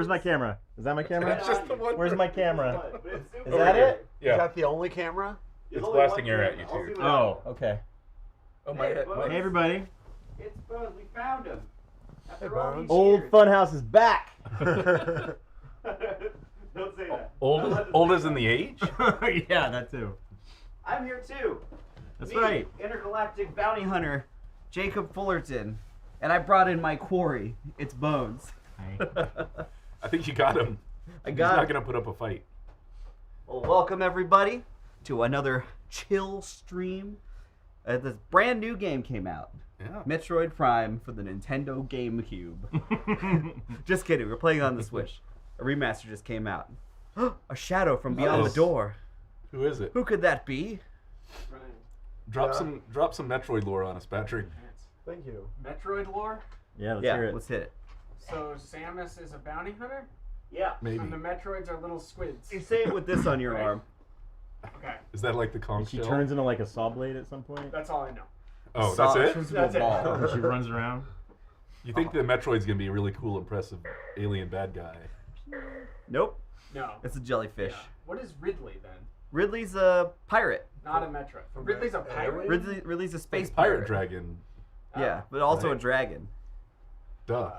Where's my camera? Is that my camera? It's just the one. Where's my camera? Is Over that here. it? Yeah. Is that the only camera? It's blasting air at you too. Oh, okay. Oh my head. Hey everybody. It's Bones. We found him. Hey, After all Bones. these Old years. Funhouse is back. Don't say that. Old as in the age? Yeah, that too. I'm here too. That's Me, right. Intergalactic bounty hunter, Jacob Fullerton, and I brought in my quarry. It's Bones. I think you got him. I He's got not him. gonna put up a fight. Well, welcome everybody to another chill stream. This brand new game came out. Yeah. Metroid Prime for the Nintendo GameCube. Just kidding. We're playing on the Switch. A remaster just came out. A shadow from beyond the door. Who is it? Who could that be? Drop some Metroid lore on us, Patrick. Thank you. Metroid lore? Yeah, let's Yeah, hear it. let's hit it. So Samus is a bounty hunter? Yeah. Maybe. And the Metroids are little squids. You say it with this on your arm. Okay, Is that like the And conch she shell? turns into like a saw blade at some point. that's all I know. Oh, that's it? Turns into That's a it. ball. And she runs around. You think the Metroid's gonna be a really cool, impressive alien bad guy? Nope. No. It's a jellyfish. Yeah. What is Ridley then? Ridley's a pirate. Not a Metroid. Ridley's a pirate? Ridley's a space Pirate pirate. dragon. Yeah, but also a Right. dragon. Duh.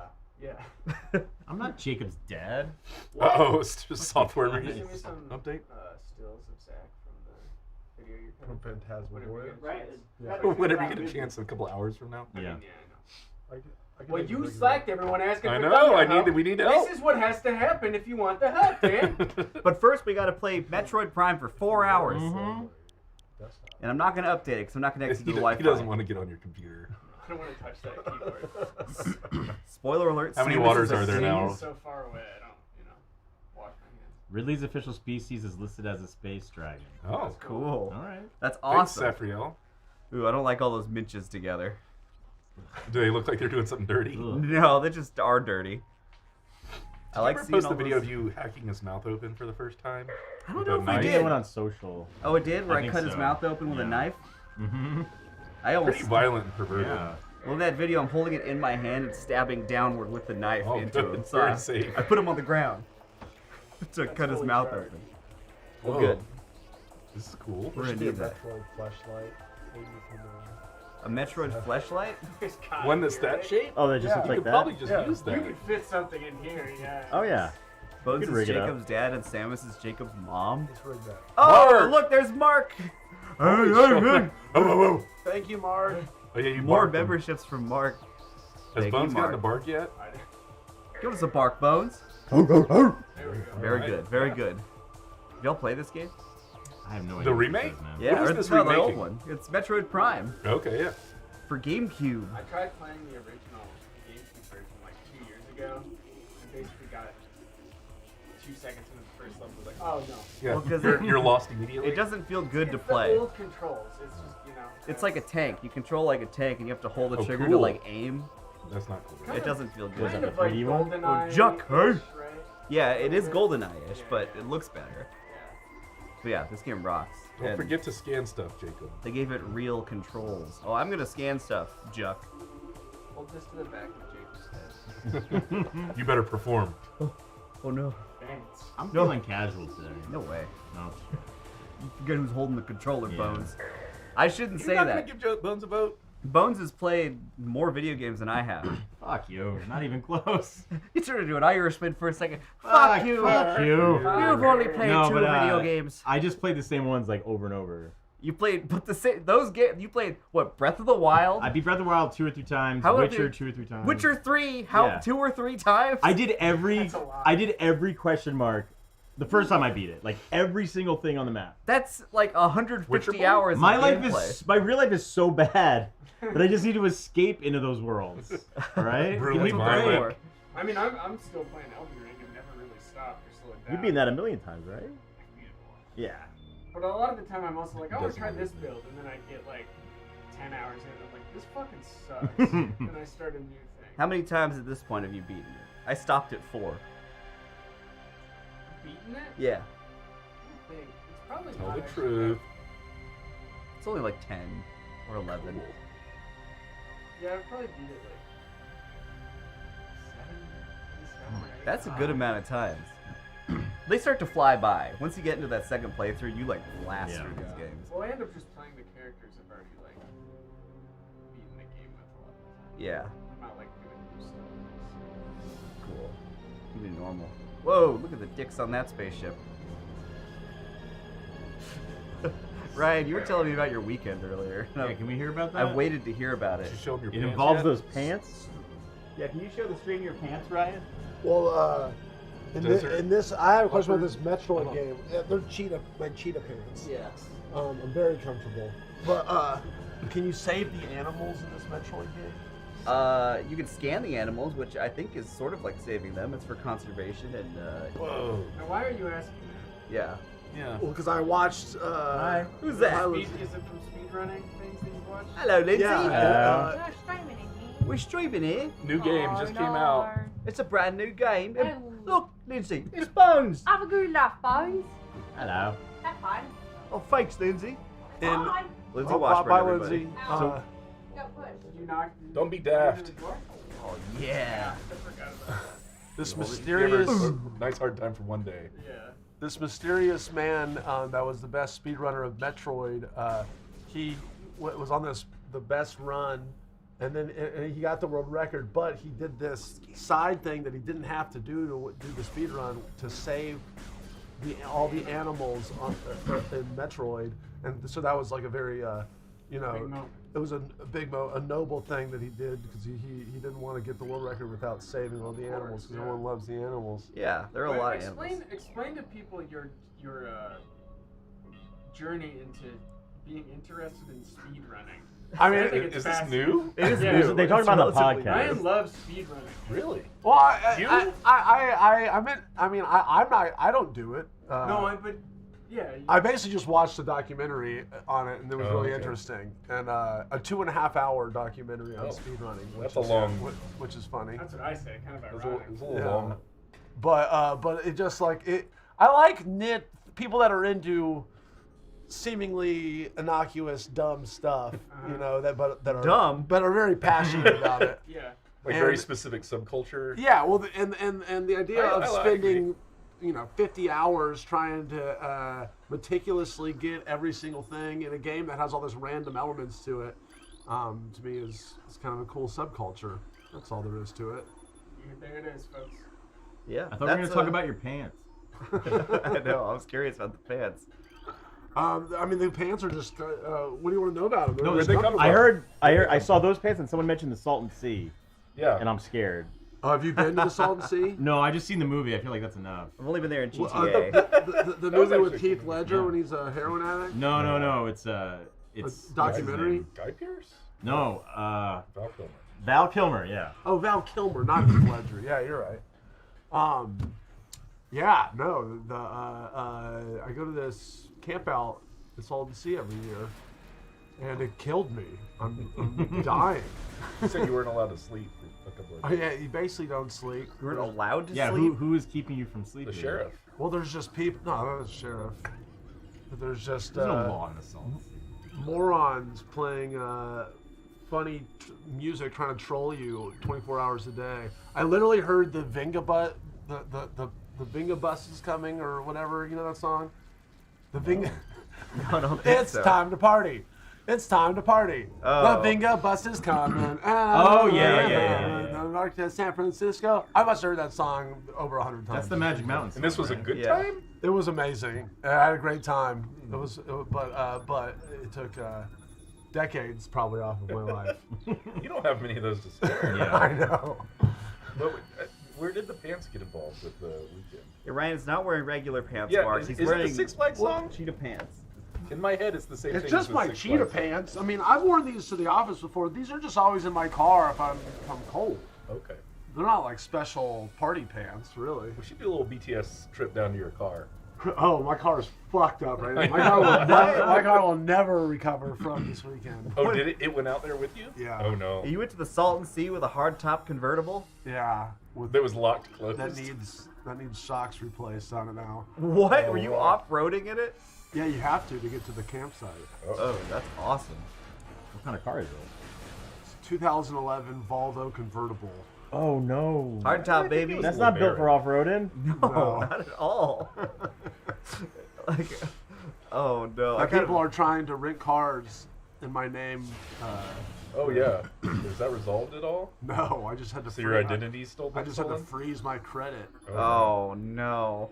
Yeah. I'm not Jacob's dad. Uh-oh, it's just software Can you send me release. some Update? Stills of Zach from the video you're From cutting? Phantasmagoria. Right. Whenever you get a chance, in a couple hours from now. I Yeah. mean, yeah, I know. I can Well, make a you regular- slacked everyone asking I for know. thunder help. We need help. This is what has to happen if you want the help, Dan. But first, we got to play Metroid Prime for 4 hours. Mhm. Desktop. And I'm not going to update it because I'm not connected to the he Wi-Fi. doesn't want to get on your computer. I don't want to touch that keyboard. Spoiler alert. How many Samus waters is a are there sing- now? It's so far away, I don't, wash my hands. Ridley's official species is listed as a space dragon. Oh, Cool. All right. That's thanks, awesome. Saphriel. Ooh, I don't like all those minches together. Do they look like they're doing something dirty? Ugh. No, they just are dirty. I like Did you seeing ever post all the video those... of you hacking his mouth open for the first time? I don't With know a if I I knife? think did. it went on social. Oh, it did? Where I I think cut his so. mouth open with a Yeah. knife? Mm-hmm. I almost... Pretty violent and perverted. Yeah. Well, in that video, I'm holding it in my hand and stabbing downward with the knife Oh, into good. him. So Very I, safe. I put him on the ground to cut his fully mouth charged. open. Whoa. Well, good. This is cool. We're There should gonna be need a that. Metroid flashlight. Maybe from A Metroid fleshlight? It's gotta One be, that's that right? shape? Oh, they just Yeah. look You like could that? probably just Yeah. use You that. could fit something in here, yeah. Oh, yeah. Bones could is rig it up. Jacob's dad and Samus is Jacob's mom. Let's rig that. Oh, Mark! look, there's Mark! Holy shit. Oh, whoa, whoa. Thank you, Mark. Oh, yeah, you More barked him. memberships from Mark. Has Thank Bones you, gotten Mark. a bark yet? Give us a bark, Bones. There we go. Very Alright. good, very good. Y'all play this game? I have no idea. The what this remake? is, man. Yeah, What is or this no, the old remaking? one. It's Metroid Prime Okay, yeah. for GameCube. I tried playing the original GameCube version like 2 years ago, and basically got 2 seconds into the first level. Was like, oh no. Yeah, Well, 'cause you're lost immediately. It doesn't feel good to It's play. The old controls. It's just It's like a tank. You control like a tank, and you have to hold the Oh, trigger to cool. like aim. That's not cool. It doesn't feel Was good. that kind of the like 3D one? GoldenEye. Juck, hey? Right? Yeah, it is GoldenEye-ish, but it looks better. Yeah. But yeah, this game rocks. Don't And forget to scan stuff, Jacob. They gave it real controls. Oh, I'm gonna scan stuff, Juck. Hold this to the back of Jacob's head. You better perform. Oh no. Thanks. I'm feeling casual today. No way. No. You forget who's holding the controller, Yeah. Bones. I shouldn't You're say not that. gonna give Bones a vote? Bones has played more video games than I have. Fuck you. Not even close. You turned into an Irishman for a second. Fuck you. Fuck you. You've only played No, two but, video games. I just played the same ones like over and over. You played, but those games. You played what? Breath of the Wild. I beat Breath of the Wild 2 or 3 times. How about Witcher the- 2 or 3 times. Witcher 3. How Yeah. 2 or 3 times? I did every. That's a lot. I did every question mark. The first time I beat it, like every single thing on the map. That's like 150 Witcher hours. My of life gameplay. is my real life is so bad that I just need to escape into those worlds. All right? Brutally Give me a That's what break. they're for. I mean, I'm still playing Elden Ring and never really stopped or slowed down. You've been that a million times, right? I beat it a lot. Yeah. But a lot of the time, I'm also like, I want to Doesn't try matter. this build, and then I get like 10 hours in, and I'm like, this fucking sucks. And I start a new thing. How many times at this point have you beaten it? I stopped at 4. Beaten it? Yeah. I think it's probably Tell not the actually truth. It's only like 10 or 11. that- Yeah, I've probably beat it like 7, maybe 7 or 8. That's a good amount of times. They start to fly by. Once you get into that second playthrough, you like blast Yeah. through these games. Well, I end up just playing the characters I've already like beaten the game with a lot of the time. Yeah, I'm not like doing new stuff. cool. Even normal. Whoa, look at the dicks on that spaceship. Ryan, you were telling me about your weekend earlier. Yeah, can we hear about that? I've waited to hear about it. Did you show him your It pants involves yet? those pants? Yeah, can you show the string of your pants, Ryan? Well, Desert in this, I have a question about leopard. this Metroid game. They're cheetah pants. Yeah. I'm very comfortable. But can you save the animals in this Metroid game? You can scan the animals, which I think is sort of like saving them. It's for conservation and, Whoa. Now, why are you asking yeah. Yeah. Well, because I watched. Hi. Who's that? I that? was- Is it from speedrunning things that you've watched? Hello, Lindsay. Yeah. We're streaming here. New game just came out. It's a brand new game. And Oh. look, Lindsay, it's Bones. Have a good laugh, Bones. Hello. Have fun. Oh, thanks, Lindsay. And Bye. Lindsay oh, Washburn, bye, everybody. Lindsay. Go push. Did you knock? Don't be did you knock on daft. the door? Oh, yeah. I forgot about that. This Never- mysterious, nice hard time for one day. Yeah. this mysterious man that was the best speedrunner of Metroid. He was on the best run, and then he got the world record. But he did this side thing that he didn't have to do to do the speed run to save all the animals in Metroid, and so that was like a very Big moment. it was a noble thing that he did because he didn't want to get the world record without saving all the animals because everyone loves the animals. Yeah, there are a lot of explain, animals. Explain to people your journey into being interested in speedrunning. I mean, think it's Is this fascinating. new? It is Yeah. new. They talked It's about the relatively podcast. new. Ryan loves speedrunning. Really? Well, You? I don't do it. But yeah. I basically just watched a documentary on it, and it was Oh, really okay. interesting. And a 2.5 hour documentary on Oh, speedrunning, that's a long- which is funny. That's what I say. Kind of It was ironic. a little Yeah. long. But it just like it. I like people that are into seemingly innocuous, dumb stuff. You know that are Dumb? but are very passionate about it. Yeah. Like very And- specific subculture. Yeah, well, and the idea of I spending, 50 hours trying to meticulously get every single thing in a game that has all these random elements to it, to me is kind of a cool subculture. That's all there is to it. There it is, folks. Yeah. I thought we were going to talk about your pants. I know. I was curious about the pants. I mean, the pants are just. What do you want to know about them? No, Where'd they come I from? heard, I saw those pants and someone mentioned the Salton Sea, Yeah. and I'm scared. Have you been to the Salton Sea? No, I just seen the movie. I feel like that's enough. I've only been there in Well, GTA. the That was movie with actually Heath cool. Ledger Yeah. when he's a heroin addict. No. It's it's documentary? what's his name? Guy Pearce? No, Val Kilmer. Val Kilmer. Yeah. Oh, Val Kilmer, not Heath Ledger. Yeah, you're right. Yeah, no. I go to this camp out in Salton Sea every year, and it killed me. I'm dying. You said you weren't allowed to sleep for a couple of days. Yeah, you basically don't sleep. You weren't allowed to Yeah. sleep. Who is keeping you from sleeping? The sheriff. Well, there's just people. No, not the sheriff. But there's just There's no law in the Salton Sea. morons playing funny music, trying to troll you 24 hours a day. I literally heard the Vinga the Vinga bus is coming or whatever. You know that song? The Vinga. No, I don't think It's so. time to party. It's time to party. Oh. The Vinga bus is coming. Oh, yeah. The North to San Francisco. I must have heard that song over 100 times. That's the Magic Mountain. And this song, was a right? good Yeah. time? It was amazing. I had a great time. But it took decades probably off of my life. You don't have many of those to spare. Yeah. I know. But where did the pants get involved with the weekend? Yeah, Ryan's not wearing regular pants, Yeah, Mark. is He's it the wearing Six Flags song? cheetah pants. In my head, it's the same It's thing. just as my the Six cheetah Flags. pants. I mean, I've worn these to the office before. These are just always in my car if I'm cold. Okay. They're not like special party pants, really. We should do a little BTS trip down to your car. Oh, my car is fucked up right now. My car will never recover from this weekend. Oh, did it? It went out there with you? Yeah. Oh, no. You went to the Salton Sea with a hardtop convertible? Yeah, with That was locked closed. that needs shocks replaced on it now. What? Oh, Were you wow. off-roading in it? Yeah, you have to get to the campsite. Oh, that's awesome. What kind of car is it? It's 2011 Volvo convertible. Oh no. Hardtop, baby. That's not built for off-roading. No, not at all. Like, oh no. My people are trying to rent cars in my name. Oh yeah. Is that resolved at all? No, I just had to. So your identity's still I just had to stolen? freeze my credit. Oh no.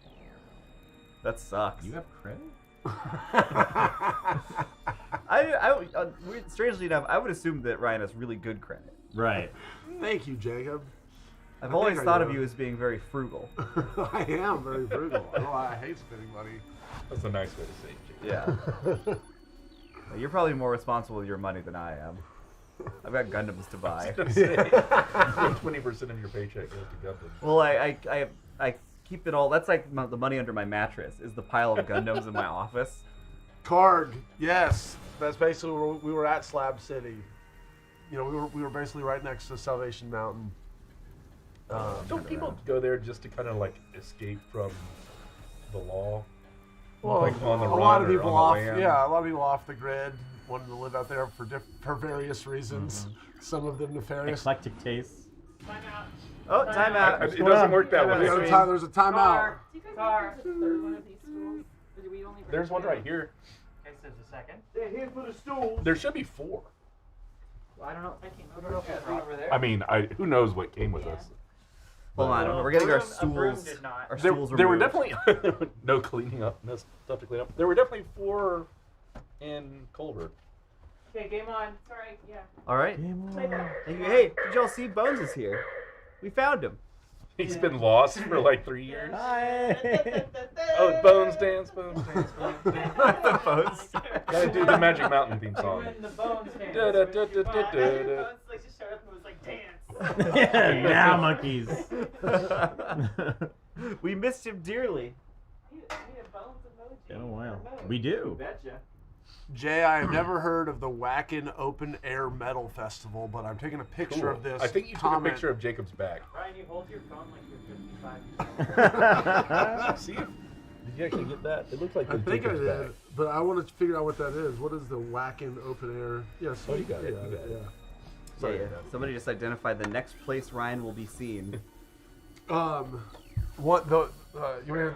That sucks. You have credit? Strangely enough, I would assume that Ryan has really good credit. Right. Thank you, Jacob. I've I always think I thought of do. you as being very frugal. I am very frugal. I hate spending money. That's a nice way to say it, Jake. Yeah. You're probably more responsible with your money than I am. I've got Gundams to buy. 20% of your paycheck goes to Gundams. Well, I keep it all. That's like the money under my mattress is the pile of Gundams in my office. Karg, yes, that's basically where we were at Slab City. You know, we were basically right next to Salvation Mountain. Don't people go there just to kind of like escape from the law? Well, Like on the a run lot of or people on off, the land? yeah, a lot of people off the grid, wanting to live out there for various reasons. Some of them nefarious. Eclectic tastes. Time out. Oh, time out. It doesn't work that There's way. a timeout. Car. Do you guys Car. think there's a third one of these stools? Or do we only There's one right here. Okay, so there's a second. Yeah, here's for the stools. There should be 4. Well, I don't know if I came over. I mean, who knows what came with us? Hold on, Well, we're getting our a broom stools. did not. Our There, stools there were removed. definitely no cleaning up, no stuff to clean up. There were definitely 4 in Culver. Okay, game on. Sorry, yeah. All right. Thank you. Hey, did y'all see Bones is here? We found him. He's been lost for like 3 years. Hi. Oh, Bones dance, Bones dance, Bones dance. The Bones. Gotta do the Magic Mountain theme song. When the bones dance. Da, da, da, da, da, da, da. Bones like just showed up and was like dance. Yeah, now monkeys. We missed him dearly. I need a bones emoji. Been a while. Emoji. We do. Betcha. Jay, I have never heard of the Whackin' Open Air Metal Festival, but I'm taking a picture Cool. of this. I think you took a picture of Jacob's back. Ryan, you hold your phone like you're 55. See if did you actually get that? It looks like I think I did, but I want to figure out what that is. What is the Whackin' Open Air? Yes, Oh, you got it. You got it. Yeah. Sorry, Yeah, Dad. somebody just identified the next place Ryan will be seen. What the? You hear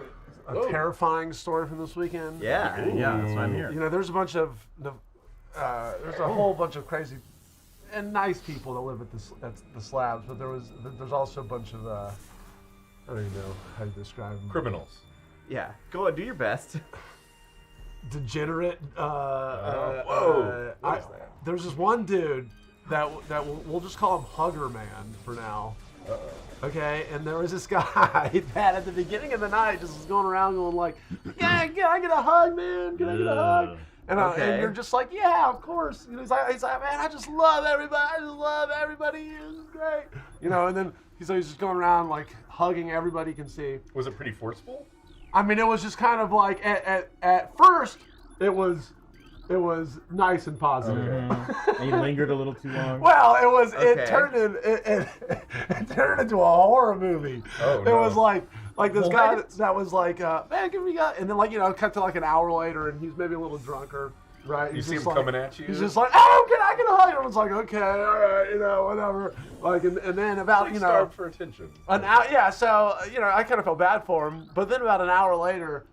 a Oh. terrifying story from this weekend? Yeah. Yeah, that's why I'm here. You know, there's a bunch of there's a whole bunch of crazy and nice people that live at the slabs, but there's also a bunch of I don't even know how to describe them. Criminals. Yeah. Go on, do your best. Degenerate. Whoa. What is that? There's this one dude that we'll just call him Hugger Man for now. Okay, and there was this guy that at the beginning of the night just was going around going like, yeah, can I get a hug, man? Can I get a hug? And, Okay. and you're just like, yeah, of course. You know, he's like, man, I just love everybody. I just love everybody. This is great. You know, and then he's just going around like hugging everybody he can see. Was it pretty forceful? I mean, it was just kind of like at first it was nice and positive. And you lingered a little too long. Well, Okay. it turned into a horror movie. Oh, It no. was like this guy What? that was like, man, give me a, and then cut to like an hour later, and he's maybe a little drunker, right? You He's see just him like- coming at you? He's just like, oh, can I get a hug? Everyone's like, okay, all right, you know, whatever. Like, and then about Starved for attention. an hour, yeah. So I kind of felt bad for him, but then about an hour later,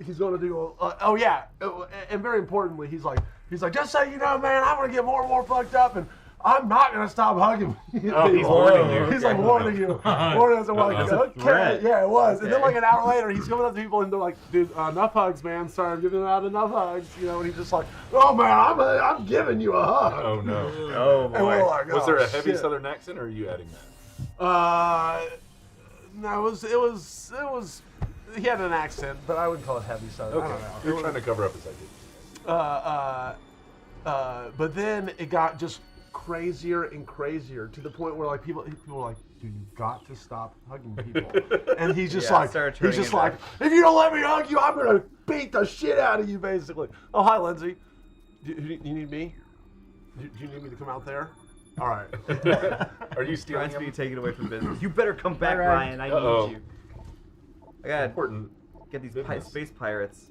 he's going to do. And very importantly, he's like, just so you know, man, I'm going to get more and more fucked up, and I'm not going to stop hugging. Oh, he's warning you. He's like warning you. Warning us. I'm like, That's a okay, threat. yeah, it was. And then Okay. like an hour later, he's coming up to people and they're like, dude, enough hugs, man. Sorry, I'm giving out enough hugs. You know, and he's just like, oh man, I'm giving you a hug. Oh no. Oh And we're like, Was oh, there a heavy shit. Southern accent, or are you adding that? No, it was. He had an accent, but I wouldn't call it heavy Southern. I don't know. You're trying to cover up his idea. But then it got just crazier and crazier to the point where like people were like, dude, you got to stop hugging people. And he's just Yeah, like, started he's turning just it like, if you don't let me hug you, I'm gonna beat the shit out of you, basically. Oh, hi, Lindsay. Do you need me? Do you need me to come out there? All right. Are you stealing Ryan's him? being taken away from business. You better come back, Alright. Ryan. I Uh-oh. need you. I gotta Important. get these business. space pirates.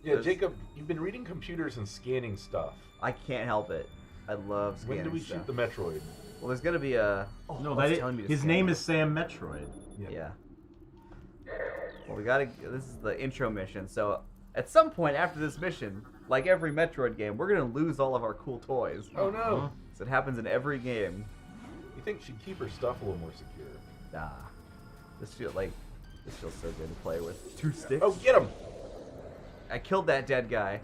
Yeah, Jacob, you've been reading computers and scanning stuff. I can't help it. I love When scanning do we stuff. shoot the Metroid? Well, there's gonna be a. Oh, No, it's telling me to his scan name it. is Sam Metroid. Yeah. Well, we gotta. This is the intro mission. So, at some point after this mission, like every Metroid game, we're gonna lose all of our cool toys. Oh no! So it happens in every game. You think she'd keep her stuff a little more secure? Nah. This feels so good to play with. 2 sticks. Oh, get him! I killed that dead guy.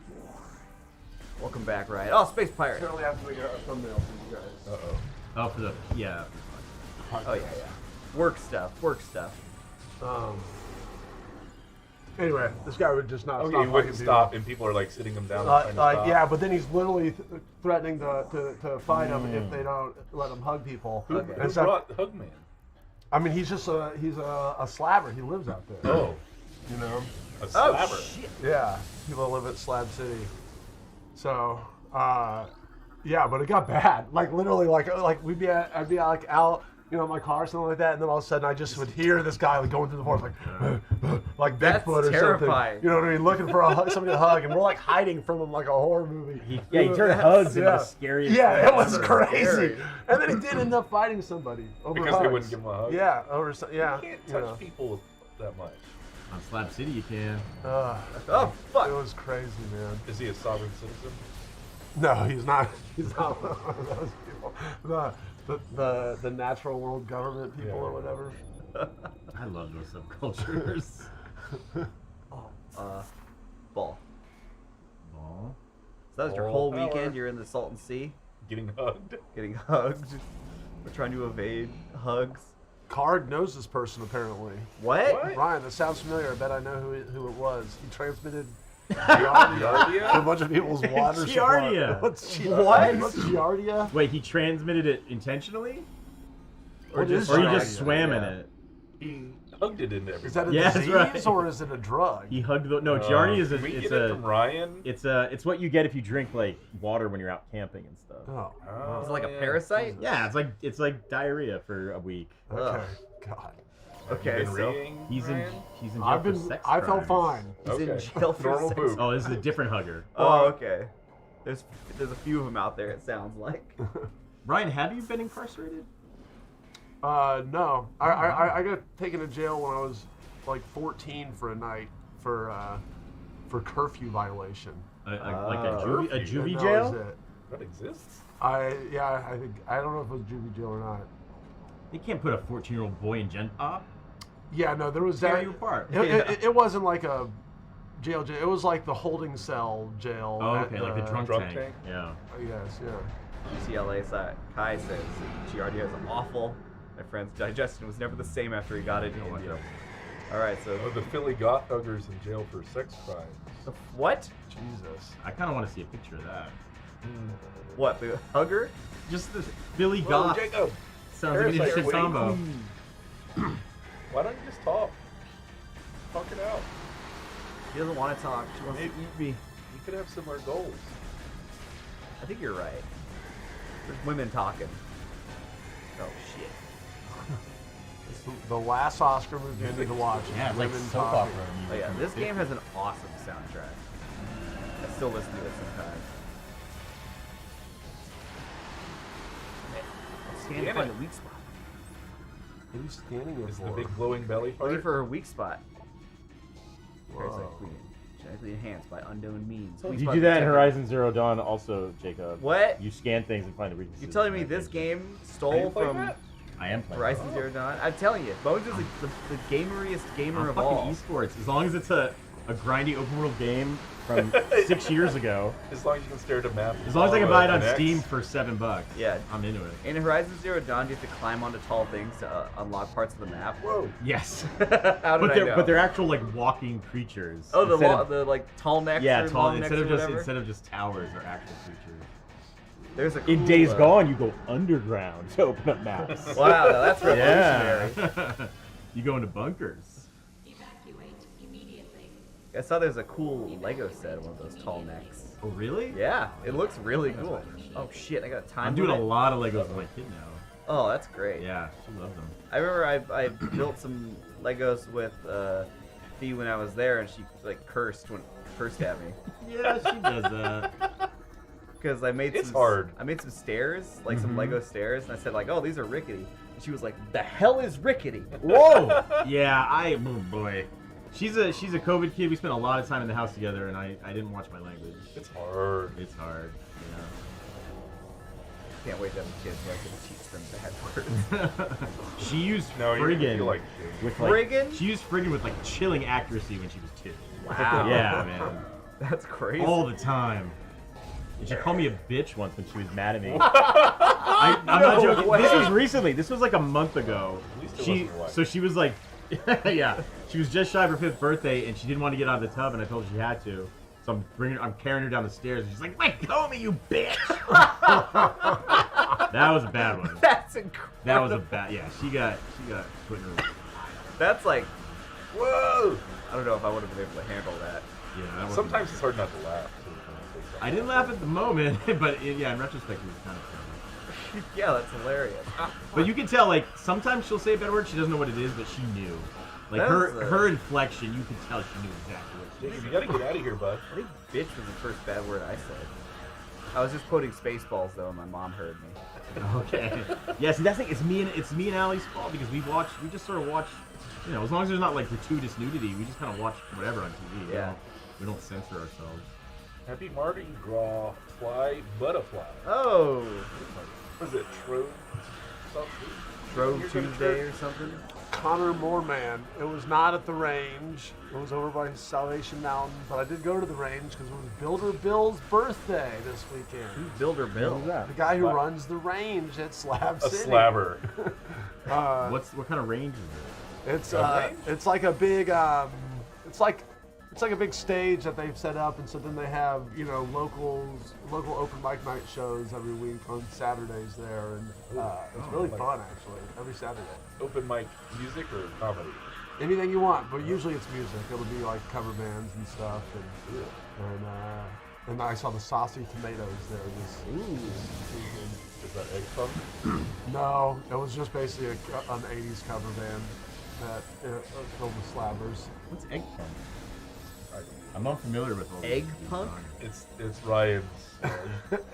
Welcome back, Ryan. Oh, Space Pirate. Apparently, I have to make a thumbnail for you guys. Uh oh. Oh, for the yeah. Oh yeah. Work stuff. Anyway, this guy would just not Okay, stop. he wouldn't fighting stop, and people are like sitting him down. and trying to stop. yeah, but then he's literally threatening to fight him if they don't let him hug people. Who, Okay. who And so- brought Hugman? I mean, he's a slabber. He lives out there. Oh, You know? a Oh slabber. shit. Yeah, people live at Slab City. So, yeah, but it got bad. Like literally, like I'd be like out, you know, in my car or something like that, and then all of a sudden I just would hear this guy like going through the forest like That's Bigfoot or terrifying. something. You know what I mean? Looking for somebody to hug, and we're like hiding from him like a horror movie. He turned hugs into the scariest. Yeah, thing it was ever. crazy. Scary. And then he did end up fighting somebody over Because hugs. they wouldn't give him a hug? Yeah, yeah. You can't you touch know. people that much. On Slab City, you can. Oh fuck. It was crazy, man. Is he a sovereign citizen? No, he's not. He's not one of those people. The natural world government people Yeah. or whatever. I love those subcultures. Ball. Aw. So that was your Ball whole power. weekend. You're in the Salton Sea, Getting hugged? getting hugged. We're trying to evade hugs. Card knows this person apparently. What? Ryan, that sounds familiar. I bet I know who it was. He transmitted Giardia? a bunch of people's water Giardia. supply. What's What? What's Giardia? Wait, he transmitted it intentionally, What is or he Giardia? just swam in Yeah. it? He hugged it into everybody. Is that a Yeah, that's disease right. or is it a drug? He hugged the no. Giardia is Can we it's get it from Ryan? it's what you get if you drink like water when you're out camping and stuff. Oh, Oh, Is it like a yeah. parasite? Yeah, it's like diarrhea for a week. okay. Ugh. God. Have you Okay, been so reading, He's in Ryan? he's in jail I've for been. sex I felt crimes. fine. He's in Okay. jail for Normal sex. poop. Oh, this is a different hugger. Oh, okay. There's a few of them out there. It sounds like. Ryan, have you been incarcerated? No. I got taken to jail when I was like 14 for a night for curfew violation. Like Oh. a Curfew. juvie And that jail? was it. That exists? I think I don't know if it was juvie jail or not. You can't put a 14-year-old boy in gen pop. Yeah, no, there was Tear that. you apart. It wasn't like a jail. It was like the holding cell jail. Oh, at okay, like the drunk drunk tank. tank? Yeah. Yes, yeah. UCLA side. Kai says Giardia is awful. My friend's digestion was never the same after he got it in India. All right, so Oh, the Philly goth huggers in jail for sex crimes. what? Jesus. I kind of want to see a picture of that. What the hugger? Just the Billy Whoa, Goth. Jacob! Sounds like an Parasite interesting wing. combo. Why don't you just talk? Talk it out. She doesn't want to talk. She wants to eat me. You could have similar goals. I think you're right. There's women talking. Oh shit. It's the last Oscar movie I need to watch. is Yeah, it's like Women soap Talking. opera. Oh yeah, this game has an awesome soundtrack. I still listen to it sometimes. Scan to Damn find it. the weak spot. What are you standing there Is the for? big glowing belly part? Looking for her weak spot. Whoa. Parasite Queen. Genetically enhanced by unknown means. Weak You spot do that in detected. Horizon Zero Dawn also, Jacob. What? You scan things and find the weaknesses. You're telling me in this things. game Are you stole playing from that? I am playing. Horizon Zero Dawn? I'm telling you, Bones is the gameriest gamer I'm of fucking all. esports. As long as it's a grindy open world game from 6 years ago. As long as you can stare at a map. As long as I can buy it on an X. Steam for $7. Yeah. I'm into it. In Horizon Zero Dawn, you have to climb onto tall things to unlock parts of the map. Whoa. Yes. How did but I they're know? but they're actual like walking creatures. Oh, Instead of- the like tall necks. yeah, or tall. long necks or whatever? Instead of just towers, they're actual creatures. There's a In cool, Days Gone, you go underground to open up maps. Wow, that's revolutionary. Yeah. You go into bunkers. Evacuate immediately. I saw there's a cool Lego set of one of those tall necks. Oh, really? Yeah, it looks really cool. Oh shit, I got a time I'm doing a limit? lot of Legos with my kid now. Oh, that's great. Yeah, she loves them. I remember I built some Legos with Fee when I was there, and she like cursed at me. Yeah, she does that. because I made It's hard. I made some stairs, like some Lego stairs, and I said like, "Oh, these are rickety." And she was like, "The hell is rickety?" Whoa! Yeah, oh boy. She's a COVID kid. We spent a lot of time in the house together, and I didn't watch my language. It's hard. It's hard. Can't wait to have kids so I can teach them bad words. She used No, you friggin' feel like with Friggin'? She used friggin' with like chilling accuracy when she was 2. Wow. Yeah, man. That's crazy. All the time. And she called me a bitch once when she was mad at me. I'm not joking. way. This was recently. This was like a month ago. At least it wasn't white. So she was like, yeah. She was just shy of her 5th birthday, and she didn't want to get out of the tub, and I told her she had to. So I'm carrying her down the stairs, and she's like, "Let go of me, you bitch!" That was a bad one. That's incredible. That was a bad. Yeah, she got put in her. That's like, whoa! I don't know if I would have been able to handle that. Yeah, that wasn't- Sometimes it's hard not to laugh. Too, when I say something. I didn't laugh at the moment, but yeah, in retrospect, it was kind of funny. Yeah, that's hilarious. But you can tell, like, sometimes she'll say a bad word, she doesn't know what it is, but she knew. Like, That her was a- her inflection, you could tell she knew exactly what she Jacob, was you gotta get out of here, bud. I think bitch was the first bad word I said. I was just quoting Spaceballs though, and my mom heard me. Okay. Yeah, see, that's the thing. It's me and Allie's fault because we just sort of watch, you know, as long as there's not, like, gratuitous nudity, we just kind of watch whatever on TV. Yeah. We don't censor ourselves. Happy Mardi Gras, fly butterfly. Oh, Was it true? Something? Throve You're gonna Tuesday church? or something. Connor Moorman. It was not at the range. It was over by Salvation Mountain, but I did go to the range because it was Builder Bill's birthday this weekend. Who's Builder Bill? The guy who What? runs the range at Slab A City. slabber. What kind of range is It's range? it's like a big it's like a big stage that they've set up, and so then they have, you know, local open mic night shows every week on Saturdays there, and it's really fun actually every Saturday. Open mic music or comedy? Anything you want, but usually it's music. It'll be like cover bands and stuff, and I saw the Saucy Tomatoes there this weekend. Is that egg fun? No, it was just basically an 80s cover band that filled with slabbers. What's egg punk? I'm unfamiliar with all Egg these punk? genres. It's Ryan's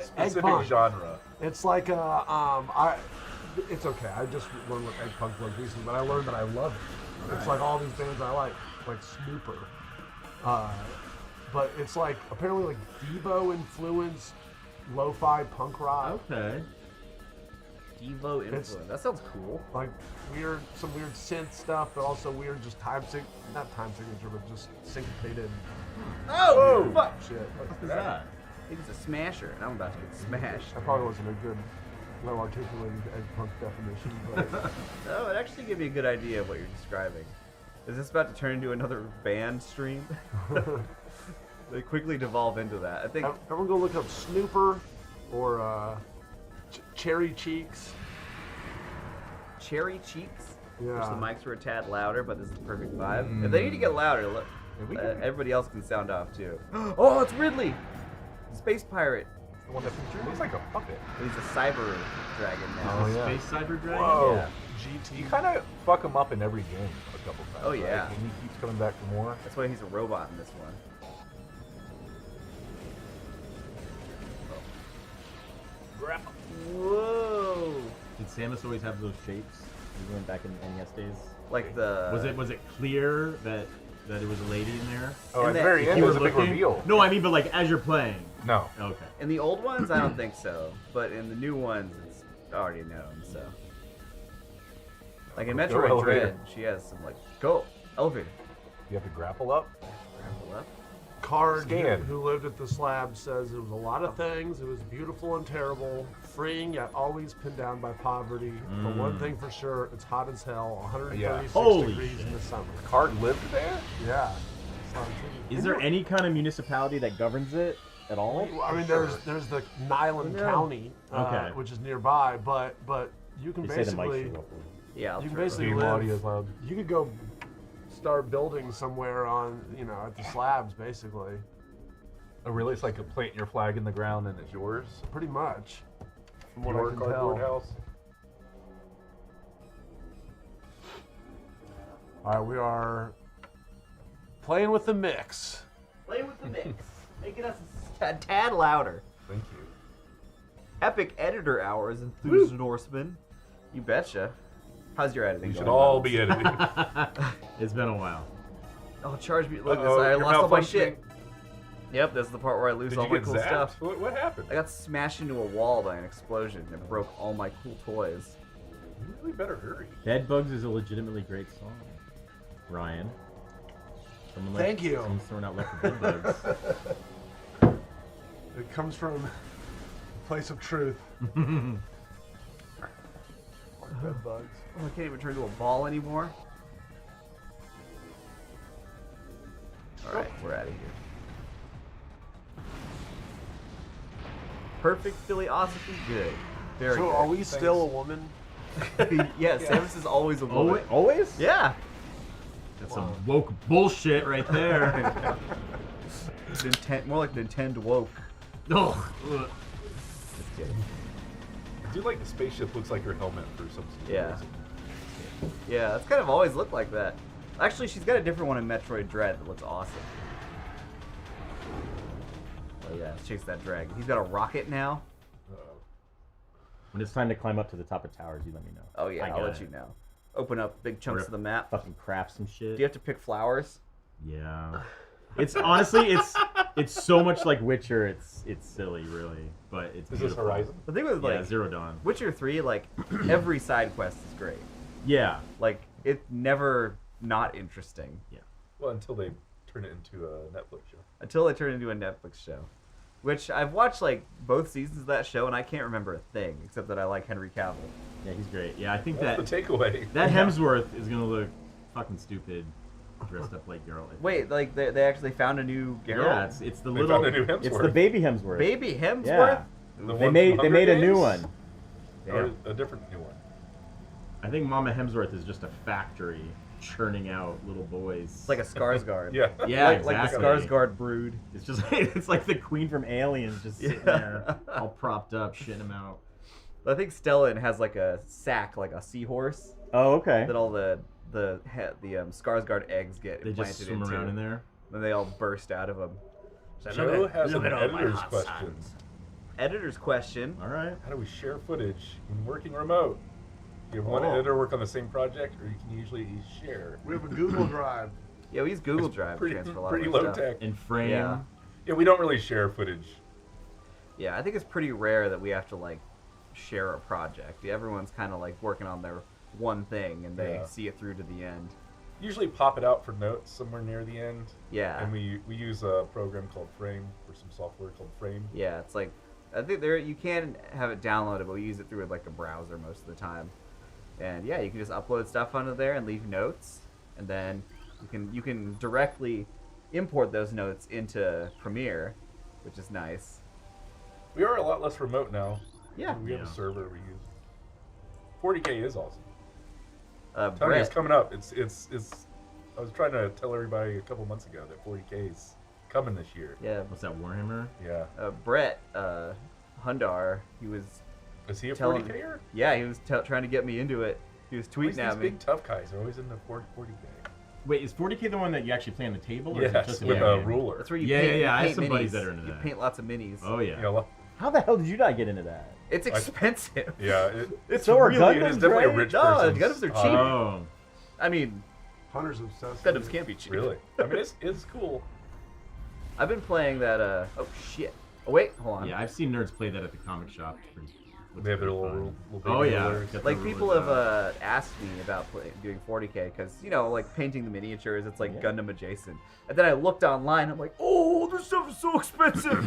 specific punk. genre. It's like it's okay. I just learned what egg punk was recently, but I learned that I love it. It's like all these bands I like Snooper. But it's like apparently like Devo influenced lo-fi punk rock. Okay. Devo influence. That sounds cool. Like some weird synth stuff, but also weird just not time signature, but just syncopated Oh, fuck! shit. What is that? I think it's a smasher, and I'm about to get smashed. That probably wasn't a good, well articulated egg punk definition, but Oh, it actually gave me a good idea of what you're describing. Is this about to turn into another band stream? They quickly devolve into that. I think. everyone go look up Snooper or Cherry Cheeks. Cherry Cheeks. Yeah. Which the mics were a tad louder, but this is the perfect vibe. If they need to get louder, look, we can- everybody else can sound off too. Oh, it's Ridley! Space pirate. The one that looks like a puppet. He's a cyber dragon now. Oh, yeah. Space Cyber Dragon? Whoa. Yeah. GT. You kind of fuck him up in every game a couple times. Oh, yeah. Right? And he keeps coming back for more. That's why he's a robot in this one. Whoa! Did Samus always have those shapes? We went back in NES days. Like the. Was it clear that it was a lady in there? Oh, And at the that- very if end, You there's were a big looking? reveal. No, I mean, but like as you're playing. No. Okay. In the old ones, I don't think so. But in the new ones, it's already known, so. Like in Go Metroid elevator. Dread, she has some like, go, elevator. You have to grapple up. Scramble up. Card Scan. who lived at the slab says it was a lot of things. It was beautiful and terrible, freeing yet always pinned down by poverty. But one thing for sure, it's hot as hell, 136 Holy degrees shit. in the summer. Card lived there? Yeah. Slab City. Is there any kind of municipality that governs it at all? I mean, there's the Nyland County, Okay. which is nearby, but you can They say the mics basically are local. Yeah, I'll you can throw it. basically Game live. audio is loud. You could go start building somewhere on at the slabs, basically. Oh, really? It's like a plant your flag in the ground and it's yours? Pretty much. From what Your I can cardboard tell. house? All right, we are playing with the mix. Play with the mix. Making us a tad louder. Thank you. Epic editor hours, enthused Norseman. You betcha. How's your editing We going? should all be editing. It's been a while. Oh, charge me. Look, Uh-oh, I you're lost all my malfunctioning. shit. Yep, this is the part where I lose Did all you my get cool zapped? stuff. What happened? I got smashed into a wall by an explosion and broke all my cool toys. You really better hurry. Dead Bugs is a legitimately great song. Ryan. Someone Thank you. Someone's throwing out left for Dead Bugs. It comes from a place of truth. Dead bugs. Oh, I can't even turn into a ball anymore. Alright, we're out of here. Perfectly awesomely good. Very So good. are we still a woman? Yeah, Samus is always a woman. Always? Yeah. That's some woke bullshit right there. More like Nintendo woke. Ugh. Just kidding. I do like the spaceship looks like her helmet for some stupid Yeah. reason. Yeah, it's kind of always looked like that. Actually, she's got a different one in Metroid Dread that looks awesome. Oh yeah, let's chase that dragon. He's got a rocket now. Uh-oh. When it's time to climb up to the top of towers, you let me know. Oh yeah, I I'll got let it. you know. Open up big chunks of the map. Fucking craft some shit. Do you have to pick flowers? Yeah. It's honestly, it's so much like Witcher. It's silly, really, but it's. Is this beautiful. Horizon? The thing with Yeah, like Zero Dawn. Witcher 3, like every side quest is great. Yeah. Like it's never not interesting Well, until they turn it into a Netflix show. until they turn it into a Netflix show. Which I've watched like both seasons of that show and I can't remember a thing except that I like Henry Cavill. Yeah, he's great. Yeah, I think That's the takeaway. that Hemsworth is gonna look fucking stupid, dressed up like Geralt. I think. Wait, like they actually found a new Geralt? Yeah, it's the They little. found a new It's the Hemsworth. baby Hemsworth. Baby Hemsworth? Yeah. The They one made from they Hunger made a new Games? one. Or a different new one. I think Mama Hemsworth is just a factory churning out little boys. It's like a Skarsgård. Yeah. Yeah, like exactly. the Skarsgård brood. It's just it's like the queen from Aliens just sitting there, all propped up, shitting them out. I think Stellan has like a sack, like a seahorse, Oh, okay. that all the Skarsgård eggs get They implanted just swim into. around in there. Then they all burst out of them. Joe has an editor's question. Editor's question. All right. How do we share footage when working remote? You have one editor work on the same project, or you can usually share. We have a Google Drive. Yeah, we use Google Drive to Pretty, transfer a lot pretty of our low stuff. tech. In frame. Yeah. Yeah, we don't really share footage. Yeah, I think it's pretty rare that we have to like share a project. Everyone's kind of like working on their one thing and they Yeah. see it through to the end. Usually pop it out for notes somewhere near the end. Yeah. And we use a program called Frame, or some software called Frame. Yeah, it's like I think you can have it downloaded, but we use it through like a browser most of the time. And yeah, you can just upload stuff onto there and leave notes, and then you can directly import those notes into Premiere, which is nice. We are a lot less remote now. Yeah. We have a Yeah. server we use. 40K is awesome. Tell me, Brett, it's coming up. It's. I was trying to tell everybody a couple months ago that 40K is coming this year. yeah, What's that, Warhammer? Yeah. Brett Hundar, he was Is he a telling 40K-er? yeah, he was trying to get me into it. He was Always tweeting these at me. big tough guys are always in the 40K. Wait, is 40K the one that you actually play on the table? Or is it Yes, just with in a the game? ruler. That's where you Yeah, paint, yeah, yeah, I you have paint some buddies minis. that are into You that. paint lots of minis. Oh yeah. You know, How the hell did you not get into that? It's expensive. yeah. It's so are really, it Gundams, is definitely a right? rich No, person's Gundams are cheap. hobby. Oh. I mean, Hunter's obsessed. Gundams can't be cheap. Really? I mean, it's cool. I've been playing that. Oh shit! Oh wait, hold on. Yeah, I've seen nerds play that at the comic shop. It's pretty- They have their pretty little, fun. little Oh baby yeah. rulers. Got Like the people rulers have out. asked me about doing 40K because like painting the miniatures, it's like Yeah. Gundam adjacent. And then I looked online, I'm like, oh, this stuff is so expensive.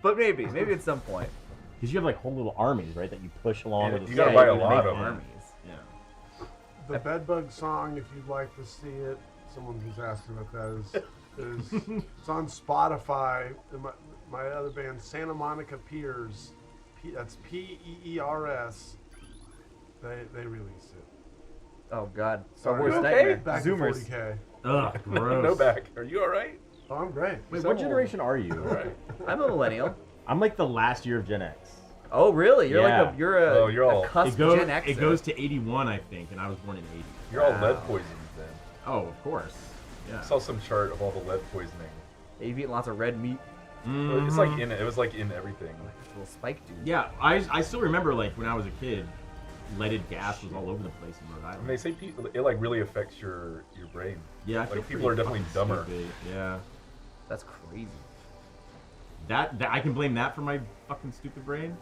But maybe at some point. Because you have like whole little armies, right, that you push along Yeah, with. you the gotta side buy a and lot make of them. Armies. Yeah. The Bedbug song, if you'd like to see it, someone who's asking about that is it's on Spotify. And my other band, Santa Monica Peers, that's Peers. They released it. Oh god, Star Sorry. Wars You okay? Nightmare. Back to Zoomers. 40K. Ugh, gross. No back. Are you all right? Oh, I'm great. Wait, what generation are you? All right. I'm a millennial. I'm like the last year of Gen X. Oh really? You're Yeah. like you're a Oh, you're all- cusp It Gen X. goes to 81, I think, and I was born in 80. You're all lead Wow. poisoned then. Oh, of course. Yeah. I saw some chart of all the lead poisoning. You've eaten lots of red meat. It's like it was like in everything. This little spike dude. Yeah, I still remember like when I was a kid, leaded gas was all over the place in Rhode And Island. they say people, it like really affects your brain. Yeah, I like feel people are pretty definitely fucking dumber. stupid. Yeah, That's crazy. that I can blame that for my fucking stupid brain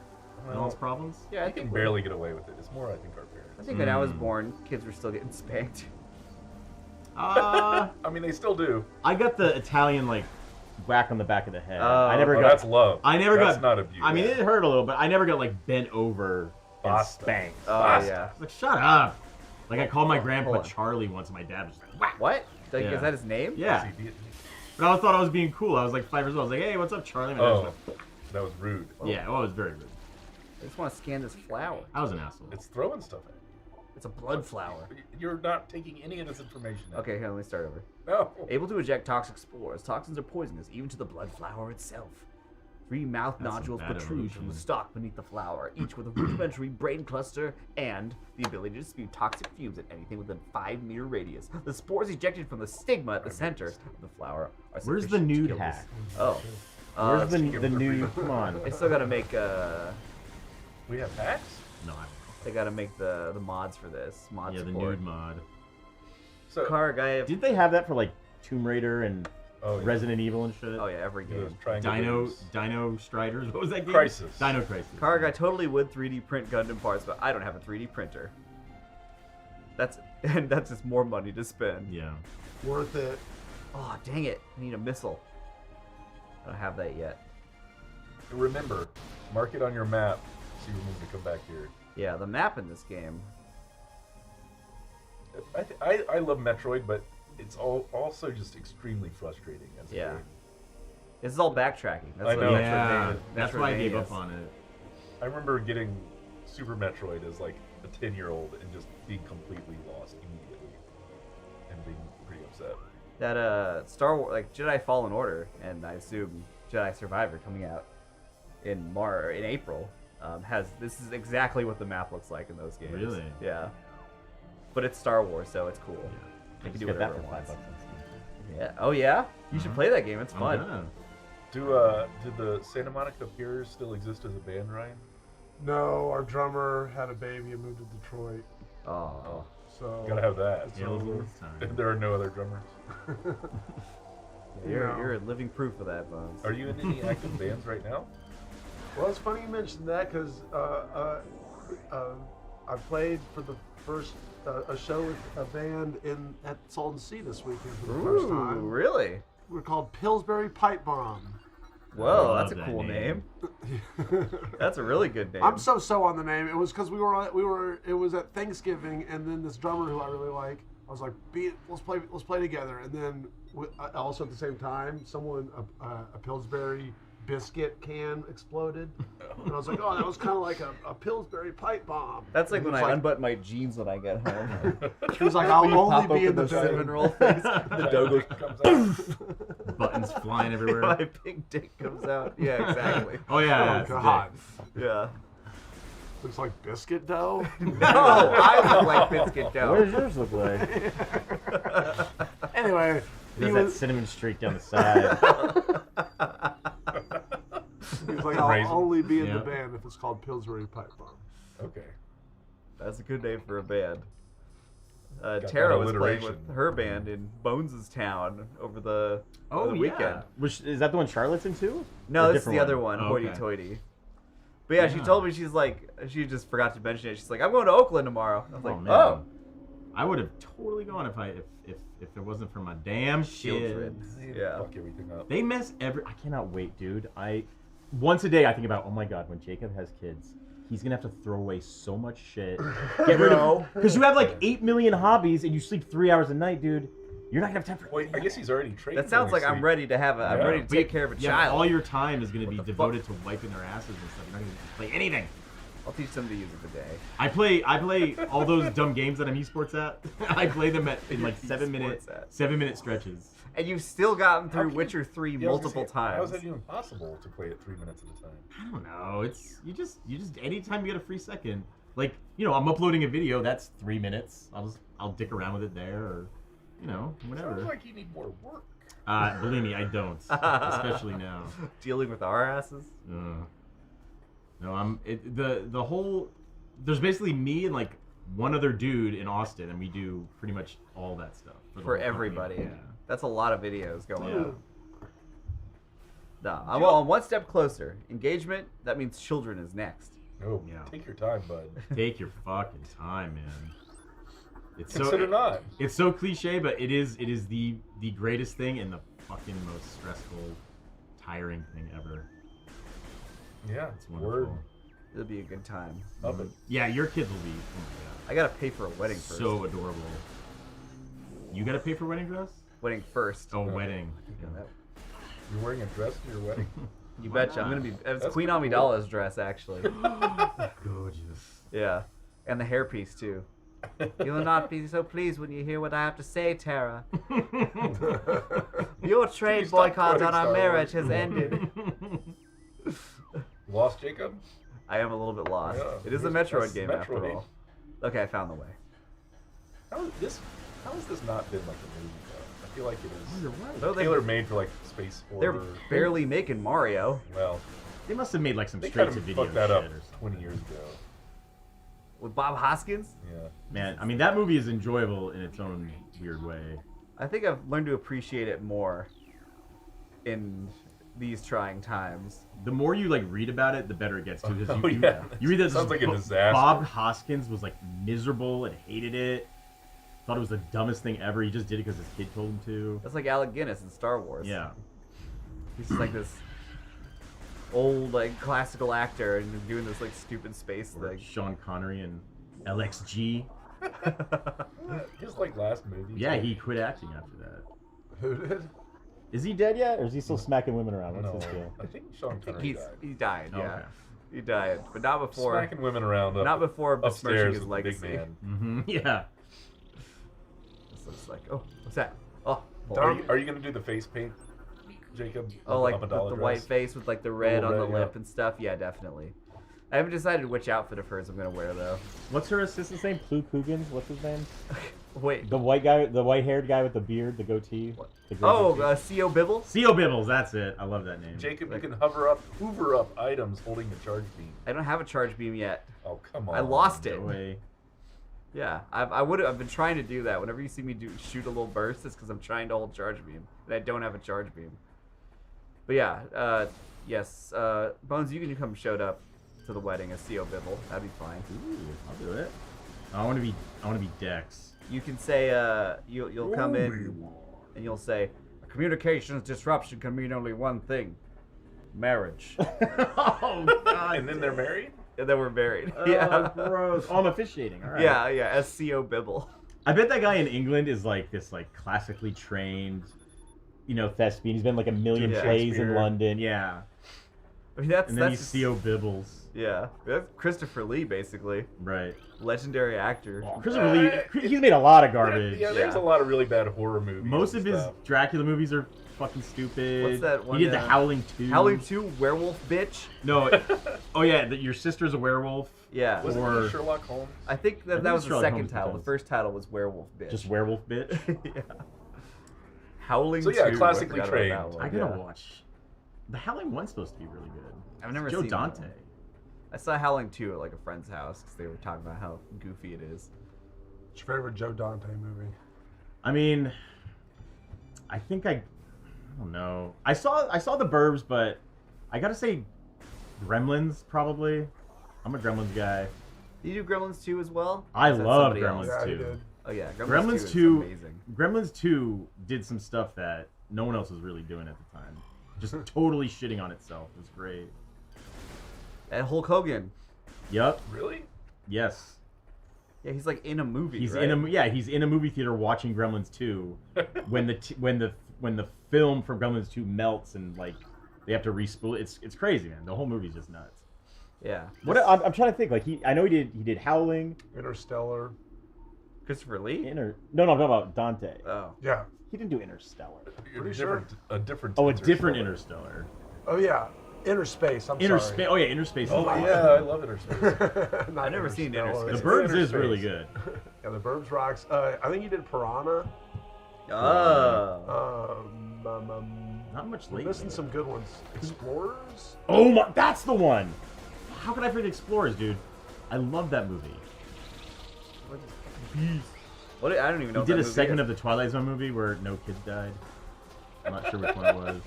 and all its problems. Yeah, I You can think barely get away with it. It's more, I think, our parents. I think when I was born, kids were still getting spanked. Uh, I mean, they still do. I got the Italian like whack on the back of the head. Oh. I never Oh, got. that's love. I never that's got. not abuse. I mean, it hurt a little, but I never got like bent over and Basta. spanked. Oh Basta. yeah. Like, shut up. Like I called my Hold grandpa on. Charlie once, and my dad was like, whack. What? Like, Yeah. is that his name? Yeah. But I thought I was being cool. I was like 5 years old. I was like, hey, what's up, Charlie? My dad was Oh, like, that was rude. yeah, well, it was very rude. I just want to scan this flower. I was an asshole. It's throwing stuff at you. It's a blood flower. You're not taking any of this information. in. Okay, here, let me start over. No. Able to eject toxic spores. Toxins are poisonous, even to the blood flower itself. 3 mouth That's some nodules bad protrude from the evolution. stalk beneath the flower, each with a rudimentary brain cluster and the ability to spew toxic fumes at anything within 5-meter radius. The spores ejected from the stigma at the center of the flower are Where's the sufficient to nude kill hack? this- Oh. Where's the give it for nude? free. Come on. They still gotta make We have hacks? No, I they gotta make the mods for this. Mod yeah, the support. nude mod. So, Karg, I have... Did they have that for like Tomb Raider and oh, yeah. Resident Evil and shit? Oh yeah, every Those game. triangle Dino Striders. What was that game? Crisis. Dino Crisis. Karg, I totally would 3D print Gundam parts, but I don't have a 3D printer. That's just more money to spend. Yeah. Worth it. Oh, dang it. I need a missile. I don't have that yet. Remember, mark it on your map so you remember to come back here. Yeah, the map in this game. I love Metroid, but it's also just extremely frustrating as a Yeah. game. This is all backtracking. That's I what know. Yeah, Metroidvania- that's why I gave Metroidvania up is. on it. I remember getting Super Metroid as like a 10-year-old and just being completely lost immediately and being pretty upset. That Star Wars, like Jedi Fallen Order, and I assume Jedi Survivor coming out in April, this is exactly what the map looks like in those games. Really? Yeah. But it's Star Wars, so it's cool. I They can just do get that whatever for it $5 wants. on Steam. Yeah. Oh yeah. You should play that game. It's I'm fun. gonna. Did the Santa Monica Piers still exist as a band, Ryan? No, our drummer had a baby and moved to Detroit. Oh. So Gotta have that. it's Tales over. of this time. There are no other drummers. You're living proof of that, Bones. Are you in any active bands right now? Well, it's funny you mentioned that because I played for the first a show with a band at Salton Sea this weekend for the first Ooh, time. really? We're called Pillsbury Pipe Bomb. Whoa, love that's a that cool name. name. That's a really good name. I'm so on the name. It was because it was at Thanksgiving, and then this drummer who I really like, I was like, let's play together. And then also at the same time, a Pillsbury biscuit can exploded, and I was like, oh, that was kind of like a Pillsbury pipe bomb. That's like And when he I was unbutton my jeans when I get home. He was like, I'll only Pop be in open the those band. cinnamon roll things. The dough goes. Comes out. Buttons flying everywhere. My big dick comes out. Yeah, exactly. Oh yeah. Oh that's the God, dick. Yeah. looks like biscuit dough. No, I look like biscuit What dough. does yours look like? Anyway, he There's that was, cinnamon streak down the side. he was like, Raisin. I'll only be in Yeah. the band if it's called Pillsbury Pipe Bomb. Okay. That's a good name for a band. that Tara was playing alliteration. with her band in Bones' town over the weekend. Which is that the one Charlotte's in too? No, Or a this is the different other one, Oh, Hoity okay. Toity. But yeah, she Yeah. told me she just forgot to mention it. She's like, I'm going to Oakland tomorrow. I was like, man. oh. I would have totally gone if it wasn't for my damn Children. kids. Yeah. Fuck everything up. They mess I cannot wait, dude. Once a day I think about, oh my god, when Jacob has kids, he's gonna have to throw away so much shit. Get rid of because you have like 8 million hobbies and you sleep 3 hours a night, dude. You're not gonna have time for. Wait, I guess he's already trained. That sounds when like we I'm sleep. ready to have I'm Yeah. ready to take care of a Yeah, child. all your time is gonna be the devoted to wiping their asses and stuff. You're not gonna play anything. I'll teach them to use a bidet. I play all those dumb games that I'm esports at. I play them in like 7-minute Esports at. stretches. And you've still gotten How through can Witcher 3 Yeah, I was gonna multiple say, How is times. that even possible to play it 3 minutes at a time? I don't know. It's you just anytime you get a free second, like I'm uploading a video that's 3 minutes. I'll dick around with it there, or whatever. Sounds like you need more work. Believe me, I don't. Especially now. Dealing with our asses. No, the whole. There's basically me and like one other dude in Austin, and we do pretty much all that stuff For the whole company. everybody. Yeah. That's a lot of videos going Yeah. on. No, I'm on one step closer. Engagement, that means children is next. Oh, Yeah. take your time, bud. Take your fucking time, man. It's Consider not. It's so cliche, but it is the greatest thing and the fucking most stressful, tiring thing ever. Yeah, It's wonderful. word. It'll be a good time. Love it. Yeah, your kids will be. Oh I gotta pay for a my wedding god, first. so adorable. You gotta pay for wedding dress? Wedding first. Oh, wedding. Yeah, that- You're wearing a dress for your wedding? You Why betcha. I'm not? gonna be. It's That's Queen pretty Amidala's dress, actually. Gorgeous. Yeah, and the hairpiece too. You will not be so pleased when you hear what I have to say, Tara. Your trade stop boycott quoting on our Star marriage Wars? has ended. Lost Jacob? I am a little bit lost. Yeah, It is a that's Metroid game after Metroid. all. Okay, I found the way. How has this not been like a movie though? I feel like it is. You're right. No, Tailor made for like space They're horror. barely making Mario. Well, They must have made like some they straight kind to of video fucked that shit up or something. 20 years ago. With Bob Hoskins? Yeah. Man, I mean that movie is enjoyable in its own weird way. I think I've learned to appreciate it more in these trying times. The more you like read about it, the better it gets too. Because Oh, you, yeah. you read that Sounds like a disaster. Bob Hoskins was like miserable and hated it. Thought it was the dumbest thing ever. He just did it because his kid told him to. That's like Alec Guinness in Star Wars. Yeah. He's just like this old, like, classical actor and doing this, like, stupid space Or thing. Sean Connery and LXG. His like last movie. Yeah, he quit acting after that. Who did? Is he dead yet, or is he still smacking women around? No, What's his deal? I think Sean Connery died. He died, Oh, yeah. okay. He died, but not before. Smacking women around. Not before besmirching upstairs his with the legacy. big man. Mm-hmm. Yeah. It's just like, oh, what's that? Oh, Are you gonna do the face paint, Jacob? oh, like with Amidala the dress? white face with like the red Little on the red, lip yeah. and stuff. Yeah, definitely. I haven't decided which outfit of hers I'm gonna wear though. What's her assistant's name? Plu Coogan's? What's his name? Wait. The white guy, the white-haired guy with the beard, the goatee. The gray Oh, goatee. C.O. Bibble? C.O. Bibbles, that's it. I love that name. Jacob, you can hoover up items holding the charge beam. I don't have a charge beam yet. Oh come on! I lost it. No way. Yeah, I've been trying to do that. Whenever you see me shoot a little burst, it's because I'm trying to hold charge beam, and I don't have a charge beam. But yeah, yes, Bones, you can come showed up to the wedding as C.O. Bibble. That'd be fine. Ooh, I'll do it. I want to be Dex. You can say you'll come in and you'll say a communications disruption can mean only one thing: marriage. Oh God! And then they're married. And then we're married. Oh, Yeah. gross. Oh, I'm officiating. All right. Yeah, as C.O. Bibble. I bet that guy in England is like this, like classically trained, thespian. He's been like a million Yeah. plays in Shakespeare. London. Yeah. I mean, that's And then he's just- C.O. Bibbles. Yeah, that's Christopher Lee basically, Right. legendary actor. Christopher Lee, he's made a lot of garbage. Yeah, there's Yeah. a lot of really bad horror movies. Most and of his stuff. Dracula movies are fucking stupid. What's that one, He did The uh, Howling 2. Howling 2, Werewolf Bitch. No. Oh yeah, your sister's a werewolf. Yeah, Wasn't or- he Sherlock Holmes? I think that think was it's the Sherlock second Holmes title. The depends. first title was Werewolf Bitch. Just werewolf bitch. Yeah. Howling So, yeah, 2. classically I forgot about that trained. one, I gotta yeah. watch. The Howling 1's supposed to be really good. I've never Joe seen that Dante. one. I saw Howling 2 at like a friend's house because they were talking about how goofy it is. What's your favorite Joe Dante movie? I mean, I think I don't know. I saw the Burbs, but I gotta say, Gremlins probably. I'm a Gremlins guy. Did you do Gremlins 2 as well? I Or is that love somebody Gremlins else? Yeah, he 2. did. Oh yeah, Gremlins 2 2. is amazing. Gremlins 2 did some stuff that no one else was really doing at the time. Just totally shitting on itself. It was great. And Hulk Hogan. Yep. Really? Yes. Yeah, he's like in a movie. He's right? he's in a movie theater watching Gremlins 2 when the film from Gremlins 2 melts and like they have to respool it. It's crazy, man. The whole movie's just nuts. Yeah. What I'm trying to think. Like I know he did Howling. Interstellar. Christopher Lee? No, I'm talking about Dante. Oh. Yeah. He didn't do Interstellar. Pretty sure. A different. Oh, a different Interstellar. Oh yeah. Inner Space. I'm Inner sorry. Space. Oh yeah, Inner Space. Oh is awesome. yeah, I love Interspace. Not I've never seen Interstellar. The Interstellar. Burbs is really good. Yeah, the Burbs rocks. I think he did Piranha. Oh. Not much We're lately. missing some good ones. Explorers? Oh my, that's the one. How could I forget Explorers, dude? I love that movie. What? I don't even know. He did a segment of the Twilight Zone movie where no kids died. I'm not sure which one it was.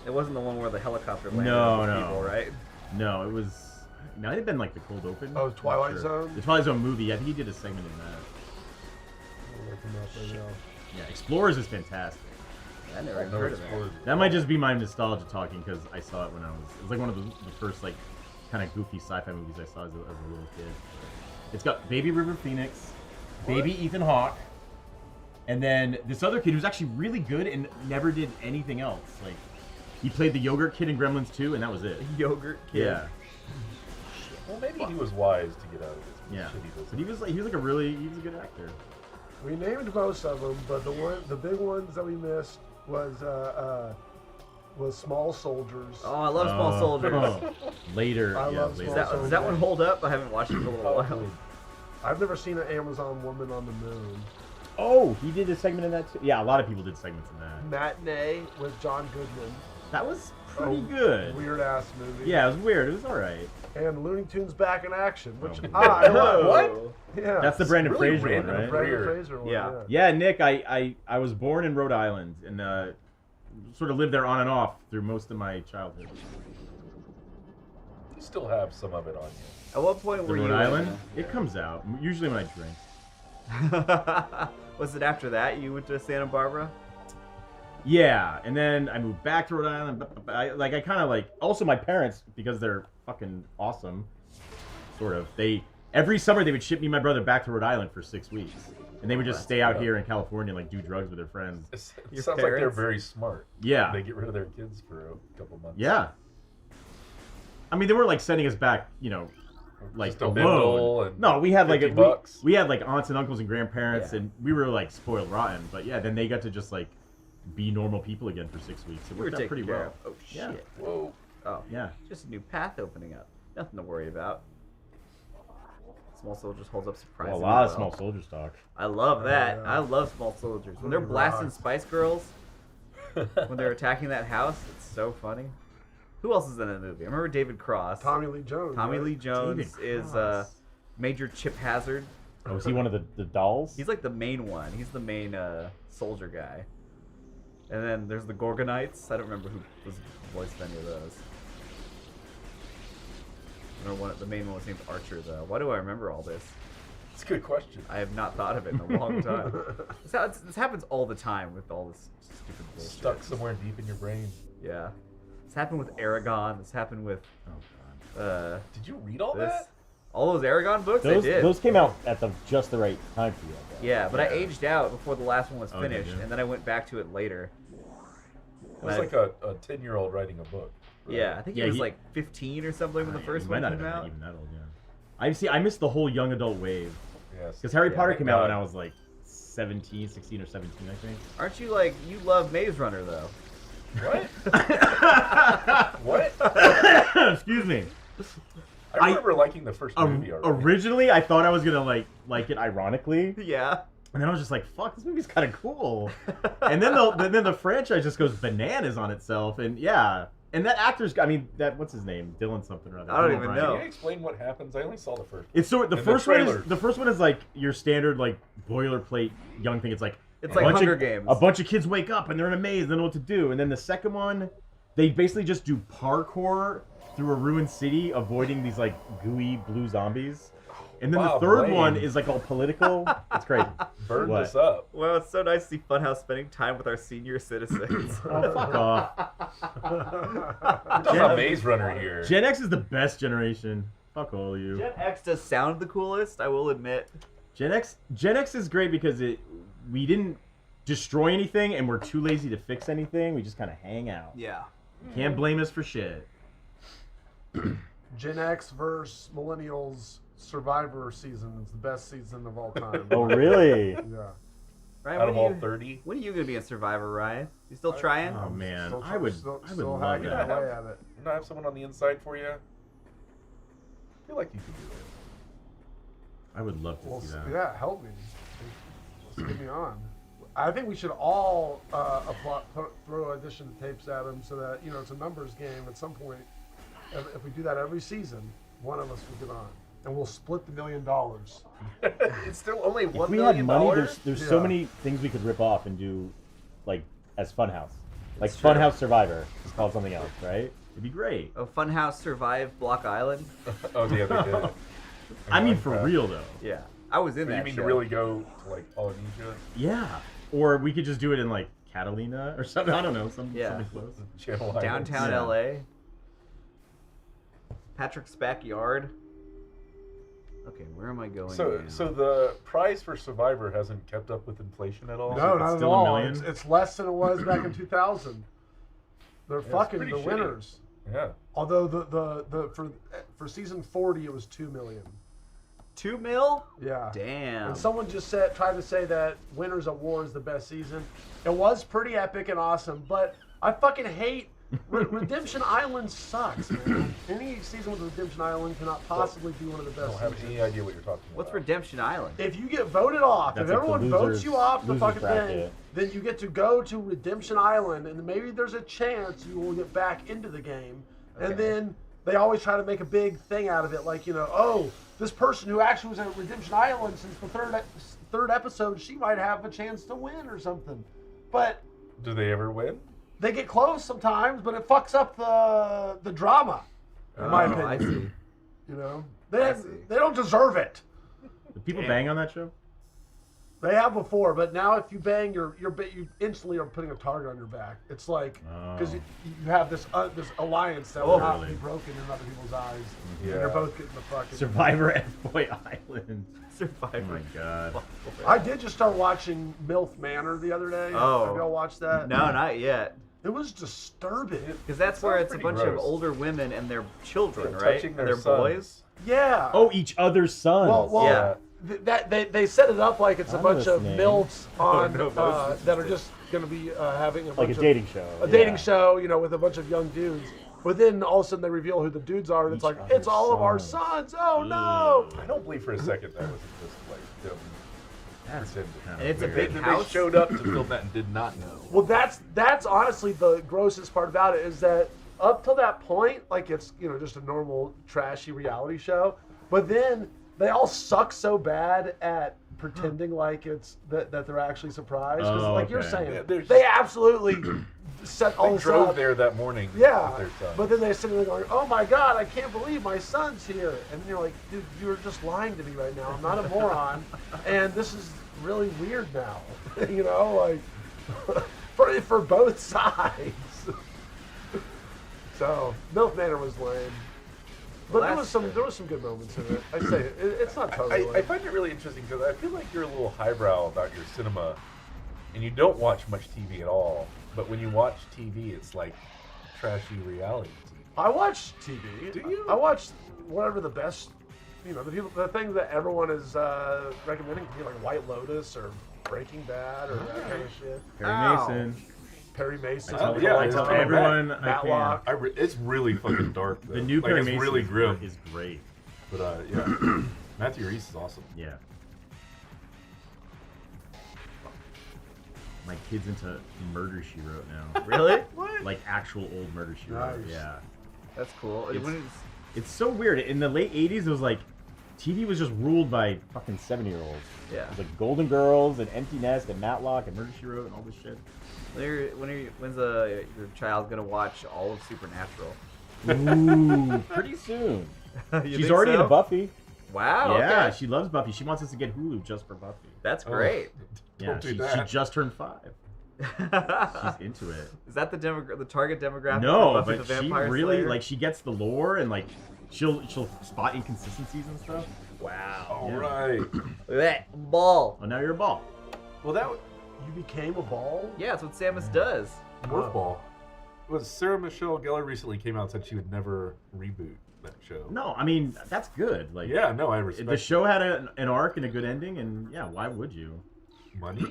It wasn't the one where the helicopter landed No, on the no. people, right? No, it was. No, it had been like the cold open. Oh, Twilight Sure. Zone? The Twilight Zone movie. I think he did a segment in that. I'll look them up right now. Yeah, Explorers is fantastic. I never even No heard of it. Explorers. That might just be my nostalgia talking because I saw it when I was. It was like one of the first like kind of goofy sci-fi movies I saw as a little kid. It's got Baby River Phoenix, Baby Ethan Hawke, and then this other kid who's actually really good and never did anything else. Like he played the yogurt kid in Gremlins 2, and that was it. Yogurt kid. Yeah, Well, maybe he was wise to get out of this yeah. shitty business. But he was like a really he was a good actor. We named most of them, but the big ones that we missed was Small Soldiers. Oh, I love Small Soldiers. Later, I yeah, love later. Small Does that one hold up? I haven't watched it for a little while. I've never seen an Amazon Woman on the Moon. Oh, he did a segment in that too. Yeah, a lot of people did segments in that. Matinee with John Goodman. That was pretty good. Weird ass movie. Yeah, it was weird. It was all right. And Looney Tunes Back in Action, which Oh. I love. What? Yeah. That's the Brandon really Fraser one, random. right? Brandon Weird. Fraser one. Yeah. Yeah, Nick, I was born in Rhode Island and sort of lived there on and off through most of my childhood. You still have some of it on you. At what point The were Rhode you? Island? It comes out usually when I drink. Was it after that you went to Santa Barbara? Yeah, and then I moved back to Rhode Island. I kind of like. Also, my parents, because they're fucking awesome, sort of. Every summer they would ship me and my brother back to Rhode Island for 6 weeks, and they would just stay out here in California and like do drugs with their friends. It Your sounds like they're parents? very smart. Yeah. They get rid of their kids for a couple months. Yeah. I mean, they weren't like sending us back, like Just a alone. bundle and No, we had like $50. we had like aunts and uncles and grandparents, Yeah. and we were like spoiled rotten. But yeah, then they got to just like be normal people again for 6 weeks. It You were worked out taken pretty care well. of. Oh shit. Yeah. Whoa. Oh, Yeah. just a new path opening up. Nothing to worry about. Small Soldiers holds up Well, surprisingly a lot of well. Small Soldiers talk. I love that. yeah. I love Small Soldiers. When they're Really blasting rocks. Spice Girls, when they're attacking that house, it's so funny. Who else is in that movie? I remember David Cross. Tommy Lee Jones. Tommy right? Lee Jones David is Cross. Major Chip Hazard. Oh, is he one of the dolls? He's like the main one. He's the main soldier guy. And then there's the Gorgonites. I don't remember who was voiced any of those. I remember the main one was named Archer, though. Why do I remember all this? It's a good question. I have not thought of it in a long time. This happens all the time with all this stupid bullshit. Stuck somewhere deep in your brain. Yeah. This happened with Aragon. This happened with Oh god. Did you read all this. that? All those Aragon books I did. Those came out at just the right time for you. I guess. Yeah, but I aged out before the last one was Oh, did finished, you? and then I went back to it later. It was like a 10-year-old writing a book. right? Yeah, I think Yeah, he was he- like 15 or something when the first He one might not came have out. been even that old. Yeah. I missed the whole young adult wave Yes. because Harry Yeah, Potter thank came out God. when I was like 16 or 17, I think. Aren't you like, you love Maze Runner though? What? What? Excuse me. I remember liking the first movie already. Originally, I thought I was gonna like it ironically, Yeah. and then I was just like, "Fuck, this movie's kind of cool." And then the franchise just goes bananas on itself, and yeah, and that actor's, I mean, what's his name, Dylan something or other. I don't Dylan even O'Brien. know. Can you explain what happens? I only saw the first. It's so the And first the one is like your standard like boilerplate young thing. It's like It's a like bunch Hunger of, Games. A bunch of kids wake up and they're in a maze, they don't know what to do. And then the second one, they basically just do parkour through a ruined city, avoiding these like gooey blue zombies. And then Wow, the third lame. one is like all political. It's crazy. Burn What? this up. Well, it's so nice to see Funhouse spending time with our senior citizens. Oh, fuck off. We're talking about Maze Runner here. Gen X is the best generation. Fuck all of you. Gen X does sound the coolest, I will admit. Gen X is great because we didn't destroy anything and we're too lazy to fix anything. We just kind of hang out. Yeah. Can't blame us for shit. Gen X versus Millennials Survivor season is the best season of all time. Oh, really? Yeah. Ryan, Out of when all are you, 30. when are you gonna be in Survivor, Ryan? You still trying? Oh, man. Still- I would still love hacking that. away at it. You not have someone on the inside for you? I feel like you could do it. I would love to Well, see that. yeah, help me. Let's get me on. I think we should all throw addition tapes at them so that it's a numbers game. At some point, if we do that every season, one of us will get on, and we'll split the $1 million. It's still only $1 If we million. had money, there's so Yeah. many things we could rip off and do, like as Funhouse, like It's true. Funhouse Survivor. It's called something else, right? It'd be great. Oh, Funhouse survived Block Island. Oh yeah, they did. I mean, for real though. Yeah, I was in So that you mean show. to really go to like Polynesia? Yeah. Or we could just do it in like Catalina or something. I don't know. Something close. Channel Islands? Downtown Yeah. LA. Patrick's backyard. Okay, where am I going So, now? so the price for Survivor hasn't kept up with inflation at all? No, it's not at still $1 all. million? It's less than it was back in 2000. They're it's fucking pretty the shitty. winners. Yeah. Although the for season 40 it was 2 million. 2 mil? Yeah. Damn. And someone just tried to say that Winners at War is the best season. It was pretty epic and awesome, but I fucking hate Redemption Island sucks, man. Any season with Redemption Island cannot possibly be one of the I best don't have seasons. any idea what you're talking What's about. Redemption Island? If you get voted off, That's if like the everyone votes losers- you off the losers fucking thing, bracket. then you get to go to Redemption Island, and maybe there's a chance you will get back into the game. And Okay. then they always try to make a big thing out of it, like, oh, this person who actually was at Redemption Island since the third episode, she might have a chance to win or something. But Do they ever win? they get close sometimes, but it fucks up the drama, in my opinion. I see. They see. they don't deserve it. Do people Damn. bang on that show? They have before, but now if you bang, you instantly are putting a target on your back. It's like because you have this alliance that will not really? be broken in other people's eyes, Yeah. and you're both getting the fucking. Survivor F Boy Island. Survivor. Oh my god. I did just start watching MILF Manor the other day. Oh. Have y'all watched that? No, not yet. It was disturbing. Because that's where Sounds it's a pretty bunch of gross. older women and their children, Yeah, right? touching And their their sons. boys. Yeah. Oh, each other's sons. Well, Yeah. they set it up like it's a I'm bunch of listening. MILFs on no, that's that are just going to be having a like bunch a of dating show. a dating show, with a bunch of young dudes. But then all of a sudden they reveal who the dudes are, and it's Each like, other's it's all of our sons. sons. Oh no! I don't believe for a second that wasn't just like them That's pretending. kinda And it's a weird. big They house. showed up to film that and did not know. Well, that's honestly the grossest part about it is that up till that point, like it's just a normal trashy reality show, but then they all suck so bad at pretending like it's that they're actually surprised because Oh, like you're okay. saying, Yeah, they're they absolutely set all They this drove up. there that morning Yeah, with their son. but then they're sitting there going, "Oh my God, I can't believe my son's here," and you're like, "Dude, you're just lying to me right now. I'm not a moron, and this is really weird now." Like for both sides. So MILF Manor was lame, but Well, there was some good moments in it. I say it's not totally. I lame. find it really interesting because I feel like you're a little highbrow about your cinema, and you don't watch much TV at all. But when you watch TV, it's like trashy reality TV. I watch TV. Do you? I watch whatever the best, the things that everyone is recommending to me, like White Lotus or Breaking Bad or that kind of shit. Perry Ow. Mason. Perry Mason. I tell, yeah, I it's tell coming everyone back. I can. Matlock. It's really fucking dark. Though. The new like, Perry it's Mason really grim. is great. But yeah, Matthew Reese is awesome. Yeah. My kid's into Murder She Wrote now. Really? Like actual old Murder She Wrote. Nice. Yeah. That's cool. It's- When it's- It's so weird. In the late 80s, it was like TV was just ruled by fucking 7-year-olds. Yeah. It was like Golden Girls and Empty Nest and Matlock and Murder She Wrote and all this shit. when's your child gonna watch all of Supernatural? Ooh, pretty soon. You She's think already so? into Buffy. Wow. Yeah, okay. she loves Buffy. She wants us to get Hulu just for Buffy. That's Oh, great. Yeah, Don't do she that. just turned 5. She's into it. Is that the target demographic? No, for Buffy but the she Vampire really Slayer? like she gets the lore and like she'll spot inconsistencies and stuff. Wow. All Yeah. right. Look at that ball. Oh, now you're a ball. Well, that You became a ball? Yeah, that's what Samus does. Morph Ball was Sarah Michelle Gellar recently came out and said she would never reboot that show. No, I mean that's good. Like Yeah, no, I respect the show had an arc and a good ending, and yeah, why would you? money.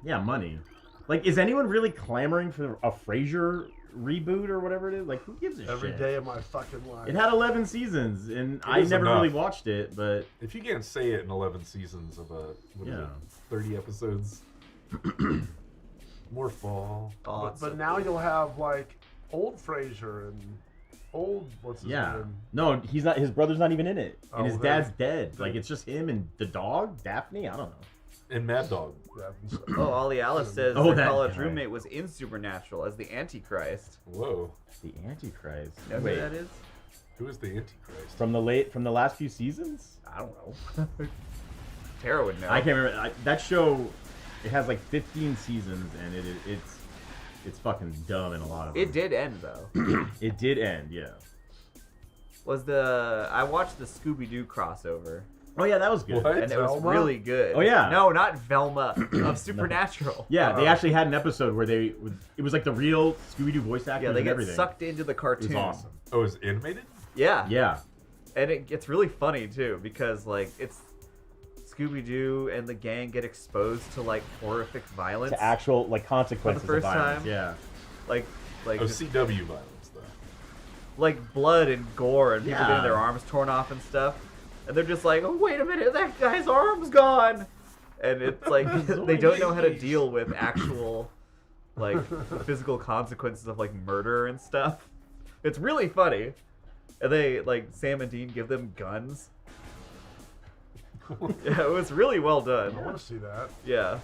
Yeah, money. Like, is anyone really clamoring for a Frasier reboot or whatever it is? Like, who gives a Every shit? day of my fucking life. It had 11 seasons, and I is never enough. really watched it, but If you can't say it in 11 seasons of 30 episodes, More fall. Oh, it's But so now good. you'll have like old Frasier and old what's his Yeah. name? No, he's not. His brother's not even in it, Oh, and his well, dad's dead. Like it's just him and the dog, Daphne. I don't know. And Mad Dog. Yeah, Oh, Ollie Alice says Oh, their that college guy. roommate was in Supernatural as the Antichrist. Whoa. The Antichrist. You know who Wait, that is? Who is the Antichrist? from the last few seasons? I don't know. Tara would know. I can't remember. That show. It has like 15 seasons, and it's fucking dumb in a lot of them. It did end though. It did end, yeah. I watched the Scooby Doo crossover, Oh yeah, that was good. What? and it was Velma? really good. Oh, yeah. No, not Velma of Supernatural. Yeah, they actually had an episode where it was like the real Scooby-Doo voice actors Yeah, they and get everything. sucked into the It cartoon. was awesome. Oh, is it animated? Yeah. Yeah. And it gets really funny too because like it's Scooby Doo and the gang get exposed to like horrific violence. To actual like consequences first of violence. time? Yeah. like Oh, just, CW violence, though. like blood and gore and people Yeah. getting their arms torn off and stuff. And they're just like, oh wait a minute, that guy's arm's gone. And it's like they don't know how to deal with actual like physical consequences of like murder and stuff. It's really funny. And they like Sam and Dean give them guns. Yeah, it was really well done. I want to see that. Yeah.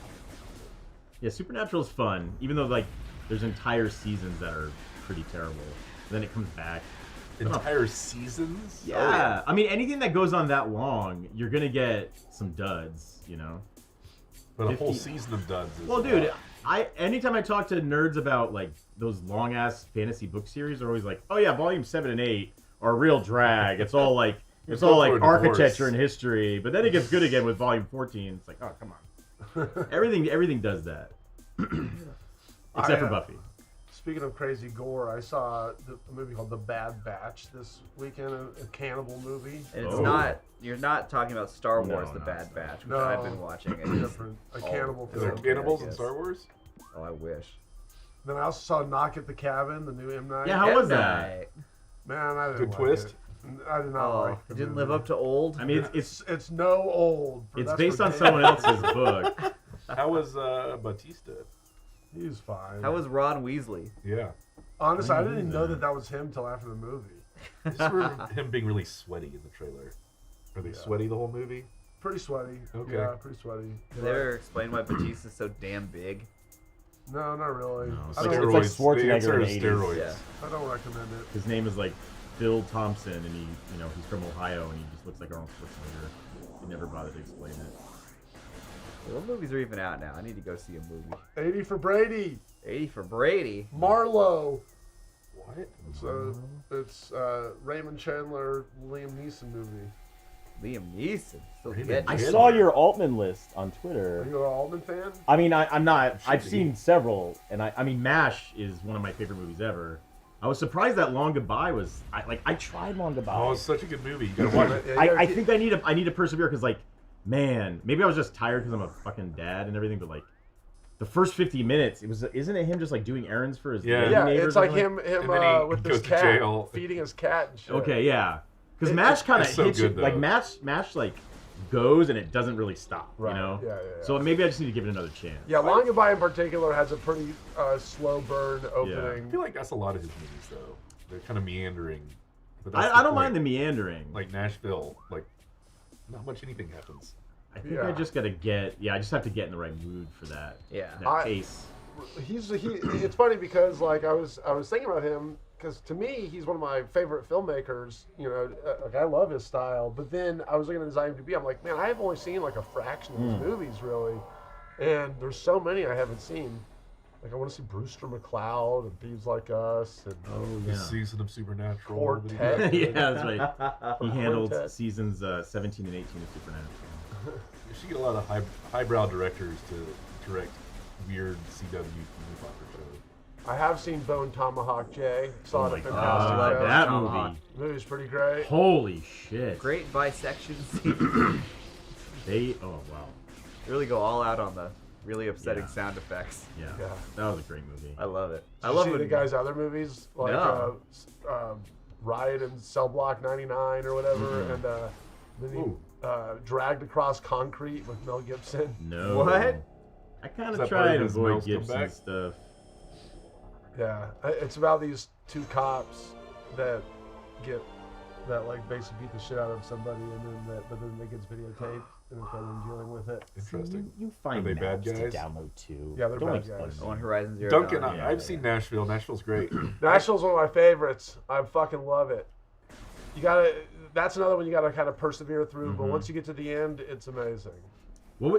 Yeah, Supernatural is fun, even though like there's entire seasons that are pretty terrible. Then it comes back. Entire seasons? Yeah. I mean, anything that goes on that long, you're gonna get some duds, you know. But a whole 50 season of duds is Well, a dude, lot. anytime I talk to nerds about like those long ass fantasy book series, they're always like, "Oh yeah, volume 7 and 8 are a real drag. It's all like it's all like Going for a divorce. architecture and history." But then it gets good again with volume 14. It's like, oh come on. Everything does that, except for Buffy. Speaking of crazy gore, I saw a movie called The Bad Batch this weekend, a cannibal movie. And it's Oh. not you're not talking about Star No, Wars The not Bad Star Batch, which No. I've been watching. It is, Different, a cannibal Is there film. cannibals I in guess. Star Wars? oh, I wish. Then I also saw Knock at the Cabin, the new M. Night. Yeah, how was that? Night. Man, I didn't Good like twist? it. I did not Oh, like it the didn't movie. live up to old. I mean, it's It's no old. it's that's based for on days. someone else's book. How was Batista? He was fine. How was Ron Weasley? Yeah. Honestly, I didn't When even is know that? that was him till after the movie. I just remember him being really sweaty in the trailer. Are they sweaty the whole movie? Pretty sweaty. Okay. Yeah, pretty sweaty. Did they ever explain why Batista's so damn big? No, not really. No, it's I, like- don't, it's like The Schwarzenegger answer in is the 80s. steroids. Yeah. I don't recommend it. His name is like Phil Thompson, and he's from Ohio, and he just looks like Arnold Schwarzenegger. He never bothered to explain it. What movies are even out now? I need to go see a movie. 80 for Brady. 80 for Brady. Marlowe. What? It's Raymond Chandler, Liam Neeson movie. Liam Neeson. Still Raymond getting I it. Chandler. saw your Altman list on Are Twitter. you an Altman fan? I mean, I'm not. I've Should be. seen several, and I mean, MASH is one of my favorite movies ever. I was surprised that Long Goodbye was. I tried Long Goodbye. Oh, it's such a good movie. You gotta watch it. Yeah, you I gotta think I need to persevere because like, man, maybe I was just tired because I'm a fucking dad and everything, but like, the first 50 minutes, isn't it him just like doing errands for his Yeah. lady Yeah, neighbors it's or like something? him And then he with goes his to cat, jail. feeding his cat and shit. Okay, yeah, because It- MASH kind of it's so hits you good, like though. MASH like goes and it doesn't really stop, Right, you know. yeah, yeah, yeah. So maybe I just need to give it another chance. Yeah, Long Goodbye in particular has a pretty slow burn I opening. feel like that's a lot of his movies, though. They're kind of meandering. But that's I don't point. mind the meandering. Like Nashville, like not much anything happens. I think Yeah. I just gotta I just have to get in the right mood for that. Yeah. That pace. It's funny because like I was thinking about him because to me he's one of my favorite filmmakers. You know, like I love his style. But then I was looking at his IMDb. I'm like, man, I have only seen like a fraction of his movies really, and there's so many I haven't seen. Like I want to see Brewster McCloud and Thieves Like Us and Oh The season of Supernatural. Quartet. yeah, that's right. He handled Quintet. seasons 17 and 18 of Supernatural. You should get a lot of highbrow directors to direct weird CW movie shows. I have seen Bone Tomahawk J. Saw Oh it my at god, Fantastic love Fest. that Tomahawk. movie! The movie's pretty great. Holy shit! Great bisection scene. Oh wow, Really go all out on the really upsetting Yeah. sound effects. yeah, Yeah. that was a great movie. I love it. Did I you love see when the guy's other movies like No. Riot in Cell Block 99 or whatever, and then he Ooh. Dragged Across Concrete with Mel Gibson. No. What? I kind Is of that part try of to his avoid Mel's Gibson comeback? stuff. Yeah, it's about these two cops that like basically beat the shit out of somebody, and then but then it gets videotaped, and they're then dealing with it. Interesting. You find Are they bad maps to guys? download too. Yeah, they're Don't bad make fun guys. of me. On Horizon Zero Duncan, Dawn. yeah, I've yeah. seen Nashville. Nashville's great. Nashville's one of my favorites. I fucking love it. You gotta. That's another one you gotta kind of persevere through. But once you get to the end, it's amazing.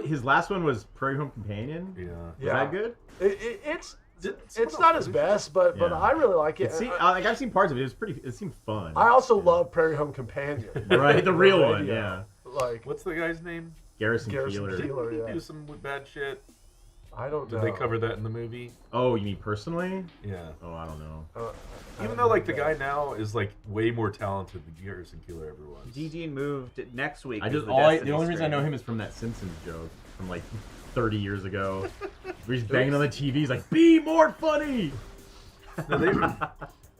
His last one was Prairie Home Companion. Yeah. Was that good? It's Did it's someone not else as finish best, but Yeah. I really like it. Like I've seen parts of it. It seemed fun. I also love Prairie Home Companion. Right, the real one, radio. yeah. Like What's the guy's name? Garrison Garrison Keillor. Keillor. Did he Yeah. do some bad shit? I don't Did know. they cover that in the movie? Oh, you mean personally? Yeah. Oh, I don't know. Even though like the guy now is like way more talented than Garrison Keillor ever was. DG moved next week. I is just the the Destiny only reason I know stream. him is from that Simpsons joke from like 30 years ago. Where he's banging on the TV. He's like, "Be more funny." No,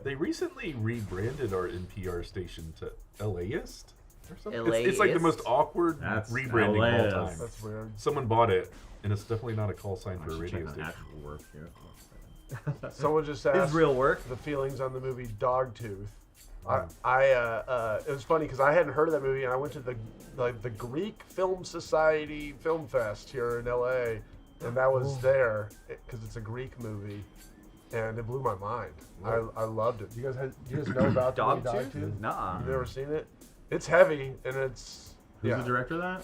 they recently rebranded our NPR station to LAist or something. It's like the LAist? most awkward That's rebranding of LAist. all time. That's weird. Someone bought it, and it's definitely not a call sign I for a should radio check on station. actual work here. Someone just His asked real work. the feelings on the movie Dogtooth. It was funny because I hadn't heard of that movie, and I went to the Greek Film Society Film Fest here in LA, and that was there because it's a Greek movie, and it blew my mind. I loved it. You guys know about the movie Dogtooth? Dogtooth? Nuh-uh. You've never seen it? It's heavy, and it's Who's the director of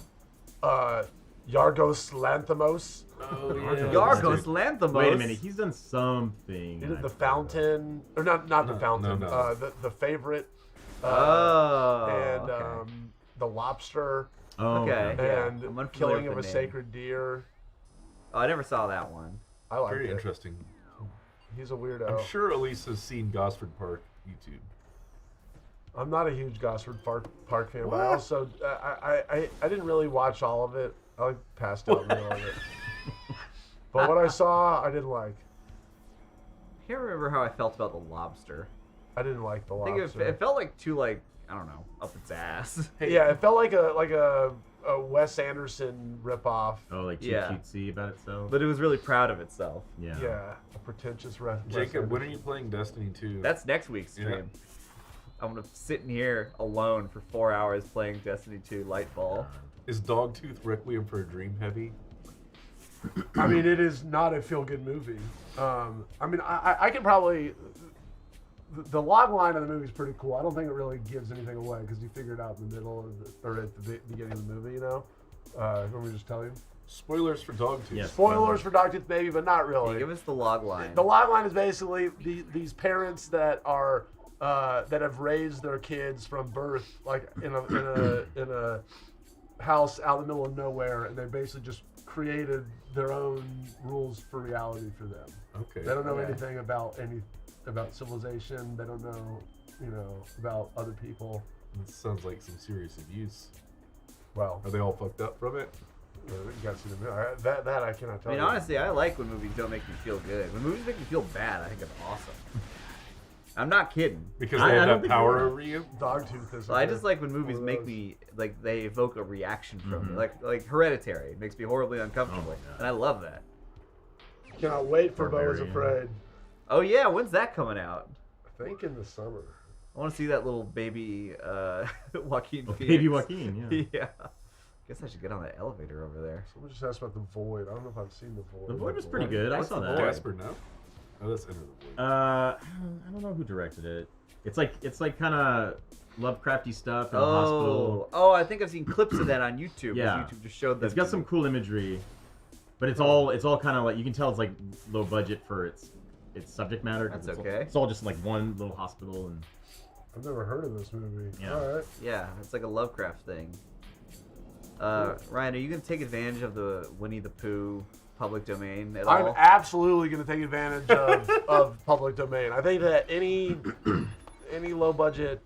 that? Yargos Lanthimos. Oh Yargos Lanthimos. Wait a minute, he's done something. He did I The forgot. Fountain, or not The No, Fountain. no. The Favorite. Oh. And okay. The Lobster, Oh, Okay. Yeah, and I'm unfamiliar Killing with of a the name. Sacred Deer. Oh, I never saw that one. I like Very it. interesting. He's a weirdo. I'm sure Elise has seen Gosford Park YouTube. I'm not a huge Gosford Park fan, but I What? also I didn't really watch all of it. I passed out in the middle of it. But what I saw, I didn't like. I can't remember how I felt about the lobster. I didn't like the I think Lobster. it felt like too I don't know, up its ass. Yeah, it felt like a Wes Anderson ripoff. Oh, like too Yeah. cutesy about itself. But it was really proud of itself. Yeah. Yeah, a pretentious Wes Jacob, when are Anderson. you playing Destiny 2? That's next week's stream. Yeah. I'm gonna sit in here alone for 4 hours playing Destiny 2 Lightfall. Is Dogtooth Requiem for a Dream heavy? I mean, it is not a feel-good movie. I mean, I can probably... The log line of the movie is pretty cool. I don't think it really gives anything away because you figure it out in the middle or at the beginning of the movie, you know? Want me to just tell you? Spoilers for Dogtooth. Yes. Spoilers for Dogtooth Baby, but not really. Hey, give us the log line. The log line is basically these parents that are that have raised their kids from birth, like in a house out in the middle of nowhere, and they basically just created their own rules for reality for them. Okay. They don't know Okay. anything about civilization. They don't know, about other people. That sounds like some serious abuse. Well, Are they all fucked up from it? you gotta see the movie. That I cannot tell I mean, you. honestly, I like when movies don't make me feel good. When movies make me feel bad, I think it's awesome. I'm not kidding. Because I they have don't that think power you're- over you? Dogtooth is. I just like when movies one of make those. me like they evoke a reaction from me, Mhm. like Hereditary. It makes me horribly uncomfortable, Oh my God. and I love that. Cannot wait for Bo is Barbarian. Afraid. Oh yeah, when's that coming out? I think in the summer. I want to see that little baby Joaquin. Oh, Phoenix. baby Joaquin, yeah. Yeah. Guess I should get on that elevator over there. Someone just asked about The Void. I don't know if I've seen The Void. The Void was pretty good. I What's saw The that. Void? Casper, no? Oh, that's Enter the Void. I don't know who directed it. It's like kind of Lovecrafty stuff in a hospital. Oh, I think I've seen clips of that on YouTube. 'cause Yeah. YouTube just showed them. It's got to some me. cool imagery, but it's all kind of like you can tell it's like low budget for its subject matter. 'cause That's it's okay. It's all just like one little hospital and I've never heard of this movie. Yeah. All right. Yeah, it's like a Lovecraft thing. Ryan, are you gonna take advantage of the Winnie the Pooh public domain at I'm all? absolutely going to take advantage of public domain. I think that any low budget,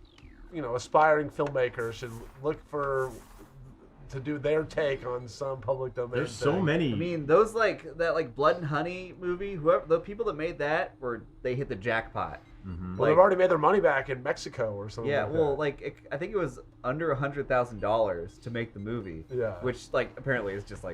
aspiring filmmaker should look to do their take on some public domain. there's so thing. many. I mean, those that Blood and Honey movie. Whoever the people that made that they hit the jackpot. Mhm. Well, they've already made their money back in Mexico or something. Yeah, like well, that. I think it was under $100,000 to make the movie. Yeah. Which apparently is just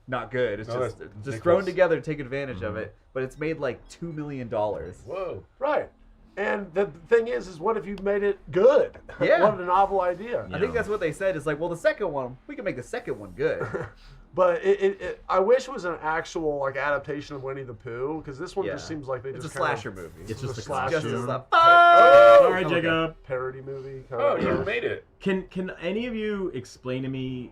not good. It's No, just that's thrown ridiculous. together to take advantage of it. But it's made like $2 million. Whoa. Right. And the thing is what if you made it good? Yeah. What a novel idea. I think that's what they said. Is like, well, the second one, we can make the second one good. But I wish it was an actual like adaptation of Winnie the Pooh, because this one just seems like they It's just a slasher movie. It's just a slasher. Just a costume. slap. Oh! Sorry, Jacob. parody movie. Kind Oh, of you made it. Can any of you explain to me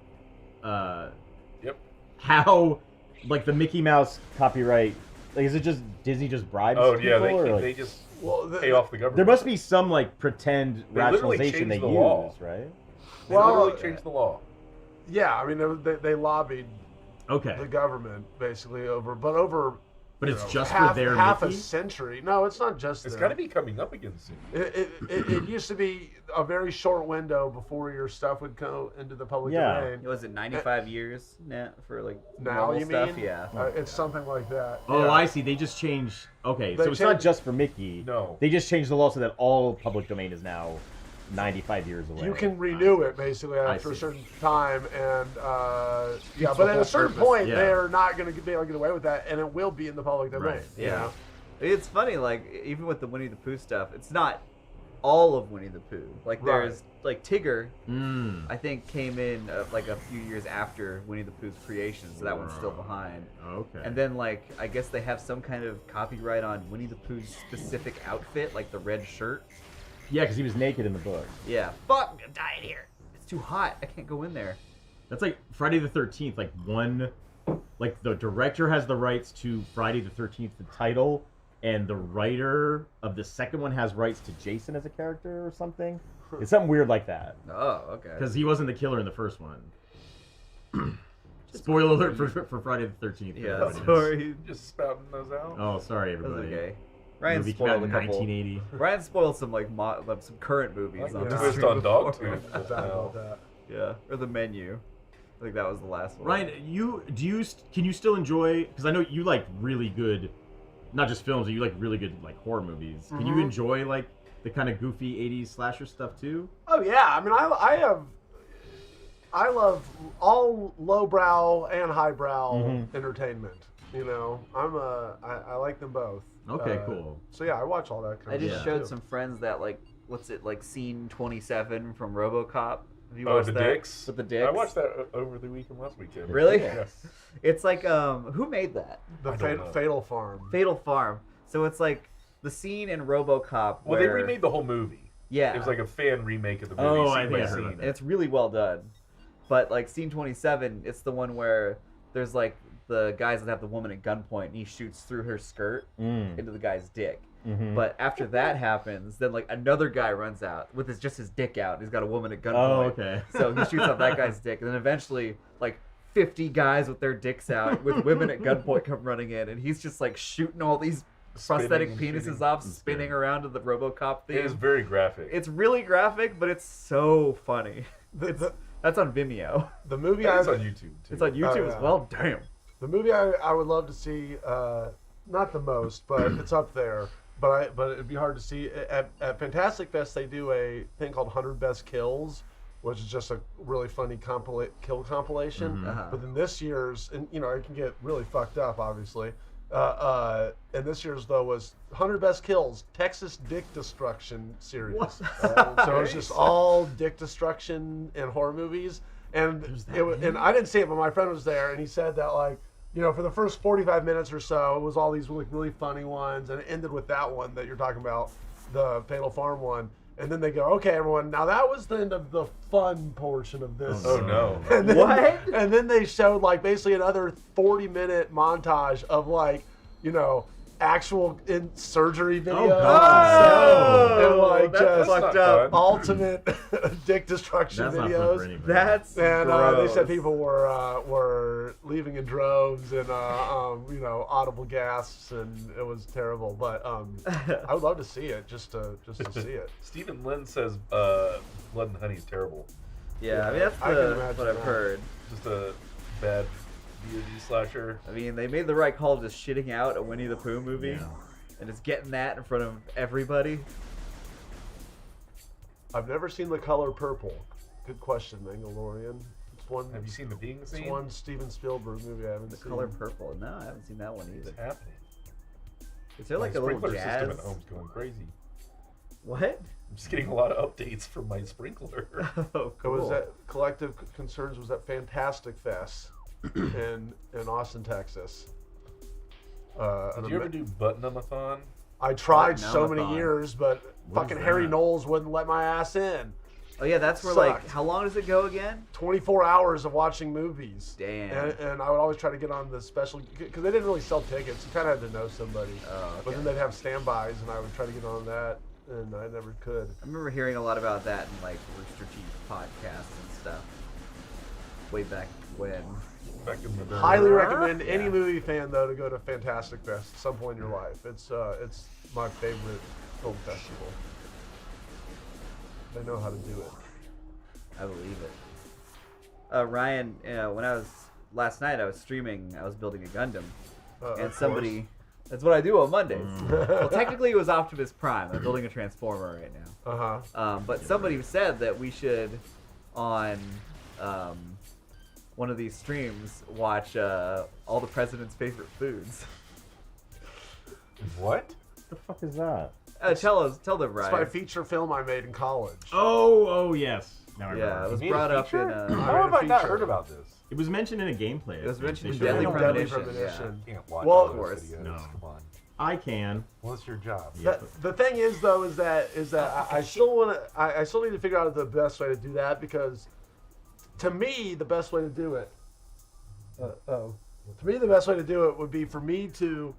Yep. how like the Mickey Mouse copyright, like, is it just Disney just bribes Oh, people, yeah, or, like, they just Well, pay off the government. there must be some like pretend They literally rationalization changed they the use, law. right? They Well, literally changed the law. Yeah, I mean they lobbied Okay, the government basically over but you it's know, just half, for their half a Mickey? century. No, it's not just. It's them. got to be coming up again soon. It used to be a very short window before your stuff would go into the public Yeah. domain. Was it 95 years now for like Now normal you stuff? mean? Yeah. It's something like that. Oh, yeah. I see. They just changed. Okay, They so it's not changed- just for Mickey. No. They just changed the law so that all public domain is now 95 years away. You can renew it basically after a see. certain time, and yeah, It's but the at whole a certain purpose, point, yeah. they're not going to be able to get away with that, and it will be in the public domain. Right. you Yeah. know? It's funny, like even with the Winnie the Pooh stuff, it's not all of Winnie the Pooh. Like Right. there's like Tigger, Mm. I think came in like a few years after Winnie the Pooh's creation, so that one's still behind. Okay. And then like I guess they have some kind of copyright on Winnie the Pooh's specific outfit, like the red shirt. Yeah, because he was naked in the book. Yeah. Fuck, I'm gonna die in here. It's too hot. I can't go in there. That's like Friday the 13th. Like the director has the rights to Friday the 13th, the title, and the writer of the second one has rights to Jason as a character or something. It's something weird like that. Oh, okay. Because he wasn't the killer in the first one. Spoiler alert for Friday the 13th. Yeah, everybody. sorry. Just spouting those out. Oh, sorry, That's everybody. okay. Ryan Movie came out spoiled a in couple. 1980. Ryan spoiled some like some current movies. Like on the the twist stream on before. Dogtooth. It's bad about that. Yeah, or the menu. I think that was the last one. Ryan, can you still enjoy? Because I know you like really good, not just films, but you like really good like horror movies. Can you enjoy like the kind of goofy '80s slasher stuff too? Oh yeah, I mean I love all lowbrow and highbrow entertainment. You know, I like them both. Okay, cool. So yeah, I watch all that kind I of just stuff. showed too. some friends that like what's it like scene 27 from RoboCop. Have you Oh, watched the that? dicks? With the dicks. I watched that over the weekend last weekend. Really? Yes. It's like who made that? The I don't know. Fatal Farm. Fatal Farm. So it's like the scene in RoboCop Well, where they remade the whole movie. yeah, It was like a fan remake of the movie. Oh, scene I think by I heard scene. about and that. it's really well done. But like scene 27, it's the one where there's like the guys that have the woman at gunpoint, and he shoots through her skirt into the guy's dick. Mhm. But after that happens, then like another guy runs out with just his dick out. He's got a woman at gunpoint. Oh, okay. So he shoots off that guy's dick, and then eventually like 50 guys with their dicks out with women at gunpoint come running in, and he's just like shooting all these prosthetic Spinning and penises shooting. off, spinning around to the RoboCop theme. It is very graphic. It's really graphic, but it's so funny. That's on Vimeo. The movie It's I on YouTube, too. It's on YouTube yeah. as well. Damn. The movie I would love to see, not the most, but it's up there. But it'd be hard to see. At Fantastic Fest, they do a thing called 100 Best Kills, which is just a really funny kill compilation. Uh-huh. But then this year's, and you know, it can get really fucked up, obviously. And this year's though was 100 Best Kills Texas Dick Destruction series. So it's just all dick destruction in horror movies. And and I didn't see it, but my friend was there, and he said that like, you know, for the first 45 minutes or so, it was all these like really funny ones, and it ended with that one that you're talking about, the Fatal Farm one. And then they go, okay, everyone, now that was the end of the fun portion of this. Oh, no. And then, What? And then they showed like basically another 40-minute montage of like, you know, actual in surgery videos. God. And like that's just fucked not up. fun. ultimate dick destruction That's not fun videos. for anybody. That's And they said gross. people were leaving in droves and you know, audible gasps, and it was terrible. But I would love to see it, just to see it. Stephen Lynn says Blood and Honey is terrible. Yeah, I mean that's I can imagine what I've that. heard. Just a bad VOD slasher. I mean, they made the right call just shitting out a Winnie the Pooh movie, Yeah. and just getting that in front of everybody. I've never seen The Color Purple. Good question, Mandalorian. It's one. Have you seen the being It's scene? one Steven Spielberg movie I haven't The seen. color purple. No, I haven't seen that one either. What's happening? Is there like My a little sprinkler jazz? system at home's going crazy. What? I'm just getting a lot of updates from my sprinkler. Oh, It was cool. at Collective Concerns was at Fantastic Fest in Austin, Texas. Did you ever do Button-a-thon? I tried so Button-a-thon. many years, but What fucking is Harry that? Knowles wouldn't let my ass in. Oh yeah, that's where like Sucked. how long does it go again? 24 hours of watching movies. Damn. And I would always try to get on the special, because they didn't really sell tickets. You kind of had to know somebody. Oh, But okay. then they'd have standbys, and I would try to get on that, and I never could. I remember hearing a lot about that in like Rooster Teeth podcasts and stuff. Way back when. Back in the day. Highly recommend any Yeah. movie fan, though, to go to Fantastic Fest at some point in your life. It's my favorite film festival. They know how to do it. I believe it. Ryan, when I was last night, I was streaming. I was building a Gundam, and somebody. That's what I do on Mondays. Well, technically, it was Optimus Prime. I'm building a Transformer right now. Uh-huh. But somebody said that we should, on one of these streams, watch all the president's favorite foods. What? What the fuck is that? Tell them, It's my Ryan. feature film I made in college. Oh, yes. Now I Yeah, remember. it was You made a brought up in. feature? I How made have a I not feature. heard about this? It was mentioned in a gameplay. It was mentioned in They showed Deadly it. Premonition. Premonition. I can't watch Well, all of those course. videos. No. Come on. I can. Well, it's your job. Yeah. The thing is, though, is that I still want to. I still need to figure out the best way to do that, because to me the best way to do it. To me, the best way to do it would be for me to,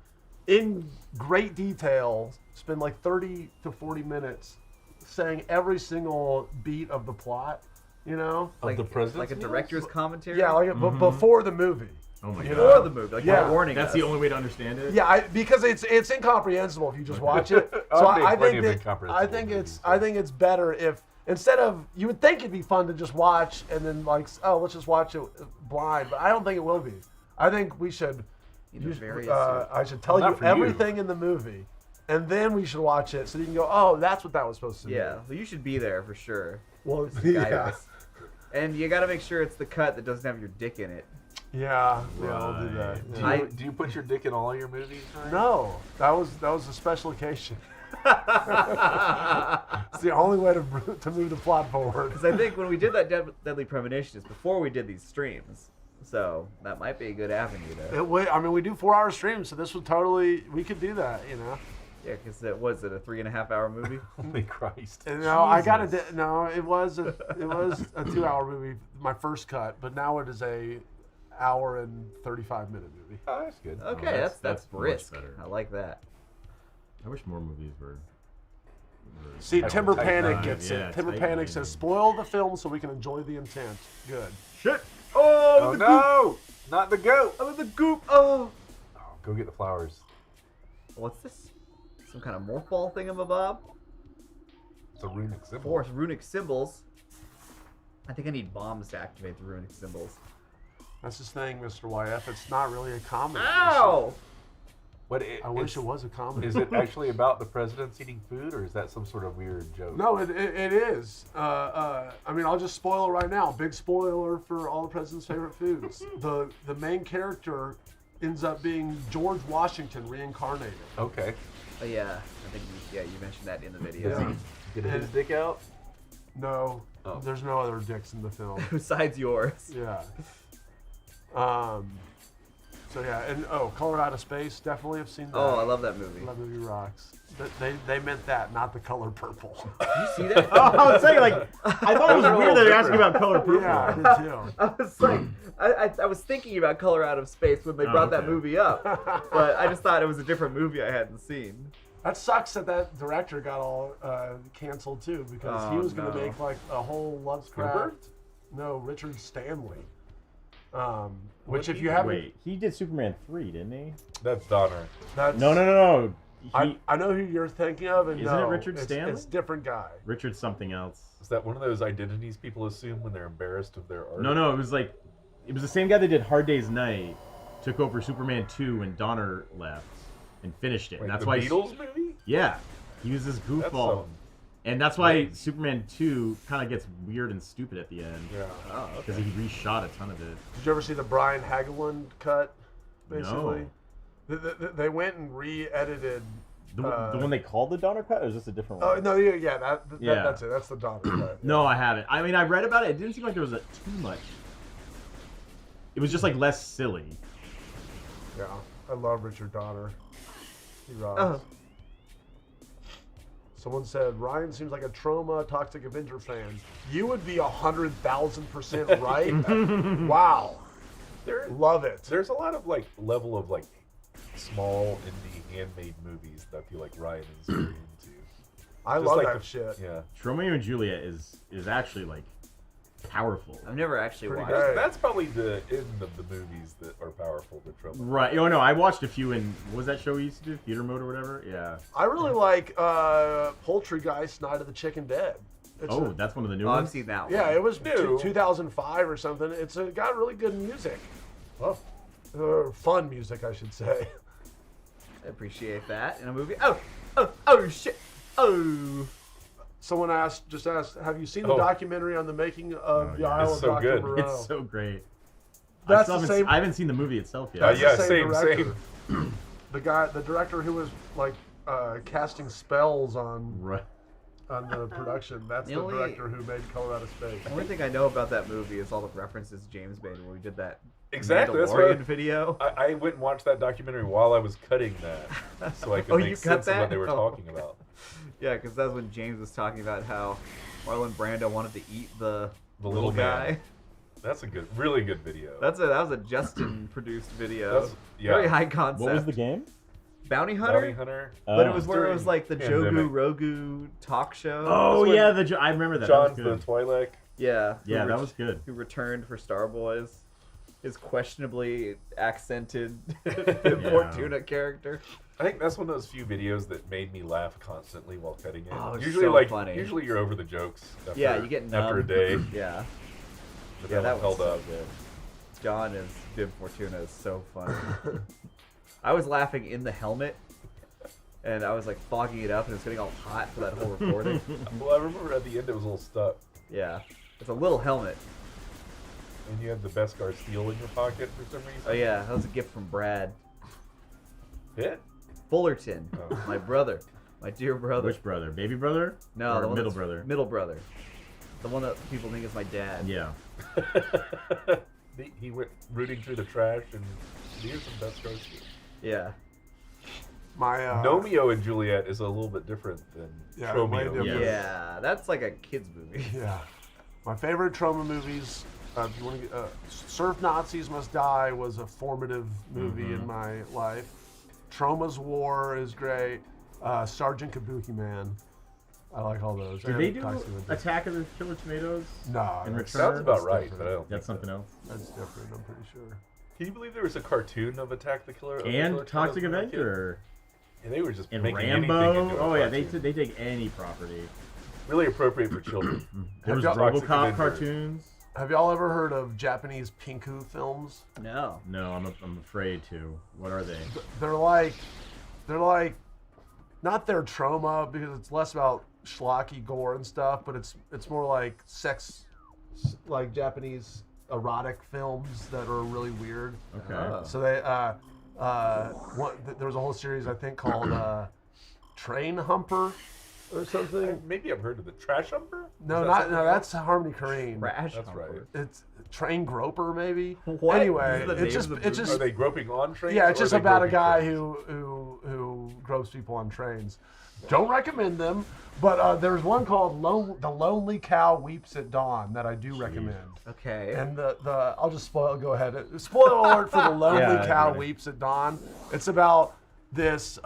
in great detail, spend like 30 to 40 minutes saying every single beat of the plot. You know? Of the president's like a meals? director's commentary. Yeah, like before the movie. Oh my You god. know? Before the movie, like Yeah. you're warning That's us. the only way to understand it? Yeah, because it's incomprehensible if you just watch it. So I've made I plenty think of that incomprehensible movies, I think it's better if instead of, you would think it'd be fun to just watch and then like, oh, let's just watch it blind, but I don't think it will be. I think we should. I should tell Not you for you. everything in the movie, and then we should watch it so you can go, oh, that's what that was supposed to be. Yeah, well, you should be there for sure. Well, Guide yeah, us. And you got to make sure it's the cut that doesn't have your dick in it. yeah, I'll do that. Right. Yeah. Do you put your dick in all your movies, Ryan? No, that was a special occasion. It's the only way to move the plot forward. Because I think when we did that Deadly Premonition, it's before we did these streams. So that might be a good avenue there. I mean, we do 4-hour streams, so this would totally, we could do that, you know. Yeah, because it was a 3.5-hour movie. Holy Christ. And no, I got it. No, it was a 2-hour movie, my first cut, but now it is a hour and 35-minute movie. Oh, that's good. Okay, that's that's much brisk. better. I like that. I wish more movies were. See, Tight Timber line, Panic line, gets yeah, it. Timber tight Panic line. says, spoil the film so we can enjoy the intent. Good. Shit! Oh, no! Not the goat! I'm in the goop. Oh, Oh, go get the flowers. what's this? Some kind of morph ball thingamabob? It's a runic symbol. Force runic symbols. I think I need bombs to activate the runic symbols. That's his thing, Mr. YF. It's not really a comedy. Ow! What, I wish it was a comedy. Is it actually about the president's eating food, or is that some sort of weird joke? No, it is. I mean, I'll just spoil it right now. Big spoiler for all the president's favorite foods. The main character ends up being George Washington reincarnated. Okay. Oh, yeah, I think you mentioned that in the video. Yeah. Get his dick out? No, Oh. there's no other dicks in the film. Besides yours. Yeah. So yeah, and Color Out of Space, definitely have seen that. Oh, I love that movie. That movie rocks. They meant that, not the color purple. Did you see that? Oh, I was saying, like, I thought it was Those are a weird little that you're asking different. about color purple. Yeah, I did too. I was like, I was thinking about Color Out of Space when they Oh, brought that okay. movie up, but I just thought it was a different movie I hadn't seen. That sucks that director got all canceled too, because he Oh, was going to no. make like a whole Lovecraft. Spielberg? No, Richard Stanley. Which, What if you haven't, Wait, he did Superman 3, didn't he? That's Donner. that's, No. I know who you're thinking of, and Isn't it no, Richard Stanley? It's different guy. Richard something else. Is that one of those identities people assume when they're embarrassed of their art? No, it was the same guy that did Hard Day's Night, took over Superman 2 when Donner left, and finished it. Wait, and that's the why Beatles movie? Yeah, he was this That's goofball. And that's why Superman 2 kind of gets weird and stupid at the end. Yeah. Oh, Because okay. he reshot a ton of it. Did you ever see the Brian Hageland cut? Basically, No. they went and re-edited. The one they called the Donner cut, or is this a different one? Oh no, yeah, that's it. That's the Donner cut. No, I haven't. I mean, I read about it. It didn't seem like there was too much. It was just like less silly. Yeah, I love Richard Donner. He rocks. Oh. Someone said Ryan seems like a Trauma Toxic Avenger fan. You would be 100,000% right. Wow, love it. There's a lot of like level of like small indie handmade movies that I feel like Ryan is very into. I Just love like that shit. Yeah. Romeo and Juliet is actually like powerful. I've never actually Pretty watched good. it. That's probably the end of the movies that are powerful to Trump. Right. Oh no, I watched a few in what was that show we used to do? Theater Mode or whatever? Yeah. I really like Poultrygeist Night of the Chicken Dead. It's Oh, that's one of the new Oh, I've ones. seen that one. yeah, it was New. 2005 or something. It's got really good music. Oh, Fun music, I should say. I appreciate that in a movie. Oh, shit. Oh. Someone just asked, have you seen the Oh. documentary on the making of the yeah. Isle It's of so Dr. good. Moreau? It's so great. That's I, the still same. haven't, I haven't seen the movie itself yet. That's Yeah, the same same. director. The director who was like casting spells on Right. the production. That's The the only- director who made Color Out of Space. The only thing I know about that movie is all the references James made when we did that Exactly, that's Mandalorian what video. I went and watched that documentary while I was cutting that, so I could Oh, make you cut sense of that? what they were Oh. talking about. Yeah, because that's when James was talking about how Marlon Brando wanted to eat the The little little guy. man. That's a really good video. That was a Justin produced video. That's- yeah. Very high concept. What was the game? Bounty Hunter? Bounty Hunter. But it Oh. was where it was like the Pandemic. Jogu Rogu talk show. Oh That's yeah, when I remember that. John's that the was good. Twi'lek. Yeah. Yeah, who that was good. Who returned for Star Boys. His questionably accented Yeah. Fortuna character. I think that's one of those few videos that made me laugh constantly while cutting it. Oh, it's usually, so funny. usually you're over the jokes. After, Yeah, you get after a numb. day. Yeah. But Yeah, that that one was held so up. good. John as Bib Fortuna is so funny. I was laughing in the helmet, and I was like fogging it up, and it was getting all hot for that whole recording. Well, I remember at the end it was a little stuck, Yeah, it's a little helmet. and you had the Beskar steel in your pocket for some reason. Oh yeah, that was a gift from Brad Hit? Fullerton, Oh. my brother, my dear brother. Which brother? Baby brother? No, or the one middle that's- brother. Middle brother. The one that people think is my dad. Yeah. He went rooting through the trash, and here's some Beskar steel. Yeah. My Romeo and Juliet is a little bit different than Yeah, Romeo. way and different. Juliet. Yeah, that's like a kid's movie. Yeah. My favorite trauma movies. If you want to, Surf Nazis Must Die was a formative movie in my life. Trauma's War is great. Sergeant Kabuki Man. I like all those. Did And they do Toxic Avenger. Attack of the Killer Tomatoes? No, in that's, return? Sounds about that's right, different. but I don't. That's think something so. else. That's different. I'm pretty sure. Can you believe there was a cartoon of Attack the Killer? And Toxic Avenger? Avenger. And they were just And making anything Rambo. into a Oh yeah, they cartoon. take any property. Really appropriate for children. There was y'all- Toxic RoboCop Avenger. cartoons. Have y'all ever heard of Japanese pinku films? No. No, I'm afraid to. What are they? They're like, not their trauma because it's less about schlocky gore and stuff, but it's more like sex, like Japanese erotic films that are really weird. Okay. Oh. So they, there was a whole series I think called Train Humper or something. Maybe I've heard of the Trash Humper? No, Is that not something no. else? That's Harmony Korine. Trash. That's right. It's Train Groper maybe. What? Anyway, These are the it's names just of it's Are just they groping on trains? yeah, it's or are just they about a groping guy trains? who gropes people on trains. Don't recommend them, but there's one called The Lonely Cow Weeps at Dawn that I do recommend. Okay. And the I'll just go ahead. Spoiler alert for The Lonely Yeah, Cow right. Weeps at Dawn. It's about this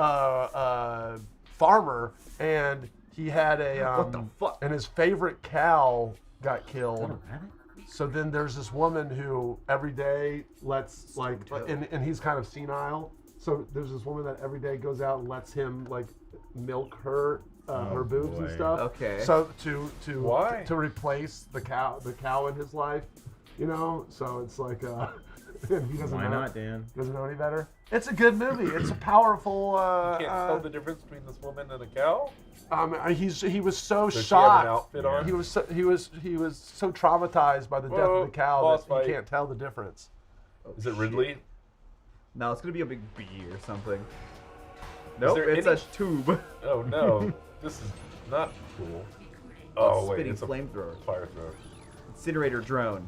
farmer, and he had a What the fuck? and his favorite cow got Is that killed. a rabbit? So then there's this woman who every day lets and he's kind of senile. So there's this woman that every day goes out and lets him like milk her her boobs and boy. stuff. Okay. So Why? to replace the cow in his life, you know. So it's like He doesn't Why know. not, Dan? Doesn't know any better. It's a good movie. It's a powerful. You can't tell the difference between this woman and a cow. He was so Does she have an shocked. outfit on? He was so traumatized by the death Whoa, of the cow boss that fight. he can't tell the difference. Is it Ridley? No, it's gonna be a big bee or something. Nope, there it's any- a tube. Oh no, this is not cool. Oh, Oh wait, spitting it's a flamethrower. fire thrower. Incinerator drone.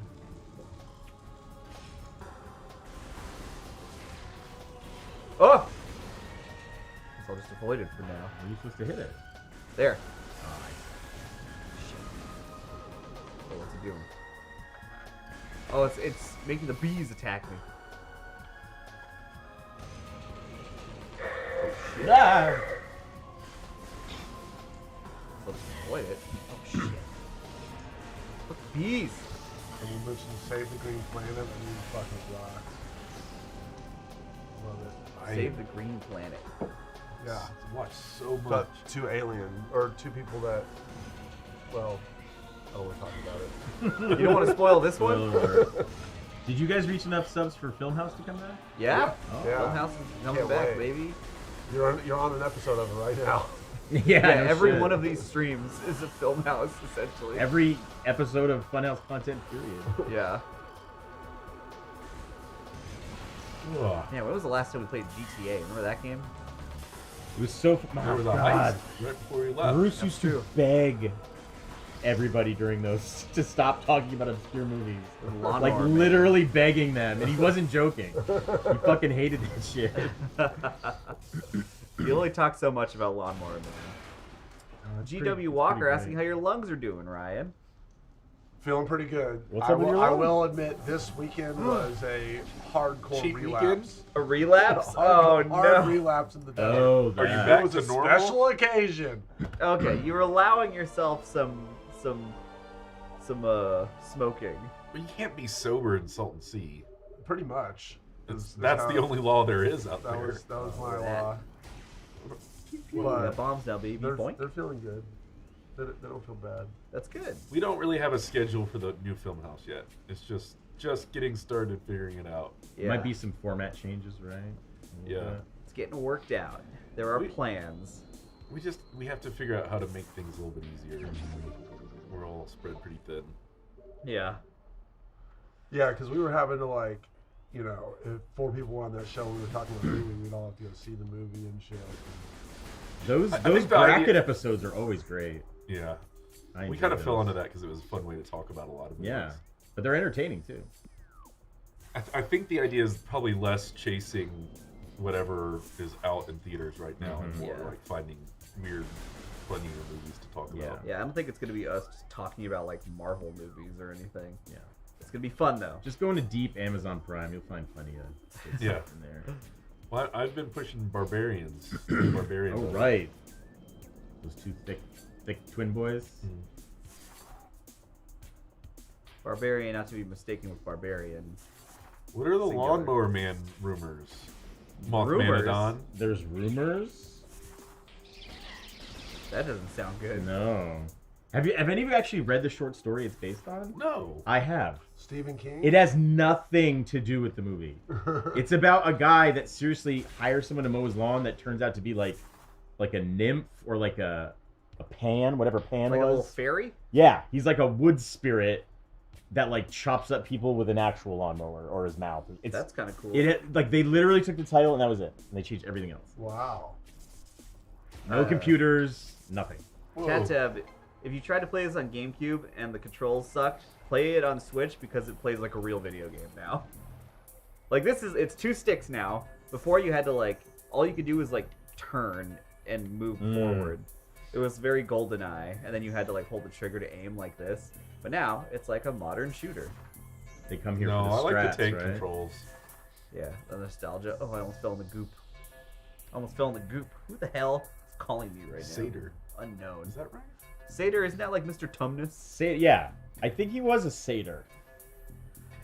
Oh! Guess I'll just avoid it for now. Are you supposed to hit it? There. Shit. Oh, what's it doing? Oh, it's making the bees attack me. Oh shit. Ah! I'll just avoid it. Oh shit. Look, bees! And you mentioned Save the Green Planet, and you fucking rocks. Love it. Save the green planet. Yeah. Watch so much. But two people that, well, I don't want to talk about it. You don't want to spoil this one? Spoiler alert. Did you guys reach enough subs for Filmhouse to come back? Yeah. Oh. Yeah. Filmhouse is coming Can't back, wait. baby. You're on an episode of it right now. Yeah, Yeah, no every shit. one of these streams is a Filmhouse, essentially. Every episode of Funhouse content, period. Yeah. Ugh. Yeah, when was the last time we played GTA? Remember that game? It was so. There was Oh, a God. heist right before he left. Bruce That's used true. to beg everybody during those to stop talking about obscure movies. Lawnmower Like Man. literally begging them, and he wasn't joking. He fucking hated that shit. You only talk so much about Lawnmower Man. GW Walker asking how your lungs are doing, Ryan. Feeling pretty good. What's I up with will, your I lung? will admit, this weekend was a hardcore Cheap relapse. weekend? A relapse? Hard, Oh hard no. relapse in the day. Oh, Are you that. back It was to a normal? special occasion. Okay, you're allowing yourself some smoking. But you can't be sober in Salton Sea. Pretty much. That's the only law there is out That there. was my That- law. You But got bombs now, baby. they're Point. feeling good. They don't feel bad. That's good. We don't really have a schedule for the new film house yet. It's just getting started figuring it out. Yeah. Might be some format changes, right? A little Yeah. bit. It's getting worked out. There are We- plans. We have to figure out how to make things a little bit easier. We're all spread pretty thin. Yeah. Yeah, because we were having to if 4 people were on that show, we were talking about the movie, we'd all have to go see the movie and shit. Those I those think the bracket idea- episodes are always great. Yeah. I We enjoy kind of fell those. into that because it was a fun way to talk about a lot of movies. Yeah, but they're entertaining too. I think the idea is probably less chasing whatever is out in theaters right now and more Yeah. like finding weird, funnier movies to talk Yeah. about. Yeah, I don't think it's gonna be us just talking about like Marvel movies or anything. Yeah. It's gonna be fun though. Just go into deep Amazon Prime, you'll find plenty of good Yeah. stuff in there. Well, I've been pushing Barbarians. Barbarians. Oh right, those two thick twin boys. Barbarian, not to be mistaken with Barbarian. What are the Singular. Lawnmower Man rumors? Rumors? Mothmanodon? There's rumors. That doesn't sound good. No. Have any of you actually read the short story it's based on? No. I have. Stephen King? It has nothing to do with the movie. It's about a guy that seriously hires someone to mow his lawn that turns out to be like a nymph or like a pan, whatever pan Like a little was. fairy? Yeah, he's like a wood spirit that like chops up people with an actual lawnmower or his mouth. It's That's kind of cool. like they literally took the title and that was it. And they changed everything else. Wow. No computers, nothing. Whoa. Cat Tab, if you tried to play this on GameCube and the controls sucked, play it on Switch because it plays like a real video game now. Like it's 2 sticks now. Before you had to all you could do was turn and move forward. It was very GoldenEye, and then you had to hold the trigger to aim like this. But now it's like a modern shooter. They come here No, I for the strats, like the tank right? controls. Yeah, the nostalgia. Oh, I almost fell in the goop. Who the hell is calling me right now? Satyr. Unknown. Is that right? Satyr, isn't that like Mr. Tumnus? Yeah, I think he was a satyr.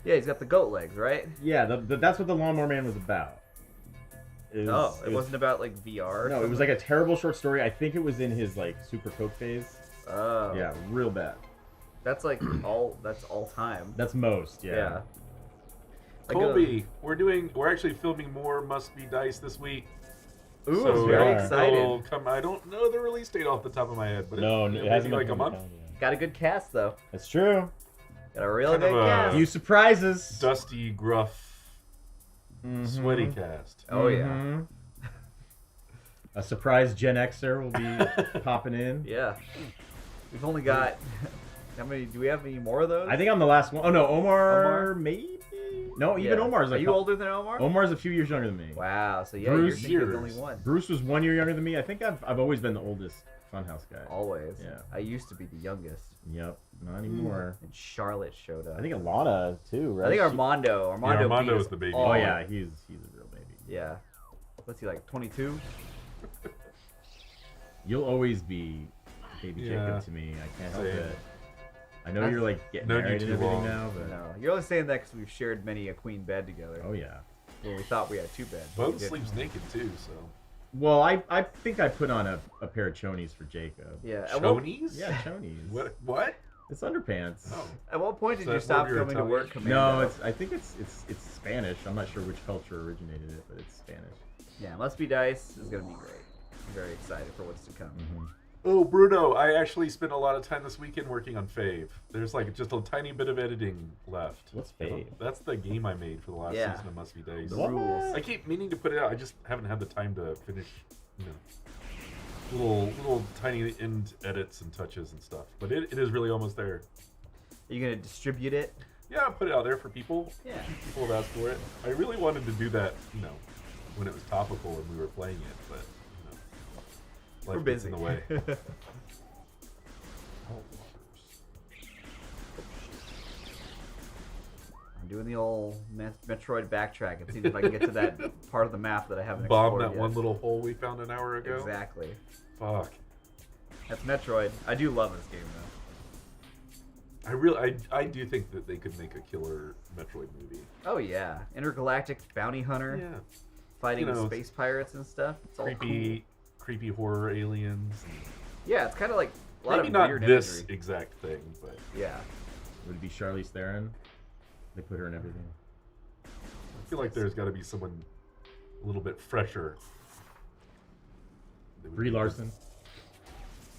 Yeah, he's got the goat legs, right? Yeah, that's what the Lawnmower Man was about. It wasn't about VR. Or No, it was like a terrible short story. I think it was in his Super Coke phase. Oh. Yeah, real bad. That's all time. That's most. Yeah. Colby, we're actually filming more Must Be Dice this week. Ooh, So very yeah. excited. I don't know the release date off the top of my head, but No, it it hasn't maybe been like a coming month. down yet. Got a good cast though. That's true. Got a real Kind of good a- cast. Few surprises. Dusty, gruff, sweaty cast. Oh yeah. Mhm. A surprise Gen Xer will be popping in. Yeah. We've only got how many? Do we have any more of those? I think I'm the last one. Oh no, Omar, Omar? maybe. No, even Yeah. Omar's Are like. you older than Omar? Omar's a few years younger than me. Wow. So yeah, Bruce you're the years. only one. Bruce was 1 year younger than me. I think I've always been the oldest Funhouse guy. Always. Yeah. I used to be the youngest. Yep, not anymore. And Charlotte showed up. I think Alana too, right? I think She- Armando. Armando, Armando beat was us the baby. all. Oh yeah, he's a real baby. Yeah. What's he like? 22? You'll always be baby Yeah. Jacob to me. I can't help Same. it. I know That's- you're like getting Known you married and too everything long. now, but No. You're only saying that because we've shared many a queen bed together. oh yeah. When we thought we had two beds. but we Bone didn't. sleeps naked too, so. Well, I think I put on a pair of chonies for Jacob. Yeah. At what, Chonies? Yeah, chonies. What? It's underpants. Oh. at what point did So you that's more stop of your coming to Italian? work, Commando? No, I think it's Spanish. I'm not sure which culture originated it, but it's Spanish. Yeah, Must Be Dice is going to be great. I'm very excited for what's to come. Oh, Bruno, I actually spent a lot of time this weekend working on Fave. There's like just a tiny bit of editing left. What's Fave? That's the game I made for the last Yeah. season of Must Be Dice. The What? rules. I keep meaning to put it out. I just haven't had the time to finish, little tiny end edits and touches and stuff. But it is really almost there. Are you going to distribute it? Yeah, I put it out there for people. Yeah. People have asked for it. I really wanted to do that, when it was topical and we were playing it, but We're life gets busy. in the way. I'm doing the old Metroid backtrack and seeing if I can get to that part of the map that I haven't Bomb explored that yet. one little hole we found an hour ago. Exactly. Fuck. That's Metroid. I do love this game though. I do think that they could make a killer Metroid movie. Oh yeah, intergalactic bounty hunter Yeah. fighting You know, space pirates and stuff. It's all Creepy horror aliens. cool. Yeah, it's kind of like a lot Maybe of not weird this imagery. exact thing, but Yeah. Would it be Charlize Theron? They put her in everything. I feel like there's got to be someone a little bit fresher. That would Brie be- Larson?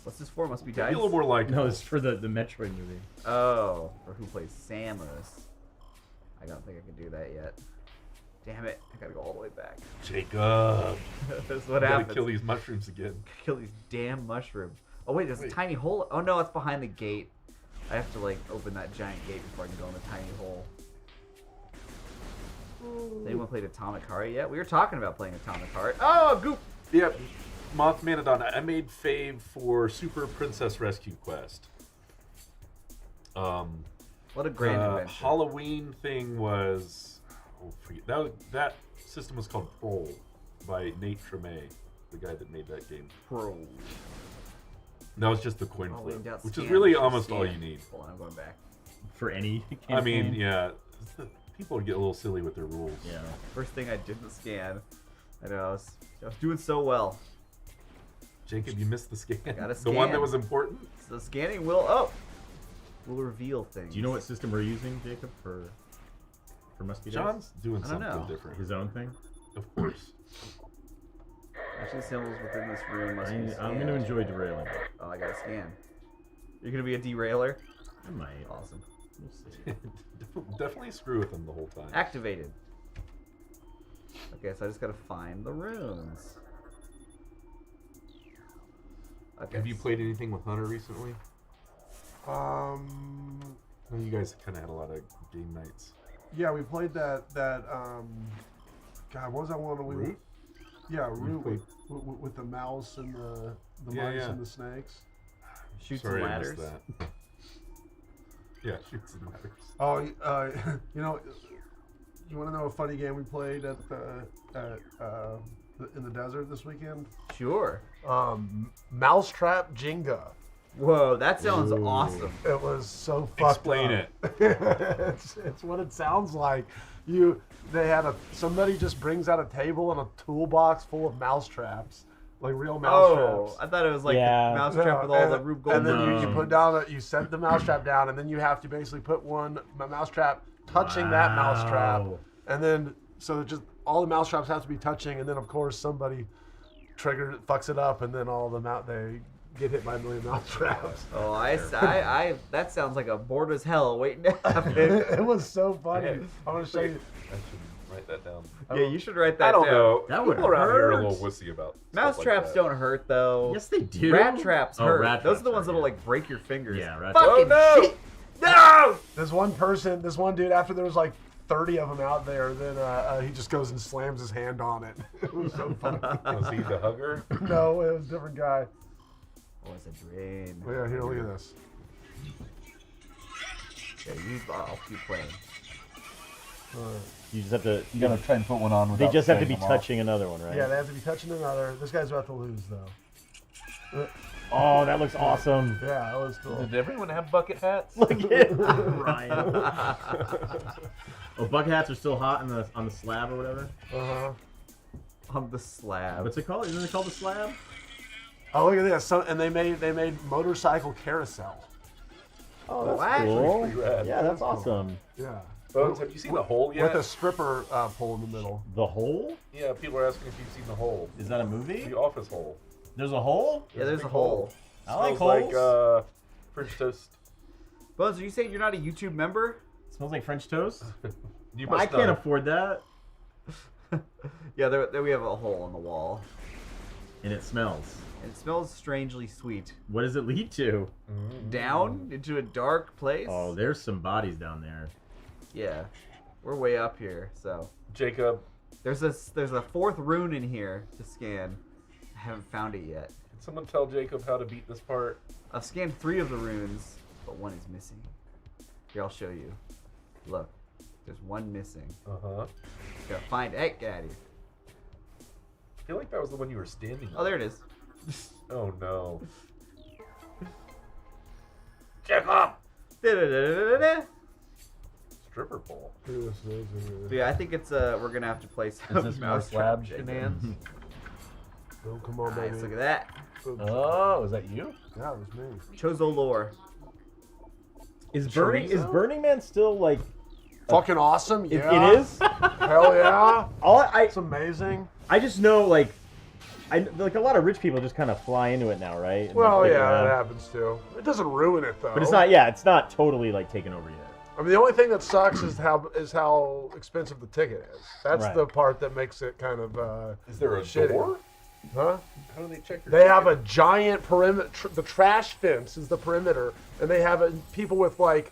What's this for? Must be Maybe Dice. a little more like. No, it's for the Metroid movie. Oh, or who plays Samus? I don't think I can do that yet. Damn it! I gotta go all the way back. Jacob. That's what Gotta happens. kill these mushrooms again. Kill these damn mushrooms. Oh wait, there's a Wait. tiny hole. Oh no, it's behind the gate. I have to like open that giant gate before I can go in the tiny hole. Has anyone played Atomic Heart yet? We were talking about playing Atomic Heart. Oh, goop! Yep. Mothmanodon. I made Fave for Super Princess Rescue Quest. What a grand The adventure. Halloween thing was. Oh, forget, that system was called Prol by Nate Tremay, the guy that made that game. Pro. That was just the coin Oh, flip, wait, that's which is scan. really We should almost all scan. you need. Hold on, I'm going back. For any I mean, campaign? yeah, people get a little silly with their rules. Yeah. First thing I didn't scan. I know, I was doing so well. Jacob, you missed the scan. Gotta The one scan. that was important. So scanning will reveal things. Do you know what system we're using, Jacob, for Must Be Dice? John's doing I don't something know. different. His own thing? Of course. Actually, symbols within this room must be I'm scanned. going to enjoy derailing. Oh, I gotta scan. You're gonna be a derailer? I might. Awesome. We'll see. Definitely screw with them the whole time. Activated. Okay, so I just gotta find the runes. Okay. Have you played anything with Hunter recently? I know you guys kind of had a lot of game nights. Yeah, we played that. God, what was that one? Root? Yeah, Root played- with the mouse and the Yeah, mice yeah. and the snakes. Shoots Sorry, and I missed ladders? that. Yeah, shoots and ladders. Oh, you know, you want to know a funny game we played in the desert this weekend? Sure. Mousetrap Jenga. Whoa, that sounds Ooh. awesome. It was so fucked Explain up. it. it's what it sounds like. Somebody just brings out a table and a toolbox full of mousetraps, like real mousetraps. Oh, I thought it was like Yeah. the mousetrap with all the Rube Goldberg. And then you No. put down, you set the mousetrap down, and then you have to basically put a mousetrap touching that mousetrap, Wow. And then so just all the mousetraps have to be touching, and then of course somebody fucks it up, and then all of them they get hit by a million mousetraps. Oh, I that sounds like a bored as hell waiting to happen. It was so funny. Yeah. I'm gonna show you. I should write that down. Yeah, you should write that I don't down. know. That would People around here are a hurt. little wussy about Mouse stuff traps like that. don't hurt though. Yes, they do. Rat traps Oh, hurt. rat Those traps are the ones hurt, that'll yeah. like break your fingers. Yeah, rat Fucking traps. Oh, no! shit. No! This one dude, after there was like 30 of them out there, then he just goes and slams his hand on it. It was so funny. Was he the hugger? No, it was a different guy. Oh, it's a drain. Yeah, here, look at this. Yeah, I'll keep playing. You just have to. You gotta try and put one on They without just have to be setting them off. touching another one, right? Yeah, they have to be touching another. This guy's about to lose, though. Oh, that looks awesome. Yeah, that was cool. Did everyone have bucket hats? Look at it, Ryan. Oh, bucket hats are still hot on the slab or whatever. Uh-huh. On the slab. What's it called? Isn't it called the slab? Oh, look at this. And they made motorcycle carousel. Oh, that's What? cool. Pretty rad. Yeah, that's awesome. Yeah. Bones, have you seen the hole yet? With a stripper pole in the middle. The hole? Yeah, people are asking if you've seen the hole. Is that a movie? The office hole. There's a hole? Yeah, there's big a hole. I like Smells holes. like French toast. Bones, are you saying you're not a YouTube member? Smells like French toast. You I must can't know. afford that. Yeah, there we have a hole in the wall. And it smells. It smells strangely sweet. What does it lead to? Down into a dark place? Oh, there's some bodies down there. Yeah. We're way up here, so. Jacob, There's a fourth rune in here to scan. I haven't found it yet. can someone tell Jacob how to beat this part? I've scanned 3 of the runes, but one is missing. Here, I'll show you. Look, there's one missing. Uh-huh. Gotta find it. Hey, get out of here. I feel like that was the one you were standing Oh, there it is. Oh, no. Jacob! Da-da-da-da-da-da. Stripper pole. But yeah, I think it's we're gonna have to play some Is this more mousetrap slab shenanigans. Oh, come on, Nice, baby. look at that. Oh, is that you? Yeah, it was me. Chozo lore. Is Chorizo? Burning Man still like? Fucking awesome. It, Yeah. it is. Hell yeah. It's amazing. I just know like like a lot of rich people just kind of fly into it now, right? And, Well, like, yeah, that happens too. It doesn't ruin it though. But it's not. Yeah, it's not totally like taken over yet. I mean, the only thing that sucks is how expensive the ticket is. That's Right. the part that makes it kind of Is there a shitty. door? Huh? How do they check your They have a ticket? giant perimeter. The trash fence is the perimeter, and they have people with like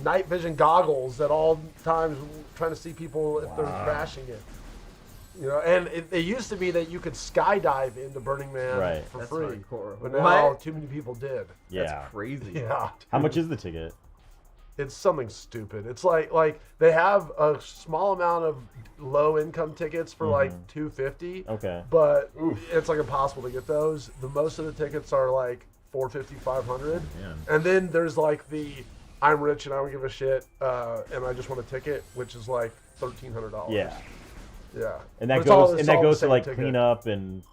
night vision goggles at all times, trying to see people if they're crashing it. You know, and it used to be that you could skydive into Burning Man Right. for That's free, hardcore. but What? now too many people did. Yeah. That's crazy. Yeah, How much is the ticket? it's something stupid. It's like they have a small amount of low income tickets for like $250. Okay. But it's like impossible to get those. The most of the tickets are like $450, $500. Man. And then there's like the I'm rich and I don't give a shit, and I just want a ticket, which is like $1,300. Yeah. Yeah. And But that it's all- goes it's and that all the goes to same like ticket. clean up and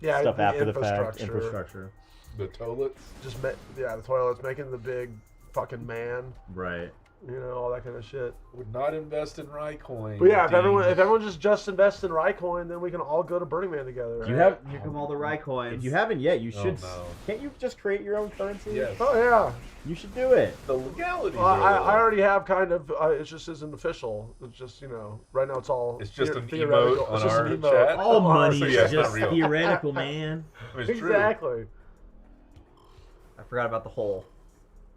Yeah, stuff the after the fact. Infrastructure. The toilets? Just the toilets, making the big fucking man, Right. you know, all that kind of shit. Would not invest in Raicoin. But yeah, if Dean. everyone just invests in Raicoin, then we can all go to Burning Man together. Do you right? have? Here come all the Rye coins. If you haven't yet, you Oh, should. no. Can't you just create your own currency? Yes. Oh yeah. You should do it. The legalities Well, are I already have kind of. It just isn't official. It's just right now it's all. It's just an theoretical. emote It's on just our an emote. chat? All money so is yeah, it's not just real. theoretical, man. It's true. Exactly. I forgot about the hole.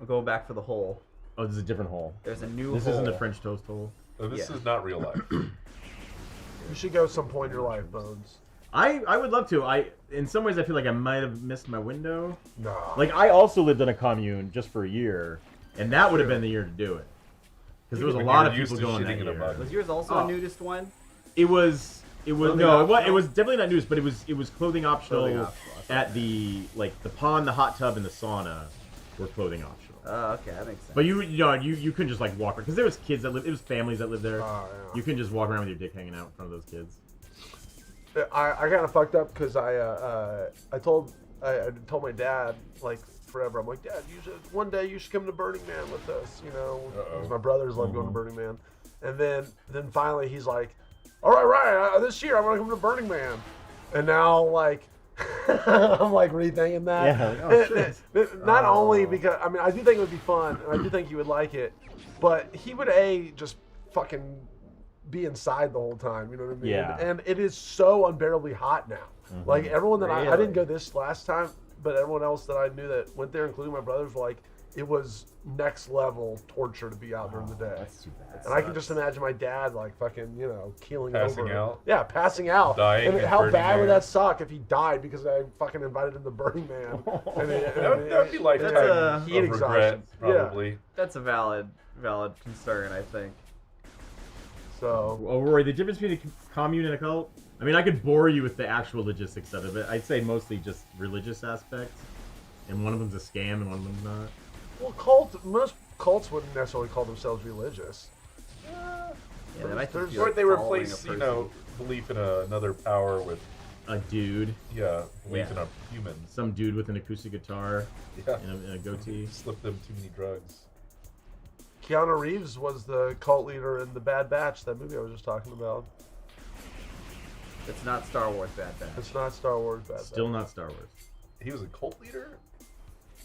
I'm going back for the hole. Oh, this is a different hole. There's a new This hole. isn't the French toast hole. So this Yeah. is not real life. You should go some point in your life, Bones. I would love to. In some ways I feel like I might have missed my window. No. Like I also lived in a commune just for a year, and that would have been the year to do it. Because there was a When lot you of were used people to going that shitting in a year. mug. Was yours also Oh. a nudist one? It was Clothing no, it optional? was definitely not news, but it was clothing optional, Clothing optional, okay. at the the pond, the hot tub, and the sauna were clothing optional. Oh, okay, that makes sense. But you couldn't just like walk because there was kids that lived, it was families that lived there. Oh, yeah. You couldn't just walk around with your dick hanging out in front of those kids. I kind of fucked up because I told my dad like forever. I'm like, Dad, one day you should come to Burning Man with us. You know, 'cause my brothers love going to Burning Man. And then finally he's like, all right, this year I'm gonna come to Burning Man. And now like I'm like rethinking that. Yeah, like, oh, shit. Not only because I mean I do think it would be fun, and I do think he would like it, but he would just fucking be inside the whole time. You know what I mean? Yeah. And it is so unbearably hot now. Mm-hmm. Like everyone that I Really? didn't go this last time, but everyone else that I knew that went there, including my brothers, were like, it was next level torture to be out during the day. That's too bad. And I can just imagine my dad like fucking, keeling Passing over. out? Yeah, passing out. Dying And in how Burning bad would Man. that suck if he died because I fucking invited him to Burning Man? That would be lifetime of heat regret, exhaustion. probably. That's a valid concern, I think. So Oh, Rory, the difference between a commune and a cult? I mean, I could bore you with the actual logistics of it, but I'd say mostly just religious aspects. And one of them's a scam and one of them's not. well, most cults wouldn't necessarily call themselves religious. Yeah, that might just There's- be Or like they following replace, a person. belief in another power with, A dude, belief Yeah. in a human. some dude with an acoustic guitar Yeah. and a goatee. Slip them too many drugs. Keanu Reeves was the cult leader in The Bad Batch, that movie I was just talking about. It's not Star Wars Bad Batch. It's not Star Wars Bad Still not Star Wars. He was a cult leader?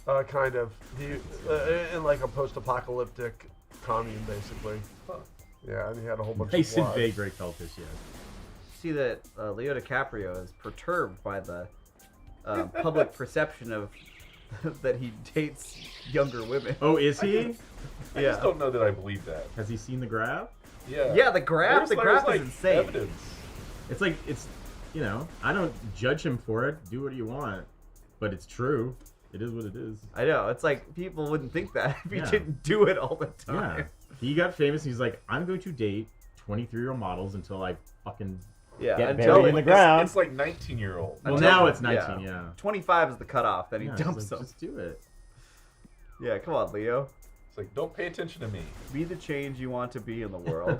Batch. Kind of. He in like a post-apocalyptic commune, basically. Huh. Yeah, and he had a whole bunch Nice of and wives. vague, very cultish, yes. See that Leo DiCaprio is perturbed by the public perception of that he dates younger women. Oh, is he? I just don't know that I believe that. Has he seen the graph? Yeah. Yeah, the graph There's is insane. Evidence. It's like, I don't judge him for it. Do what you want. But it's true. It is what it is. I know. It's like people wouldn't think that if he Yeah. didn't do it all the time. Yeah. He got famous and he's like, I'm going to date 23-year-old models until I fucking Yeah, get until buried in the ground. It's like 19-year-old. Well, until- now it's 19, yeah. 25 is the cutoff. Then he Yeah, dumps it's like, them. just do it. Yeah, come on, Leo. It's like, don't pay attention to me. Be the change you want to be in the world.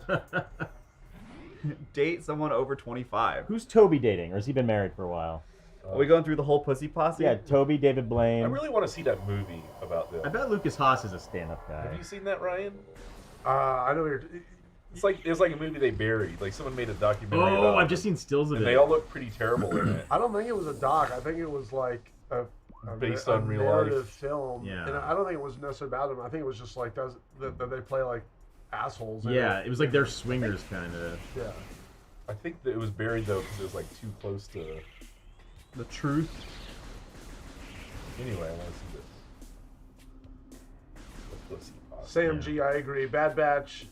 Date someone over 25. Who's Toby dating? Or has he been married for a while? Are we going through the whole pussy posse? Yeah, Toby, David Blaine. I really want to see that movie about them. I bet Lucas Haas is a stand-up guy. Have you seen that, Ryan? I know you're. It was like a movie they buried. Like someone made a documentary Oh, about I've it. just seen stills of And it. they all look pretty terrible in it. I don't think it was a doc. I think it was like a Based a on real narrative life. film. Yeah. And I don't think it was necessarily about them. I think it was just like that they play like assholes. in Yeah, it was like they're swingers, kind of. Yeah. I think that it was buried though because it was like too close to. The truth. Anyway, I want to see this. The pussy pot. Sam Yeah. G, I agree. Bad Batch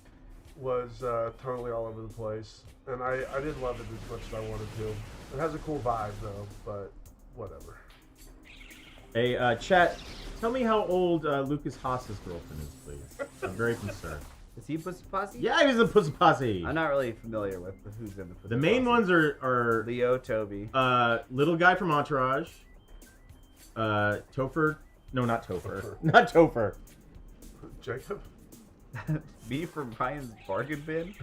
was totally all over the place, and I didn't love it as much as I wanted to. It has a cool vibe though, but whatever. Hey, chat, tell me how old Lucas Haas's girlfriend is, please. I'm very concerned. Is he pussy posse? Yeah, he's a pussy posse. I'm not really familiar with who's in the pussy The main posse. ones are Leo, Toby. little guy from Entourage, Topher. No, not Topher. Not Topher. Jacob. Me from Ryan's bargain bin.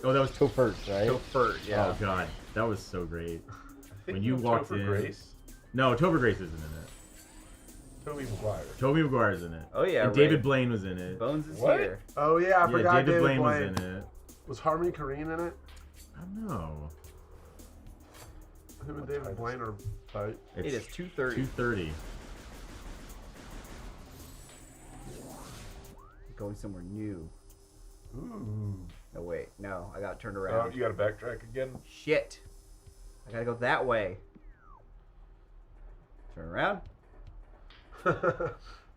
Oh, that was Topher, right? Topher, yeah. Oh god, that was so great. I think When you it was walked Topher in- Grace. No, Topher Grace isn't in it. Toby Maguire. Toby Maguire's in it. Oh yeah. And David right. Blaine was in it. Bones is What? here. Oh yeah, I forgot David David Blaine Blaine. was in it. Was Harmony Korine in it? I don't know. Him and David Blaine are tight. It is 2:30. 2:30. Going somewhere new. Ooh. No wait, no, I got turned Oh, around. you got to backtrack again. Shit. I gotta go that way. Turn around.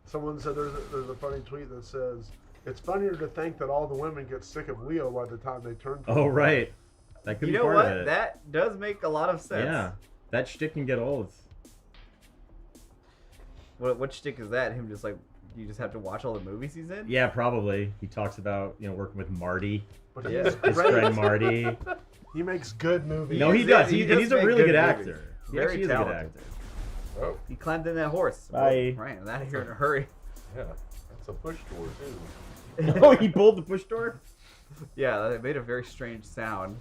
Someone said there's a funny tweet that says it's funnier to think that all the women get sick of Leo by the time they turn. Oh right. That could You be know part what? of it. That does make a lot of sense. Yeah. That shtick can get old. What shtick is that? Him just like you just have to watch all the movies he's in? Yeah, probably. He talks about, working with Marty, But Yeah. he's his great. friend Marty. He makes good movies. No, he is- does. he And does he's a make really good good movies. actor. He Very actually is a good talented. actor. Oh, He climbed in that horse. Bye. Right, I'm out of here in a hurry. yeah. That's a push door too. Oh, he pulled the push door? Yeah, it made a very strange sound.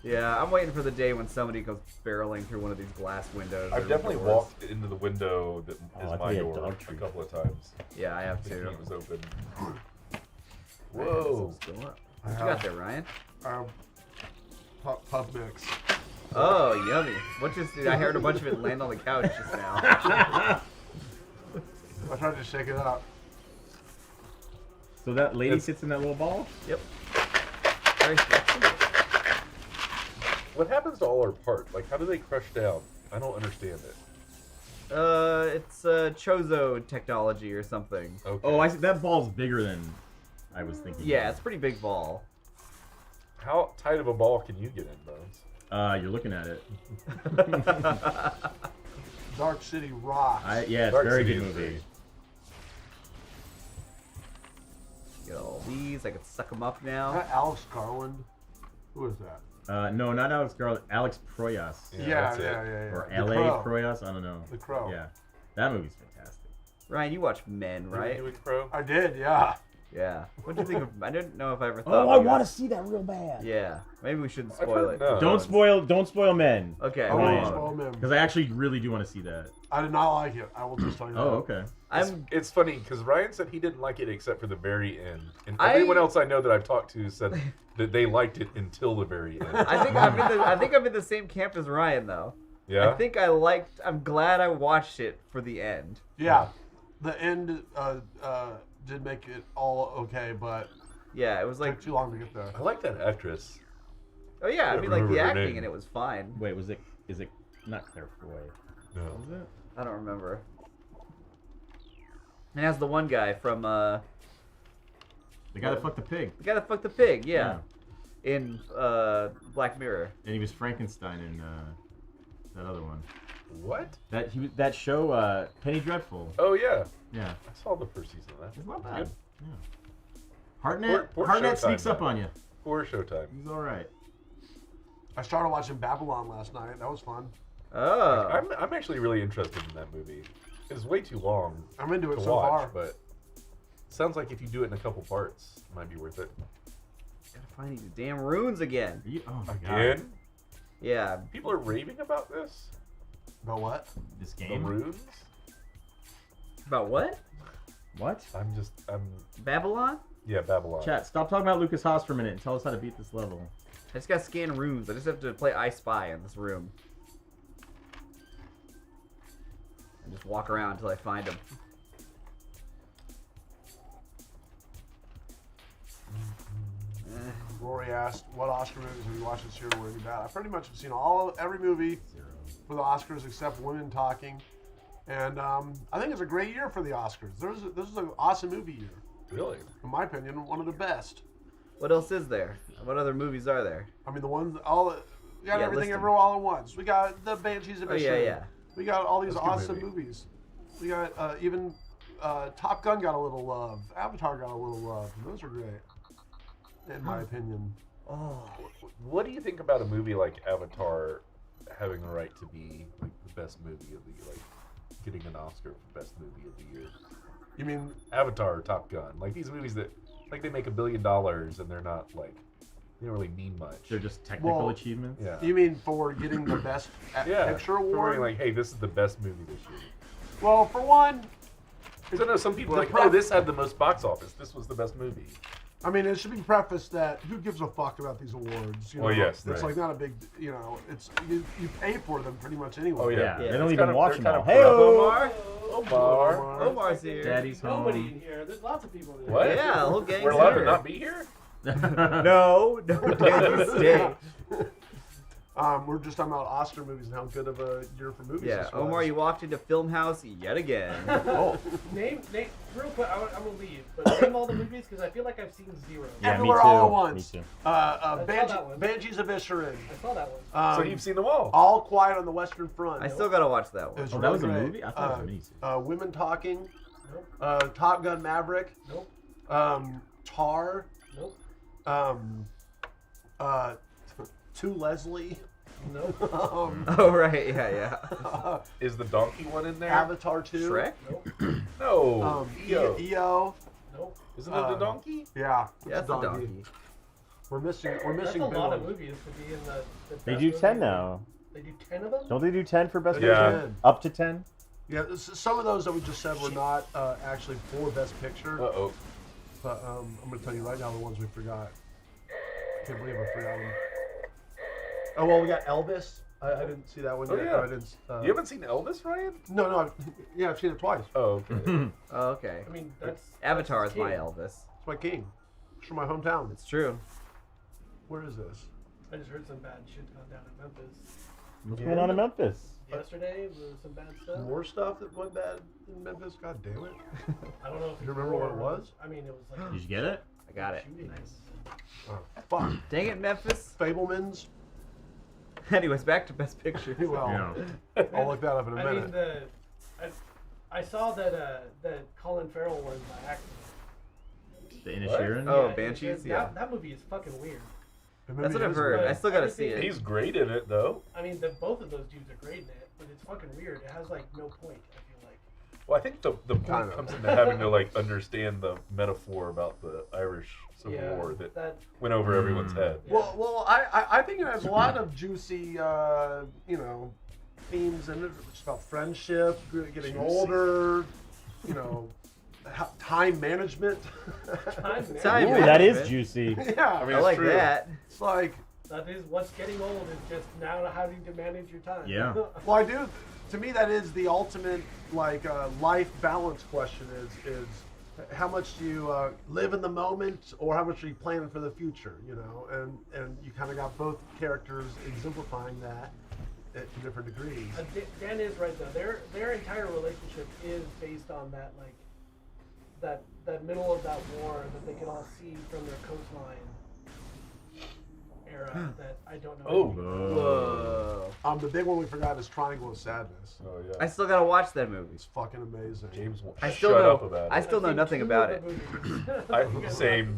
Yeah, I'm waiting for the day when somebody goes barreling through one of these glass windows. I've or definitely doors. walked into the window that is Oh, I thought my you had door dog a treat. couple of times. Yeah, I have Thinking to. it was open. Whoa. What you got there, Ryan? Pub mix. Oh, yummy. I heard a bunch of it land on the couch just now. I tried to shake it up. So that lady sits in that little ball? Yep. Very flexible. What happens to all our parts? Like, how do they crush down? I don't understand it. It's Chozo technology or something. Okay. Oh, I see. That ball's bigger than I was thinking. Yeah, it's a pretty big ball. How tight of a ball can you get in, Bones? You're looking at it. Dark City rocks. Yeah, it's Dark a very City good is movie. great. Get all these. I can suck them up Is now. that Alex Garland? Who is that? No, not Alex Garland. Alex Proyas. Yeah, that's it. Or The L.A. Crow. Proyas. I don't know. The Crow. Yeah, that movie's fantastic. Ryan, you watch Men, right? You with Pro? I did, yeah. Yeah. What do you think of? I didn't know if I ever thought. Oh, I we want to guys- see that real bad. Yeah. Maybe we shouldn't I've spoil heard it. no. Don't spoil Men. Okay. I Ryan. won't spoil him. Because I actually really do want to see that. I did not like it. I will just tell you that. Oh, okay. It's funny because Ryan said he didn't like it except for the very end, and I- everyone else I know that I've talked to said that they liked it until the very end. I think I'm in the same camp as Ryan though. Yeah. I think I'm glad I watched it for the end. Yeah. The end did make it all okay, but Yeah, it was it like, took too long to get there. I like that actress. oh yeah, I I mean like remember the her acting name. in it was fine. Wait, is it not Claire Foy? No. Was it? I don't remember. And has the one guy from The guy that fucked the pig. the guy that fucked the pig, yeah. In Black Mirror. And he was Frankenstein in that other one. What? That show, Penny Dreadful. Oh yeah, Yeah. I saw the first season of that. It's not It's bad. good. Yeah. Hartnett, Poor Hartnett Showtime, sneaks up though. on you. Poor Showtime. He's all right. I started watching Babylon last night. That was fun. Oh. I'm actually really interested in that movie. It's way too long I'm into it to so watch, far. but it sounds like if you do it in a couple parts, it might be worth it. Gotta find these damn runes again. Oh my god. Again, Yeah. people are raving about this. About what? This The game. runes. About what? What? Babylon? Yeah, Babylon. Chat, stop talking about Lucas Haas for a minute and tell us how to beat this level. I just gotta scan runes. I just have to play I Spy in this room. And just walk around until I find them. Rory asked, what Oscar movies have you watched this year were any bad? I pretty much have seen every movie for the Oscars except Women Talking. And I think it's a great year for the Oscars. This is an awesome movie year. Really? In my opinion, one of the best. What else is there? What other movies are there? I mean, we got Yeah, everything list 'em. everywhere all at once. We got the Banshees of Oh, Inisherin. yeah, yeah. We got all these That's a good awesome movie. movies. We got even Top Gun got a little love. Avatar got a little love. And those are great, in my opinion. Oh. What do you think about a movie like Avatar having the right to be like the best movie of the year, like getting an Oscar for best movie of the year? You mean Avatar or Top Gun, like these movies that like they make $1 billion and they're not like they don't really mean much. They're just technical Well, achievements. Yeah. you mean for getting the best picture For award? being like, hey, this is the best movie this year. Well, for one, So no, some people are like, Well, oh, this had the most box office. This was the best movie. I mean, it should be prefaced that who gives a fuck about these awards? You know, Well, yes, it's right. like not a big, you know, it's you pay for them pretty much anyway. Oh, Yeah, Yeah, they don't it's even kind of- watch they're them all. kind Hey, of Omar? Omar. Omar's here. Daddy's home. Nobody in here. There's lots of people in here. What? Yeah, the whole gang's We're allowed here. to not be here? No, Daddy, stay. We're just talking about Oscar movies and how good of a year for movies. Yeah, this was. Omar, you walked into Filmhouse yet again. Oh, Name, real quick, I'm gonna leave, but name all the movies because I feel like I've seen zero. Yeah, me Everywhere too. all at once. Me too. saw that one. Banshees of Inisherin. I saw that one. So you've seen them all? All Quiet on the Western Front. I still gotta watch that It one. was Oh, that really was a great. movie? I thought it was a miniseries. Women Talking. Nope. Top Gun Maverick. Nope. Tar. Nope. To Leslie. Nope. Oh, right, yeah. Is the donkey one in there? Avatar 2. Shrek? Nope. No. EO. EO. Nope. Isn't it the donkey? Yeah. Yeah, that's the donkey. We're missing That's a Bill. lot of movies to be in the They best do 10 movie. now. They do 10 of them? Don't they do 10 for best Yeah. picture? Up to 10? Yeah, some of those that we just said were not actually for Best Picture. Uh-oh. But I'm going to tell you right now the ones we forgot. I can't believe I forgot them. Oh, well, we got Elvis. I didn't see that one Oh, yet. yeah. I didn't, You haven't seen Elvis, Ryan? No, I've seen it twice. Oh, okay. Oh, okay. I mean, that's Avatar is that's my king. Elvis. It's my king. It's from my hometown. It's true. Where is this? I just heard some bad shit gone down in Memphis. What's going on in Memphis? Yesterday, there was some bad stuff. More stuff that went bad in Memphis? God damn it. I don't know if You it's remember what it more- was? I mean, it was like Did you get it? I got it. shooting. Oh, fuck. Dang it, Memphis. Fablemans. Anyways, back to Best Picture. Well, Yeah. I'll look that up in a I minute. mean, I saw that Colin Farrell won by accident. The Inish What? Sheeran? Oh, Yeah, Banshees? that, Yeah. That movie is fucking weird. The That's movie what I've is heard. weird. I still gotta see Everything- it. He's great in it, though. I mean, both of those dudes are great in it, but it's fucking weird. It has like no point. I feel like. Well, I think the point Kind of. comes into having to like understand the metaphor about the Irish Civil Yeah, War that that went over everyone's head. Yeah. Well, I think it has a lot of juicy, themes in it. It's about friendship, getting Juicy. older, time management. time, man. Time Ooh, management. that is juicy. Yeah, I mean, I it's like true. that. it's like, That is what's getting old is just now having to manage your time. Yeah. well, I do. To me, that is the ultimate life balance question. Is how much do you live in the moment, or how much are you planning for the future? And you kind of got both characters exemplifying that to different degrees. Dan is right though. Their entire relationship is based on that that middle of that war that they can all see from their coastline era that I don't know. Oh. anything about. Whoa. The big one we forgot is Triangle of Sadness. Oh yeah. I still gotta watch that movie. It's fucking amazing. James won't I shut still know. up about I it. still know I've seen nothing 2 about of it. the movies. Same.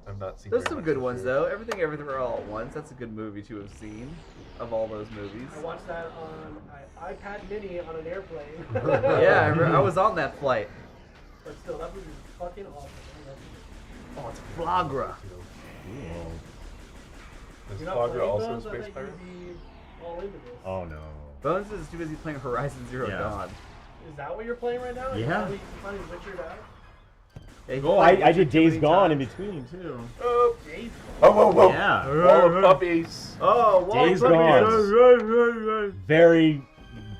I've not seen. There's very some much good of ones it. though. Everything Everywhere All at Once. That's a good movie to have seen. Of all those movies. I watched that on iPad Mini on an airplane. Yeah, I was on that flight. But still, that movie is fucking awesome. Oh, it's Flagra. Is You're not Flagra playing also a Bones? I space thought pirate? you'd be all into this. Oh no. Bones is too busy playing Horizon Zero Yeah. Dawn. Is that what you're playing right now? Yeah. You finally Richard out? Yeah, he Oh, played I did Witcher too Days many Gone in times. between too. Oh, Days. whoa. Yeah. Wall of puppies. Oh, Days Wall Gone. Very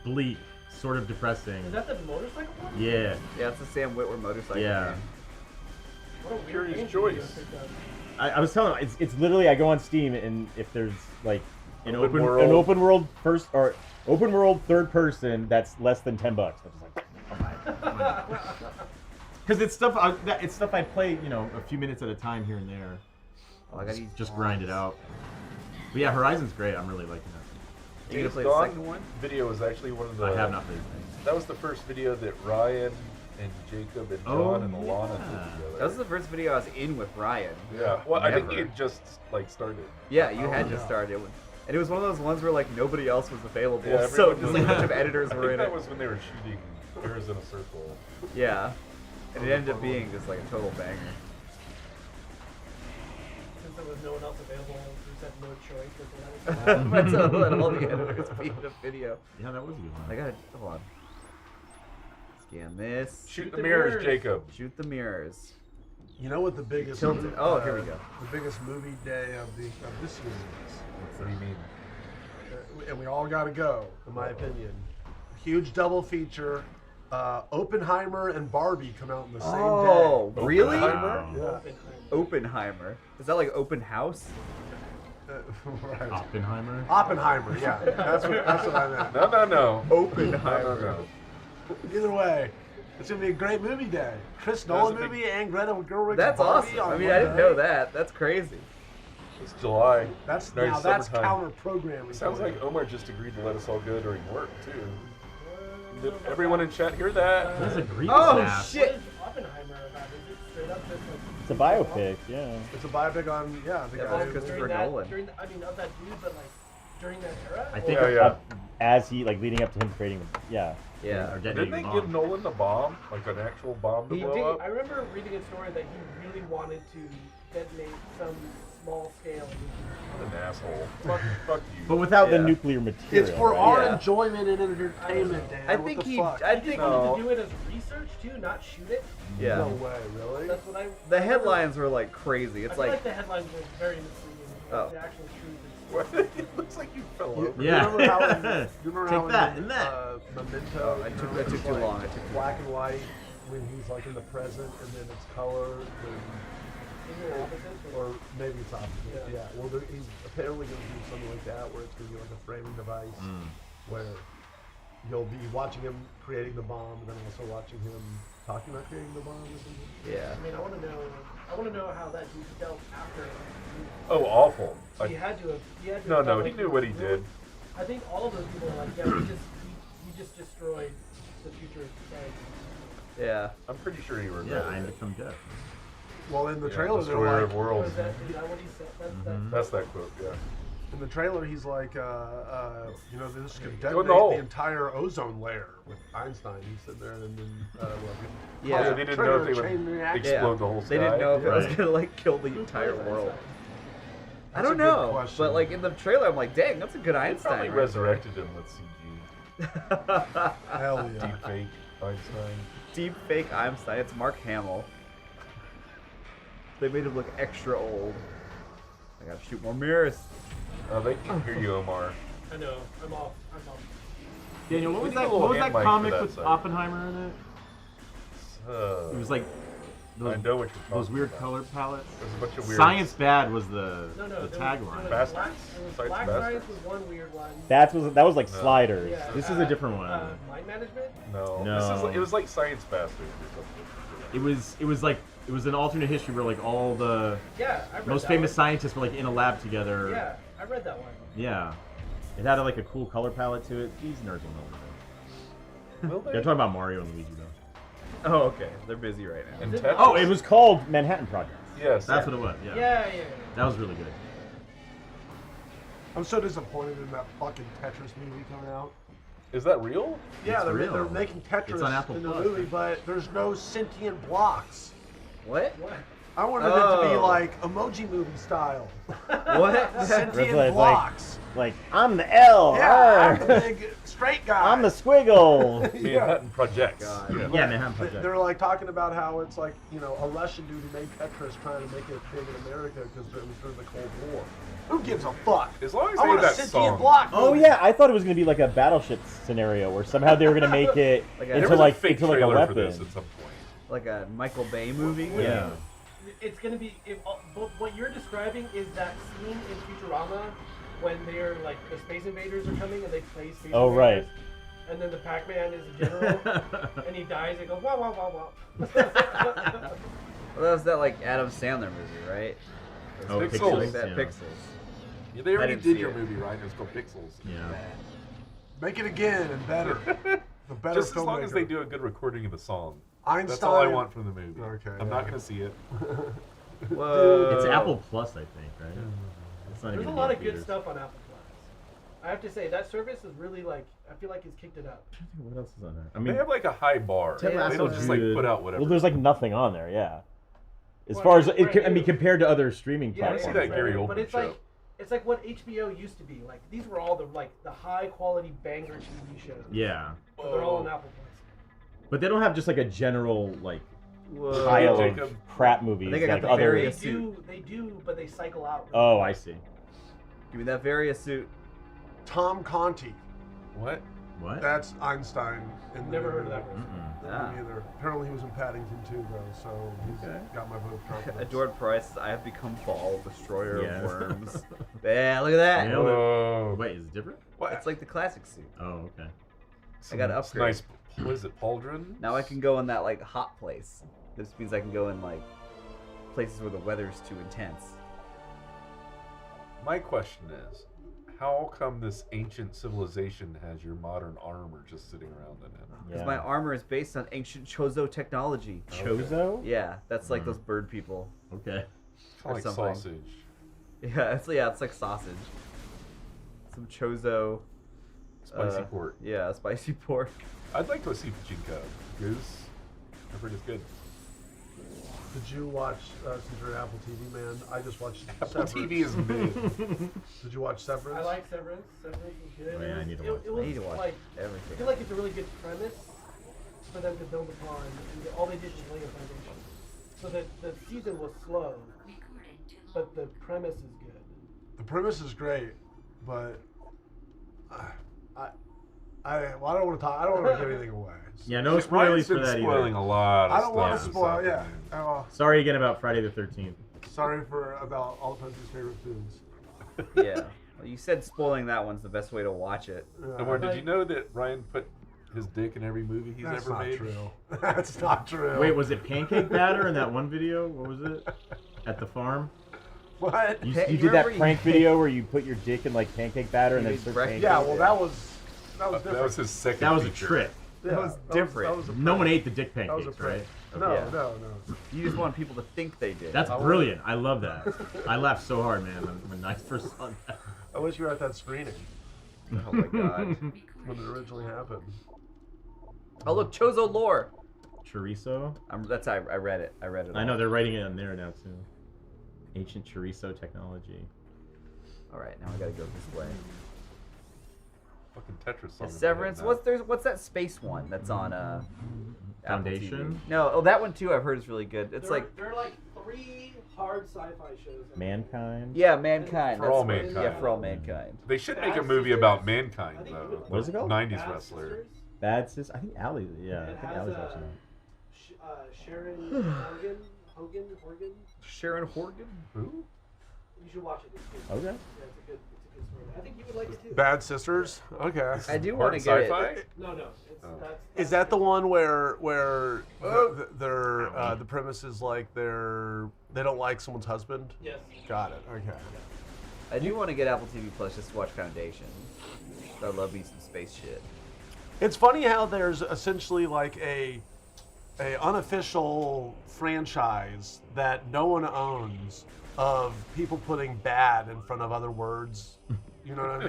bleak, sort of depressing. Is that the motorcycle one? Yeah. Yeah, it's the Sam Witwer motorcycle Yeah. game. What a weird Curious game for you to choice. pick up. I was telling him it's literally I go on Steam and if there's like an Open open world. open world first or open world third person that's less than $10. I'm just like, oh my. Because it's stuff I play a few minutes at a time here and there. Oh, I gotta use Just grind it out. But yeah, Horizon's great. I'm really liking that. You gonna Days play the Gone second one? Video was actually one of the. I have not played it. That was the first video that Ryan and Jacob and John Oh, and Alana yeah. did together. That was the first video I was in with Ryan. Yeah. Well, I think Never. you had just started. Yeah, you had yeah. just started. And it was one of those ones where like nobody else was available, Yeah, so everyone just was- like a bunch of editors I were think in that it. was when they were shooting Arizona Circle. Yeah, and it ended up being just like a total banger. Since there was no one else available, you just had no choice. That's what I was But to let all the editors be in the video. Yeah, that was a good one. I gotta hold on. Scan this. Shoot the the mirrors, mirrors. Jacob. Shoot the mirrors. You know what the biggest Tilted. Oh, here we go. The biggest movie day of this year is. What do you mean? And we all got to go, in my opinion. Huge double feature. Oppenheimer and Barbie come out in the same Oh, day. really? Oppenheimer? Yeah. Oppenheimer. Is that like open house? Right. Oppenheimer. Oppenheimer, yeah. That's what I meant. No. Oppenheimer. No. Either way, it's going to be a great movie day. Chris Nolan a big- movie and Greta Gerwig's That's Barbie awesome. on I mean, one I didn't day. know that. That's crazy. It's July. That's Nice now that's summertime. counter programming. Sounds like Omar just agreed to let us all go during work too. Did everyone in chat hear that? That's a Greek Oh snap. shit! What is Oppenheimer about? Is it straight up just like... It's a biopic, yeah. It's a biopic on the Yeah, guy. that's who- Christopher during that, Nolan. During the, I mean, of that dude, but like during that era? I think Yeah. as he leading up to him creating, yeah. Yeah. Or Didn't detonating they the give bomb. Nolan the bomb, like an actual bomb to He blow did. up? I remember reading a story that he really wanted to detonate some small scale. What an asshole. Fuck you. But without the Yeah. nuclear material. It's for right? our Yeah. enjoyment and entertainment, Dan. I What think the he. fuck? I He think. just wanted to do it as research too, not shoot it. Yeah. No way, really? That's what I. The headlines were like crazy. I It's feel like like. the headlines were very misleading. Oh. The actual truth is. What? It looks like you fell over. Yeah. You remember how in, you remember Take how that in, and that. Memento, Oh, you I took- remember I took it's too like long, I took too black and white when he's like in the present and then it's color Isn't it opposite? or maybe it's opposite. Yeah. Yeah. Well, he's apparently going to do something like that where it's going to be like a framing device where you'll be watching him creating the bomb and then also watching him talking about creating the bomb or something. Yeah. I mean, I want to know how that dude felt after. Oh, awful. He Like, had to have. He had to no, have no, felt he like knew what he ruined- did. I think all of those people are like, yeah, he just destroyed the future of society. Yeah. I'm pretty sure he Yeah, regretted I it. become death. Well, in the Yeah, trailer, they're Destroyer like, of Worlds. Is that what he said? That's that quote, yeah. in the trailer, he's like, you know, this could Go in detonate the hole. the entire ozone layer with Einstein. He's sitting there and then, Yeah. They didn't know if they would chain reaction. explode the whole sky. They didn't know if it was Right. gonna like kill the entire world. I That's don't a good know, question. but like in the trailer, I'm like, dang, that's a good They Einstein. probably right resurrected him with CG. Hell yeah. Deep fake Einstein. Deep fake Einstein. It's Mark Hamill. They made him look extra old. I gotta shoot more mirrors. They can hear you, Omar. I know. I'm off. Daniel, what We was need a that? little What was that hand mic for comic that with side. Oppenheimer in it? It was like I those, know what you're talking those weird about. color palettes. There's a bunch of weird. Science Bad was the No, the there was tagline. Bastards. Black, there was Science Black Bastards. Science was one weird one. That was like No. Sliders. Yeah, This is a different one. Mind management. No. No. This is like, it was like Science Bastards or something. It was an alternate history where like all the Yeah, I read most that famous one. scientists were like in a lab together. Yeah, I read that one. Yeah. It had like a cool color palette to it. These nerds will know what it Will is. they? They're talking about Mario and Luigi though. Oh, okay. They're busy right now. And Tetris. Oh, it was called Manhattan Project. Yes. That's what it was. Yeah. Yeah. That was really good. I'm so disappointed in that fucking Tetris movie coming out. Is that real? Yeah, It's they're real. making Tetris It's on Apple in the Plus. movie, but there's no sentient blocks. What? What? I wanted it to be Oh. like emoji movie style. What? Sentient It's like- blocks. Like I'm the L. Yeah, I'm her. the big straight guy. I'm the squiggle. Manhattan Projects. God. Yeah. Yeah, Manhattan Project. They're like talking about how it's like, you know, a Russian dude who made Tetris trying to make it big in America because it was during the Cold War. Who gives a fuck? As long as I they want had a that sentient song. block. Oh movie. yeah, I thought it was gonna be like a battleship scenario where somehow they were gonna make it Like a- There into was like a fake into like a trailer weapon. for this at some point. Like a Michael Bay movie? Yeah. It's gonna be. What you're describing is that scene in Futurama when they're like the space invaders are coming and they play space Oh, right. invaders. And then the Pac-Man is a general, and he dies. It goes wow wow wow wow. Well, that was that like Adam Sandler movie, right? Oh, Pixels. Pixels. Like that yeah. Pixels. Yeah, they already didn't did see your it. movie, right? It was called Pixels. Yeah. Make it again and better. The better Just as long as filmmaker. they do a good recording of the song. Einstein. That's all I want from the movie. Okay, I'm yeah. not going to see it. Whoa. It's Apple Plus, I think, right? It's not There's a even lot in of good theaters. stuff on Apple Plus. I have to say that service is really like I feel like it's kicked it up. What else is on there? I They mean, have like a high bar. Ted They Lasso's don't just like good. put out whatever. Well, there's like nothing on there, yeah. As Well, far as right, I mean, compared to other streaming Yeah, platforms. see that right? Gary but Oldman it's show. like it's like what HBO used to be. Like these were all the high quality banger TV shows. Yeah, But they're all on Apple Plus. but they don't have just like a general like Whoa. pile of Jacob. crap movies. I think I got like the other. various- They do, but they cycle out. Oh, I see. Give me that Varia suit. Tom Conti. What? What? That's Einstein. In the Never heard of movie. that person. Mm-mm. Ah. Me either. Apparently he was in Paddington too, though, so he's Okay. got my vote of confidence. Adored Price says, I have become Ball, destroyer Yeah. of worms. Yeah, look at that. Nailed it. Whoa. Wait, is it different? What? It's like the classic suit. Oh, okay. I got to It's upgrade. nice. What is it? Pauldron? Now I can go in that like hot place. This means I can go in like places where the weather's too intense. My question is, how come this ancient civilization has your modern armor just sitting around in it? Because Yeah. my armor is based on ancient Chozo technology. Chozo? Yeah, that's like Mm. those bird people. Okay. Kind of like something. sausage. Yeah, it's like sausage. Some Chozo. Spicy pork. Yeah, spicy pork. I'd like to see Pachinko. Goose. I've heard it's good. Did you watch, since you're an Apple TV man, I just watched Apple Severance. TV is mid. Did you watch Severance? I like Severance. Severance is good. Oh, yeah, I need to It- watch it that. was I need to watch like, I everything. feel like it's a really good premise for them to build upon, and all they did was lay a foundation. So that the season was slow, but the premise is good. The premise is great, but I don't want to talk. I don't want to give anything away. Yeah, no Ryan's spoilers for been that spoiling either. a lot of I don't want to stuff spoil. this Yeah. afternoon. Oh, Sorry again about Friday the 13th. sorry for about all the president's favorite foods. Yeah. Well, you said spoiling that one's the best way to watch it. Omar, did you know that Ryan put his dick in every movie he's That's ever not made? true. That's not true. Wait, was it pancake batter in that one video? What was it? At the farm? What? You, Hey, you you did that remember prank you- video where you put your dick in like pancake batter and You then made serve breakfast? pancakes? Yeah, well, that was different. That was his second. That was a feature. trick. Yeah, was different. That was a No one prank. ate the dick That was a pancakes, prank. right? No, Yeah. no. You just want people to think they did. That's brilliant. I love that. I laughed so hard, man, when I first saw that. I wish you were at that screening Oh my god. when it originally happened. Oh look, Chozo lore. Chorizo? That's I read it. I read it. I all. know, they're writing it on there now, too. Ancient chorizo technology. All right, now I gotta go this way. Fucking Tetris song. Is in my Severance. head now. What's that space one that's on Apple Foundation? TV? No, oh that one too. I've heard is really good. It's like there are like 3 hard sci-fi shows. Mankind? yeah, Mankind. For All that's what- Mankind. Yeah, for all mankind. They should make a Bad movie Sisters. about mankind, I think though. you would- What is it called? 90s Bad wrestler. Sisters. Bad Sis? I think Allie, yeah, I It think has, Allie's watching that. Sharon Horgan. Sharon Horgan. Who? You should watch it. It's good. Okay. Yeah, it's a good story. I think you would like it too. Bad Sisters. Okay. I do Hard want to get sci-fi? it. No, it's Oh. that's Is that the one where the premise is like they don't like someone's husband? Yes. Got it. Okay. I do want to get Apple TV Plus just to watch Foundation. I love me some space shit. It's funny how there's essentially like a unofficial franchise that no one owns of people putting bad in front of other words. You know what I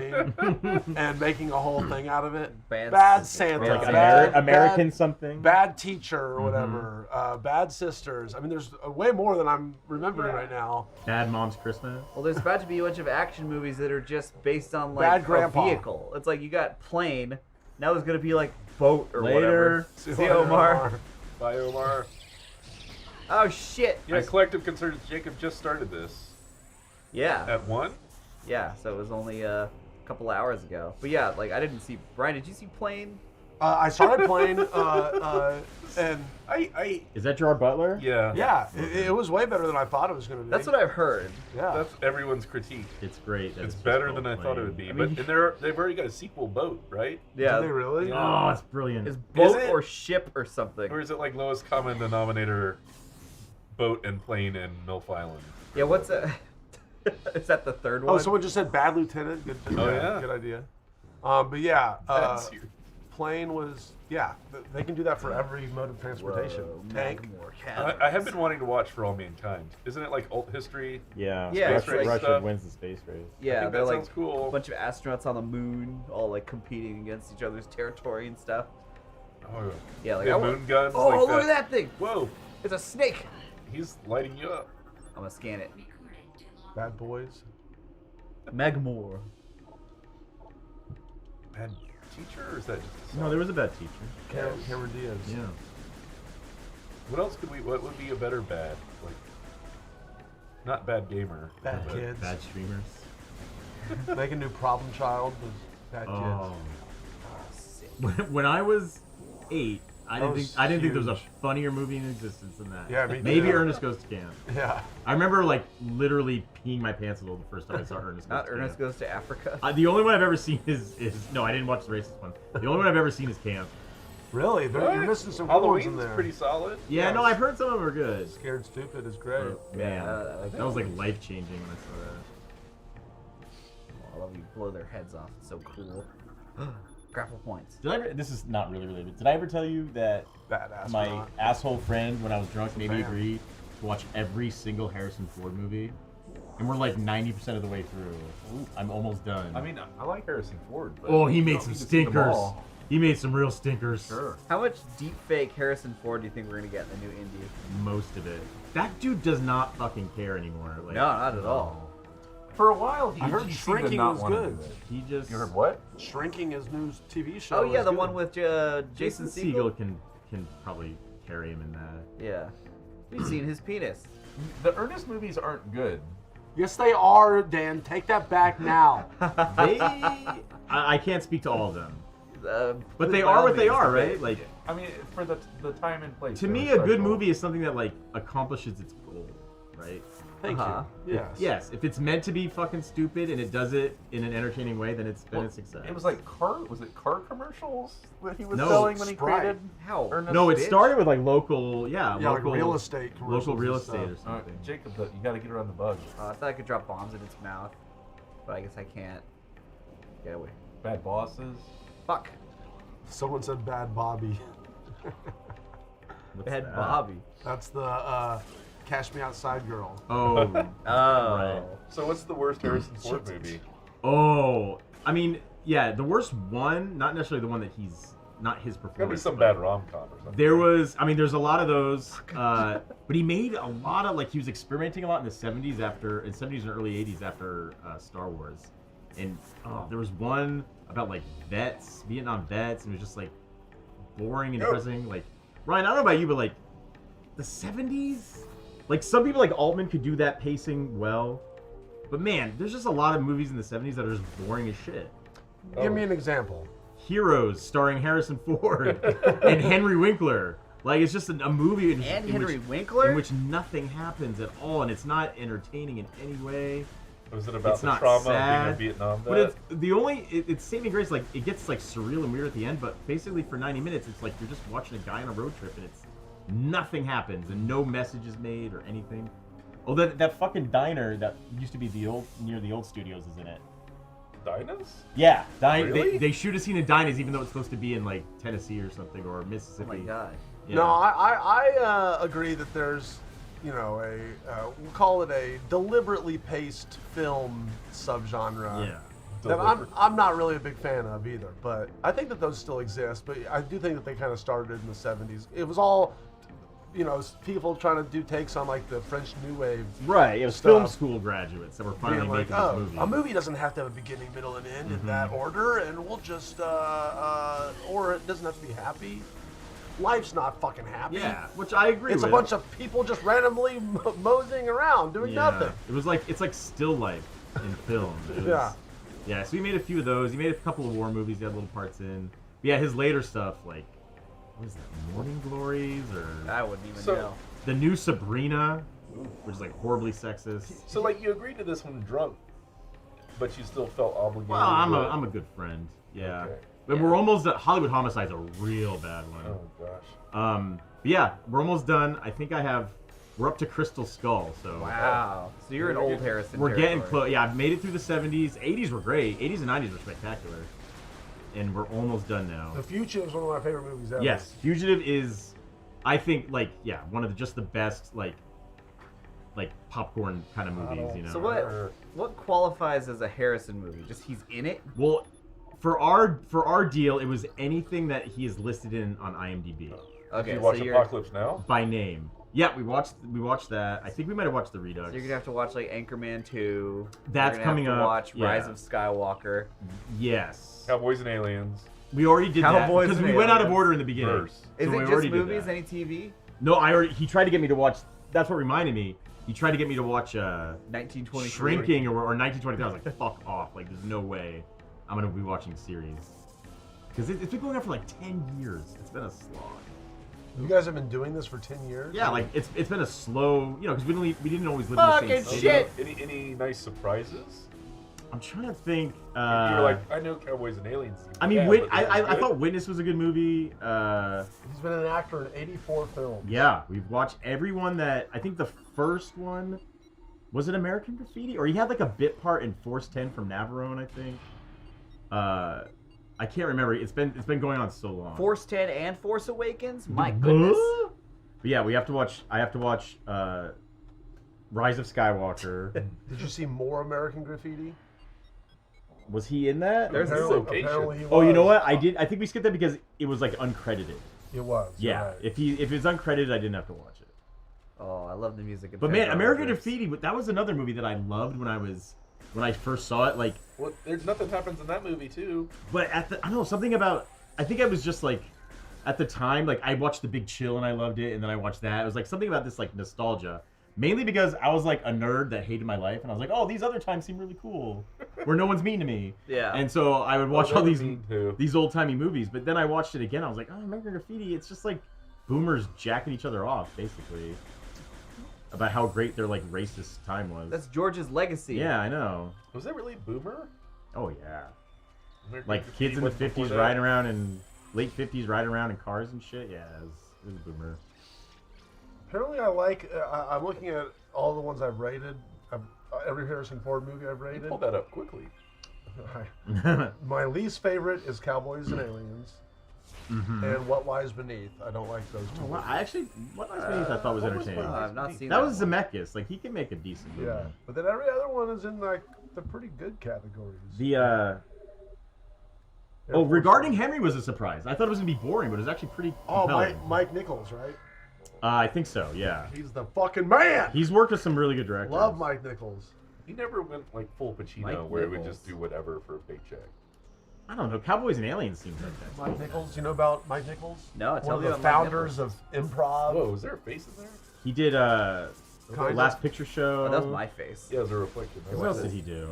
mean? And making a whole thing out of it. Bad Santa. Like bad, American bad, something? bad teacher or whatever. Bad sisters. I mean, there's way more than I'm remembering right now. Bad Mom's Christmas? Well, there's about to be a bunch of action movies that are just based on like Bad a Grandpa. vehicle. It's like you got plane. Now there's gonna be like boat or Later. whatever. See you See later, Omar. Omar. Bye, Omar. Oh shit. Yeah, Collective Concerns. Jacob just started this. Yeah. At 1? Yeah. So it was only a couple hours ago. But yeah, like I didn't see. Brian, did you see plane? I started playing, and Is that Gerard Butler? Yeah. yeah, it was way better than I thought it was going to be. That's what I've heard. Yeah. That's everyone's critique. It's great. that It's just better called than I thought it Plane. would be. I mean- But they've already got a sequel, Boat, right? Yeah. Did they really? Oh, it's brilliant. Is boat it? or ship or something? Or is it like lowest common denominator, Boat and Plane and MILF Island? Yeah. What's that? Is that the third one? Oh, someone just said Bad Lieutenant. Good, Oh, yeah. good idea. But yeah, That's your- plane was they can do that for every mode of transportation. Whoa, Tank. more I have been wanting to watch For All Mankind. Isn't it like alt history? Yeah, Yeah, it's like Russia stuff. wins the space race. Yeah, I think they're that like sounds cool. a bunch of astronauts on the moon, all like competing against each other's territory and stuff. Oh, Yeah, like they I have want- moon guns. Oh, like look at that thing! Whoa, It's a snake. he's lighting you up. I'm gonna scan it. Bad Boys. Megmore. Bad teacher, or is that just a No, song? there was a bad teacher. Cameron Diaz. Yeah. What else could we? What would be a better bad? Like, not bad gamer. Bad but Kids. Bad streamers. Make a new Problem Child with Bad Oh. Kids. When I was 8, I That didn't was think there was a huge. funnier movie in existence than that. Yeah, me Maybe too. Ernest Goes to Camp. Yeah. I remember like literally peeing my pants a little the first time I saw Ernest Goes Not to Ernest Camp. Goes to Africa. The only one I've ever seen is no, I didn't watch the racist one. The only one I've ever seen is Camp. Really? What? You're missing some good ones in Halloween's there. pretty solid. Yeah, Yes. no, I've heard some of them are good. Scared Stupid is great. But, man, Yeah, that was like life changing when I saw that. Oh, I love you blow their heads off. It's so cool. Grapple points. Did I ever, this is not really related. Did I ever tell you that Badass. my asshole friend, when I was drunk, made me agree to watch every single Harrison Ford movie? And we're like 90% of the way through. I'm almost done. I mean, I like Harrison Ford. But oh, he you made don't some need to see them stinkers. all. He made some real stinkers. Sure. How much deep fake Harrison Ford do you think we're gonna get in the new Indy? Most of it. That dude does not fucking care anymore. Like, No, not at all. For a while, he I heard seemed to Shrinking not was want to good. do it. He just. You heard what? Shrinking, his new TV show. Oh yeah, is the good. one with Jason Segel. can probably carry him in that. Yeah, we've seen his penis. The Ernest movies aren't good. Yes, they are, Dan. Take that back now. They. I can't speak to all of them. But they by are all what they means, are, but right? Like, I mean, for the time and place. to they me, were a good special. movie is something that like accomplishes its goal, right? Thank Uh-huh. you. Yes. Yes, if it's meant to be fucking stupid and it does it in an entertaining way, then it's Well, a success. It was like was it car commercials that he was No. selling when he Sprite. created How? Ernest? No, it bitch. started with like local, Yeah, local like real estate commercials local real and estate or stuff. All right, something. Jacob, you got to get around the bug. I thought I could drop bombs in its mouth, but I guess I can't. Get away. Bad bosses. Fuck. Someone said Bad Bobby. What's Bad that? Bobby. That's the Cash Me Outside girl. Oh, Oh. right. So what's the worst Harrison Ford movie? Oh, I mean, yeah, the worst one, not necessarily the one that he's not his It's gotta be performance. some but bad rom-com or something. There was, I mean, there's a lot of those, but he made a lot of, like, he was experimenting a lot in the 70s and early 80s after Star Wars. And there was one about, like, vets, Vietnam vets, and it was just, like, boring and depressing. Like, Ryan, I don't know about you, but, like, the 70s? Like, some people like Altman could do that pacing well. But, man, there's just a lot of movies in the 70s that are just boring as shit. Give me an example. Heroes, starring Harrison Ford and Henry Winkler. Like, it's just a movie in Henry which, Winkler? in which nothing happens at all, and it's not entertaining in any way. Was it about It's the not trauma sad, of being a Vietnam vet? But it's the only it's saving grace. Like, it gets like surreal and weird at the end, but basically for 90 minutes, it's like you're just watching a guy on a road trip, and it's nothing happens and no message is made or anything. Oh, that fucking diner that used to be near the old studios is in it. Dinah's? Yeah, Really? they shoot a scene in Dinah's even though it's supposed to be in like Tennessee or something or Oh Mississippi. my god. Yeah. No, I agree that there's, we'll call it a deliberately paced film subgenre. Yeah. That I'm not really a big fan of either, but I think that those still exist. But I do think that they kind of started in the 70s. It was all, people trying to do takes on like the French New Wave. Right, it was Stuff. film school graduates that were finally Being like, making oh, this movie. a movie doesn't have to have a beginning, middle, and end in that order, and we'll just, or it doesn't have to be happy. Life's not fucking happy. Yeah, which I agree It's with. a bunch of people just randomly moseying around doing nothing. It's like still life in film. It was, Yeah. Yeah, so he made a few of those. He made a couple of war movies he had little parts in. But yeah, his later stuff, like, what is that, Morning Glories? Or I wouldn't even So- know. the new Sabrina, which is like horribly sexist. So, like, you agreed to this one drunk, but you still felt obligated. Well, I'm to a good friend. Yeah. Okay. But we're almost done. Hollywood Homicide's a real bad one. Oh, gosh. But yeah, we're almost done. I think we're up to Crystal Skull, so Wow. So you're an old Harrison. we're getting territory. close. Yeah, I've made it through the 70s. 80s were great. 80s and 90s were spectacular. And we're almost done now. The Fugitive is one of my favorite movies ever. Yes, Fugitive is, I think, like, yeah, one of the best, like popcorn kind of movies, you know. So what qualifies as a Harrison movie? Just he's in it? Well, for our deal, it was anything that he is listed in on IMDb Did you watch Apocalypse Now? by name. Yeah, we watched that. I think we might have watched the Redux. So you're gonna have to watch like Anchorman 2. That's you're gonna coming have to up, Watch yeah. Rise of Skywalker. Yes. Cowboys and Aliens. We already did Cowboys that because and we went out of Aliens. order in the beginning. Verse. Is So we it already just did movies? that. Any TV? No, he tried to get me to watch. That's what reminded me. He tried to get me to watch 1920. Shrinking or 1923. I was like, fuck off. Like, there's no way I'm going to be watching a series. Because it's been going on for like 10 years. It's been a slog. You guys have been doing this for 10 years? Yeah, like, it's been a slow, because we didn't always live in the Fucking same city. shit! Any nice surprises? I'm trying to think. You were like, I know Cowboys and Aliens. I mean, Yeah, Wit- but I good. thought Witness was a good movie. He's been an actor in 84 films. Yeah, we've watched everyone that. I think the first one was it American Graffiti, or he had like a bit part in Force 10 from Navarone, I think. I can't remember. It's been going on so long. Force 10 and Force Awakens? My goodness. But yeah, we have to watch. I have to watch Rise of Skywalker. Did you see more American Graffiti? Was he in that? There's a Apparently, location. apparently he Oh, you know was. what? I think we skipped that because it was like uncredited. It was. Yeah. right. If it's uncredited, I didn't have to watch it. Oh, I love the music. in But man, Pedro American Rodriguez. Graffiti, that was another movie that I loved when I first saw it. Like, Well, there's nothing happens in that movie too. but I don't know, something about. I think I was just like, at the time, like I watched The Big Chill and I loved it, and then I watched that. It was like something about this like nostalgia, mainly because I was like a nerd that hated my life, and I was like, oh, these other times seem really cool, where no one's mean to me. Yeah. And so I would watch they all were these mean too. old timey movies, but then I watched it again. I was like, oh, American Graffiti. It's just like boomers jacking each other off, basically, about how great their like racist time was. That's George's legacy. Yeah, I know. Was that really Boomer? Oh yeah. American Like Graffiti kids in the was before 50s that? riding around in late 50s riding around in cars and shit. Yeah, it was a boomer. Apparently, I'm looking at all the ones I've rated. Every Harrison Ford movie I've rated. Pull that up quickly. My least favorite is Cowboys and Aliens, and What Lies Beneath. I don't like those two. Well, I actually, what Lies Beneath I thought was what was entertaining. What Lies I've not seen That that was one. Zemeckis. Like he can make a decent movie. Yeah, but then every other one is in like the pretty good categories. The Air Force regarding One. Henry was a surprise. I thought it was gonna be boring, but it was actually pretty Oh, compelling. Mike Nichols, right? I think so. Yeah. He's the fucking man. He's worked with some really good directors. Love Mike Nichols. He never went like full Pacino, Mike where he would Nichols. just do whatever for a paycheck. I don't know. Cowboys and Aliens seems like that. Mike Nichols, you know about Mike Nichols? No, tell One me of the about Mike founders of improv. Whoa, was there a face in there? He did Kinda. Last Picture Show. Oh, that was my face. Yeah, it was a reflection. What else did he do?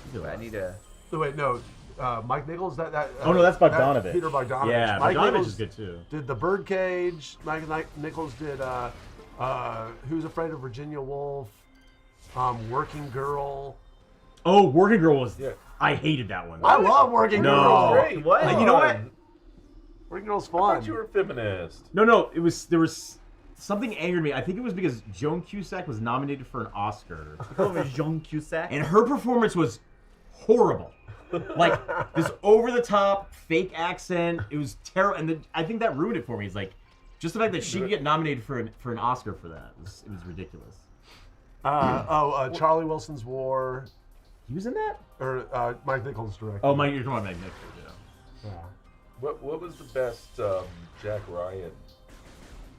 He did a I lot. need to. Oh, wait, no. Mike Nichols. Oh no, that's Bogdanovich. Peter Bogdanovich. Yeah, Mike Bogdanovich Nichols is good too. did The Birdcage. Mike Nichols did Who's Afraid of Virginia Woolf, Working Girl. Oh, Working Girl was. Yeah. I hated that one. I love Working No. Girl. Great. What? You know what? Working Girl's I fun. thought you were a feminist. No, there was something angered me. I think it was because Joan Cusack was nominated for an Oscar, Oh, it was Jean Cusack. and her performance was horrible. Like this over the top fake accent. It was terrible, and I think that ruined it for me. It's like just the fact that she could get nominated for an Oscar for that. It was ridiculous. Charlie Wilson's War, He was in that? or Mike Nichols directed. Oh, you're talking about Meg Nichols, yeah. Yeah. What was the best Jack Ryan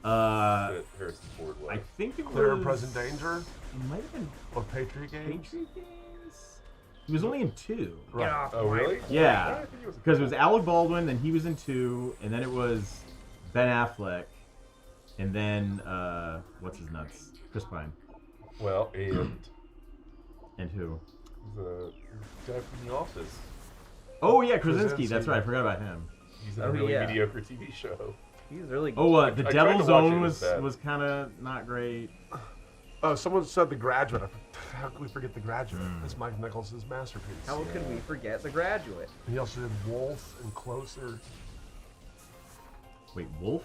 that Harrison Ford was? I think it was. Clear and Present Danger It might have been or Patriot Games. Patriot Games. He was only in 2. Right. Oh, really? Yeah, I think was a because it was couple. Alec Baldwin, then he was in 2, and then it was Ben Affleck, and then what's his nuts? Chris Pine. Well, and And who? the guy from The Office. Oh yeah, Krasinski. Krasinski. That's right. I forgot about him. He's in Oh, a really yeah. mediocre TV show. He's really. Oh, The I tried to Devil's watch it, Own it was bad. was kind of not great. Oh, someone said The Graduate. How could we forget The Graduate? It's Mike Nichols' masterpiece. How could we forget The Graduate? He also did Wolf and Closer. Wait, Wolf?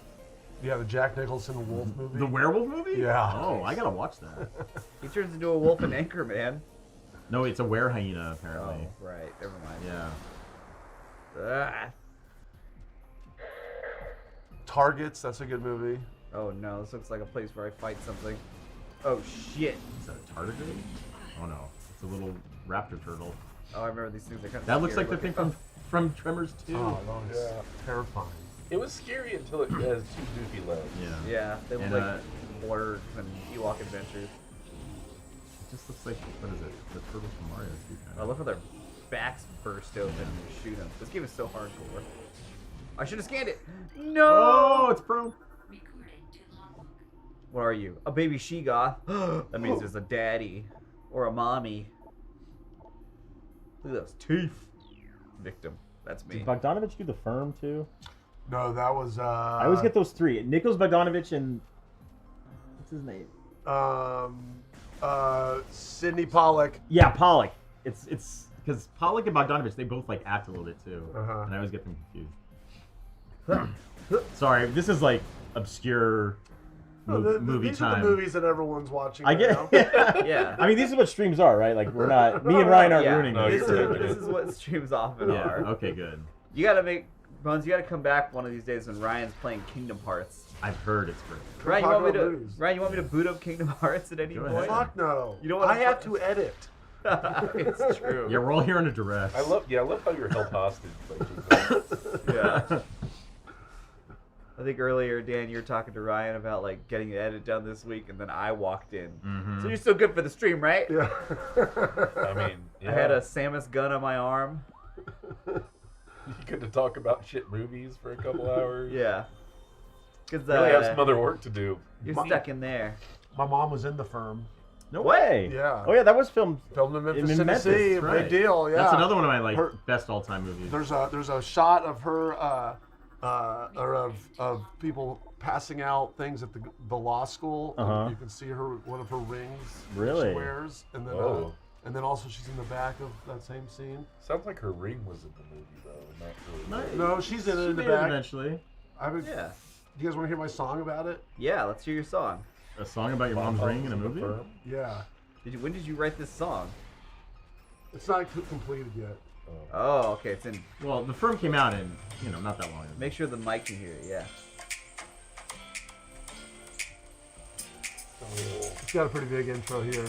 Yeah, the Jack Nicholson Wolf movie. The werewolf movie? Yeah. Oh, I gotta watch that. He turns into a wolf in Anchorman. No, it's a were hyena apparently. Oh, right. Never mind. Yeah. Ah. Targets, that's a good movie. Oh no, this looks like a place where I fight something. Oh shit. Is that a tardigrade? Oh no, it's a little raptor turtle. Oh, I remember these things are kind of. That looks like the thing from Tremors 2. Oh, that was Yeah. terrifying. It was scary until it has two goofy legs. Yeah. Yeah, they look And, like Blur and Ewok Adventures. It just looks like, what is it? The turtles from Mario too, kind I love how their backs burst open and you shoot them. This game is so hardcore. I should have scanned it. No. Oh, it's pro. What are you? A baby she-goth? That means there's a daddy or a mommy. Look at those teeth. Victim. That's me. Did Bogdanovich do The Firm too? No, that was. I always get those 3. Nichols, Bogdanovich, and what's his name? Sidney Pollack. Yeah, Pollock. It's because Pollock and Bogdanovich, they both like act a little bit too, Uh-huh. and I always get them confused. Sorry, this is like obscure movie These time. are the movies that everyone's watching. I right get. now. Yeah. I mean, these are what streams are, right? Like we're not. Me and Ryan aren't Yeah. ruining No, this. you're right. This is what streams often Yeah. are. Okay. Good. You gotta make Bones. You gotta come back one of these days when Ryan's playing Kingdom Hearts. I've heard it's great. We're Ryan, talking about movies. you want me to boot up Kingdom Hearts at any Go point? ahead. Fuck no. You don't wanna I have fuck- to edit. It's true. Yeah, we're all here under duress. I love how you're held hostage by Jacob. Yeah. I think earlier, Dan, you were talking to Ryan about like getting the edit done this week, and then I walked in. So you're still good for the stream, right? Yeah. I mean, yeah. I had a Samus gun on my arm. You get to talk about shit movies for a couple hours. Yeah. Because Really have some other work to do. you're stuck in there. My mom was in The Firm. No way. Yeah. Oh yeah, that was filmed. Filmed in Memphis, In Memphis, Tennessee. right. Big deal. Yeah. That's another one of my like Her- best all-time movies. There's a shot of her or of people passing out things at the law school. Uh-huh. You can see one of her rings that Really? she wears, and then Whoa. and then also she's in the back of that same scene. Sounds like her ring was in the movie though. Not really. No, No, she's in it she in the made it back. eventually. I would. Yeah. You guys want to hear my song about it? Yeah, let's hear your song. A song about your mom's ring in a movie? Yeah. When did you write this song? It's not completed yet. Oh, okay. It's in. Well, The Firm came out in, not that long ago. Make sure the mic can hear it. Yeah. It's got a pretty big intro here.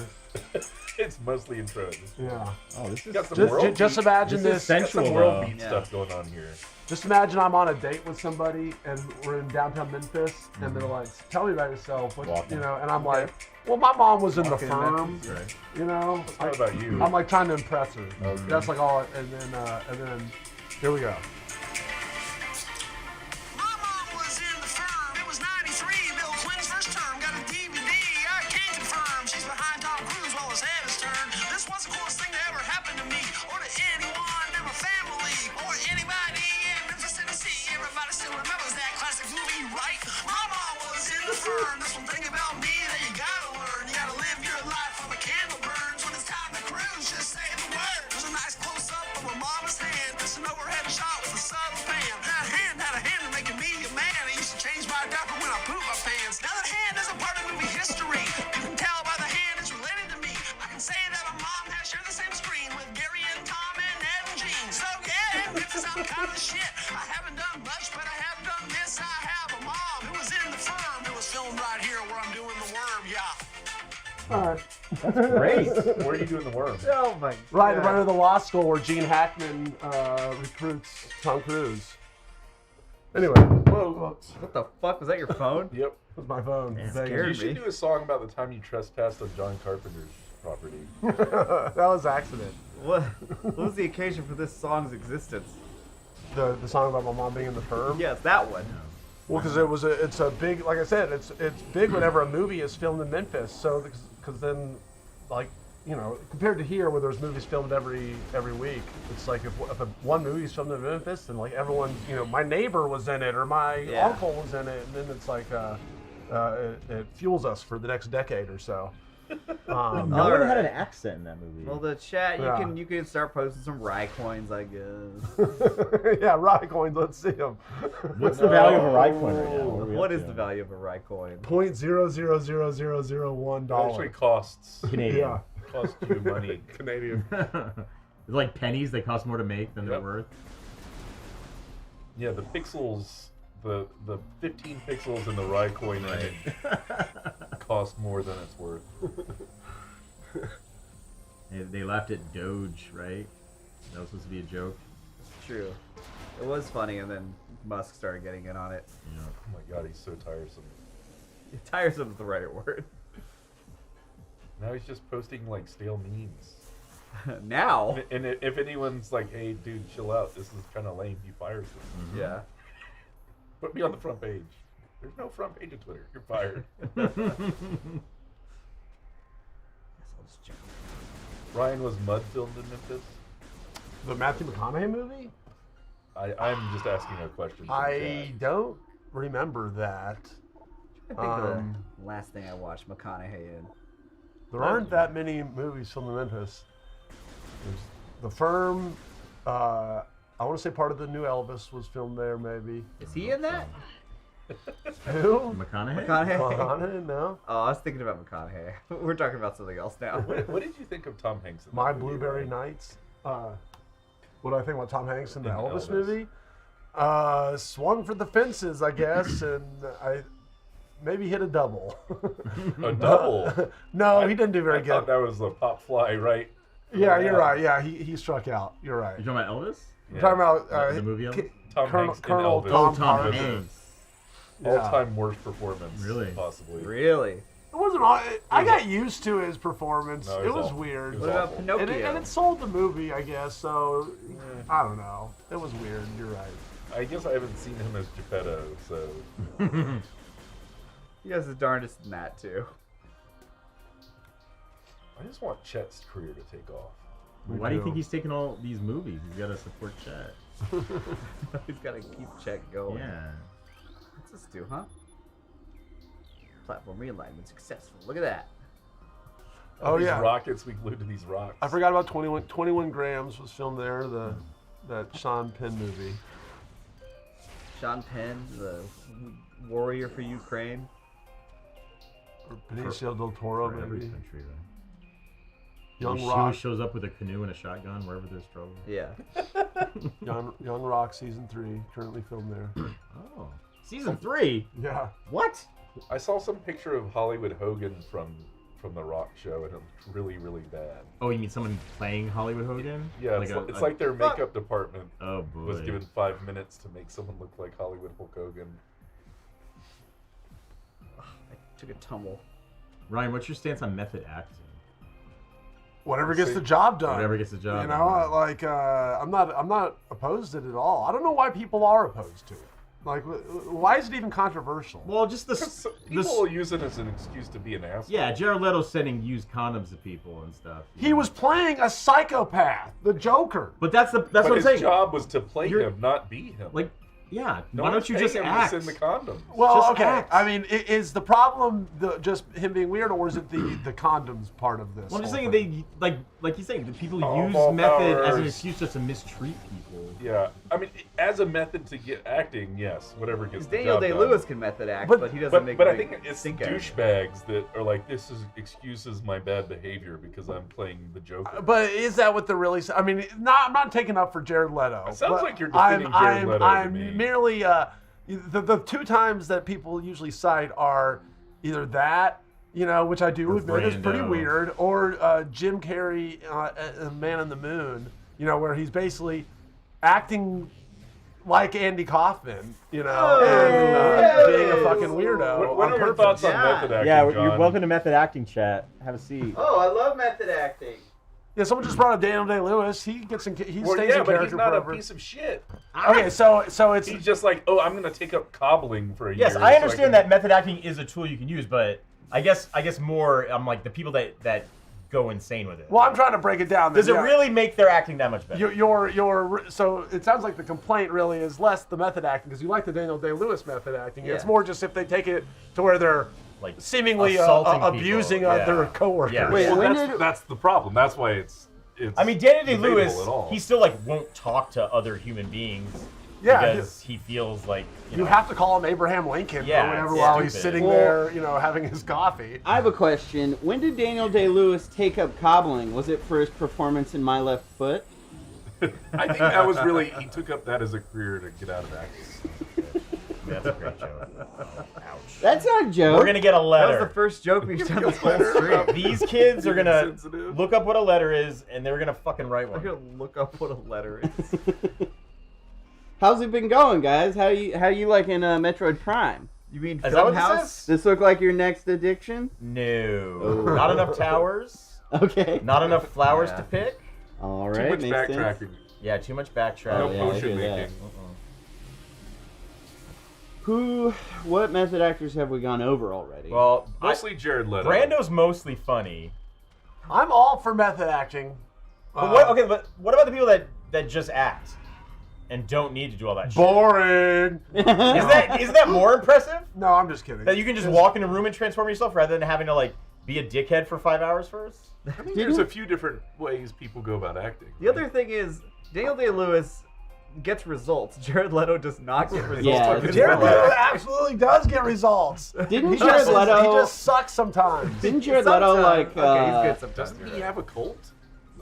It's mostly intros. Yeah. Oh, this is Got some Just, world just beat- imagine this is this. got some sensual, world though. beat Yeah. stuff going on here. Just imagine I'm on a date with somebody and we're in downtown Memphis and they're like, "Tell me about yourself," Walking. and I'm like, "Well, my mom was in The Walking in Firm," Memphis. right. It's not about you. I'm like trying to impress her. Okay. That's like all, and then here we go. My mom was in The Firm. It was 93, Bill Clinton's first term. Got a DVD, I can't confirm. She's behind Tom Cruise while his head is turned. This was the coolest thing that ever happened to me, or to anyone in my family, or anybody in Memphis, Tennessee. Everybody still remembers that classic movie, right? My mom was in The Firm. That's one thing about me that you gotta learn. You gotta live your life while the candle burns. When it's time to cruise, just say the word. There's a nice close-up of my mama's hand. It's an overhead shot with a subtle pan. That hand had a hand in making me a man. I used to change my diaper when I poop my pants. Now that hand is a part of movie history. You can tell by the hand it's related to me. I can say that my mom has shared the same screen with Gary and Tom and Ed and Gene. So yeah, in Memphis I'm kind of shit. I haven't done much, but I have done this. I have a mom who was in The Firm. It was filmed right here where I'm doing the worm, yeah. All right. Great. Where are you doing the worm? Oh my. Right of the law school where Gene Hackman recruits Tom Cruise. Anyway, whoa, What the fuck was that? Your phone? Yep. that's my phone. Damn. Thank Scared You you. should me. do a song about the time you trespassed on John Carpenter's property. That was accident. What was the occasion for this song's existence? The song about my mom being in The Firm. Yes, that one. Well, because it's a big, like I said, it's big whenever a movie is filmed in Memphis. So because then, like, compared to here where there's movies filmed every week, it's like if one movie is filmed in Memphis, then like everyone, my neighbor was in it or my Yeah. uncle was in it, and then it's like it fuels us for the next decade or so. No All one had right. an accent in that movie. Well, the chat, Yeah. you can start posting some Rye coins, I guess. Yeah, Rye coins. Let's see them. What's the value of a rye coin right now? Are we What up is to? the value of a Rye coin? $0.000001 It actually costs Canadian. Yeah, costs you money. Canadian. It's like pennies. They cost more to make than they're Yep. worth. Yeah, the pixels, the 15 pixels in the Rye coin image cost more than it's worth. They left it Doge, right? That was supposed to be a joke. True. It was funny, and then Musk started getting in on it. Yeah. Oh my god, he's so tiresome. Tiresome is the right word. Now he's just posting like stale memes. Now. And if anyone's like, "Hey, dude, chill out. This is kind of lame," he fires them. Yeah. Put me on the front page. There's no front page of Twitter. You're fired. Ryan, was Mud filmed in Memphis? The Matthew McConaughey movie? I'm just asking a question. from I chat. don't remember that. I think the last thing I watched McConaughey in. There aren't that many movies filmed in Memphis. There's The Firm. I want to say part of the new Elvis was filmed there, maybe. Is he in that? Who? McConaughey? McConaughey? McConaughey? No. Oh, I was thinking about McConaughey. We're talking about something else now. What did you think of Tom Hanks? In My that movie, Blueberry Ryan? Nights. What do I think about Tom Hanks in the In Elvis, Elvis. movie? Swung for the fences, I guess, and I maybe hit a double. A double. No, he didn't do very I thought good. that was a pop fly right Yeah, you're right. Yeah, he struck out. You're right. You talking about Elvis? I'm talking about The movie Elvis? Tom Colonel, Hanks in Colonel Elvis. Tom, Tom Hanks. Hanks. Yeah. All-time worst performance. Really? Possibly. Really? It wasn't all. I got used to his performance. No, it was awful. weird. It What was about awful. Pinocchio? And it sold the movie, I guess. So I don't know. It was weird. You're right. I guess I haven't seen him as Geppetto, so You guys are the darndest in that too. I just want Chet's career to take off. Why do you think he's taking all these movies? He's got to support Chet. He's got to keep check going. Yeah. What's this do, huh? Platform realignment successful. Look at that. Oh, these yeah. rockets, we glued to these rocks. I forgot about 21 Grams was filmed there. That Sean Penn movie. Sean Penn, the warrior for Ukraine. Or Benicio del Toro, For every maybe. country, right? Young She Rock. always shows up with a canoe and a shotgun wherever there's trouble. Yeah. Young Rock season 3, currently filmed there. Oh. Season 3? Yeah. What? I saw some picture of Hollywood Hogan from the Rock show, and it looked really, really bad. Oh, you mean someone playing Hollywood Hogan? Yeah, it's like their makeup department Oh, boy. was given 5 minutes to make someone look like Hollywood Hulk Hogan. I took a tumble. Ryan, what's your stance on method acting? Whatever gets the job done. Whatever gets the job You done. know, like I'm not opposed to it at all. I don't know why people are opposed to it. Like, why is it even controversial? Well, just the... So people will use it as an excuse to be an asshole. Yeah, Jared Leto sending used condoms to people and stuff. He was playing a psychopath, the Joker. But that's But what I'm his saying. job was to play You're- him, not be him. Like, yeah, no why don't one's you paying just him act? to send the condoms? Well, Just okay. act. I mean, is the problem just him being weird, or is it the condoms part of this? Well, I'm just whole saying thing? like you're saying, the people Oh, use ball method as an powers. excuse just to mistreat people. Yeah, I mean, as a method to get acting, yes, whatever gets the Daniel job done. Day-Lewis can method act, but, he doesn't make But I big think it's stink out of it. douchebags that are like, this excuses my bad behavior because I'm playing the Joker. But is that what they're really? I mean, I'm not taking up for Jared Leto. It sounds but like you're defending Jared Leto to I'm me. merely the two times that people usually cite are either that, you know, which I do Or admit is pretty Brando. weird, or Jim Carrey, Man on the Moon, you know, where he's basically acting like Andy Kaufman, you know, and being a fucking weirdo. What on are your purpose. thoughts on Yeah. method acting, Yeah, John? you're welcome to Method Acting Chat. Have a seat. Oh, I love method acting. Yeah, someone just brought up Daniel Day-Lewis. He gets in. He Well, stays yeah, in but character he's not forever. a piece of shit. Okay, so it's He's just like, oh, I'm going to take up cobbling for a year. Yes, I understand that method acting is a tool you can use, but I guess more I'm like the people that go insane with it. well, I'm trying to break it down. Does then, it yeah. really make their acting that much better? Your so it sounds like the complaint really is less the method acting because you like the Daniel Day-Lewis method acting. It's Yeah. more just if they take it to where they're Like seemingly assaulting people. abusing Yeah. their coworkers. Yeah. Wait, Well, when that's the problem. That's why it's I mean, Daniel debatable Day-Lewis, at all. he still like won't talk to other human beings Yeah, because he feels like You have to call him Abraham Lincoln Yeah, or whatever it's while he's stupid. sitting Well- there, you know, having his coffee. I have a question. When did Daniel Day-Lewis take up cobbling? Was it for his performance in My Left Foot? I think that was really, he took up that as a career to get out of acting. That's a great joke. Ouch. That's not a joke. We're gonna get a That was letter. the first joke we've done this whole stream. These kids are gonna Sensitive. look up what a letter is, and they're gonna fucking write I'm one. gonna look up what a letter is. How's it been going, guys? How you liking Metroid Prime? You mean Is that what Filmhouse? this is? This look like your next addiction? No. Oh. Not enough towers. Okay. Not enough flowers Yeah. to pick. All Too right. much makes sense. backtracking. Yeah, too much No backtracking. yeah, I potion hear that. making. What method actors have we gone over already? Well, Mostly Jared Leto. Brando's mostly funny. I'm all for method acting. But what about the people that just act and don't need to do all that shit? Boring. Isn't that more impressive? No, I'm just kidding. That you can just walk in a room and transform yourself rather than having to like be a dickhead for 5 hours first? I mean, there's a few different ways people go about acting. The other thing is, Daniel Day-Lewis gets results. Jared Leto does not get results. Yeah, with his Jared method Leto acting. absolutely does get results. Didn't He Jared just, Leto? he just sucks sometimes. Didn't Jared Leto like? Okay, he's good sometimes. Doesn't he have a cult?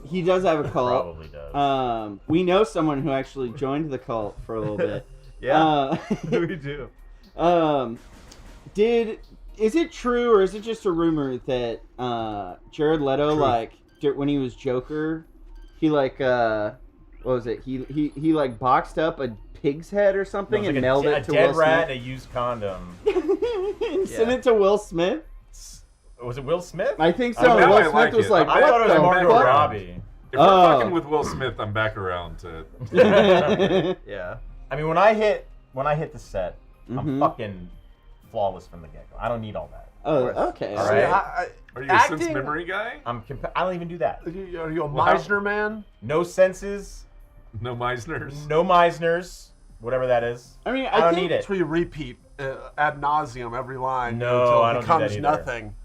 He does have a cult. Probably does. We know someone who actually joined the cult for a little bit. Yeah, we do. Is it true or is it just a rumor that Jared Leto like when he was Joker, he like what was it? He like boxed up a pig's head or something and mailed it to a dead Will rat Smith. and a used condom. And sent it to Will Smith. Was it Will Smith? I think so. I mean, now Will I Smith like was it. like, I thought it was "What the Margot fuck?" Robbie. If we're fucking with Will Smith, I'm back around to. Yeah. I mean, when I hit the set, I'm Mhm. fucking flawless from the get-go. I don't need all that. Oh, okay. All See, right. Are you Acting- a sense memory guy? I don't even do that. Are you a Meisner man? No senses, No Meisners? no Meisners, whatever that is. I mean, I don't think need it. That's where you repeat ad nauseum every line No, until I it don't do that becomes either. nothing.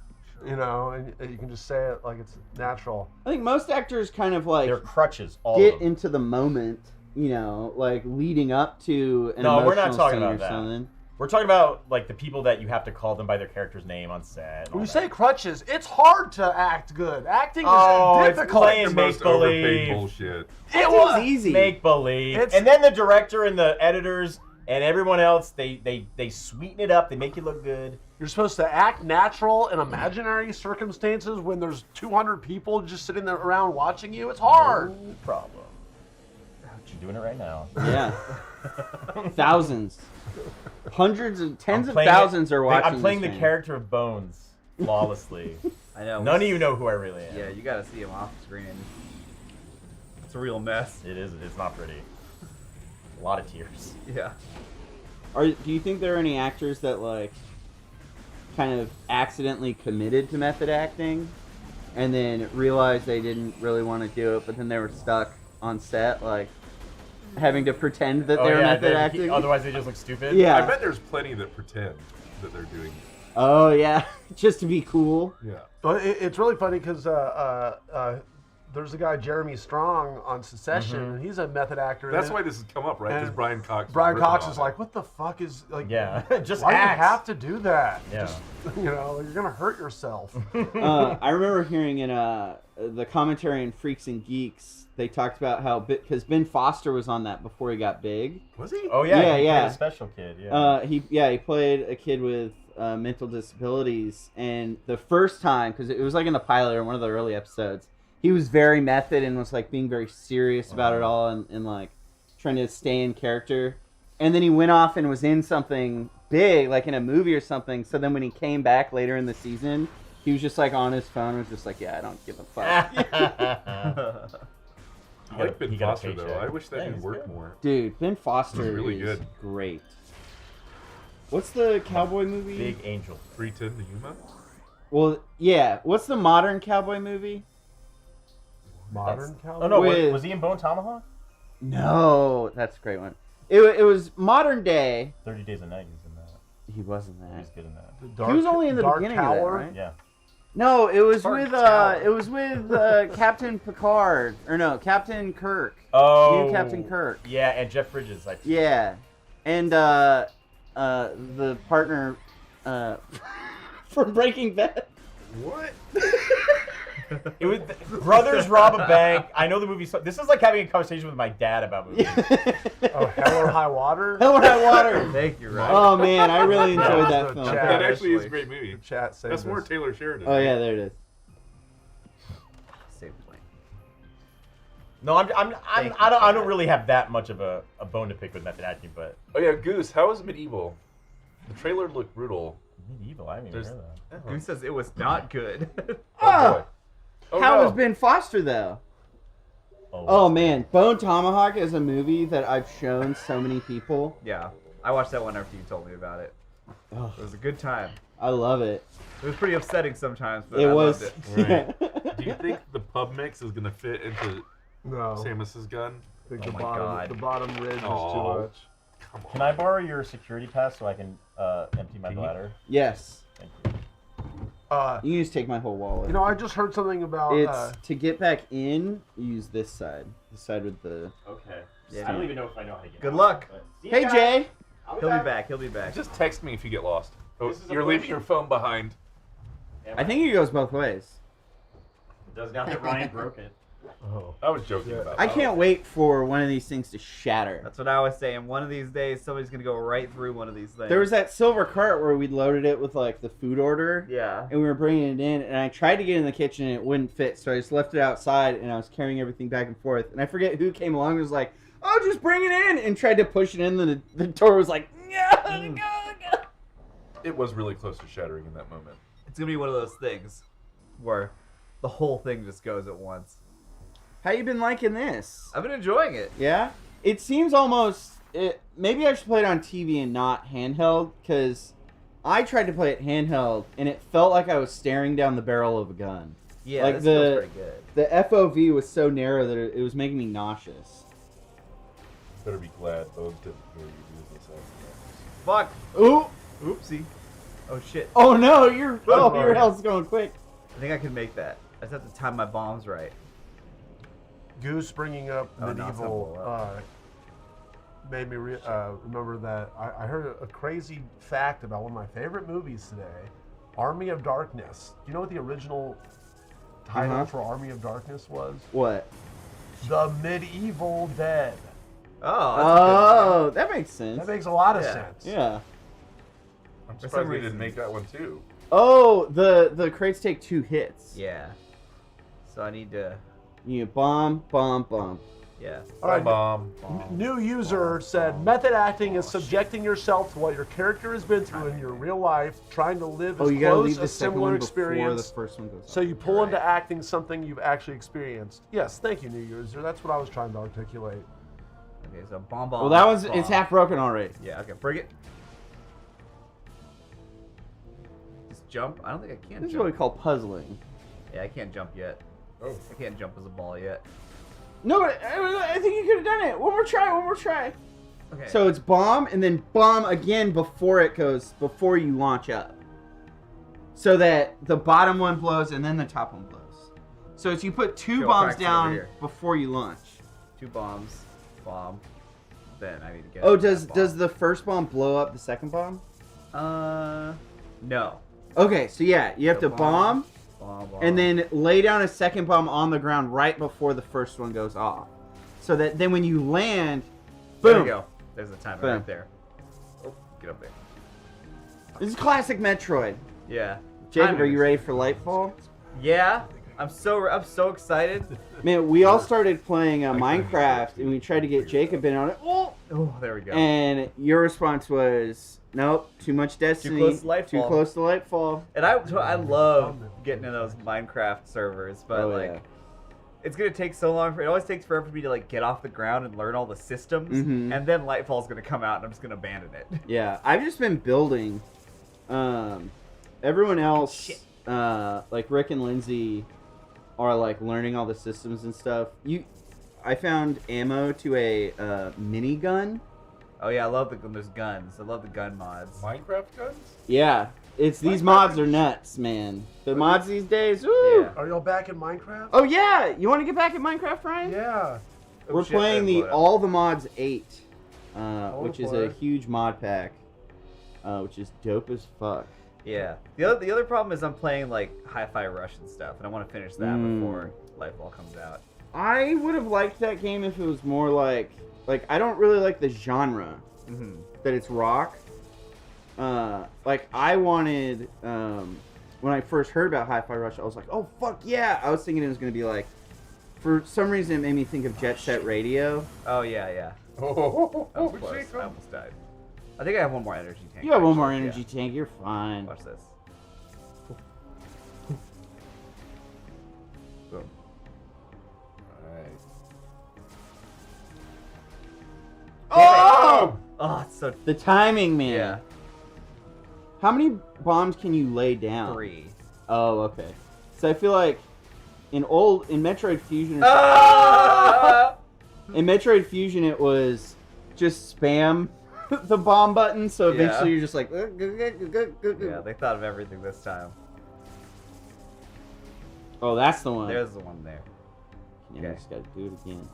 You know, and you can just say it like it's natural. I think most actors kind of like They're crutches, all get of them. into the moment, you know, like leading up to an No, emotional we're not talking scene about or that. something. We're talking about like the people that you have to call them by their character's name on set. and When all you that. say crutches, it's hard to act good. Acting Oh, is it's difficult. playing The most make-believe. overpaid bullshit. It was easy. Make believe, It's- and then the director and the editors and everyone else, they sweeten it up. They make you look good. You're supposed to act natural in imaginary circumstances when there's 200 people just sitting there around watching you. It's hard. No problem. You're doing it right now. Yeah. Thousands. Hundreds of tens I'm of playing thousands it- are watching. I'm playing this the game. character of Bones flawlessly. I know. None of you know who I really am. Yeah, you gotta see him off screen. It's a real mess. It is. It's not pretty. A lot of tears. Yeah. Do you think there are any actors that like kind of accidentally committed to method acting and then realized they didn't really want to do it, but then they were stuck on set, like having to pretend that they were method acting? Otherwise, they just look stupid. Yeah. I bet there's plenty that pretend that they're doing it. Oh yeah, just to be cool. Yeah. Well, it's really funny because there's a guy, Jeremy Strong, on Succession, and he's a method actor. That's and why this has come up, right? Because and Brian Cox. Brian Cox ripping is on like, it. what the fuck is like? Yeah. Just why do you act. have to do that? Yeah. Just, you know, you're gonna hurt yourself. I remember hearing in the commentary in Freaks and Geeks, they talked about how because Ben Foster was on that before he got big. Was he? Oh yeah. Yeah, he yeah. played a special kid. Yeah. He played a kid with mental disabilities, and the first time, because it was like in the pilot or one of the early episodes, he was very method and was like being very serious about it all and like trying to stay in character. And then he went off and was in something big, like in a movie or something. So then when he came back later in the season, he was just like on his phone and was just like, yeah, I don't give a fuck. I like Ben he got a Foster though. paycheck. I wish that Yeah, he'd he's work good. more. Dude, Ben Foster He's really is good. great. What's the cowboy movie? Big Angel. 310 to Yuma. Well, yeah. What's the modern cowboy movie? Modern cowboy. Oh no, With- was he in Bone Tomahawk? No, that's a great one. It was modern day. 30 Days a Night. He was in that. He wasn't He that. was good in that. The He was only in the Dark beginning of that, Tower? right? Yeah. No, it was Dark with Tower. Captain Picard, or no, Captain Kirk. Oh. New Captain Kirk. Yeah, and Jeff Bridges. Yeah, and the partner from Breaking Bad. What? It was brothers rob a bank. I know the movie. This is like having a conversation with my dad about movies. Oh, Hell or High Water. Hell or High Water. Thank you, Ryan. Oh man, I really enjoyed was that the film. chat. That actually is a Actually. great movie. The chat saved That's more us. Taylor Sheridan. Oh right? yeah, there it is. Save the point. No, I don't really have that much of a bone to pick with method acting, but Oh yeah, Goose. How was Medieval? The trailer looked brutal. Medieval. I haven't even heard that. Oh, Who says it was not good? Oh, boy. Oh, how no. was Ben Foster though? Oh man, Bone Tomahawk is a movie that I've shown so many people. Yeah, I watched that one after you told me about it. Oh, It was a good time. I love it. It was pretty upsetting sometimes, but It I was. loved it. Right. Do you think the pub mix is gonna fit into No. Samus's gun? I think Oh the my bottom, God. the bottom ridge is too Oh. much. Come on. Can I borrow your security pass so I can empty my Can you? bladder? Yes. Thank you. You can just take my whole wallet. You know, I just heard something about. It's to get back in. Use this side. The side with the. Okay. Yeah. I don't even know if I know how to get Good out, luck. but- See you Hey guys. Jay. I'll He'll be back. He'll be back. Just text me if you get lost. Oh, This is a you're push. leaving your phone behind. Am I think it goes both ways. it does now that Ryan broke it. Oh. I was joking Yeah. about I that. can't wait for one of these things to shatter. That's what I was saying. One of these days, somebody's gonna go right through one of these things. There was that silver cart where we loaded it with like the food order. Yeah. And we were bringing it in, and I tried to get in the kitchen and it wouldn't fit, so I just left it outside, and I was carrying everything back and forth. And I forget who came along and was like, "Oh, just bring it in," and tried to push it in. The door was like, "No, go." It was really close to shattering in that moment. It's gonna be one of those things where the whole thing just goes at once. How you been liking this? I've been enjoying it. Yeah, it seems almost. Maybe I should play it on TV and not handheld, because I tried to play it handheld and it felt like I was staring down the barrel of a gun. Yeah, like this feels pretty good. The FOV was so narrow that it was making me nauseous. Better be glad Bo didn't hear you use this. Fuck. Ooh! Oopsie. Oh shit. Oh no! Your Sorry. health's going quick. I think I can make that. I just have to time my bombs right. Goose bringing up Oh, no, it's medieval not blow made me remember that I heard a crazy fact about one of my favorite movies today, Army of Darkness. Do you know what the original title for Army of Darkness was? What? The Medieval Dead. Oh, that's a good Oh, that makes sense. That makes a lot of Yeah. sense. Yeah. I'm For some surprised they reason- didn't make that one too. Oh, the crates take 2 hits. Yeah. So I need to. You bomb. Yeah. All right, Bomb. New user said, method acting is subjecting yourself to what your character has been through in your real life, trying to live Oh, as you gotta close leave the a second similar one before the experience. first one goes. So you pull You're into right. acting something you've actually experienced. Yes, thank you, new user. That's what I was trying to articulate. Okay, so bomb. Well, that one's bomb. it's half broken already. Yeah. Okay. Bring it. Just jump. I don't think I can. This is jump. what we call puzzling. Yeah, I can't jump yet. Oh. I can't jump as a ball yet. No, I think you could have done it. One more try. Okay. So it's bomb and then bomb again before you launch up. So that the bottom one blows and then the top one blows. So it's you put 2 Go, bombs practice over down here. before you launch. 2 bombs. Bomb. Then I need to get. Oh, that does bomb. the first bomb blow up the second bomb? No. Okay, so yeah, you have So to bomb. Bomb. And then lay down a second bomb on the ground right before the first one goes off. So that then when you land, boom. There you go. There's the timer Boom. right there. Oh, get up there. This is classic Metroid. Yeah. Jacob, Timing are you is- ready for Lightfall? Yeah. I'm so excited. Man, we all started playing Minecraft and we tried to get Jacob in on it. Oh! Oh, there we go. And your response was, nope, too much Destiny. close to Lightfall. Too close to Lightfall. And I love getting in those Minecraft servers, but Oh, like yeah. it's gonna take so long. It always takes forever for me to like get off the ground and learn all the systems, Mhm. and then Lightfall's gonna come out and I'm just gonna abandon it. Yeah, I've just been building. Everyone else, like Rick and Lindsay, are like learning all the systems and stuff. I found ammo to a minigun. Oh yeah, I love those guns. I love the gun mods. Minecraft guns? Yeah, these mods are nuts, man. The mods these days, woo! Yeah. Are y'all back in Minecraft? Oh yeah, you want to get back at Minecraft, Ryan? Yeah. We're shit, playing I the blew it up. All the Mods 8, wanna which is play a it. huge mod pack, which is dope as fuck. Yeah. The other problem is I'm playing like Hi-Fi Rush and stuff, and I want to finish that before Lightfall comes out. I would have liked that game if it was more like I don't really like the genre that it's rock. Like I wanted when I first heard about Hi-Fi Rush, I was like, oh fuck yeah! I was thinking it was gonna be like, for some reason it made me think of Jet Set Radio. Oh yeah. Oh, That was close. I almost died. I think I have one more energy tank. You have one more actually, energy tank, you're fine. Watch this. Boom. Alright. Oh! Oh, it's so The timing, man. yeah. How many bombs can you lay down? 3. Oh, okay. So I feel like in Metroid Fusion, Ah! in Metroid Fusion, it was just spam the bomb button. So eventually Yeah. you're just like, Yeah, they thought of everything this time. oh, that's the one. There's the one there. Yeah, we okay. just gotta do it again.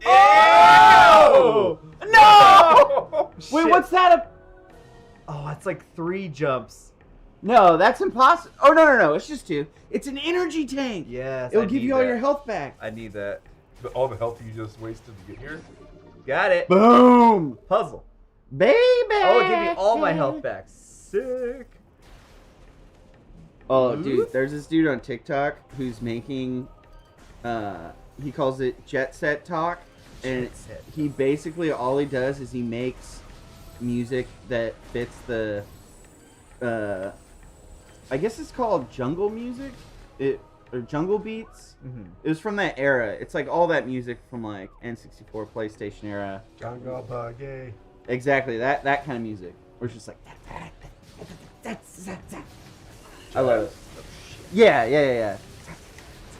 Oh! No! Wait, Shit. what's that? Oh, it's like 3 jumps. No, that's impossible. Oh, no. It's just 2. It's an energy tank. Yes. It'll I give need you all that. your health back. I need that. All the health you just wasted to get here. Got it. Boom. Puzzle. Baby. Oh, it gave me all my health back. Sick. Oh, dude, there's this dude on TikTok who's making, he calls it Jet Set Talk. And Jet Set. he basically, all he does is he makes music that fits the, I guess it's called jungle music, or jungle beats. Mm-hmm. It was from that era. It's like all that music from like N64, PlayStation era. Jungle Buggy. Exactly, that kind of music. Where it's just like, I love it. Yeah.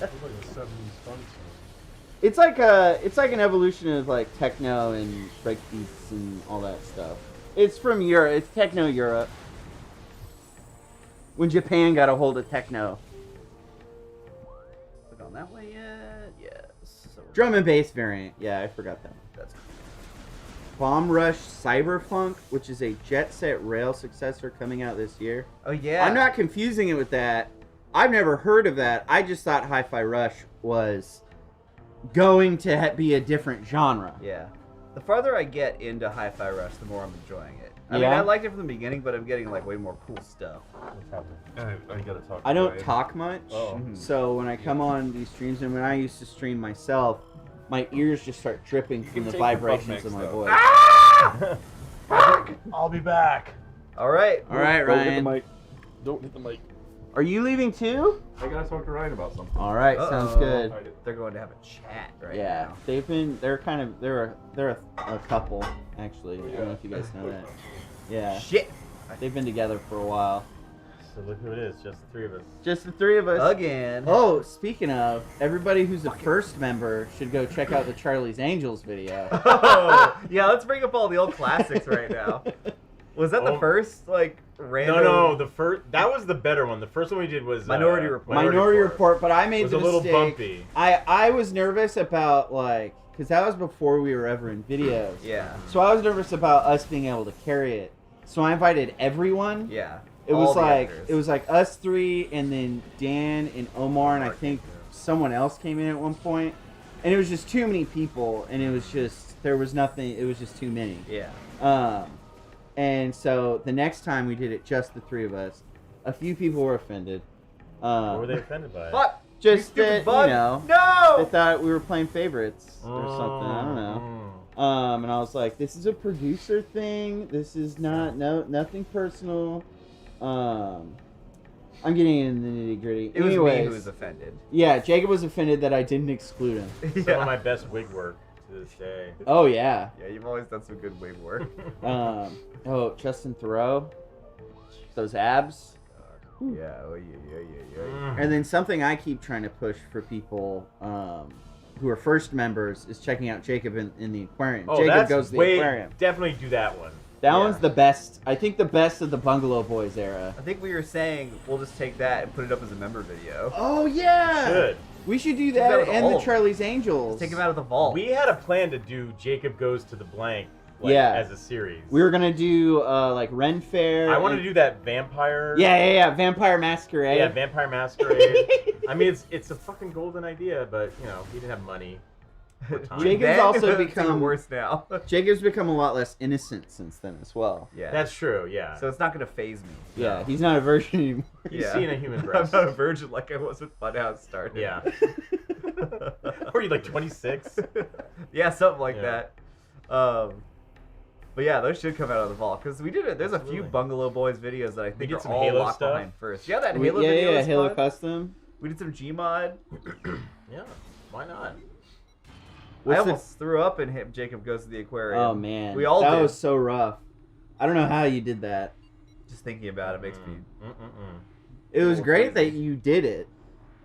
Looks like a 70s funk song. It's like an evolution of like techno and breakbeats and all that stuff. It's from Europe. It's techno Europe. When Japan got a hold of techno. Click on that way yet? Yes. So Drum and bass variant. Yeah, I forgot that. that's Bomb Rush Cyberpunk, which is a Jet Set Rail successor coming out this year. Oh yeah. I'm not confusing it with that. I've never heard of that. I just thought Hi-Fi Rush was going to be a different genre. Yeah. The farther I get into Hi-Fi Rush, the more I'm enjoying it. I mean, Yeah? I liked it from the beginning, but I'm getting like way more cool stuff. What's happening? I gotta talk. I don't Ryan. talk much, Oh. so when I come on these streams, and when I used to stream myself, my ears just start dripping from can the take your butt vibrations of mix, my though. voice. I'll be back. All right. All right, Don't hit the Ryan. mic. Don't hit the mic. Are you leaving too? I gotta talk to Ryan about something. All right, sounds Uh-oh. good. They're going to have a chat right Yeah, now. they're a couple actually. I don't know if you guys know that. Yeah, Shit. they've been together for a while. So look who it is, just the 3 of us. Just the 3 of us. Again. Oh, speaking of, everybody who's a first member should go check out the Charlie's Angels video. Oh, yeah, let's bring up all the old classics right now. Was that the Oh. first, like, random... No, the first that was the better one. The first one we did was Minority Report. Minority Report, but I made was the a little mistake. bumpy. I was nervous about like, because that was before we were ever in videos. Yeah. So I was nervous about us being able to carry it. So I invited everyone. Yeah. It all was the like actors. us 3, and then Dan and Omar, and I think someone else came in at one point. And it was just too many people, and it was just there was nothing. It was just too many. Yeah. And so the next time we did it, just the 3 of us. A few people were offended. What were they offended by? Fuck! Just stupid that, bug. you know, No! they thought we were playing favorites or something. I don't know. And I was like, this is a producer thing. This is nothing personal. I'm getting into the nitty gritty. It was Anyways, me who was offended. yeah, Jacob was offended that I didn't exclude him. Some of my best wig work to this day. Oh yeah. Yeah, you've always done some good wave work. Oh, Justin Thoreau, those abs. Yeah, oh yeah. And then something I keep trying to push for people who are first members is checking out Jacob in the aquarium. Oh, Jacob that's goes to the way, aquarium. definitely do that one. That Yeah. one's the best. I think the best of the Bungalow Boys era. I think we were saying we'll just take that and put it up as a member video. Oh yeah. Should. We should do that that with and all the of them. Charlie's Angels. Take him out of the vault. We had a plan to do Jacob Goes to the Blank like, Yeah. as a series. We were gonna do like Ren Fair. I want to do that vampire. Yeah. Vampire Masquerade. Yeah, Vampire Masquerade. I mean, it's a fucking golden idea, but, you know, we didn't have money. or time. Jacob's Then also it's even become- worse now. Jacob's become a lot less innocent since then as well. Yeah. That's true, yeah. So it's not gonna phase me. Yeah, he's not a virgin anymore. He's Yeah. seen a human I'm breast. not a virgin like I was when Funhouse started. Yeah. Were you like 26? Yeah, something like Yeah. that. But yeah, those should come out of the vault because we did it. There's a few Absolutely. Bungalow Boys videos that I think did are some all Halo locked stuff. behind first. Yeah, that We- Halo video was Halo fun. Custom. We did some Gmod. Yeah, why not? I What's the- almost threw up and hit Jacob Goes to the Aquarium. Oh man, We all that did. was so rough. I don't know how you did that. Just thinking about it makes me. It was Little great crazy. that you did it.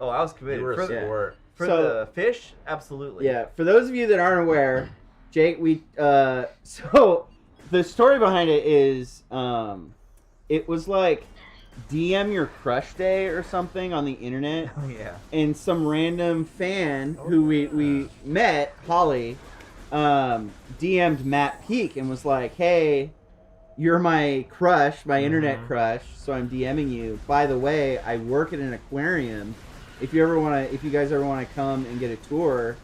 Oh, I was committed. You were a for sport. for So- the fish, absolutely. Yeah, for those of you that aren't aware, Jake, so the story behind it is it was like DM your crush day or something on the internet, Oh yeah. and some random fan who we met, Holly, DM'd Matt Peak and was like, hey, you're my crush, my internet Mhm. crush, so I'm DMing you. By the way, I work at an aquarium. If you guys ever want to come and get a tour,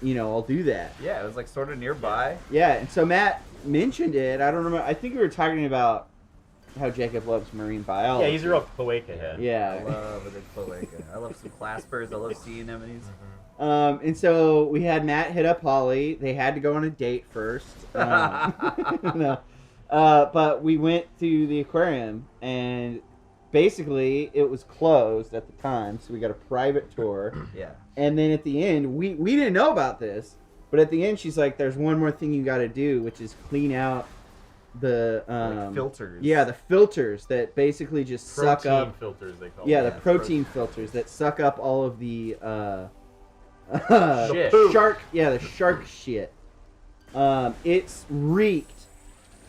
I'll do that. Yeah, it was like sort of nearby. Yeah, and so Matt mentioned it. I don't remember. I think we were talking about how Jacob loves marine biology. Yeah, he's a real cloaca head. Yeah. I love a good cloaca. I love some claspers. I love sea anemones. And so we had Matt hit up Holly. They had to go on a date first. No. But we went to the aquarium, and basically it was closed at the time, so we got a private tour. Yeah. And then at the end, we didn't know about this, but at the end she's like, there's one more thing you got to do, which is clean out the Like filters. Yeah, the filters that basically just suck Protein up. filters, they call Yeah, them. the protein filters that suck up all of the Shit. shark. Yeah, the shark shit. It's reeked,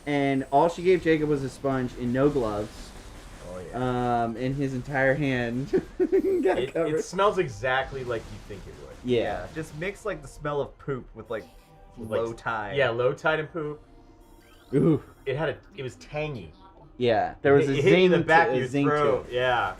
and all she gave Jacob was a sponge and no gloves. Oh yeah. And his entire hand got covered. It smells exactly like you think it would. Yeah. Just mix like the smell of poop with like Like- low tide. Yeah, low tide and poop. Ooh. It was tangy. Yeah. There was a It hit you zing in the back of to, your a zing to throat. it. Yeah.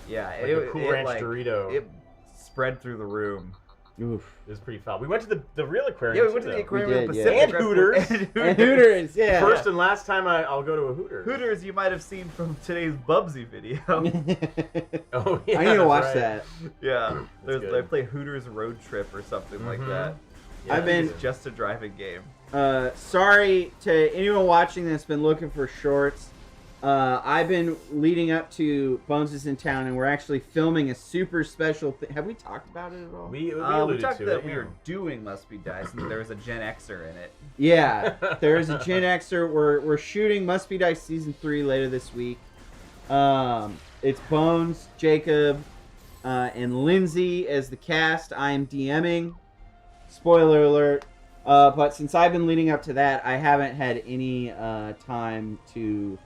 Yeah. Like a Cool Ranch Dorito. It spread through the room. Oof. It was pretty foul. We went to the real aquarium. Yeah, we went too, to the though. aquarium We in the did, Pacific. yeah. And Hooters. And Hooters, yeah. First and last time I'll go to a Hooters. Hooters you might have seen from today's Bubsy video. Oh yeah. I need to that's watch right. that. Yeah. That's They good. play Hooters Road Trip or something like Mhm. that. I've been- It's just a driving game. Sorry to anyone watching that's been looking for shorts. I've been leading up to Bones is in Town, and we're actually filming a super special thing. Have we talked about it at all? We We alluded talked to that it. we were doing Must Be Dice, and there was a Gen Xer in it. Yeah, there is a Gen Xer. We're shooting Must Be Dice Season 3 later this week. It's Bones, Jacob, and Lindsay as the cast. I am DMing. Spoiler alert. But since I've been leading up to that, I haven't had any time to...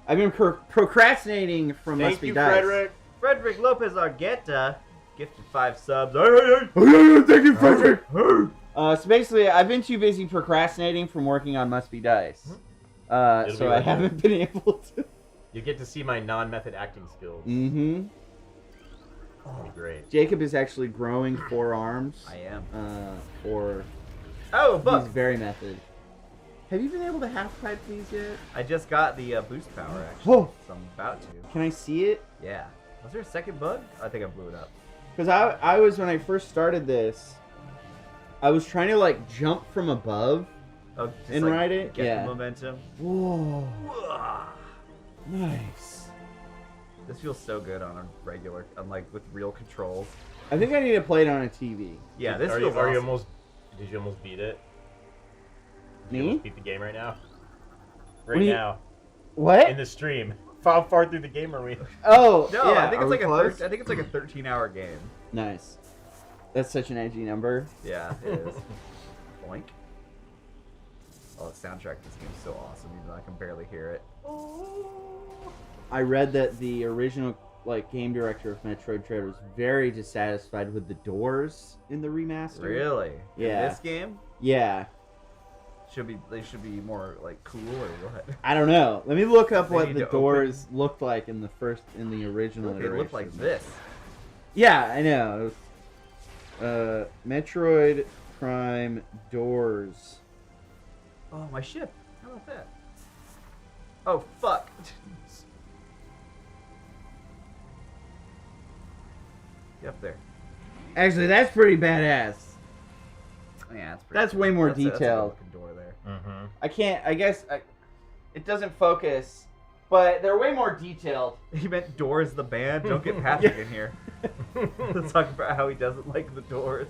I've been procrastinating from Must Thank Be you, Dice. Frederick. Frederick Lopez Argueta gifted 5 subs. Thank you, Frederick. So basically, I've been too busy procrastinating from working on Must Be Dice. It'll be So I right haven't been able to. You get to see my non-method acting skills. Mm-hmm. That'll be great. Jacob is actually growing 4 arms. I am. Oh, book. He's very method. Have you been able to half pipe these yet? I just got the boost power, actually. Oh. So I'm about to. Can I see it? Yeah. Was there a second bug? I think I blew it up. Because I was, when I first started this, I was trying to like jump from above Oh, just and like, ride it. Get Yeah. the momentum. Whoa. Wah. Nice. This feels so good on a regular, like with real controls. I think I need to play it on a TV. Yeah, this Are feels you, are you awesome. almost? Did you almost beat it? Did you Me? almost beat the game right now? What Right do you- now, What? in the stream. How far through the game are we? Oh, No, yeah. I think Are it's we like close? I think it's like a 13-hour game. Nice. That's such an edgy number. Yeah, it is. Boink. Oh, the soundtrack to this game is so awesome, even though I can barely hear it. I read that the original like game director of Metroid Dread was very dissatisfied with the doors in the remaster. Really? Yeah. In this game? Yeah. They should be more like cool or what? I don't know. Let me look up They what need the to open- looked looked like in the original. Look, it looked like iterations. this. Yeah, I know. It was, Metroid Prime doors. Oh, my ship. How about that? Oh, fuck. Get up there. Actually, that's pretty badass. Yeah, that's pretty That's cool. way more That's a detailed. good looking door there. Mm-hmm. I can't. I guess it doesn't focus, but they're way more detailed. He meant Doors the band. Don't get Patrick in here. Let's talk about how he doesn't like the Doors.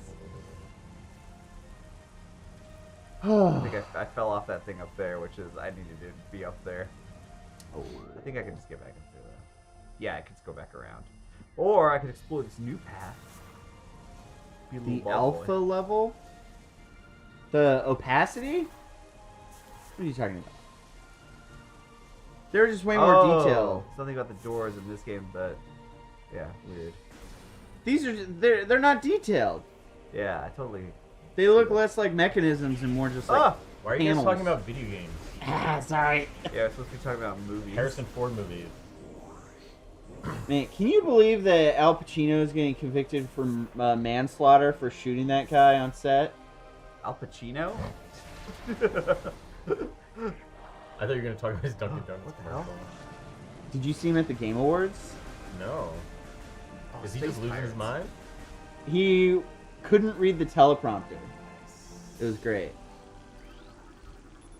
I think I fell off that thing up there, which is I needed to be up there. Oh, I think I can just get back into the... Yeah, I could just go back around. Or I could explore this new path. Be a little The ball alpha boy. level? The opacity? What are you talking about? They're just way more detailed. Something about the doors in this game, but... Yeah, weird. These are they're not detailed. Yeah, I totally... They look less like mechanisms and more just like Ah! Why are you guys talking about video games? Sorry. Yeah, we're supposed to be talking about movies. Harrison Ford movies. Man, can you believe that Al Pacino is getting convicted for manslaughter for shooting that guy on set? Al Pacino? I thought you were gonna talk about his Dunkin' Donuts commercial. Did you see him at the Game Awards? No. Is he just losing his mind? He couldn't read the teleprompter. It was great.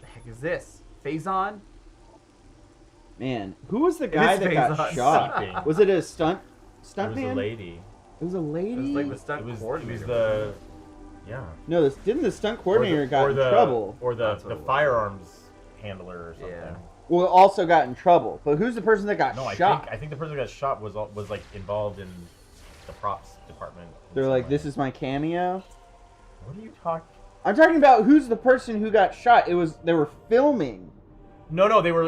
The heck is this? Phazon? Man, who was the guy is that got Phazon. shot? Sleeping. Was it a stunt It was man? a lady. It was a lady. It was like the stunt It was coordinator. the... Yeah. No, didn't the stunt coordinator got in trouble? Or That's the what it was. firearms handler or something. Yeah. Well, also got in trouble. But who's the person that got No, shot? I think the person that got shot was like involved in the props department. They're like, "This is my cameo." What are you talking? I'm talking about who's the person who got shot. They were filming. No, they were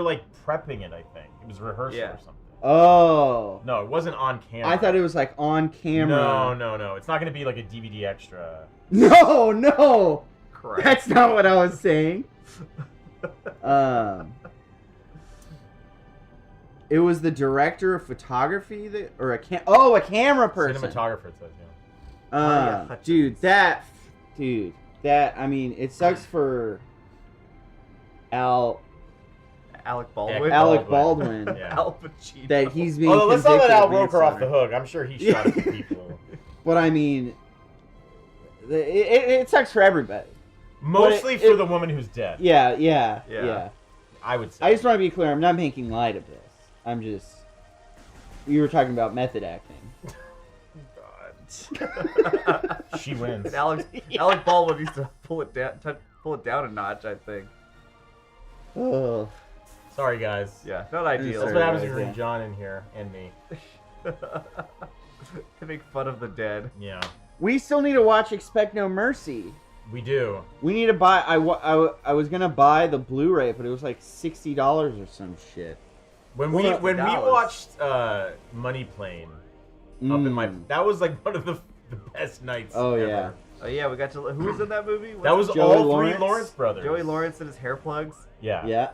like prepping it. I think it was rehearsal Yeah. or something. Oh. No, it wasn't on camera. I thought it was like on camera. No. It's not gonna be like a DVD extra. No. Correct. That's not what I was saying. It was the director of photography or a camera person. Cinematographer, it says, yeah. yeah, Dude, I mean, it sucks for Alec Baldwin. Alec Baldwin Yeah. Al Pacino. that he's being Although let's not let convicted Al of Roker off the manslaughter. hook. I'm sure he shot some people. But I mean, it sucks for everybody. Mostly But for the woman who's dead. Yeah. I would say. I just want to be clear. I'm not making light of this. I'm just. You were talking about method acting. She wins. And Alec Baldwin needs to pull it down a notch, I think. Oh. Sorry, guys. Yeah, not ideal. That's what happens when you Yeah. bring John in here and me. To make fun of the dead. Yeah, We still need to watch Expect No Mercy. we do. We need to buy. I was gonna buy the Blu-ray, but it was like $60 or some shit. When Well, we $60. watched Money Plane up in my, that was like one of the best nights. Oh ever. yeah. Oh yeah, we got to. Who was in that movie? That was Joey all Lawrence? three Lawrence brothers. Joey Lawrence and his hair plugs. Yeah. Yeah.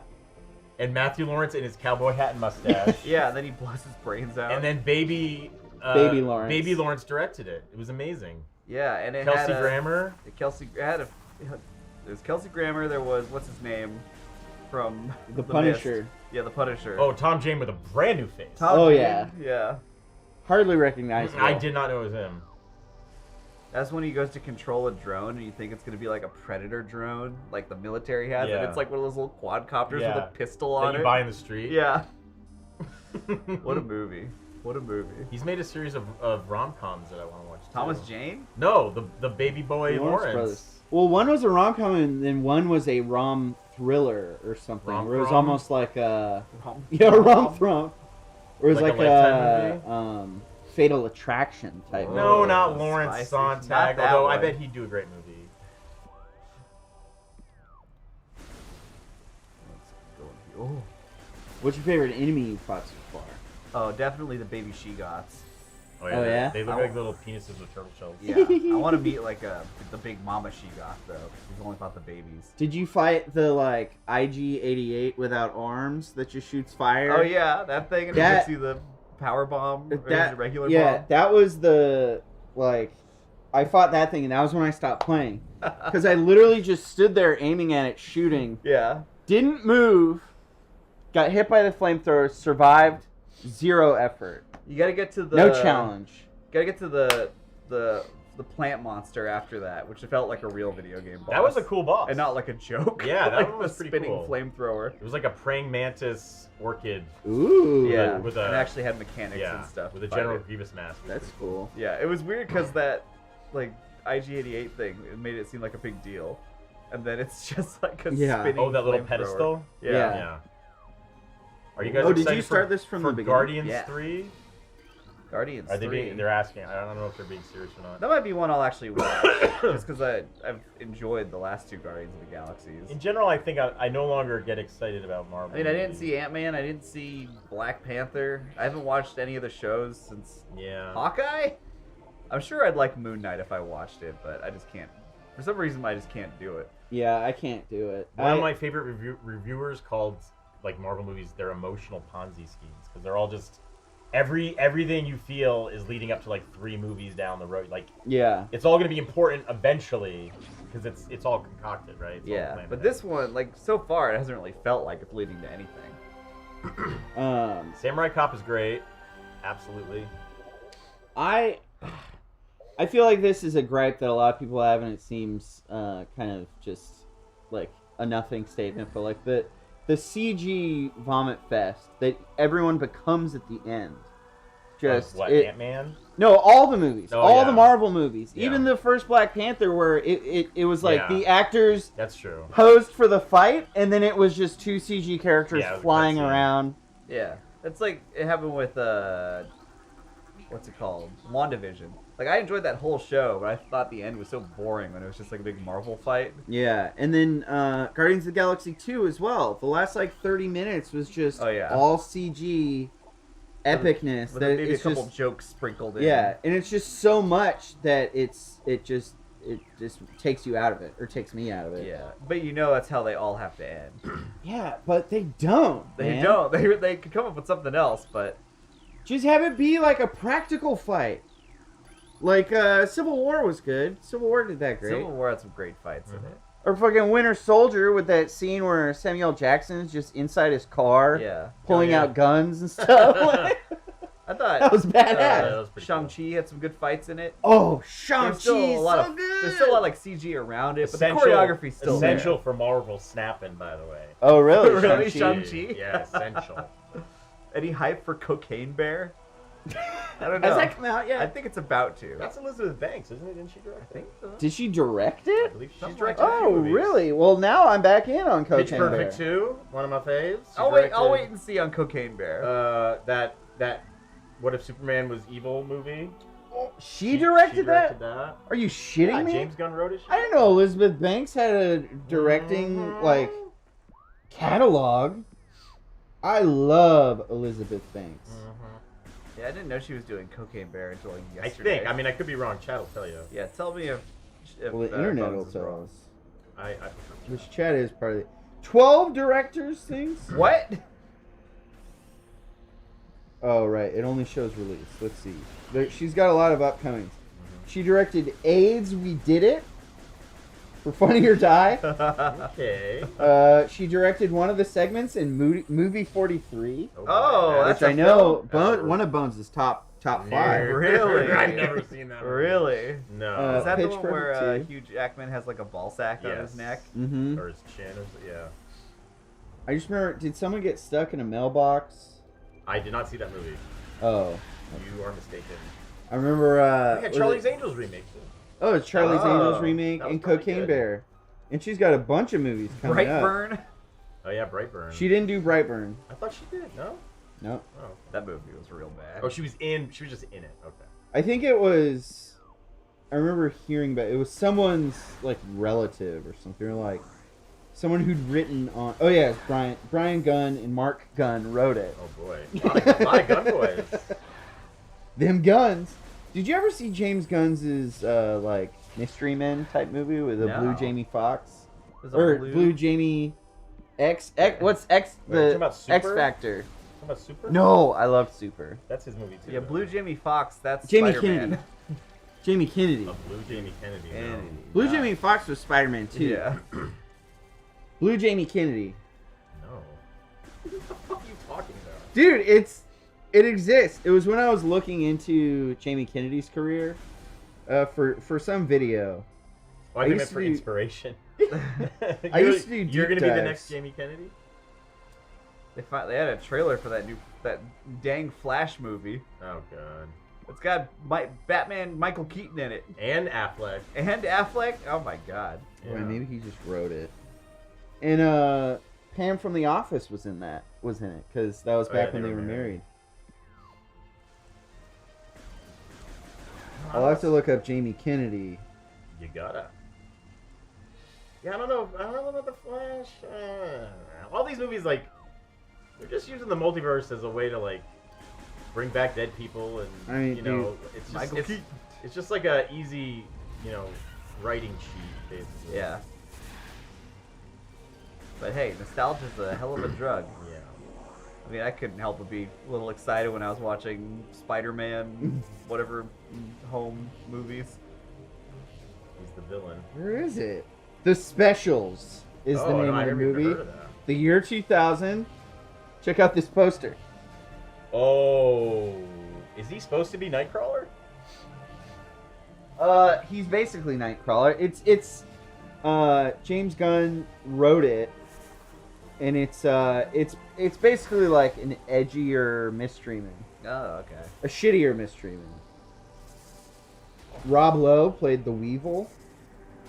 And Matthew Lawrence in his cowboy hat and mustache. Yeah, and then he blows his brains out. And then Baby Lawrence. Baby Lawrence directed it. It was amazing. yeah, and it Kelsey had Grammer. There was Kelsey Grammer. There was what's his name from The Mist. Punisher. Yeah, the Punisher. Oh, Tom Jane with a brand new face. Tom Oh, Jane. yeah. Yeah. Hardly recognizable. I did not know it was him. That's when he goes to control a drone, and you think it's gonna be like a Predator drone, like the military has, Yeah. and it's like one of those little quadcopters Yeah. with a pistol That on you it. buy in the street. Yeah. What a movie! What a movie! He's made a series of rom-coms that I want to watch. Thomas too. Jane? No, the baby boy Lawrence. Brothers. Well, one was a rom-com and then one was a rom thriller or something. Where it was Rom-com? almost like a Rom- rom-throm. Or it was Like like, a Lifetime movie? Fatal Attraction type. Whoa. No, not Oh, Lawrence spicy. Sontag. Not that Although I one. bet he'd do a great movie. Oh. What's your favorite enemy you fought so far? Oh, definitely the baby she-goths. Oh, yeah? They look like little penises with turtle shells. Yeah, I want to meet like the big mama she-goth though. We've only fought the babies. Did you fight the like IG-88 without arms that just shoots fire? Oh yeah, that thing, and That- you can see the power bomb, or That the regular yeah, bomb. that was the like. I fought that thing, and that was when I stopped playing because I literally just stood there aiming at it, shooting, Yeah. didn't move, got hit by the flamethrower, survived, 0 effort, You gotta get to the no challenge. Gotta get to the plant monster after that, which felt like a real video game boss. That was a cool boss. and not like a joke. Yeah, that like one was the pretty spinning cool. flamethrower. It was like a praying mantis orchid. Ooh, Yeah, with a- and actually had mechanics Yeah, and stuff. with a to fight General it. Grievous mask. that's cool. Yeah, it was weird because that like IG-88 thing, it made it seem like a big deal, and then it's just like a Yeah. spinning. Oh, that little flamethrower. pedestal. Yeah. Yeah. Are you guys? Oh, did excited you start for, this from for the beginning? Guardians Yeah. 3? Guardians Are they 3. being? They're asking. I don't know if they're being serious or not. That might be one I'll actually watch, just because I've enjoyed the last 2 Guardians of the Galaxies. In general, I think I no longer get excited about Marvel. I mean, I didn't movies. see Ant-Man, I didn't see Black Panther. I haven't watched any of the shows since Yeah. Hawkeye. I'm sure I'd like Moon Knight if I watched it, but I just can't. For some reason, I just can't do it. Yeah, I can't do it. One of my favorite reviewers called like Marvel movies their emotional Ponzi schemes because they're all just everything you feel is leading up to like 3 movies down the road. Like Yeah. it's all going to be important eventually because it's all concocted, right? It's all Yeah, planned but out. this one, like so far, it hasn't really felt like it's leading to anything. Samurai Cop is great, absolutely. I feel like this is a gripe that a lot of people have, and it seems kind of just like a nothing statement, but like the CG vomit fest that everyone becomes at the end. Just what, Ant-Man? No, all the movies, Oh, all yeah. the Marvel movies, Yeah. even the first Black Panther, where it was like Yeah. the actors That's true. posed for the fight, and then it was just 2 CG characters Yeah, it was a flying cutscene. around. Yeah, it's like it happened with what's it called? WandaVision. Like I enjoyed that whole show, but I thought the end was so boring when it was just like a big Marvel fight. Yeah, and then Guardians of the Galaxy 2 as well. The last like 30 minutes was just all CG epicness. With that maybe a it's couple just, jokes sprinkled in. yeah, and it's just so much that it just takes you out of it, or takes me out of it. Yeah, but you know that's how they all have to end. Yeah, but they don't. They man. don't. They could come up with something else, but Just have it be like a practical fight. Like Civil War was good. Civil War did that great. Civil War had some great fights in it. Or fucking Winter Soldier with that scene where Samuel Jackson's just inside his car, Yeah. pulling out guns and stuff. I thought That was badass. that was pretty Shang-Chi had some good fights in it. Oh, There's Shang-Chi, still a lot so of good. there's still a lot of like CG around it, but the Essential- choreography's still essential for Marvel snapping, by the way. Oh, really? Really? Shang-Chi? Shang-Chi? Yeah, essential. there. Any hype for Cocaine Bear? I don't know. Has that come out yet? I think it's about to. That's Elizabeth Banks, isn't it? Didn't she direct? I think so. Did she direct I it? believe she's Something directed. like a few Oh, movies. really? Well, now I'm back in on Pitch Cocaine Perfect Bear. 2, one of my faves. She I'll directed, wait and see on Cocaine Bear. That What If Superman Was Evil movie. She directed that? that. Are you shitting Yeah, me? James Gunn wrote it. I didn't know Elizabeth Banks had a directing like catalog. I love Elizabeth Banks. Yeah, I didn't know she was doing Cocaine Bear until like I yesterday. think. I mean, I could be wrong. Chad will tell you. Yeah, tell me if Well, the internet will Bones is tell wrong. us. I Which chat is part of it. 12 directors things? What? Oh, right. It only shows release. Let's see. She's got a lot of upcomings. She directed AIDS, We Did It for Funny or Die. Okay. She directed one of the segments in movie 43. Oh, which that's I a know film? one of Bones' top five. Really? I've never seen that movie. Really? No. Is that the Pitch one where Perfect 2. Hugh Jackman has like a ball sack on his Yes. neck? Mm-hmm. Or his chin, or yeah. I just remember, did someone get stuck in a mailbox? I did not see that movie. Oh. You are mistaken. I remember, We had was Charlie's it- Angels remake too. Oh, it's Charlie's Oh, Angels remake that was and pretty Cocaine good. Bear. And she's got a bunch of movies coming up. Brightburn? Oh yeah, Brightburn. She didn't do Brightburn. I thought she did. No. No. Oh. That movie was real bad. Oh, she was just in it. Okay. I think it was. I remember hearing about it. It was someone's like relative or something, or like someone who'd written on. Oh yeah, it's Brian Gunn and Mark Gunn wrote it. Oh boy, a lot of gun boys. Them guns. Did you ever see James Gunn's like Mystery Men type movie with a No. blue Jamie Foxx There's a or blue Jamie X? What's X? Wait, you're talking The about Super? X Factor. Talking about Super? No, I love Super. That's his movie too. Yeah, Blue Jamie Foxx, that's Jamie Spider-Man. Kennedy. Jamie Kennedy. A blue Jamie Kennedy. no. Kennedy. Blue Jamie Foxx was Spider-Man too. Yeah. Blue Jamie Kennedy. No. What the fuck are you talking about? Dude, it exists. It was when I was looking into Jamie Kennedy's career for some video. Oh, I I think used that's to for do- inspiration. I used to do You're deep gonna be the dives. next Jamie Kennedy? They had a trailer for that dang Flash movie. Oh god. It's got Batman Michael Keaton in it. And Affleck. And Affleck? Oh my god. Boy, maybe he just wrote it. And Pam from The Office was in it because that was Oh, yeah, back when they they were were married. married. I'll have to look up Jamie Kennedy. You gotta. Yeah, I don't know about the Flash. All these movies, like, they're just using the multiverse as a way to like bring back dead people, and I mean, you know, it's just it's just like a easy, you know, writing cheat, basically. Yeah. But hey, nostalgia's a hell of a drug. Yeah. I mean, I couldn't help but be a little excited when I was watching Spider-Man, whatever home movies. He's the villain. Where is it? The Specials is the name I of the never even movie. heard of that. The year 2000. Check out this poster. Oh, is he supposed to be Nightcrawler? He's basically Nightcrawler. It's James Gunn wrote it, and it's basically like an edgier mystery man. Oh, okay. A shittier mystery man. Rob Lowe played the Weevil.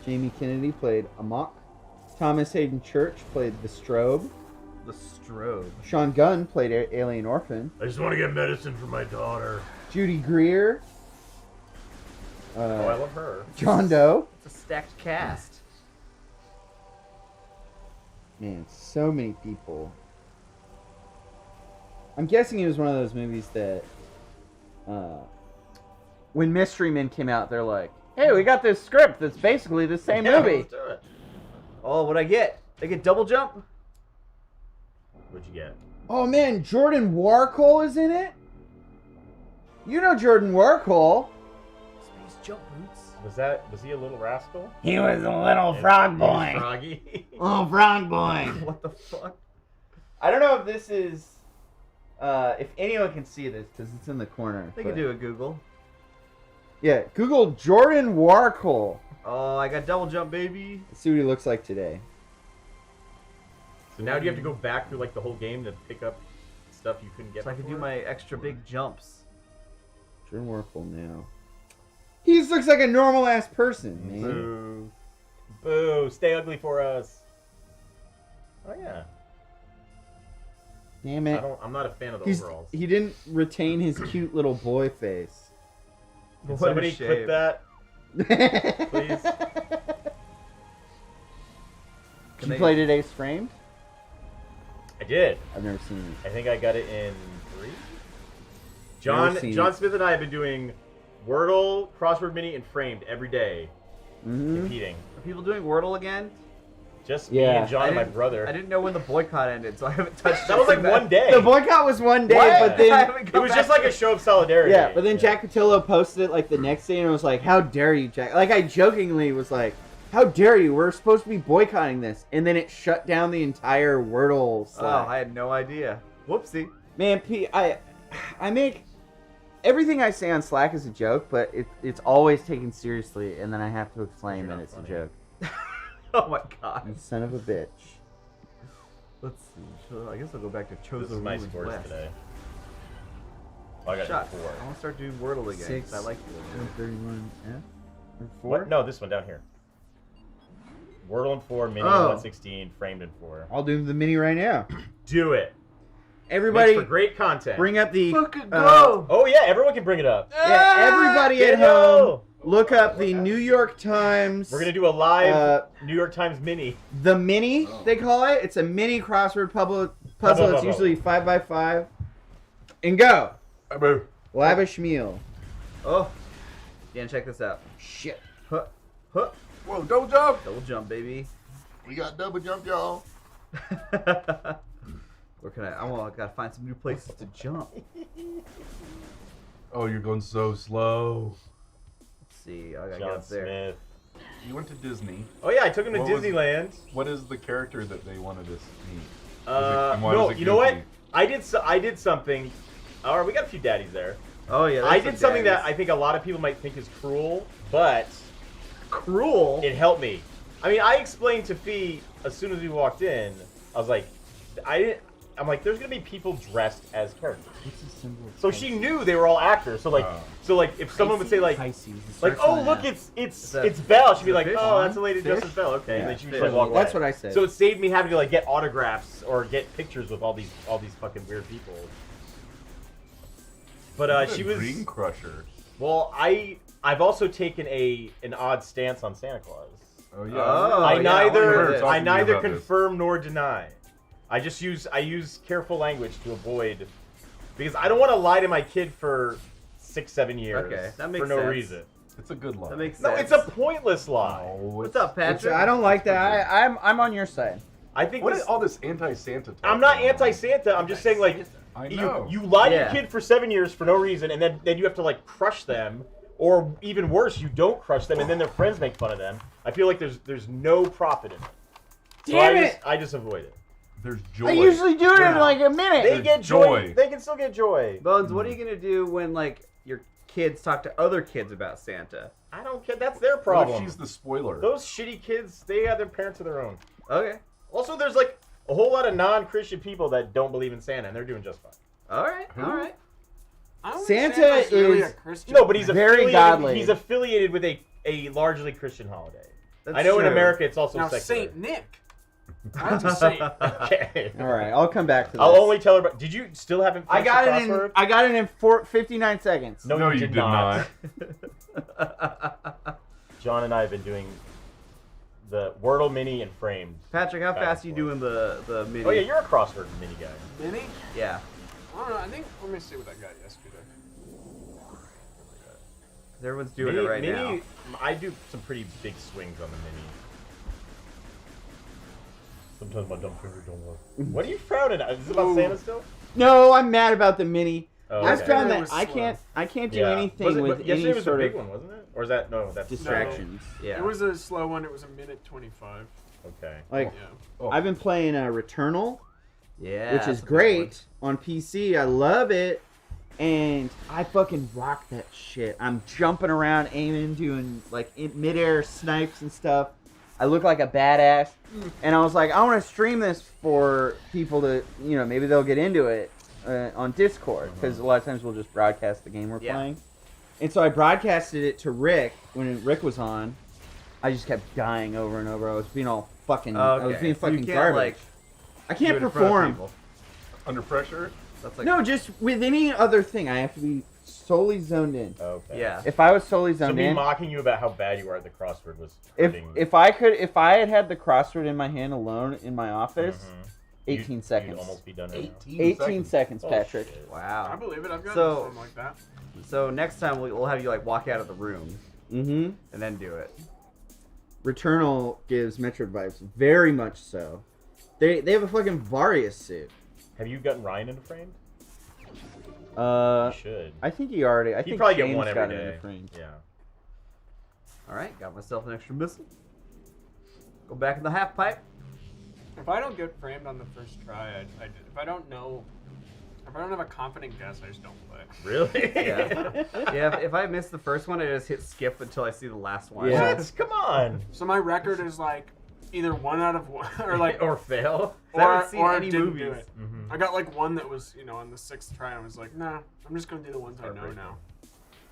Jamie Kennedy played Amok. Thomas Hayden Church played the Strobe. The Strobe. Sean Gunn played Alien Orphan. I just want to get medicine for my daughter. Judy Greer. I love her. John Doe. It's a stacked cast. Man, so many people. I'm guessing it was one of those movies that, when Mystery Men came out, they're like, "Hey, we got this script that's basically the same movie." Let's do it. Oh, what'd I get? I get double jump? What'd you get? Oh man, Jordan Warhol is in it. You know Jordan Warhol. Space jump boots. Was he a little rascal? He was a little frog He was boy. froggy. Little frog boy. What the fuck? I don't know if this is, if anyone can see this because it's in the corner. They can do a Google. Yeah, Google Jordan Warhol. Oh, I got double jump, baby. Let's see what he looks like today. So now do you have to go back through like the whole game to pick up stuff you couldn't get So I can do before? my extra big jumps. Jordan Warhol now. He just looks like a normal ass person, man. Boo. Boo. Stay ugly for us. Oh yeah. Damn it. I'm not a fan of the He's, overalls. he didn't retain his cute little boy face. Can What a somebody shame. clip that, please? Did you play today's Framed? I did. I've never seen it. I think I got it in 3. Never seen John it. Smith and I have been doing Wordle, Crossword Mini, and Framed every day, competing. Are people doing Wordle again? Just me Yeah. and John and my brother. I didn't know when the boycott ended, so I haven't touched That was like since one day. The boycott was one day, What? but I then haven't It come was back just like to a show of solidarity. yeah, but then Jack Patillo posted it like the next day and was like, "How dare you, Jack?" Like I jokingly was like, "How dare you? We're supposed to be boycotting this," and then it shut down the entire Wordle Oh, Slack. I had no idea. Whoopsie. Man, I make everything I say on Slack is a joke, but it's always taken seriously, and then I have to explain that it's a joke. Oh my god. You son of a bitch. Let's see. So I guess I'll go back to Chosen This is my Ruins scores West. today. Oh, I got Shot. 4. I want to start doing Wordle again. 6, 'cause I like it. 131 F or 4. What? No, this one down here. Wordle in 4, Mini Oh. 116, Framed in 4. I'll do the mini right now. Do it. Everybody, Makes for great content. bring up the Fucking go! Oh yeah, everyone can bring it up. yeah. Everybody at Daniel! home, look up the New York Times. We're gonna do a live Uh, New York Times Mini. The mini, they call it. It's a mini crossword puzzle. It's usually 5x5. And go. Lavish meal. Oh. Dan, check this out. Shit. Huh. Huh. Whoa, double jump! Double jump, baby. We got double jump, y'all. Where can I gotta find some new places to jump. Oh, you're going so slow. Let's see. I gotta get John up there. Smith. You went to Disney. Oh yeah, I took him to What was- Disneyland. What is the character that they wanted us to meet? No, was it you know what? goofy? I did something. All right, we got a few daddies there. Oh yeah. I there's did some something that I daddies. think a lot of people might think is cruel, but Cruel. it helped me. I mean, I explained to Fee as soon as we walked in. I was like, I'm like, there's gonna be people dressed as characters. What's the symbol? So she knew they were all actors. So like, if someone would say like, oh look, it's Belle, she'd be like, fish? oh, that's a lady Fish? dressed as Belle. Okay, and then she would fish. just walk away. That's what I said. So it saved me having to like get autographs or get pictures with all these fucking weird people. But What she a was Green Crusher. well. I've also taken an odd stance on Santa Claus. Oh yeah. Oh, I yeah, neither talking to you about this. confirm nor deny. I use careful language to avoid because I don't want to lie to my kid for 6-7 years Okay, that makes for no sense. reason. It's a good lie. That makes No, sense. it's a pointless lie. No, What's it's- up, Patrick? I don't like that. I'm on your side. I think What this, is all this anti-Santa talk? I'm not going on? anti-Santa. I'm just saying, like, I know. you lie to Yeah. your kid for 7 years for no reason, and then you have to, like, crush them. Or even worse, you don't crush them, and then their friends make fun of them. I feel like there's no profit in it. So Damn it! I just avoid it. There's joy. I usually do it in like a minute. They There's get joy. joy. They can still get joy. Bones, what are you gonna do when like your kids talk to other kids about Santa? I don't care. That's their What problem. if she's the spoiler? Those shitty kids, they have their parents of their own. Okay. Also, there's like a whole lot of non-Christian people that don't believe in Santa, and they're doing just fine. All right. Who? All right. I don't Santa think Santa's really is- a Christian. No, but he's Very affiliated. godly. He's affiliated with a largely Christian holiday. That's I know in true. America it's also Now secular. Saint Nick. That's a saint. Okay. All right, I'll come back to this. I'll only tell her. About, did you still haven't? I Finished got the it in. crossword? I got it in 59 seconds. No, you did not. not. John and I have been doing the Wordle mini and framed. Patrick, how Back fast and you forth. doing the mini? Oh yeah, you're a crossword mini guy. Mini? Yeah. I don't know. I think. Let me see what I got yesterday. Everyone's doing mini, it right mini, now. I do some pretty big swings on the mini. Sometimes my dumb finger don't work. What are you frowning at? Is this about Ooh. Santa still? No, I'm mad about the mini. Oh, I've okay. found It that was I slow. can't do Yeah. anything Was it- with but yesterday any was sort a big of one, wasn't it? Or is that no? That's distractions. Yeah. It was a slow one. It was a minute 25. Okay. Like Yeah. Oh. I've been playing Returnal, Yeah. which that's is a good great on PC. I love it, and I fucking rock that shit. I'm jumping around, aiming, doing like midair snipes and stuff. I look like a badass, and I was like, I want to stream this for people to, maybe they'll get into it on Discord, because a lot of times we'll just broadcast the game we're Yeah. playing. And so I broadcasted it to Rick when Rick was on. I just kept dying over and over. I was being all fucking. I was Okay, being so you fucking can't, garbage. like, I do can't it in front of perform. people. Under pressure? That's like No, just with any other thing, I have to be solely zoned in. Okay. Yeah. If I was solely So zoned me in, mocking you about how bad you are at the crossword was if hurting. if I had the crossword in my hand alone in my office, Mhm. 18 You'd seconds. almost be done. right now. 18 seconds, Oh, Patrick. shit. I Wow. believe it. I've got So- something like that. So next time we'll have you like walk out of the room Mm-hmm. and then do it. Returnal gives Metroid vibes, very much so. They have a fucking Varius suit. Have you gotten Ryan into framed? Uh, You should. I think he already. I He'd think probably James get one got every it day. in framed. Yeah. All right, got myself an extra missile. Go back in the half pipe. If I don't get framed on the first try, I if I don't know, if I don't have a confident guess, I just don't play. Really? Yeah. Yeah. If I miss the first one, I just hit skip until I see the last one. Yeah. What? Come on. So my record is like either 1 out of 1 or like or fail. I haven't seen any didn't movies. do it. Mhm. I got like one that was on the 6th try. I was like, nah, I'm just gonna do the ones I know now.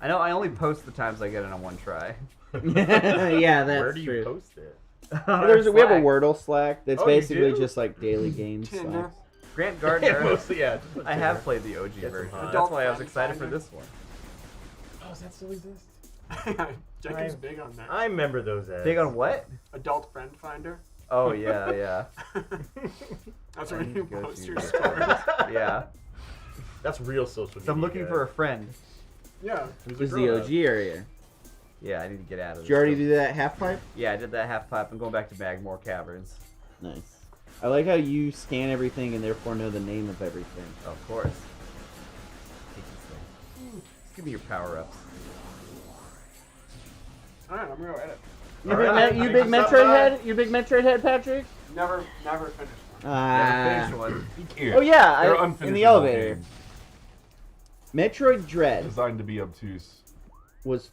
I know. I only post the times I get it on one try. Yeah, that's Where do you true. post it? We have a Slack. Wordle Slack that's Oh, you basically do? just like daily games Tinder. Slack. Grant Yeah, Gardner. mostly, yeah. just put I have Tinder. played the OG Get some version. hot. That's why I was Adult excited for Finder. this one. Oh, does that still exist? Jacob's I- big on that. I remember those ads. Big on what? Adult friend finder. Oh yeah, yeah, That's where you Go post to your the- stories. yeah. That's real social media. So I'm looking for a friend. Yeah. Who's This is a the girl, OG area. Yeah, I need to get out of Did this. you already stuff. do that half pipe? Yeah, I did that half pipe. I'm going back to Magmore Caverns. Nice. I like how you scan everything and therefore know the name of everything. Of course. Take this thing. Just give me your power-ups. Alright, I'm gonna go edit. You All big, right. you Thanks big for Metroid stopping by. head? You big Metroid head, Patrick? Never finished one. Never Ah. finished one. You can't. Oh yeah, They're in unfinishable the elevator. games, Metroid Dread designed to be obtuse. was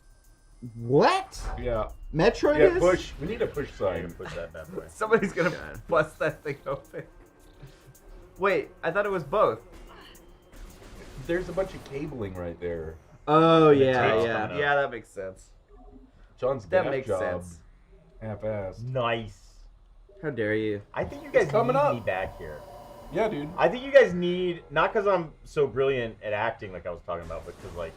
what? Yeah. Metroid Yeah, is? push. We need a push Yeah, you sign. can push that bad boy. Somebody's gonna bust that thing open. Wait, I thought it was both. There's a bunch of cabling right there. Oh The yeah, tape's yeah. coming up. Yeah, that makes sense. John's That gaff makes job, sense. half-assed. Nice. How dare you? I think you guys coming need up. me back here. Yeah, dude. I think you guys need, not because I'm so brilliant at acting like I was talking about, but because like,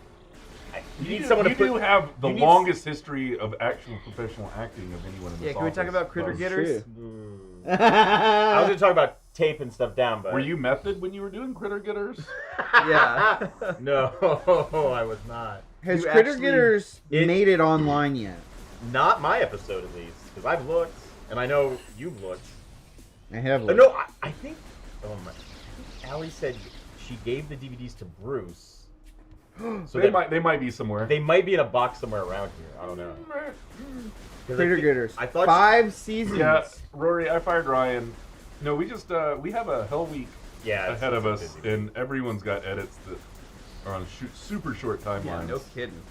you need someone to you put. do have the you need longest history of actual professional acting of anyone in this Yeah, can we talk office. about Critter So- Getters? I was gonna talk about taping stuff down, but Were you method when you were doing Critter Getters? Yeah. No, I was not. Has You Critter actually- Getters It- made it online yet? Not my episode, at least, because I've looked, and I know you've looked. I have. No, I think. Oh my! Allie said she gave the DVDs to Bruce. So they might be somewhere. They might be in a box somewhere around here. I don't know. Critter Gitters. I thought 5 seasons. Yeah, Rory, I fired Ryan. No, we just we have a hell week ahead of us, busy. and everyone's got edits that are on super short timelines. Yeah, no kidding.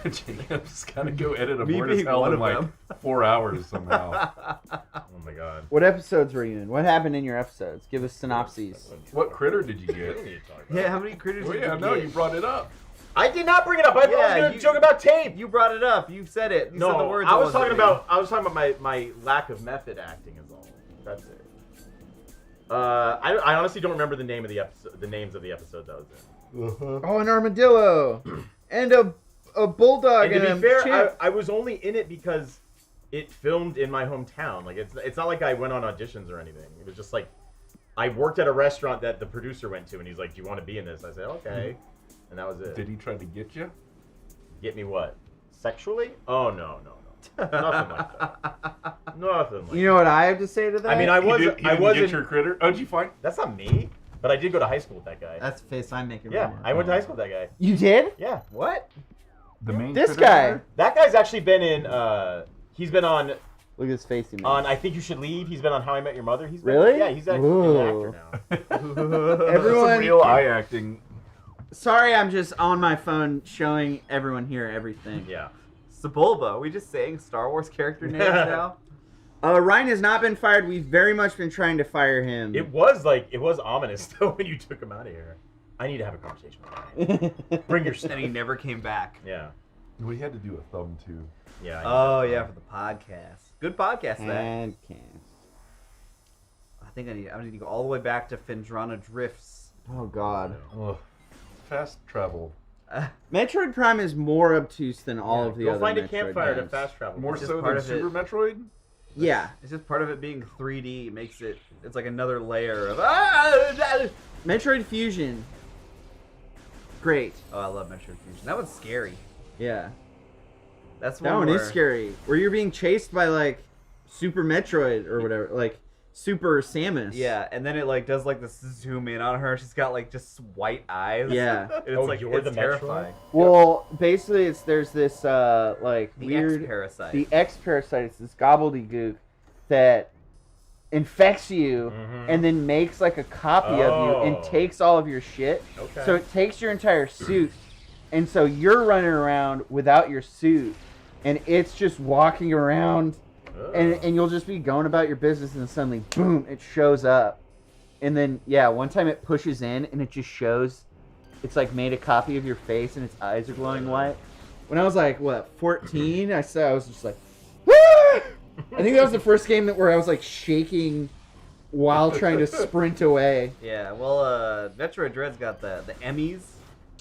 Jacob's got to go edit a Me Mortis being Hell one in of like them. 4 hours somehow. Oh my god. What episodes were you in? What happened in your episodes? Give us synopses. What critter did you We get? don't need to talk about Yeah, it. how many critters Oh did yeah, you no, get? you brought it up. I did not bring it up. I Yeah, was going to you- joke about tape. You brought it up. You said it. You said the words. I it was wasn't talking me. about my lack of method acting is all. That's it. I honestly don't remember the name of the episode, the names of the episodes I was in. Oh, an armadillo, and a bulldog, And to and be a fair, chimp. I was only in it because it filmed in my hometown. Like it's not like I went on auditions or anything. It was just like I worked at a restaurant that the producer went to, and he's like, "Do you want to be in this?" I said, "Okay," and that was it. Did he try to get you? Get me what? Sexually? Oh no. Nothing like that. Nothing like You know what I have to say to that? I mean, I He wasn't. didn't I wasn't. get your critter. Oh, did you find? That's not me. But I did go to high school with that guy. That's the face I'm making. Yeah, right now. I went to high school with that guy. You did? Yeah. What? The main This critter guy. there? That guy's actually been in. He's been on. Look at his face. He made. I Think You Should Leave. He's been on How I Met Your Mother. He's been, Really? Yeah, he's actually an actor now. Everyone. Some real eye acting. Sorry, I'm just on my phone showing everyone here everything. Yeah. Sebulba. We just saying Star Wars character names now. Ryan has not been fired. We've very much been trying to fire him. It was ominous though when you took him out of here. I need to have a conversation with him. Bring your stuff. And he never came back. Yeah. We had to do a thumb too. Yeah. Oh yeah, for the podcast. Good podcast that. Podcast. I think I need to go all the way back to Findrana Drifts. Oh God. Ugh. Fast travel. Metroid Prime is more obtuse than all of the Go other find a Metroid campfire to games. fast travel. More just so part than of it. Super Metroid? Yeah. It's just part of it being 3D makes it. It's like another layer of. Metroid Fusion. Great. Oh, I love Metroid Fusion. That one's scary. Yeah. That's That one where, is scary. Where you're being chased by like Super Metroid or whatever, like Super Samus. Yeah, and then it like does like this zoom in on her. She's got like just white eyes. Yeah. And it's Oh, like you're it's the Metroid? terrifying. Well, basically, there's this like The weird X-Parasite. The X parasite. It's this gobbledygook that infects you and then makes like a copy of you and Oh. takes all of your shit. Okay. So it takes your entire suit, and so you're running around without your suit, and it's just walking around, and you'll just be going about your business, and then suddenly, boom, it shows up, and then one time it pushes in, and it just shows, it's like made a copy of your face, and its eyes are glowing white. When I was like 14, I was just like, "Ah!" I think that was the first game where I was like shaking while trying to sprint away. Yeah, well, Metroid Dread's got the Emmys.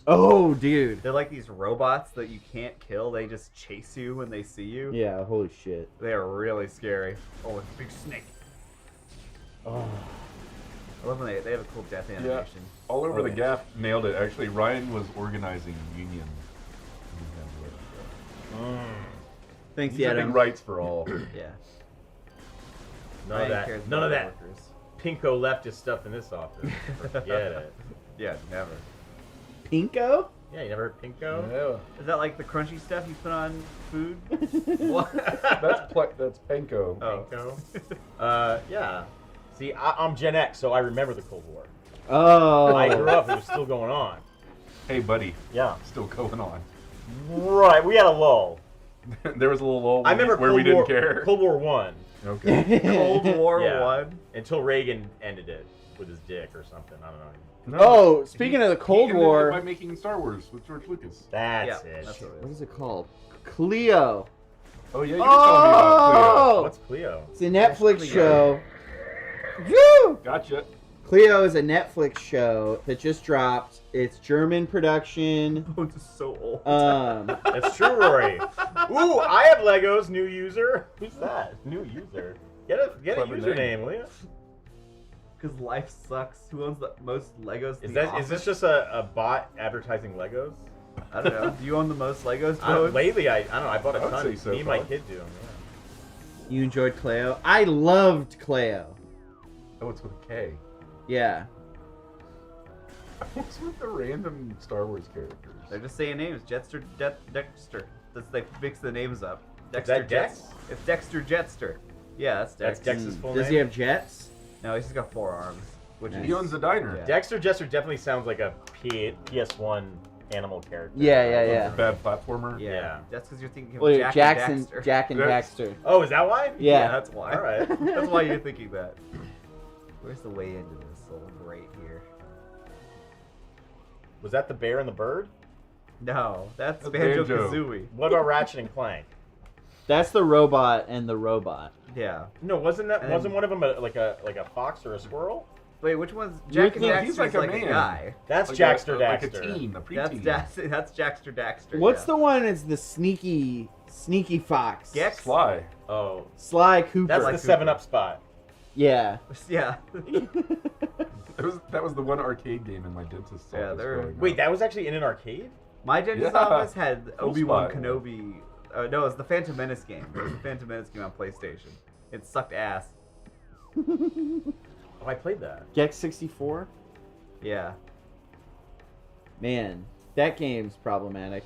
Oh, dude. They're like these robots that you can't kill. They just chase you when they see you. Yeah, holy shit. They are really scary. Oh, it's a big snake. Oh. I love when they have a cool death Yeah. animation. All over Oh, the yeah. gaff. Nailed it. Actually, Ryan was organizing unions. Thanks, These are Adam. big rights for all. Yeah. None of Ryan that. cares None of about that. workers. Pinko leftist stuff in this office. Forget it. Yeah, never. Pinko? Yeah, you never heard Pinko? Yeah. Is that like the crunchy stuff you put on food? What? That's Penko. Oh. Pinko. Yeah. See, I'm Gen X, so I remember the Cold War. Oh. I grew up; it was still going on. Hey, buddy. Yeah. Still going on. Right. We had a lull. There was a little lull I remember where Cold we didn't War, care. Cold War One. Okay. Cold War Yeah. 1. Until Reagan ended it with his dick or something. I don't know. No. Oh, speaking of the He Cold ended it War, by making Star Wars with George Lucas. That's Yeah, it. that's what it what is. is it called? Cleo. Oh yeah, you were telling me about Oh! What's Cleo? It's a Netflix Cleo. show. Woo! Cleo. Gotcha. Cleo is a Netflix show that just dropped. It's German production. Oh, it's so old. That's true, Rory. Ooh, I have Legos. New user. Who's that? New user. Get a Clever username, name. will you? Because life sucks. Who owns the most Legos? Is this just a bot advertising Legos? I don't know. Do you own the most Legos, Toad? Lately, I don't know. I bought a I would ton. say so, Me and my probably. kid do. Yeah. You enjoyed Cleo? I loved Cleo. Oh, it's with a K. Yeah. What's with the random Star Wars characters? They're just saying names. Jetster, Dexter. They mix the names up. Is that Dex? It's Dexter Jetster. Yeah, that's Dex. That's Dex's full Does name? he have jets? No, he's just got 4 arms. Which He owns a diner. Yeah. Dexter Jester definitely sounds like a PS1 animal character. Yeah. Bad platformer. Yeah. That's because you're thinking of Well, Jack Jackson, and Daxter. Jack and That's- Daxter. Oh, is that why? Yeah. That's why. All right. That's why you're thinking that. Where's the way into this little grate here? Was that the bear and the bird? No, that's That's Banjo-Kazooie. What about Ratchet and Clank? That's the robot and the robot. Yeah. No, wasn't And- one of them like a fox or a squirrel? Wait, which one's You're Jack and thinking- Daxter's he's like a man. guy? That's Like Jackster like Daxter. a teen, a That's preteen. that's Jackster Daxter. What's yeah. the one? Is the sneaky fox? Gex? Sly. Oh, Sly Cooper. that's Like the 7 Cooper. Up spot. Yeah. Yeah. That was the one arcade game in my dentist's Yeah, office. they're- growing Wait, up. that was actually in an arcade? My dentist's Yeah. office had Cool Obi-Wan spot. Kenobi. No, it's the Phantom Menace game. It was the Phantom Menace game on PlayStation. It sucked ass. Oh, I played that. Gex 64. Yeah. Man, that game's problematic.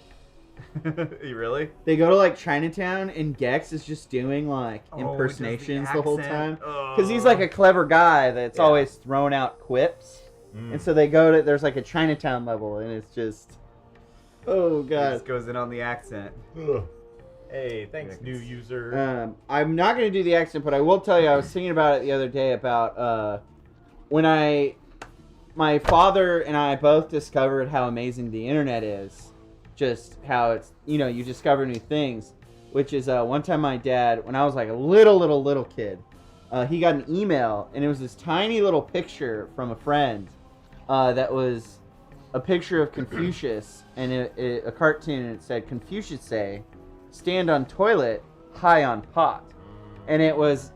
You really? They go to like Chinatown and Gex is just doing like Oh, impersonations just the whole accent. time. Because he's like a clever guy that's Yeah. always throwing out quips. And so they go to, there's like a Chinatown level and it's just, oh He god. just goes in on the accent. Hey, thanks, new user. I'm not going to do the accent, but I will tell you, I was thinking about it the other day about when my father and I both discovered how amazing the internet is. Just how it's, you discover new things. Which is one time my dad, when I was like a little kid, he got an email and it was this tiny little picture from a friend that was a picture of Confucius and a cartoon, and it said, Confucius say, stand on toilet, high on pot. And it was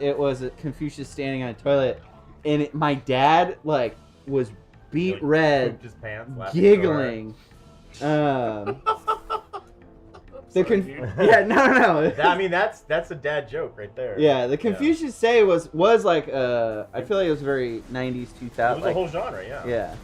Confucius standing on a toilet, and my dad like was beat Like, red, pooped his pants, laughing giggling. Yeah, no. I mean, that's a dad joke right there. Yeah, the Confucius say was like I feel like it was very 90s 2000. It was like, a whole genre, yeah. Yeah.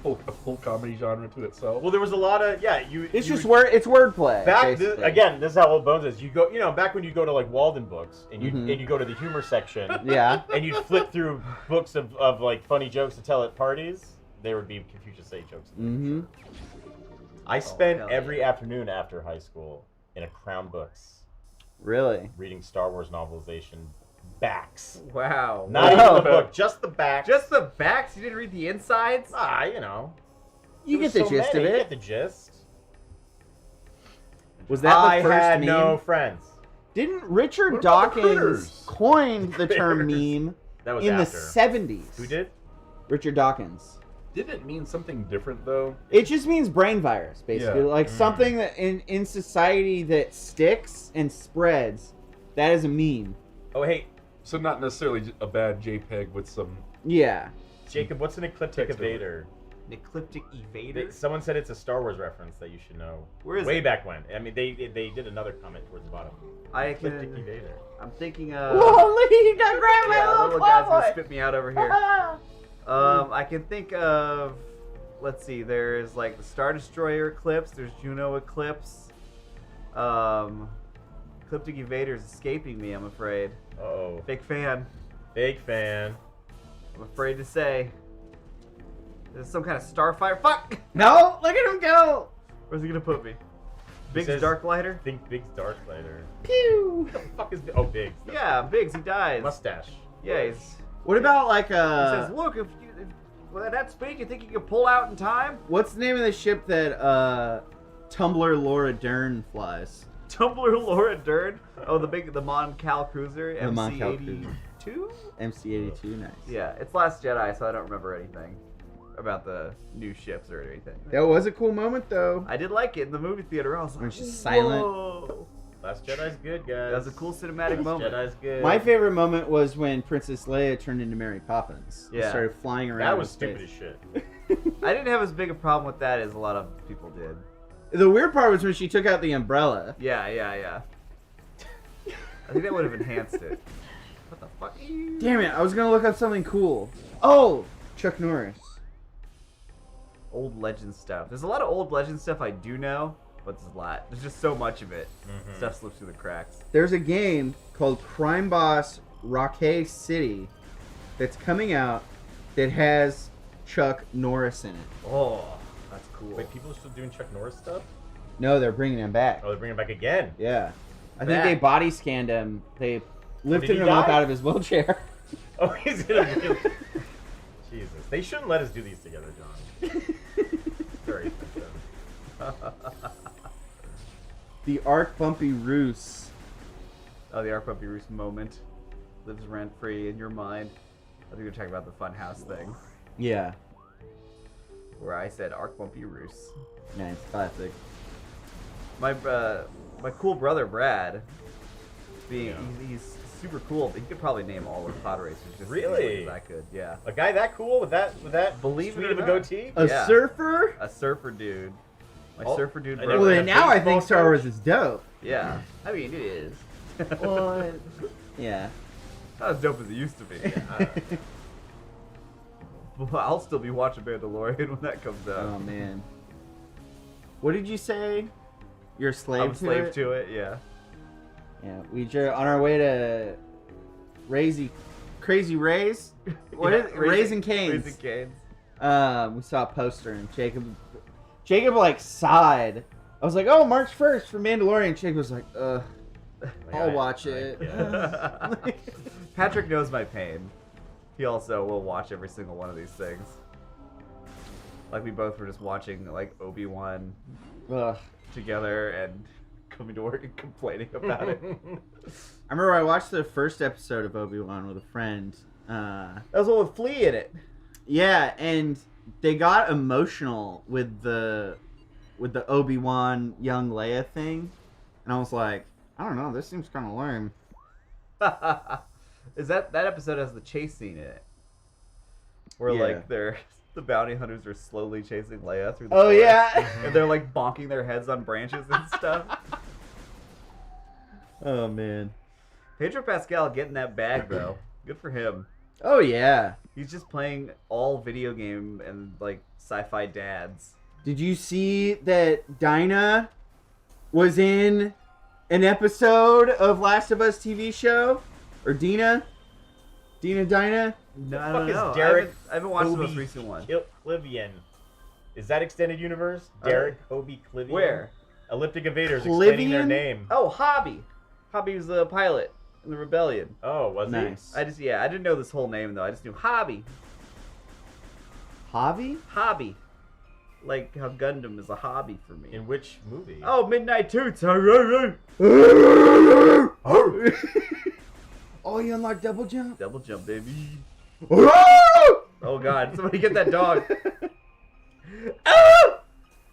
A whole comedy genre to itself. Well, there was a lot of It's just it's wordplay. Back basically. again, this is how old Bones is. You go, back when you go to like Walden Books and you Mhm. and you go to the humor section, Yeah. and you'd flip through books of like funny jokes to tell at parties. There would be Confucius say jokes. Mm-hmm. I spent hell every afternoon after high school in a Crown Books Really? reading Star Wars novelization backs. Wow. Not Wow. even the book, just the backs. Just the backs? You didn't read the insides? You There get the was so gist many. of You it. get the gist. Was that I the first had meme? no friends. Didn't Richard What about the Dawkins critters? coined the term Critters. meme That was in after. the 70s? Who did? Richard Dawkins. Didn't it mean something different though? It just means brain virus, basically. Yeah. Like something that in society that sticks and spreads. That is a meme. Oh, hey, So not necessarily a bad JPEG with some. Yeah. Jacob, what's an ecliptic Text over. evader? An ecliptic evader? Someone said it's a Star Wars reference that you should know. Where is Way it? back when. I mean, they did another comment towards the bottom. Ecliptic evader. I'm thinking Holy, you got grab yeah, my little guy's gonna spit me out over here. I can think of, let's see, there's like the Star Destroyer eclipse, there's Juno eclipse. Ecliptic evader's escaping me, I'm afraid. Uh-oh. Big fan. Big fan. I'm afraid to say. There's some kind of starfire. Fuck! No, look at him go. Where's he gonna put me? Biggs says- Darklighter? Think Biggs Darklighter. Pew. What the fuck is... Oh, Biggs. Yeah, Biggs, he dies. Mustache. Yeah, he's... What about like He says, look, if with that speed, you think you can pull out in time? what's the name of the ship that Tumblr Laura Dern flies? Tumblr Laura Dern? Oh, the Mon Cal Cruiser, The Mon Cal Cruiser. MC-82? MC-82, nice. Yeah, it's Last Jedi, so I don't remember anything about the new ships or anything. That was a cool moment though. I did like it in the movie theater. I was like, When she's silent. whoa. Last Jedi's good, guys. That was a cool cinematic moment. Jedi's good. My favorite moment was when Princess Leia turned into Mary Poppins. And Yeah. started flying around. That in was space. stupid as shit. I didn't have as big a problem with that as a lot of people did. The weird part was when she took out the umbrella. Yeah. I think that would have enhanced it. What the fuck? Damn it! I was gonna look up something cool. Oh, Chuck Norris. Old legend stuff. There's a lot of old legend stuff I do know, but there's a lot. There's just so much of it. Stuff slips through the cracks. There's a game called Crime Boss Rockay City that's coming out that has Chuck Norris in it. Oh, that's cool. Wait, people are still doing Chuck Norris stuff? No, they're bringing him back. Oh, they're bringing him back again. Yeah. I think they body scanned him. They lifted he him up die? out of his wheelchair. Oh, he's in a wheel. Jesus. They shouldn't let us do these together, John. Very offensive. The Arc Bumpy Roos. Oh, the Arc Puppy Roost moment lives rent free in your mind. I think we're talking about the Funhouse thing, Yeah. where I said Arc Bumpy Roost. Nice. Classic. My cool brother Brad, Yeah. he's super cool. He could probably name all of pod racers just Really? as easily as I could. Yeah. A guy that cool with that Believe it sweet or of a not. goatee? A Yeah. surfer? A surfer dude. My Oh, surfer dude I brother. Well, never then had a now I think baseball Star Wars coach. is dope. Yeah. I mean, it is. Well, yeah. Not as dope as it used to be. Well, I'll still be watching Mandalorian when that comes out. Oh, man. What did you say? You're a slave I'm a to slave it? to it, yeah. Yeah, on our way to Crazy Rays? What is it? Raising Cane's. Raising Cane's. We saw a poster and Jacob like sighed. I was like, oh, March 1st for Mandalorian. Jacob was like, I'll watch it. Patrick knows my pain. He also will watch every single one of these things. Like we both were just watching like Obi-Wan Ugh. together and coming to work and complaining about it. I remember I watched the first episode of Obi-Wan with a friend. That was one with Flea in it. Yeah, and they got emotional with the Obi-Wan young Leia thing, and I was like, I don't know, this seems kind of lame. Is that episode has the chase scene in it? Where Yeah. like the bounty hunters are slowly chasing Leia through the Oh forest, yeah. and they're like bonking their heads on branches and stuff. Oh man. Pedro Pascal getting that bag though. Good for him. Oh yeah. He's just playing all video game and like sci-fi dads. Did you see that Dinah was in an episode of Last of Us TV show? Or Dinah? Dinah? No, I Fuck don't is know. Derek I haven't watched the most Hobie recent one. Clivian. Is that extended universe? Derek Hobie Clivian? Where? Elliptic Evaders explaining their Clivian? name. Oh, Hobby. Hobby was the pilot in the Rebellion. Oh, was Nice. I didn't know this whole name though. I just knew Hobby. Hobby? Hobby. Like how Gundam is a hobby for me. he? In which movie? Oh, Midnight Toots. Oh, you unlocked double jump? Double jump, baby. Oh God! Somebody get that dog.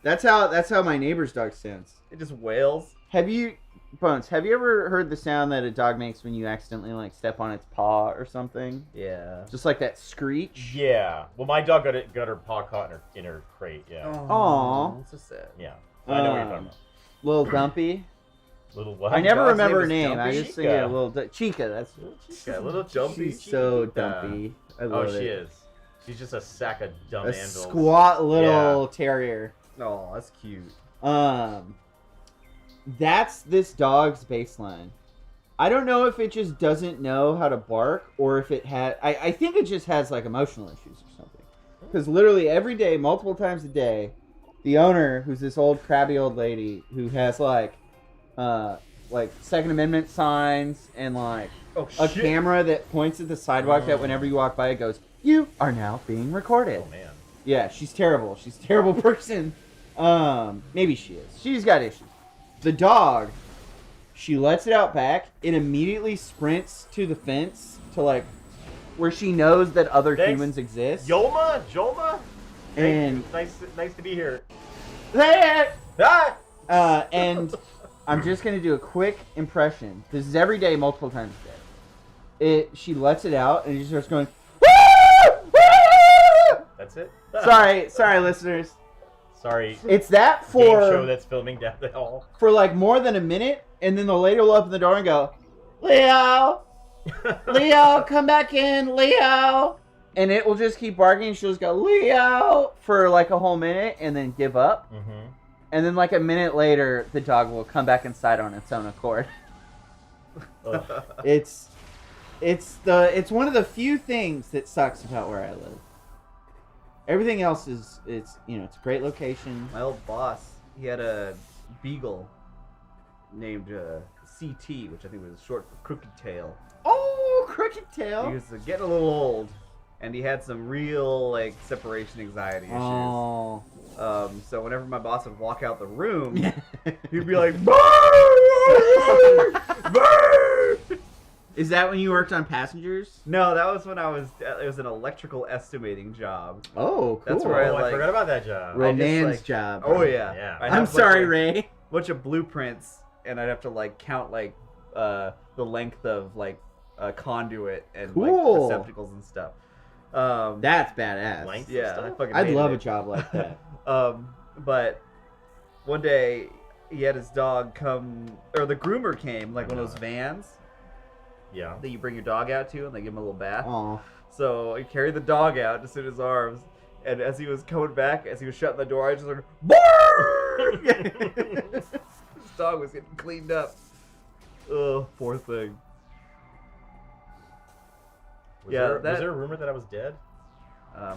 That's how my neighbor's dog sounds. It just wails. Have you ever heard the sound that a dog makes when you accidentally like step on its paw or something? Yeah. Just like that screech. Yeah. Well, my dog got her paw caught in her crate. Yeah. Aw. That's so sad. Yeah. I know what you're talking about. Little Dumpy. Little what? I never dog's remember her name is name. I Dumpy? just think of little Chica. That's Yeah, little dumpy. she's so Chica. dumpy. I Oh, love she it. is. She's just a sack of dumb A anvils. squat little terrier. Oh, that's cute. That's this dog's baseline. I don't know if it just doesn't know how to bark or if it had. I think it just has like emotional issues or something. Because literally every day, multiple times a day, the owner, who's this old crabby old lady who has like Second Amendment signs and like a camera that points at the sidewalk that whenever you walk by it goes, "You are now being recorded." Oh man. Yeah, she's terrible. She's a terrible person. Maybe she is. She's got issues. The dog, she lets it out back. It immediately sprints to the fence to like where she knows that other Thanks. humans exist. Jolma. And Nice to be here. there. Ah! And I'm just gonna do a quick impression. This is every day, multiple times a day. She lets it out and it just starts going. That's it. Sorry, listeners. Sorry. It's that Game for show that's filming down the hall. for like more than a minute, and then the lady will open the door and go, "Leo, Leo, come back in, Leo. And it will just keep barking. She'll just go, Leo, for like a whole minute and then give up. Mm-hmm. And then like a minute later, the dog will come back inside on its own accord. It's one of the few things that sucks about where I live. Everything else is it's a great location. My old boss, he had a beagle named CT, which I think was short for Crooked Tail. Oh, Crooked Tail. He was getting a little old, and he had some real like separation anxiety issues. Oh. So whenever my boss would walk out the room, he'd be like, "Bird!" Is that when you worked on Passengers? No, that was when it was an electrical estimating job. Oh, cool. That's where I forgot about that job. Roman's job. Oh yeah. Yeah. I'd I'm have, sorry, like, Ray. bunch of blueprints, and I'd have to like count like the length of like a conduit and Cool. like receptacles and stuff. That's badass. Length? Yeah, I fucking I'd hated love it. a job like that. But one day he had his dog come, or the groomer came, like one of those vans Yeah. that you bring your dog out to, and they give him a little bath. Aw. So he carried the dog out just in his arms, and as he was coming back, as he was shutting the door, I just heard, "Bark!" His dog was getting cleaned up. Oh, poor thing. Was Yeah, there a rumor that I was dead?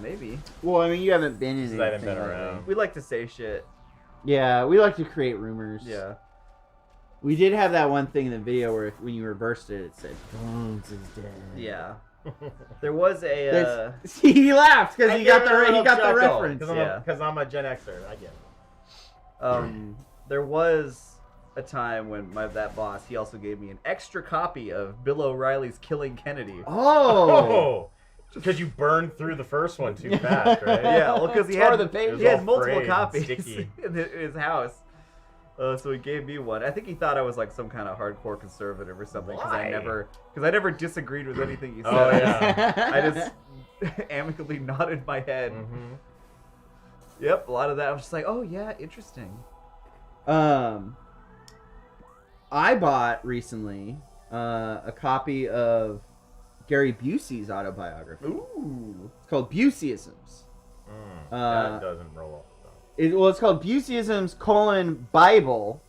Maybe. Well, I mean, you haven't been in Because I haven't anything been lately. around. We like to say shit. Yeah, we like to create rumors. Yeah. We did have that one thing in the video where when you reversed it, it said, Bones is dead. Yeah. There was a. See, he laughed because he got the reference. Because I'm a Gen Xer. I get it. There was a time when that boss, he also gave me an extra copy of Bill O'Reilly's Killing Kennedy. Oh! Because you burned through the first one too fast, right? Yeah, well, because he Tore had the page. he had all multiple frayed and copies sticky. in his house. So he gave me one. I think he thought I was like some kind of hardcore conservative or something because I never disagreed with anything he said. Oh, yeah. I just amicably nodded my head. Mm-hmm. Yep, a lot of that. I was just like, oh yeah, interesting. I bought recently a copy of Gary Busey's autobiography. Ooh. It's called Buseyisms. That doesn't roll off. It's called Buseyisms : Bible,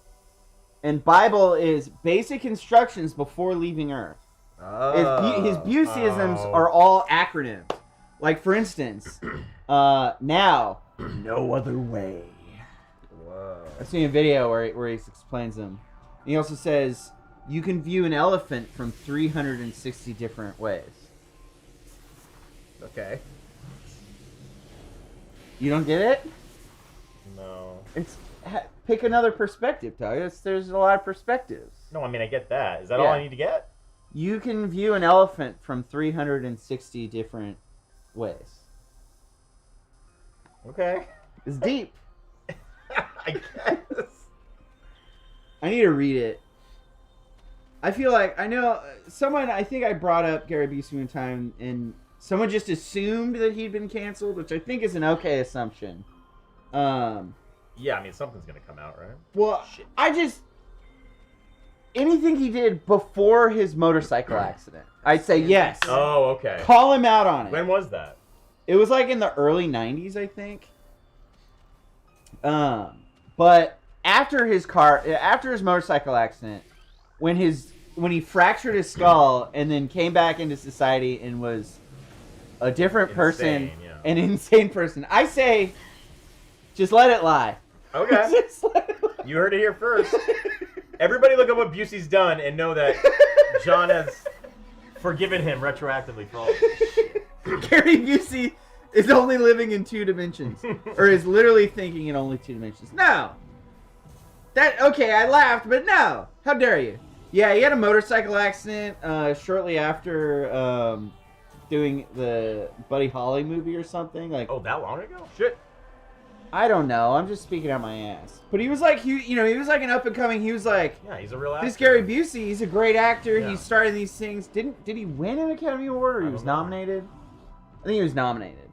and Bible is basic instructions before leaving Earth. His Buseyisms are all acronyms. Like, for instance, now, no other way. Whoa. I've seen a video where he explains them. He also says, you can view an elephant from 360 different ways. Okay. You don't get it? No. Pick another perspective, Doug. There's a lot of perspectives. No, I mean, I get that. Is that all I need to get? You can view an elephant from 360 different ways. Okay. It's deep. I guess. I need to read it. I feel like I know someone. I think I brought up Gary Busey one time, and someone just assumed that he'd been canceled, which I think is an okay assumption. Yeah, I mean, something's gonna come out, right? Well, anything he did before his motorcycle accident, I'd say yes. Oh, okay. Call him out on it. When was that? It was like in the early 90s, I think. But after his motorcycle accident, when he fractured his skull and then came back into society and was a different person, an insane person, I say, just let it lie. Okay. Just let it lie. You heard it here first. Everybody look at what Busey's done and know that John has forgiven him retroactively for all this shit. Gary Busey is only living in 2 dimensions. Or is literally thinking in only 2 dimensions. No! Okay, I laughed, but no! How dare you? Yeah, he had a motorcycle accident shortly after doing the Buddy Holly movie or something. Like, oh, that long ago? Shit. I don't know. I'm just speaking out my ass. But he was like, he was like an up and coming. He was like, yeah, he's a real actor. This Gary Busey, he's a great actor. Yeah. He starred in these things. Did he win an Academy Award or he was nominated? I think he was nominated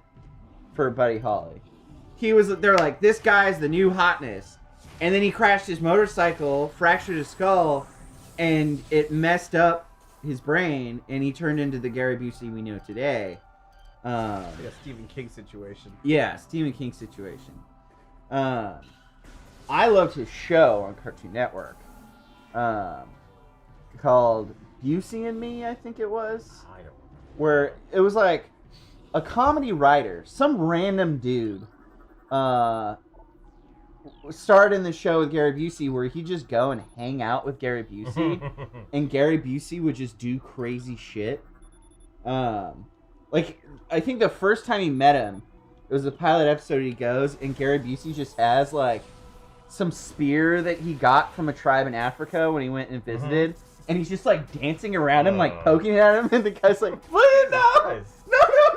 for Buddy Holly. They're like, this guy's the new hotness. And then he crashed his motorcycle, fractured his skull, and it messed up his brain, and he turned into the Gary Busey we know today. Like a Stephen King situation. Yeah, Stephen King situation. I loved his show on Cartoon Network, called Busey and Me, I think it was. I don't. Where it was like a comedy writer, some random dude, starred in the show with Gary Busey, where he'd just go and hang out with Gary Busey, and Gary Busey would just do crazy shit. Like, I think the first time he met him, it was the pilot episode. He goes, and Gary Busey just has like some spear that he got from a tribe in Africa when he went and visited, and he's just like dancing around him, like poking at him, and the guy's like, "Please no,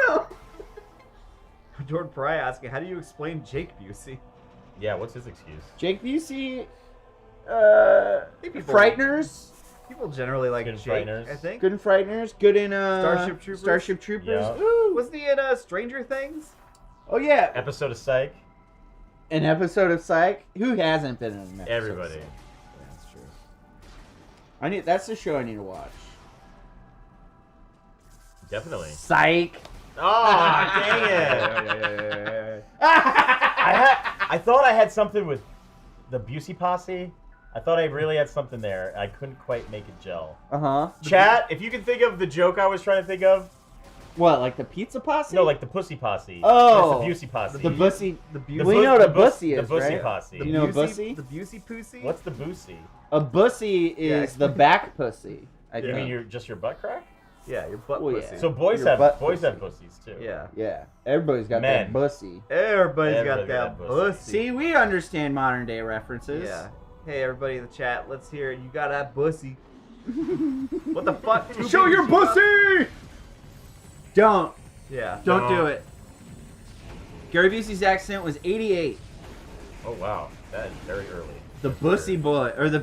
no." Jordan Pry asking, how do you explain Jake Busey? Yeah, what's his excuse? Jake Busey, Frighteners. People generally like Good in Jake, Frighteners. I think. Good in Frighteners. Good in Starship Troopers. Starship Troopers. Yeah. Ooh. Wasn't he in Stranger Things? Oh yeah. Episode of Psych. An episode of Psych. Who hasn't been in an episode? Everybody. Of Psych? Yeah, that's true. That's the show I need to watch. Definitely. Psych. Oh, dang it! I thought I had something with the Busey posse. I thought I really had something there. I couldn't quite make it gel. Chat, if you can think of the joke I was trying to think of. What, like the pizza posse? No, like the pussy posse. Oh, the Busey posse. The bussy. The We know what a bussy is, The bussy right? posse. You know a bussy? The Busey Pussy? What's the Busey? A bussy is the back pussy. I You think. mean your butt crack? Yeah, your butt Well, pussy. yeah. So boys Your have butt pussies too. Yeah. Yeah, everybody's got Men. that bussy. Everybody's got Everybody that got pussy. See, we understand modern day references. Yeah. Hey, everybody in the chat, let's hear it. You got that pussy. What the fuck? Show your bussy! Don't Yeah. do it. Gary Busey's accent was 88. Oh wow, that is very early. The bussy boy, or the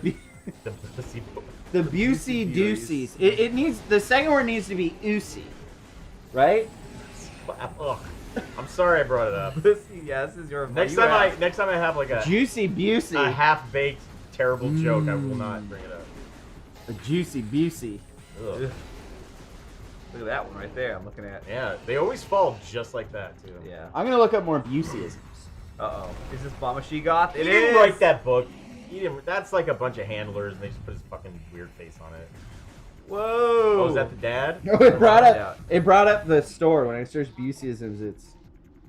The pussy boy. the Busey deuces. It needs, the second word needs to be oosy, right? Ugh. I'm sorry I brought it up. Pussy, yeah, this is your Next time I have like a Juicy Busey. half-baked terrible joke, I will not bring it up. A juicy Busey. Ugh. Look at that one right there. I'm looking at. Yeah, they always fall just like that too. Yeah. I'm gonna look up more Buseyisms. Uh-oh. Is this Mama She Goth? He It didn't is. write that book. He didn't. That's like a bunch of handlers, and they just put his fucking weird face on it. Whoa. Oh, is that the dad? No, it brought find up out. the store. When I searched Buseyisms, it's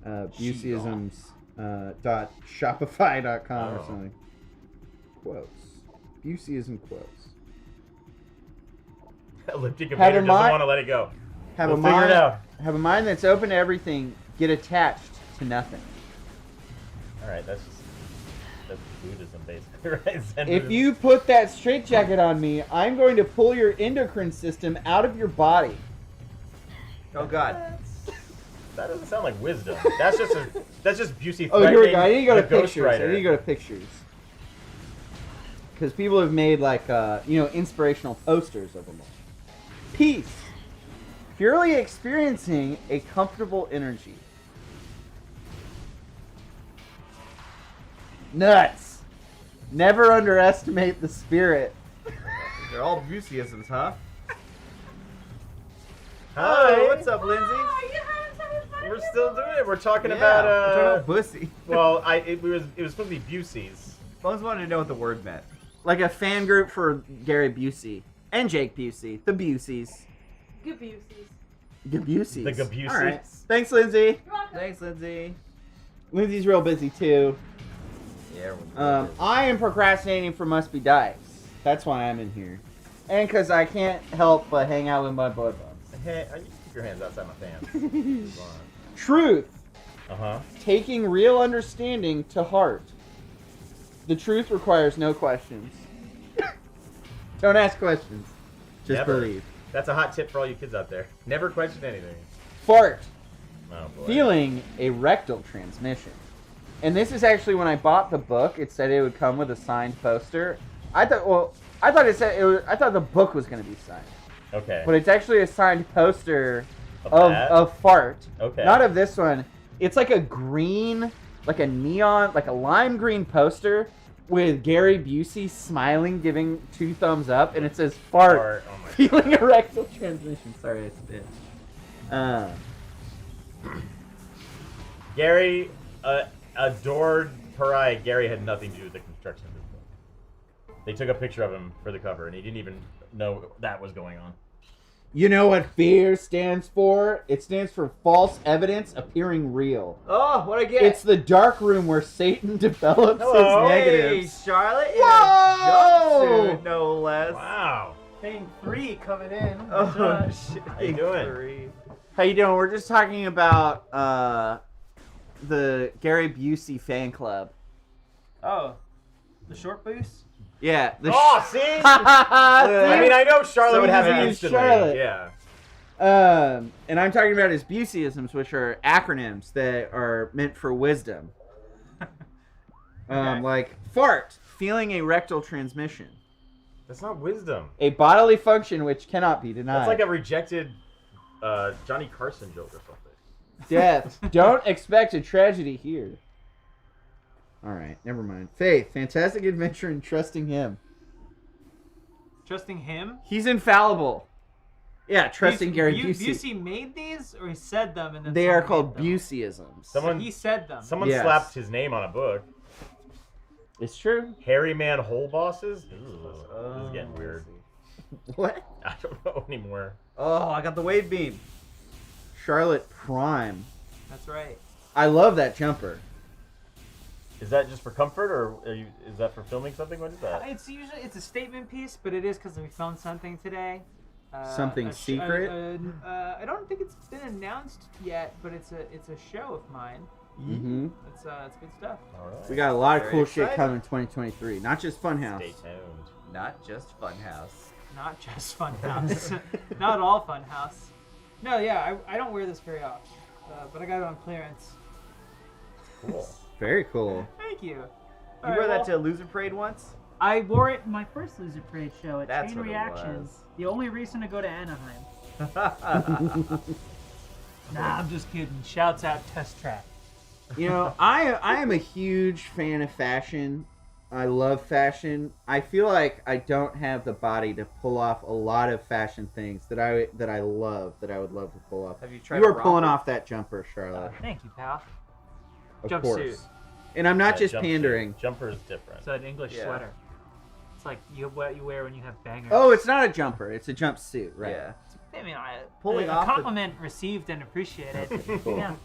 Buseyisms .shopify.com or Oh. something. Quotes. Buseyism quotes. Elliptic Have Invader a doesn't mind- want to let it go. Have We'll a figure mind. it out. Have a mind that's open to everything. Get attached to nothing. All right, that's Buddhism, basically, right? Zen If Buddhism. you put that straitjacket on me, I'm going to pull your endocrine system out of your body. Oh, God. That doesn't sound like wisdom. That's just Busey. Oh, here we go. I threatening need to go to the pictures. I ghostwriter. need to go to pictures. Because people have made like inspirational posters of them all. Peace. Purely experiencing a comfortable energy. Nuts. Never underestimate the spirit. They're all Buseyisms, huh? Hi. Oh, what's up, Lindsay? We're still doing it. We're talking Yeah, about we're talking about pussy. Well, it was supposed to be Busey's. I just wanted to know what the word meant. Like a fan group for Gary Busey. And Jake Busey. The Buseys. Good Buseys. Gabuseys. The Gabuseys. All right. Thanks, Lindsay. You're welcome. Thanks, Lindsay. Lindsay's real busy, too. Yeah, everyone's I am procrastinating for Must Be Dice. That's why I'm in here. And because I can't help but hang out with my boy buds. Hey, you keep your hands outside my pants. Truth. Uh-huh. Taking real understanding to heart. The truth requires no questions. Don't ask questions. Just Never. believe. That's a hot tip for all you kids out there. Never question anything. Fart. Oh, boy. Feeling a rectal transmission. And this is actually when I bought the book, it said it would come with a signed poster. I thought the book was going to be signed. Okay. But it's actually a signed poster that? of Fart. Okay. Not of this one. It's like a green, like a neon, like a lime green poster with Gary Busey smiling, giving 2 thumbs up, and it says fart. Fart. Oh my Feeling erectile transmission. Sorry, I spit. Gary adored Pariah. Gary had nothing to do with the construction of this book. They took a picture of him for the cover, and he didn't even know that was going on. You know what fear stands for? It stands for false evidence appearing real. Oh, what I get? It's the dark room where Satan develops Hello. his Hey, negatives. Charlotte. in a Whoa! jumpsuit, no less. Wow. Thing 3 coming in. Oh shit! How you doing? 3. How you doing? We're just talking about the Gary Busey fan club. Oh, the short boost? Yeah. The Oh, see? I mean, I know Charlotte would have it Someone instantly. Charlotte. Yeah. And I'm talking about his Buseyisms, which are acronyms that are meant for wisdom. Okay. Like fart, feeling a rectal transmission, That's not wisdom. a bodily function which cannot be denied. That's like a rejected Johnny Carson joke or something. Death. Don't expect a tragedy here. All right, never mind. Faith, fantastic adventure in trusting him. Trusting him? He's infallible. Yeah, trusting Gary Busey. Busey made these, or he said them, and then They are someone called made them? Buseyisms. Someone, He said them. someone Yes. slapped his name on a book. It's true. Hairy Man Hole Bosses? Ooh, this is getting weird. What? I don't know anymore. Oh, I got the wave beam. Charlotte Prime. That's right. I love that jumper. Is that just for comfort, or is that for filming something? What is that? It's usually a statement piece, but it is because we filmed something today. Something secret? I don't think it's been announced yet, but it's a show of mine. Mm-hmm. It's good stuff. All right. We got a lot of Very cool shit exciting. coming in 2023. Not just Funhouse. Stay tuned. Not just Funhouse. Not just Funhouse. Not all Funhouse. No, yeah, I don't wear this very often, but I got it on clearance. Cool. Very cool. Thank you. You wore that to a loser parade once? I wore it in my first Loser Parade show at That's Chain what it Reactions. was. The only reason to go to Anaheim. Nah, I'm just kidding. Shouts out Test Track. You know, I am a huge fan of fashion. I love fashion. I feel like I don't have the body to pull off a lot of fashion things that I love, that I would love to pull off. Have you tried You a were pulling romper? off that jumper, Charlotte. Thank you, pal. Of jumpsuit. course. And I'm not Yeah, just jumpsuit. pandering. Jumper's different. It's an English Yeah. sweater. It's like what you wear when you have bangers. Oh, it's not a jumper. It's a jumpsuit, right? Yeah. I mean, Pulling a off the- compliment received and appreciated. Cool. Yeah.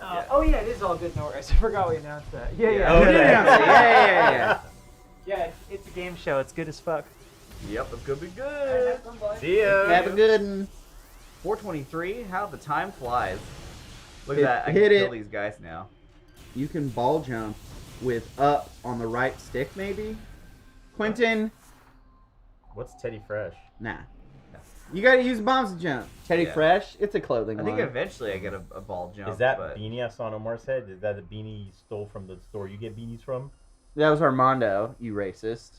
Yeah. Oh yeah, it is all good noise. I forgot we announced that. Yeah, yeah. Oh, Okay. yeah. Yeah, it's a game show. It's good as fuck. Yep, it's gonna be good. See ya. Have a good one. 423, how the time flies. Look Hit- at that, I hit can kill it. these guys now. You can ball jump with up on the right stick, maybe? Quentin? What's Teddy Fresh? Nah. You gotta use bombs to jump. Teddy Yeah. Fresh? It's a clothing I think line. eventually I get a ball jump. Is that but... beanie I saw on Omar's head? Is that the beanie you stole from the store you get beanies from? That was Armando, you racist.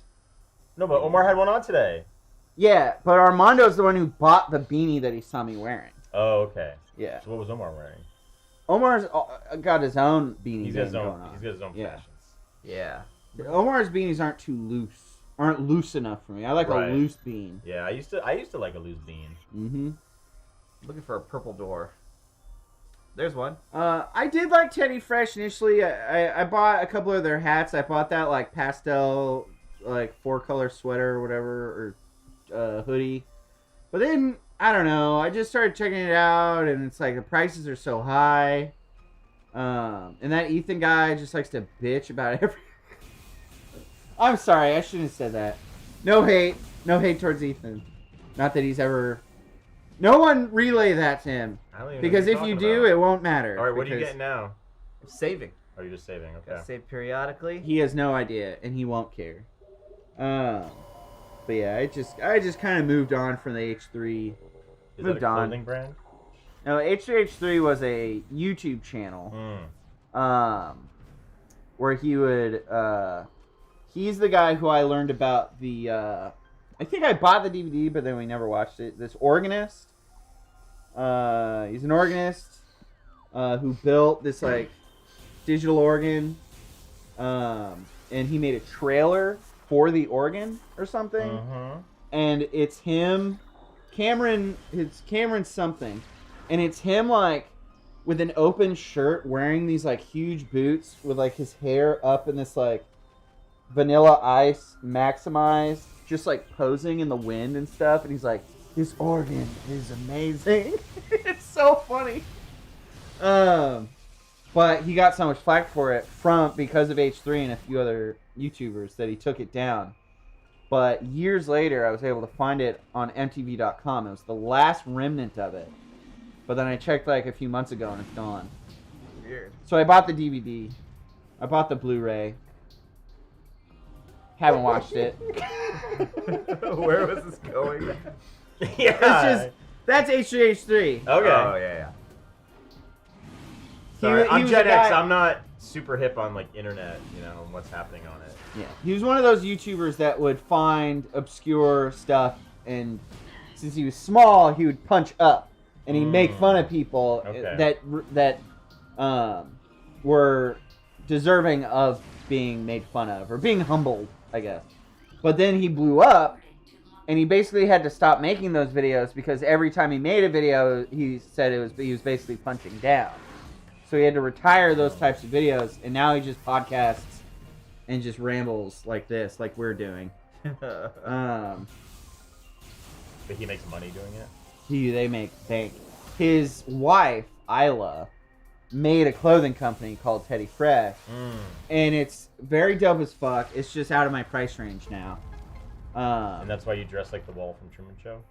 No, but Omar had one on today. Yeah, but Armando's the one who bought the beanie that he saw me wearing. Oh, okay. Yeah. So what was Omar wearing? Omar's got his own beanie He's got his game own. going on. He's got his own Yeah. fashions. Yeah. Omar's beanies aren't loose enough for me. I like Right. a loose bean. Yeah, I used to like a loose bean. Mm-hmm. Looking for a purple door. There's one. I did like Teddy Fresh initially. I bought a couple of their hats. I bought that like pastel, like 4-color sweater or whatever, or hoodie. But then I don't know. I just started checking it out, and it's like the prices are so high. And that Ethan guy just likes to bitch about every. I'm sorry, I shouldn't have said that. No hate towards Ethan. Not that he's ever. No one relay that to him. I don't even know Because what you're if you talking do, about. it won't matter. All right, what are you because getting now? I'm saving. Are you just saving? Okay. Gotta save periodically. He has no idea, and he won't care. But yeah, I just kind of moved on from the H3. Is moved that a on. clothing brand? No, H3H3 was a YouTube channel. Where he would he's the guy who I learned about the I think I bought the DVD, but then we never watched it. This organist. He's an organist who built this like digital organ. And and he made a trailer for the organ or something. Uh-huh. And it's him, Cameron something, and it's him like with an open shirt, wearing these like huge boots with like his hair up in this like Vanilla Ice maximized, just like posing in the wind and stuff. And he's like, "This organ is amazing." It's so funny. But he got so much flack for it because of H3 and a few other YouTubers that he took it down. But years later, I was able to find it on MTV.com. It was the last remnant of it. But then I checked like a few months ago and it's gone. Weird. So I bought the DVD. I bought the Blu-ray. Haven't watched it. Where was this going? Yeah. That's H3H3. Okay. Oh, yeah. Sorry, He I'm was Gen a X. guy- I'm not super hip on like internet, and what's happening on it. Yeah, he was one of those YouTubers that would find obscure stuff, and since he was small, he would punch up, and he'd make fun of people Okay. that were deserving of being made fun of or being humbled, I guess. But then he blew up, and he basically had to stop making those videos because every time he made a video, he said he was basically punching down. So he had to retire those types of videos, and now he just podcasts and just rambles like this, like we're doing. But he makes money doing it. They make bank. His wife, Isla, made a clothing company called Teddy Fresh, and it's very dope as fuck. It's just out of my price range now. And that's why you dress like the wall from Truman Show?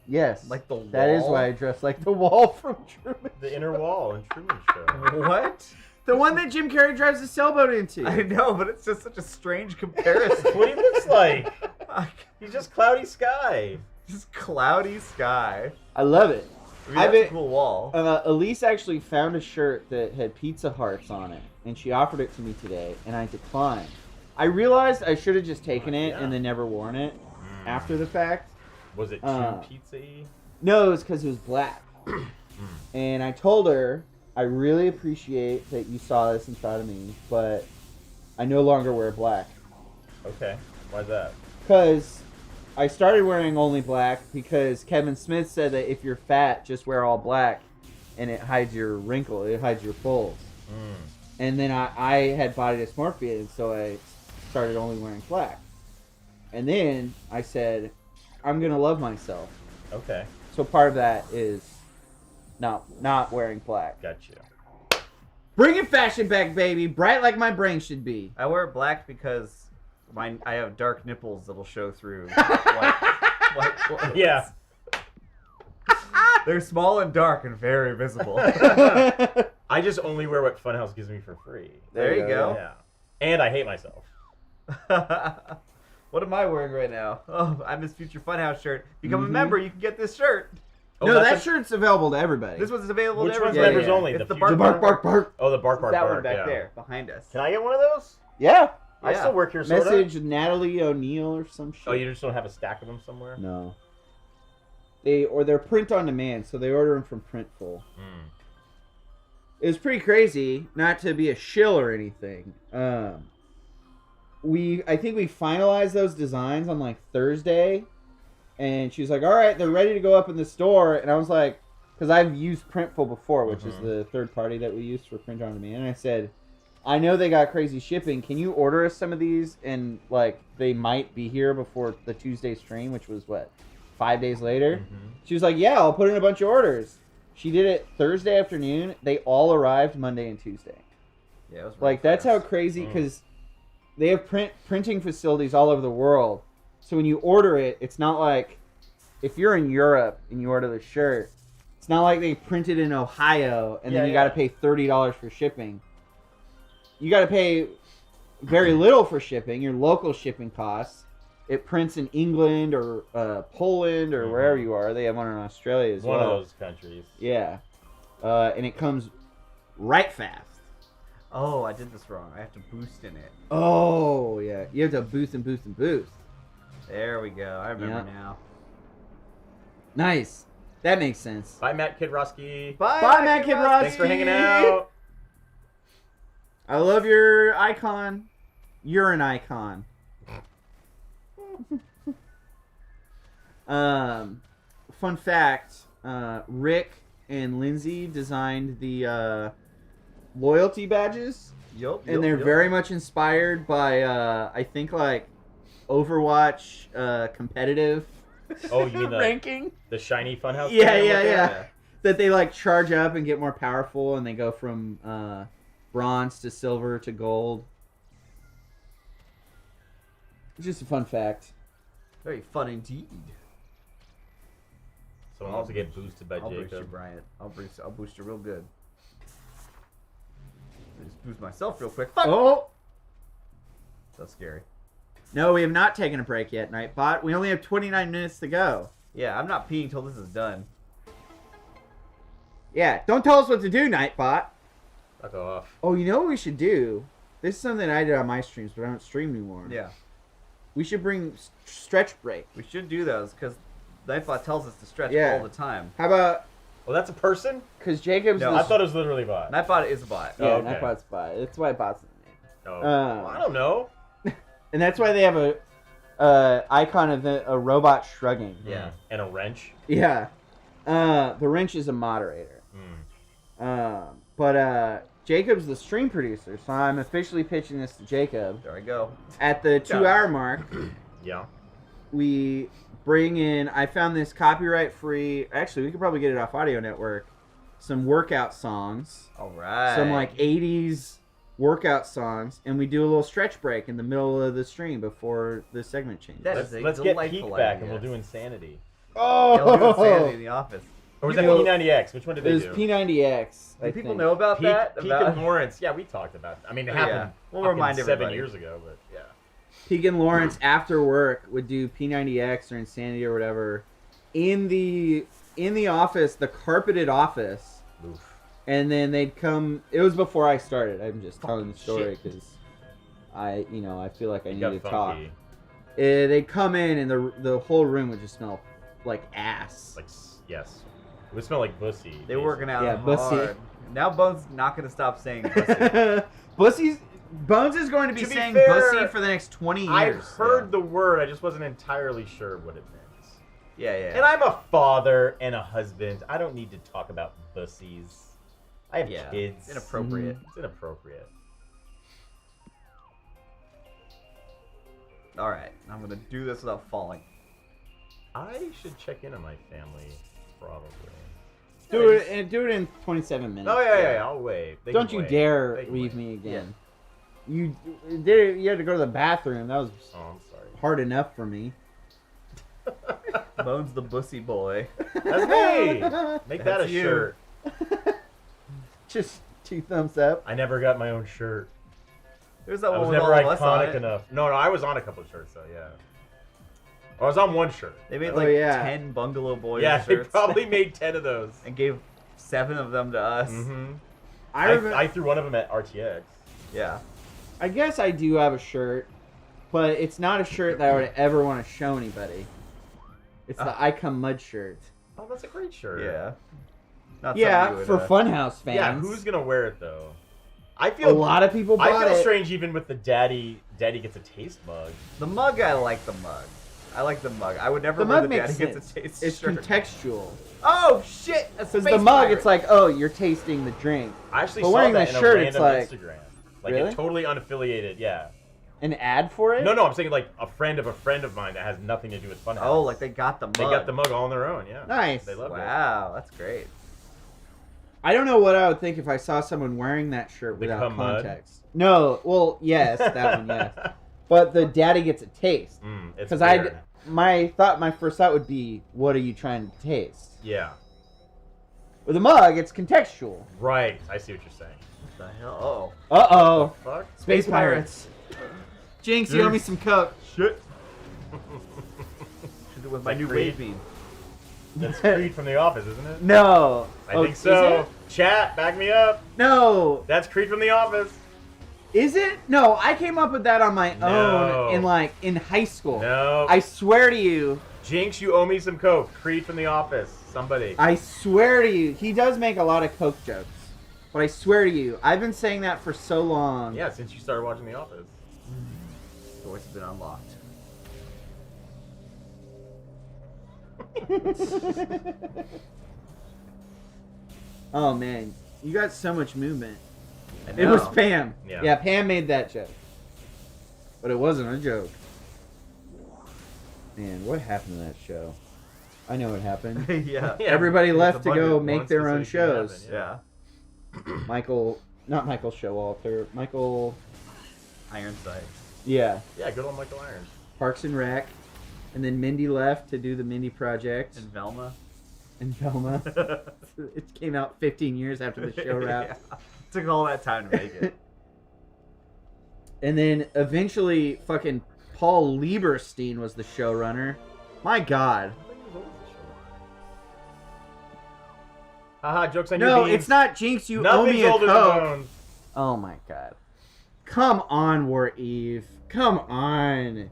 Yes. Like the wall? That is why I dress like the wall from Truman. The inner wall in Truman Show. What? The one that Jim Carrey drives the sailboat into. I know, but it's just such a strange comparison. That's what he looks like. He's just cloudy sky. Just cloudy sky. I love it. I mean, I've that's a been- cool wall. Elise actually found a shirt that had Pizza Hearts on it, and she offered it to me today, and I declined. I realized I should have just taken it and then never worn it after the fact. Was it too pizza-y? No, it was because it was black. And I told her, I really appreciate that you saw this and thought of me, but I no longer wear black. Okay. Why's that? Because I started wearing only black because Kevin Smith said that if you're fat, just wear all black, and it hides your wrinkle, it hides your folds. And then I had body dysmorphia, and so I started only wearing black. And then I said, I'm going to love myself. Okay. So part of that is not wearing black. Got you. Bringing fashion back, baby. Bright like my brain should be. I wear black because I have dark nipples that'll show through white clothes. Yeah. They're small and dark and very visible. I just only wear what Funhouse gives me for free. There you go. Yeah. And I hate myself. What am I wearing right now? Oh, I'm this Future Funhouse shirt. Become a member, you can get this shirt. No, that shirt's available to everybody. This one's available Which to one's everybody. members only? It's the Future bark, bark, bark. Oh, the bark, bark, that bark. one back yeah. there, behind us. Can I get one of those? Yeah. I Yeah. still work here, sort of. Message Natalie O'Neill or some shit. Oh, you just don't have a stack of them somewhere? No. They're print on demand, so they order them from Printful. It was pretty crazy, not to be a shill or anything. I think we finalized those designs on like Thursday, and she was like, "All right, they're ready to go up in the store." And I was like, because I've used Printful before, which is the third party that we use for print on demand, and I said, "I know they got crazy shipping. Can you order us some of these? And like they might be here before the Tuesday stream, which was what, 5 days later." She was like, "Yeah, I'll put in a bunch of orders." She did it Thursday afternoon. They all arrived Monday and Tuesday. Yeah, it was Like that's how crazy, because they have printing facilities all over the world. So when you order it, it's not like if you're in Europe and you order the shirt, it's not like they print it in Ohio and then you got to pay $30 for shipping. You got to pay very little for shipping, your local shipping costs. It prints in England or Poland or wherever you are. They have one in Australia as well. One of those countries. Yeah. And it comes right fast. Oh, I did this wrong. I have to boost in it. Oh, yeah. You have to boost and boost and boost. There we go. I remember now. Nice. That makes sense. Bye, Matt Kidrosky. Bye, Matt Kidrosky. Thanks for hanging out. I love your icon. You're an icon. Fun fact, Rick and Lindsay designed the loyalty badges. Yup. And they're very much inspired by, I think, like, Overwatch competitive Oh, you mean ranking? the shiny funhouse? Yeah. That they, like, charge up and get more powerful, and they go from bronze to silver to gold. Just a fun fact. Very fun indeed. Someone also get boosted by I'll boost you, Jacob. Bryant. I'll boost you real good. Just boost myself real quick. Fuck! Oh! So scary. No, we have not taken a break yet, Nightbot. We only have 29 minutes to go. Yeah, I'm not peeing till this is done. Yeah, don't tell us what to do, Nightbot. Fuck off. Oh, you know what we should do? This is something I did on my streams, but I don't stream anymore. Yeah. We should bring stretch break. We should do those because Nightbot tells us to stretch Yeah. all the time. How about... Oh, that's a person? Because Jacob's... No, I thought it was literally a bot. Nightbot is a bot. Yeah, Oh, okay. Nightbot's bot. That's why bot's the name. Oh. Well, I don't know. And that's why they have a icon of a robot shrugging. Yeah. And a wrench. Yeah. The wrench is a moderator. But Jacob's the stream producer, so I'm officially pitching this to Jacob. There I go. At the 2-hour mark, Yeah. we bring in, I found this copyright-free, actually, we could probably get it off Audio Network, some workout songs. All right. Some, like, 80s workout songs, and we do a little stretch break in the middle of the stream before the segment changes. That is a Let's get delightful Peak back idea. and we'll do Insanity. Oh! Yeah, we'll do Insanity in the office. Or was You that know, P90X? Which one did It they was do? P90X. Do people know about Peak, that? Peak About... and Lawrence. Yeah, we talked about it. I mean, it happened Yeah. We'll fucking remind 7 everybody. years ago, but yeah. Peak and Lawrence after work would do P90X or Insanity or whatever in the office, the carpeted office. Oof. And then they'd come. It was before I started. I'm just telling the story shit. because I feel like I It need got to talk. funky. They'd come in and the whole room would just smell like ass. Like, yes. It would smell like bussy. They were working out Yeah, bussy. hard. Now Bones not going to stop saying bussy. Bones is going to be To be saying fair, bussy for the next 20 years. I've heard the word. I just wasn't entirely sure what it meant. Yeah, yeah. And I'm a father and a husband. I don't need to talk about bussies. I have Yeah, kids. inappropriate. It's inappropriate. All right, I'm going to do this without falling. I should check in on my family, probably. Do it in 27 minutes. Oh yeah. I'll wait. They Don't can you wait. dare They can leave wait. me again. You had to go to the bathroom. That was Oh, I'm sorry. hard enough for me. Bones the bussy boy. That's me. Make that a That's you. shirt. Just 2 thumbs up. I never got my own shirt. There's that I one was with never all of us on iconic it. enough. No, I was on a couple of shirts though. Yeah. I was on one shirt. They made Oh, like yeah. 10 Bungalow Boys Yeah, they shirts. probably made 10 of those. and gave 7 of them to us. Mm-hmm. I I threw one of them at RTX. Yeah. I guess I do have a shirt, but it's not a shirt that I would ever want to show anybody. It's the Icon Mud shirt. Oh, that's a great shirt. Yeah. Not Yeah, something you for would, Funhouse fans. Yeah, who's gonna wear it though? I A feel lot of people bought I feel it. strange even with the daddy gets a taste mug. The mug, I like the mug. I like the mug. I would never The wear mug the makes daddy sense. gets a taste It's shirt. contextual. Oh shit! Because the mug, it's like, oh, you're tasting the drink. I actually But saw wearing that the in shirt, a it's random like- Instagram. Like Really? it totally unaffiliated, yeah. An ad for it? No, I'm saying like a friend of mine that has nothing to do with Funhouse. Oh, like they got the mug. They got the mug all on their own, yeah. Nice. They loved it. Wow, that's great. I don't know what I would think if I saw someone wearing that shirt without Become mud? context. No, well, yes, that one, yes. But the daddy gets a taste. It's Because weird. my first thought would be, what are you trying to taste? Yeah. With a mug, it's contextual. Right. I see what you're saying. What the hell? Uh-oh. Fuck. Space Pirates. Jinx, you owe me some Coke. Shit. Should do with my Like new Creed. wave beam. That's Creed from The Office, isn't it? No. I Oh, think is so. it? Chat, back me up. No. That's Creed from The Office. Is it? No, I came up with that on my No. own in high school. No. I swear to you. Jinx, you owe me some Coke. Creed from The Office. Somebody. I swear to you. He does make a lot of Coke jokes. but I swear to you, I've been saying that for so long. Yeah, since you started watching The Office. Doors have been unlocked. Oh man, you got so much movement. I It was know. Pam. Yeah. Yeah, Pam made that joke. But it wasn't a joke. Man, what happened to that show? I know what happened. Yeah. Everybody left the to go budget make wants their to own say it shows. happened, Yeah. Not Michael Showalter. Michael, Ironside. yeah, Yeah, good old Michael Irons. Parks and Rec. And then Mindy left to do the Mindy Project. And Velma. And Velma. It came out 15 years after the show wrapped. Yeah. Took all that time to make it. And then eventually fucking Paul Lieberstein was the showrunner. My God. Haha, jokes on your No, beans. it's not Jinx. You owe Nothing's me a older than Coke. Bones. Oh my God. Come on, War Eve. Come on.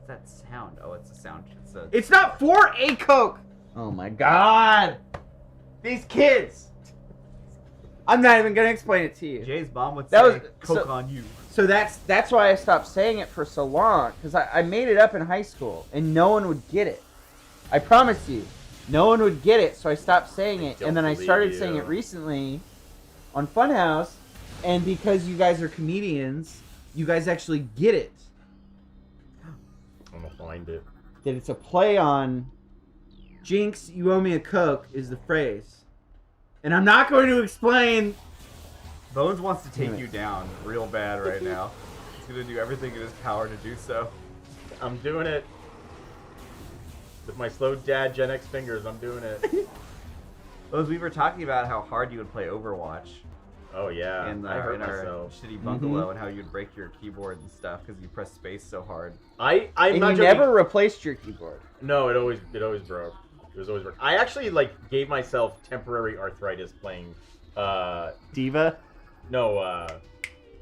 What's that sound? Oh, it's a sound. It's not for a Coke. Oh my God. These kids. I'm not even gonna explain it to you. Jay's mom would say, That was- Coke so- on you. So that's why I stopped saying it for so long, because I made it up in high school and no one would get it. I promise you, no one would get it, so I stopped saying it, and then I started saying it recently on Funhouse, and because you guys are comedians, you guys actually get it. I'm gonna find it. That it's a play on Jinx, you owe me a Coke is the phrase. And I'm not going to explain. Bones wants to take Damn it. you down real bad right now. He's gonna do everything in his power to do so. I'm doing it. With my slow dad Gen X fingers, I'm doing it. Bones, we were talking about how hard you would play Overwatch Oh yeah, in I hurt our myself. shitty bungalow and how you'd break your keyboard and stuff because you press space so hard. I'm And not you joking. never replaced your keyboard. No, it always broke. It was always broke. I actually gave myself temporary arthritis playing Diva? no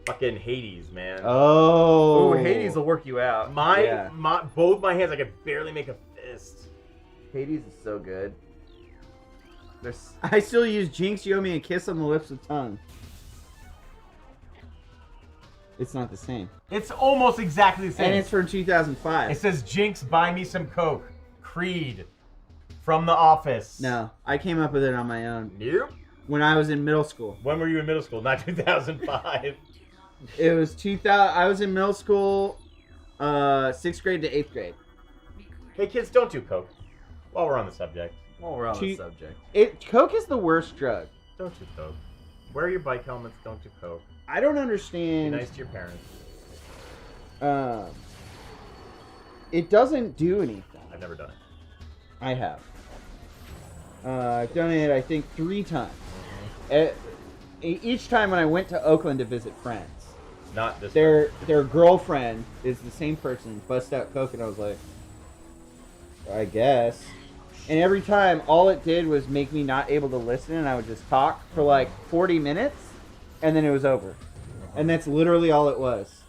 fucking Hades, man. Oh. Ooh, Hades will work you out. Yeah. Both my hands I could barely make a fist. Hades is so good. There's I still use Jinx, you owe me a kiss on the lips with tongue. It's not the same. It's almost exactly the same. And it's from 2005. It says Jinx, buy me some Coke. Creed. From The Office. No, I came up with it on my own. Nope. When I was in middle school. When were you in middle school? Not 2005. It was 2000. I was in middle school, 6th grade to 8th grade. Hey kids, don't do Coke. While we're on the subject. while we're on the Cheap. subject. Coke is the worst drug. Don't do Coke. Wear your bike helmets, don't do Coke. I don't Be understand. nice to your parents. It doesn't do anything. I've never done it. I have. I've done it, I think, 3 times. Each time when I went to Oakland to visit friends. Not this Their girlfriend is the same person, bust out Coke, and I was like, I guess. And every time, all it did was make me not able to listen, and I would just talk for like 40 minutes, and then it was over. And that's literally all it was.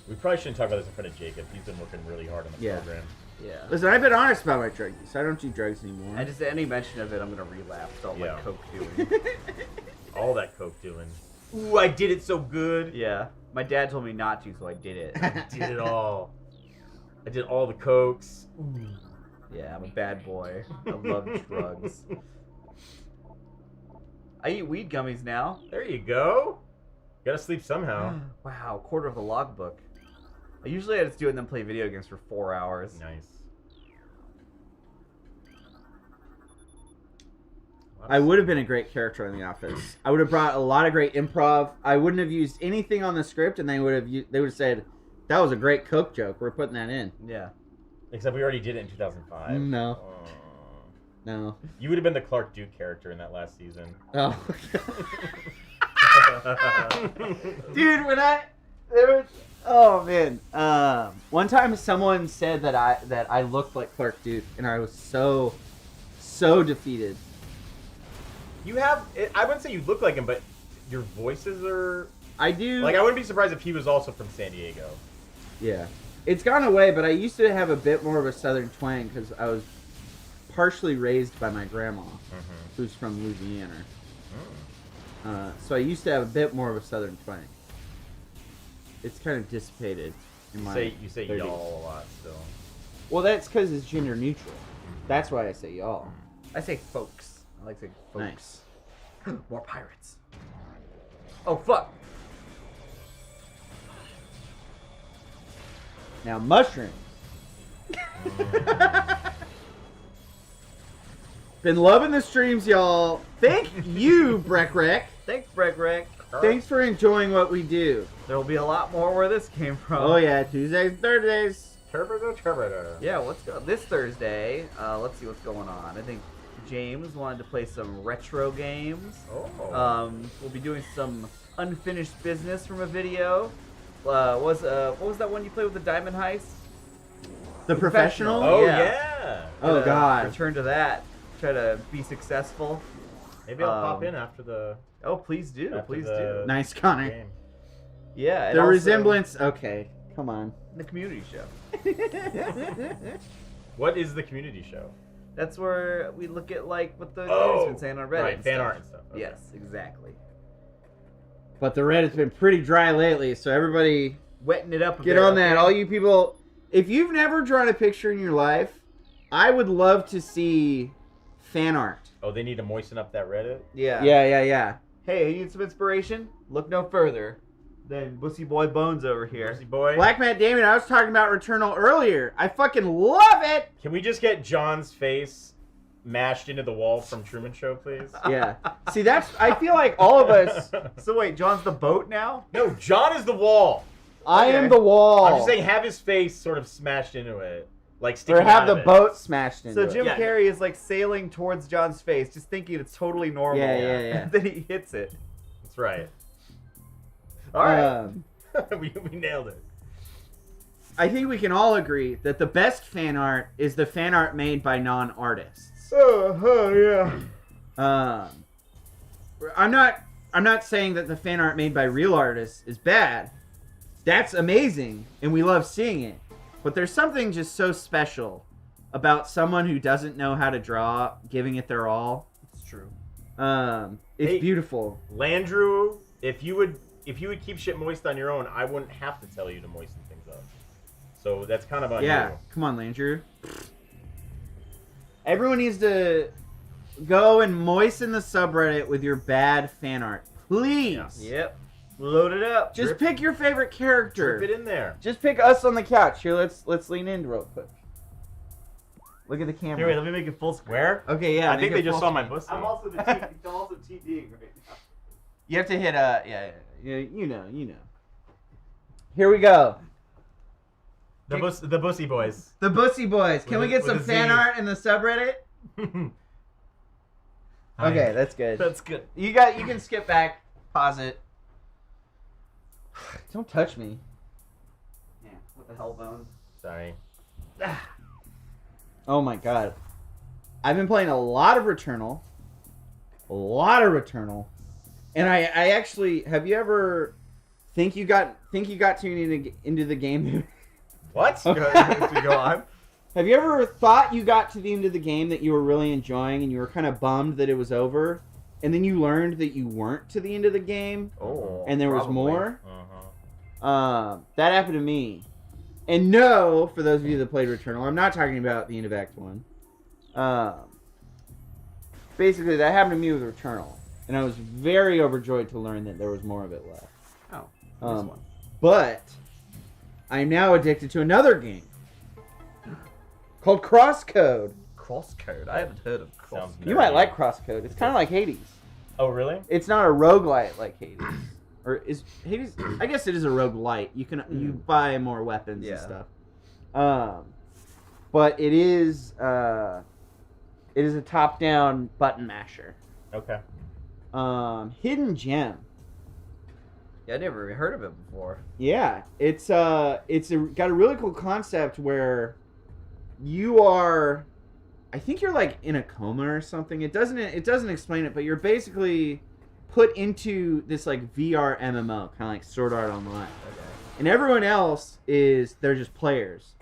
We probably shouldn't talk about this in front of Jacob. He's been working really hard on the Yeah. program. Yeah. Listen, I've been honest about my drug use. I don't do drugs anymore. I just any mention of it, I'm gonna relapse all Yeah. my Coke doing. All that Coke doing. Ooh, I did it so good. Yeah. My dad told me not to, so I did it. I did it all. I did all the Cokes. Ooh. Yeah, I'm a bad boy. I love drugs. I eat weed gummies now. There you go. Gotta sleep somehow. Wow, quarter of the logbook. I just do it and then play video games for 4 hours. Nice. I would have been a great character in The Office. I would have brought a lot of great improv. I wouldn't have used anything on the script, and they would have said, "That was a great Coke joke. We're putting that in." Yeah. Except we already did it in 2005. No. Oh. No. You would have been the Clark Duke character in that last season. Oh. Dude, oh man. One time someone said that I looked like Clark Duke, and I was so defeated. You have. I wouldn't say you look like him, but your voices are. I do. Like, I wouldn't be surprised if he was also from San Diego. Yeah. It's gone away, but I used to have a bit more of a southern twang because I was partially raised by my grandma, who's from Louisiana. So I used to have a bit more of a southern twang. It's kind of dissipated in my You say 30s. y'all a lot still. Well, that's because it's gender neutral. That's why I say y'all. I say folks. I like saying folks. Nice. More pirates. Oh, fuck. Now, mushrooms. Been loving the streams, y'all. Thank you, Breck Rec. Thanks, Breck Rec. Thanks for enjoying what we do. There will be a lot more where this came from. Oh, yeah. Tuesdays, Thursdays. Yeah, let's go. This Thursday, let's see what's going on. I think James wanted to play some retro games. Oh. We'll be doing some unfinished business from a video. What was that one you played with the Diamond Heist? The Professional? Oh, Yeah. yeah. Oh, Gonna God. Return to that. Try to be successful. Maybe I'll pop in after the Oh, please do. after Please the do. Nice, Connor. game. Yeah. and The also resemblance. Okay, come on. The community show. What is the community show? That's where we look at like what the Oh, community's been saying on Reddit. right, and fan stuff. art and stuff. Okay. Yes, exactly. But the Reddit's been pretty dry lately, so everybody Wetting it up a get bit, on that. okay? All you people, if you've never drawn a picture in your life, I would love to see fan art. Oh, they need to moisten up that Reddit? Yeah. Yeah. Hey, you need some inspiration? Look no further than Bussy Boy Bones over here. Jersey boy. Black Matt Damon, I was talking about Returnal earlier. I fucking love it! Can we just get John's face mashed into the wall from Truman Show, please? Yeah. See, I feel like all of us, So wait, John's the boat now? No, John is the wall. I Okay. am the wall. I'm just saying, have his face sort of smashed into it, like or sticking have out the of it. boat smashed into So it. Jim Yeah. Carrey is like sailing towards John's face, just thinking it's totally normal. Yeah. And then he hits it. That's right. All right. we nailed it. I think we can all agree that the best fan art is the fan art made by non-artists. Yeah. I'm not saying that the fan art made by real artists is bad. That's amazing, and we love seeing it. But there's something just so special about someone who doesn't know how to draw, giving it their all. It's true. It's Hey. beautiful. Landrew, if you would keep shit moist on your own, I wouldn't have to tell you to moisten things up. So that's kind of on Yeah, you. come on, Landrew. Everyone needs to go and moisten the subreddit with your bad fan art, please. Yep. Load it up. Just pick your favorite character. Drip it in there. Just pick us on the couch. Here, let's lean in real quick. Look at the camera. Here, wait, let me make it full screen. Where? Okay, yeah. I think make they it just full saw my screen. pussy. I'm also TDing right now. You have to hit yeah, you know. Here we go. The Bussy Boys. The Bussy Boys. Can we With get a- some with a fan Z. art in the subreddit? Okay, that's good. That's good. You can skip back, pause it. Don't touch me. Yeah. What the hell, Bone? Sorry. Oh my god. I've been playing a lot of Returnal. And I actually, have you ever think you got into the game? What? Go on. Have you ever thought you got to the end of the game that you were really enjoying and you were kind of bummed that it was over, and then you learned that you weren't to the end of the game Oh. and there was probably. more? Uh-huh. That happened to me. And no, for those of you that played Returnal, I'm not talking about the end of Act 1. Basically, that happened to me with Returnal. And I was very overjoyed to learn that there was more of it left. Oh. This one. But I'm now addicted to another game called Crosscode. Crosscode. I haven't heard of Sounds Crosscode. You might like Crosscode. It's kind of like Hades. Oh, really? It's not a roguelite like Hades. Or is Hades? I guess it is a roguelite. You buy more weapons and Yeah. stuff. But it is a top-down button masher. Okay. Hidden Gem. Yeah, I never even heard of it before. Yeah, it's got a really cool concept where you are, I think you're like in a coma or something. It doesn't explain it, but you're basically put into this like VR MMO, kind of like Sword Art Online. Okay. And everyone else they're just players,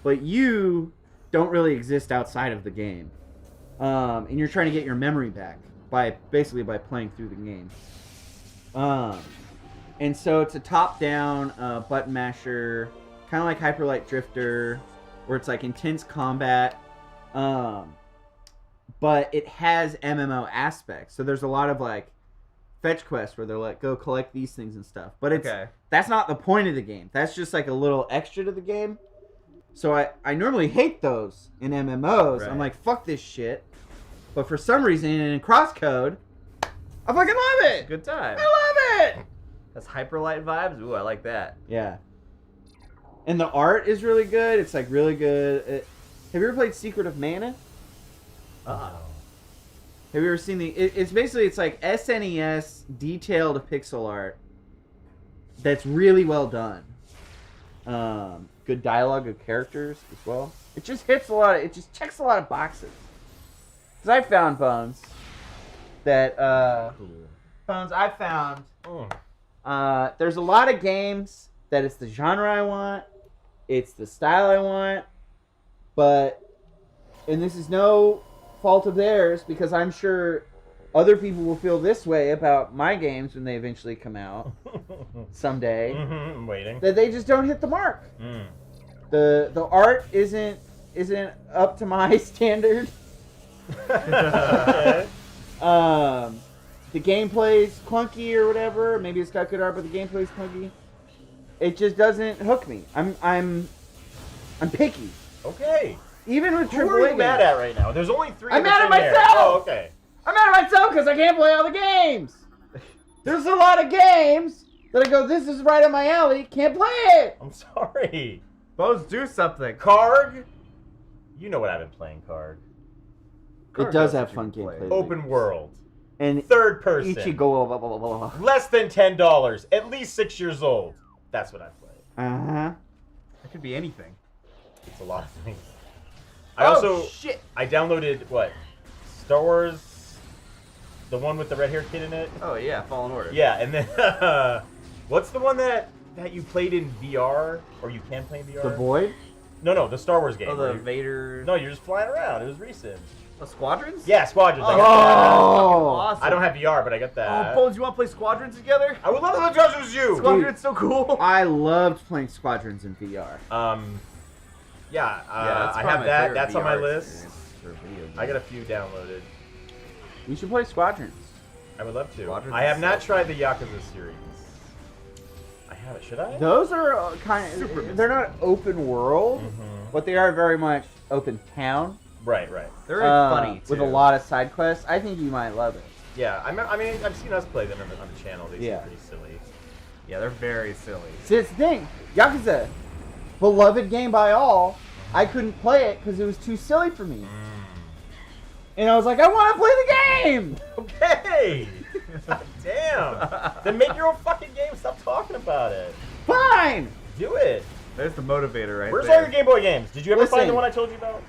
but you don't really exist outside of the game. and you're trying to get your memory back by playing through the game. And so it's a top-down button masher, kind of like Hyper Light Drifter, where it's like intense combat, but it has MMO aspects. So there's a lot of like fetch quests where they're like, go collect these things and stuff. But that's not the point of the game. That's just like a little extra to the game. So I normally hate those in MMOs. Right. I'm like, fuck this shit. But for some reason in Crosscode, I fucking love it. Good time. I love it. That's hyperlight vibes. Ooh, I like that. Yeah. And the art is really good. It's like really good. Have you ever played Secret of Mana? Have you ever seen it's basically, it's like SNES detailed pixel art that's really well done. Good dialogue of characters as well. It just checks a lot of boxes. Because I found, Bones, that, there's a lot of games that it's the genre I want, it's the style I want, and this is no fault of theirs, because I'm sure other people will feel this way about my games when they eventually come out someday. I'm waiting. That they just don't hit the mark. The art isn't up to my standard. Okay. The gameplay's clunky or whatever. Maybe it's got good art, but the gameplay's clunky. It just doesn't hook me. I'm picky. Okay. Even with Who are AAA you mad games. at right now? There's only 3 I'm of us mad at in there. myself! Oh, okay. I'm mad at myself because I can't play all the games. There's a lot of games that I go, this is right up my alley. Can't play it. I'm sorry. Bones, do something. Karg? You know what I've been playing, Karg. It does have fun gameplay. Open world. And Third person. Ichigo, blah, blah, blah, blah. Less than $10. At least 6 years old. That's what I play. Uh-huh. It could be anything. It's a lot of things. I downloaded, what? Star Wars? The one with the red-haired kid in it? Oh, yeah, Fallen Order. Yeah, and then, what's the one that you played in VR? Or you can play in VR? The Void? No, the Star Wars game. Oh, the Vader... No, you're just flying around. It was recent. The Squadrons? Yeah, Squadrons. I Oh, got that. awesome. I don't have VR, but I got that. Oh, Bones, you want to play Squadrons together? I would love to play Squadrons with you. Squadrons so cool. I loved playing Squadrons in VR. Yeah, that's I probably have my that. favorite That's on my VR list. experience for a video game. I got a few downloaded. We should play Squadrons. I would love to. Squadrons I have is not so tried the Yakuza series. I haven't. Should I? Those are kind of... They're not open world, but they are very much open town. Right. They're very funny, too. With a lot of side quests. I think you might love it. Yeah, I mean, I've seen us play them on the channel. They seem pretty silly. Yeah, they're very silly. See, it's the thing. Yakuza, beloved game by all, I couldn't play it because it was too silly for me. And I was like, I want to play the game! Okay! Damn! Then make your own fucking game. Stop talking about it. Fine! Do it. There's the motivator right Where's there. all your Game Boy games? Did you ever find Listen. the one I told you about?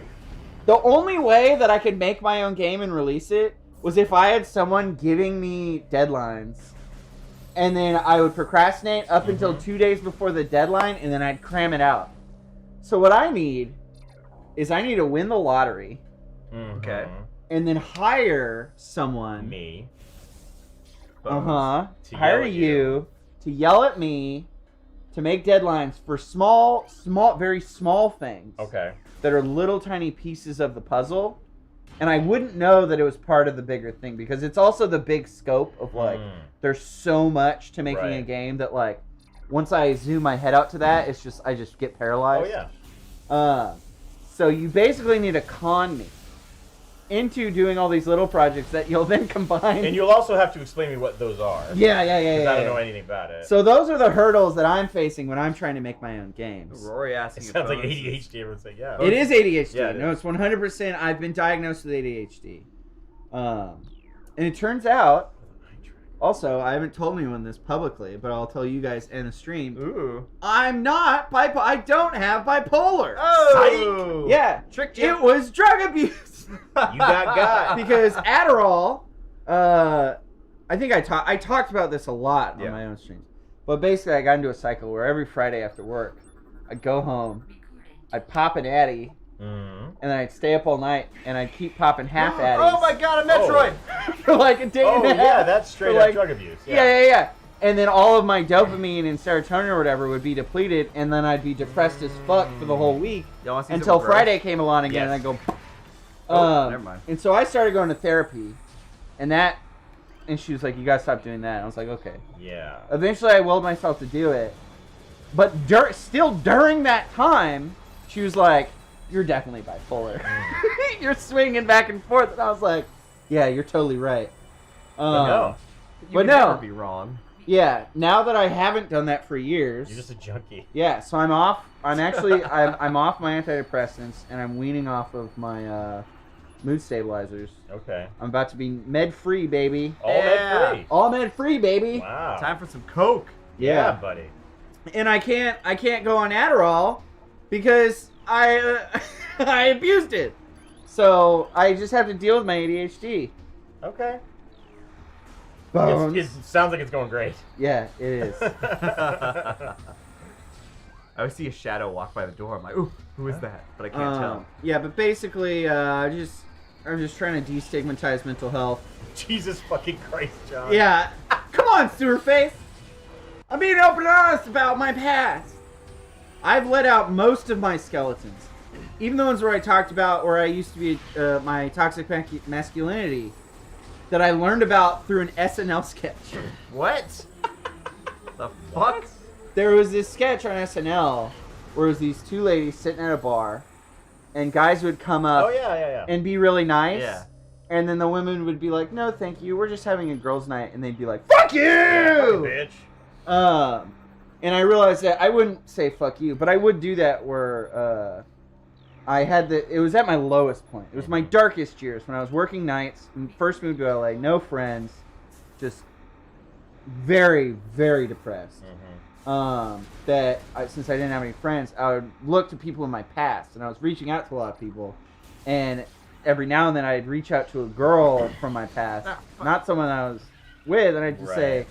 The only way that I could make my own game and release it was if I had someone giving me deadlines. And then I would procrastinate up until 2 days before the deadline, and then I'd cram it out. So what I need is I need to win the lottery. Okay. And then hire someone. Me. Uh-huh. To Hire yell at you to yell at me to make deadlines for small, very small things. Okay. That are little tiny pieces of the puzzle. And I wouldn't know that it was part of the bigger thing because it's also the big scope of like, there's so much to making a game that like, once I zoom my head out to that, it's just, I just get paralyzed. Oh yeah. So you basically need to con me into doing all these little projects that you'll then combine. And you'll also have to explain me what those are. Yeah. Because I don't know anything about it. So those are the hurdles that I'm facing when I'm trying to make my own games. Rory asking. It sounds like ADHD. Everyone's like, yeah. It is ADHD. Yeah, it No, is. it's 100%. I've been diagnosed with ADHD. And it turns out, also, I haven't told anyone this publicly, but I'll tell you guys in the stream. Ooh. I'm not bipolar. I don't have bipolar. Oh. Yeah. Tricked you. It was drug abuse. You got. Because Adderall, I think I talked about this a lot on my own streams. But basically, I got into a cycle where every Friday after work, I'd go home, I'd pop an Addy, And then I'd stay up all night, and I'd keep popping half addies. Oh my god, a Metroid! For like a day and a half. yeah, that's straight For up like- drug abuse. Yeah. And then all of my dopamine and serotonin or whatever would be depleted, and then I'd be depressed as fuck for the whole week Y'all wanna see until something gross? Friday came along again, Yes. and I'd go. Oh, never mind. And so I started going to therapy, and she was like, "You gotta stop doing that." And I was like, "Okay." Yeah. Eventually, I willed myself to do it, but still during that time, she was like, "You're definitely bipolar. You're swinging back and forth." And I was like, "Yeah, you're totally right." But no, You But would no. never be wrong. Yeah, now that I haven't done that for years, you're just a junkie. yeah. So I'm off. I'm actually I'm off my antidepressants, and I'm weaning off of my mood stabilizers. Okay. I'm about to be med free, baby. All Yeah. med free. All med free, baby. Wow. Time for some Coke. Yeah, buddy. And I can't go on Adderall because I I abused it. So I just have to deal with my ADHD. Okay. Bones. It sounds like it's going great. Yeah, it is. I always see a shadow walk by the door. I'm like, ooh, who is that? But I can't tell. Yeah, but basically, I'm just trying to destigmatize mental health. Jesus fucking Christ, John. Yeah, come on, Sewerface. I'm being open and honest about my past. I've let out most of my skeletons, even the ones where I talked about where I used to be my toxic masculinity, that I learned about through an SNL sketch. What? The fuck? There was this sketch on SNL where it was these two ladies sitting at a bar, and guys would come up Oh yeah. and be really nice. Yeah. And then the women would be like, "No, thank you. We're just having a girls' night." And they'd be like, "Fuck you!" Fucking bitch. And I realized that I wouldn't say "fuck you," but I would do that where I had it was at my lowest point. It was my darkest years when I was working nights. First moved to LA, no friends, just very, very depressed. Since I didn't have any friends, I would look to people in my past, and I was reaching out to a lot of people, and every now and then I'd reach out to a girl from my past, not someone I was with, and I'd just say,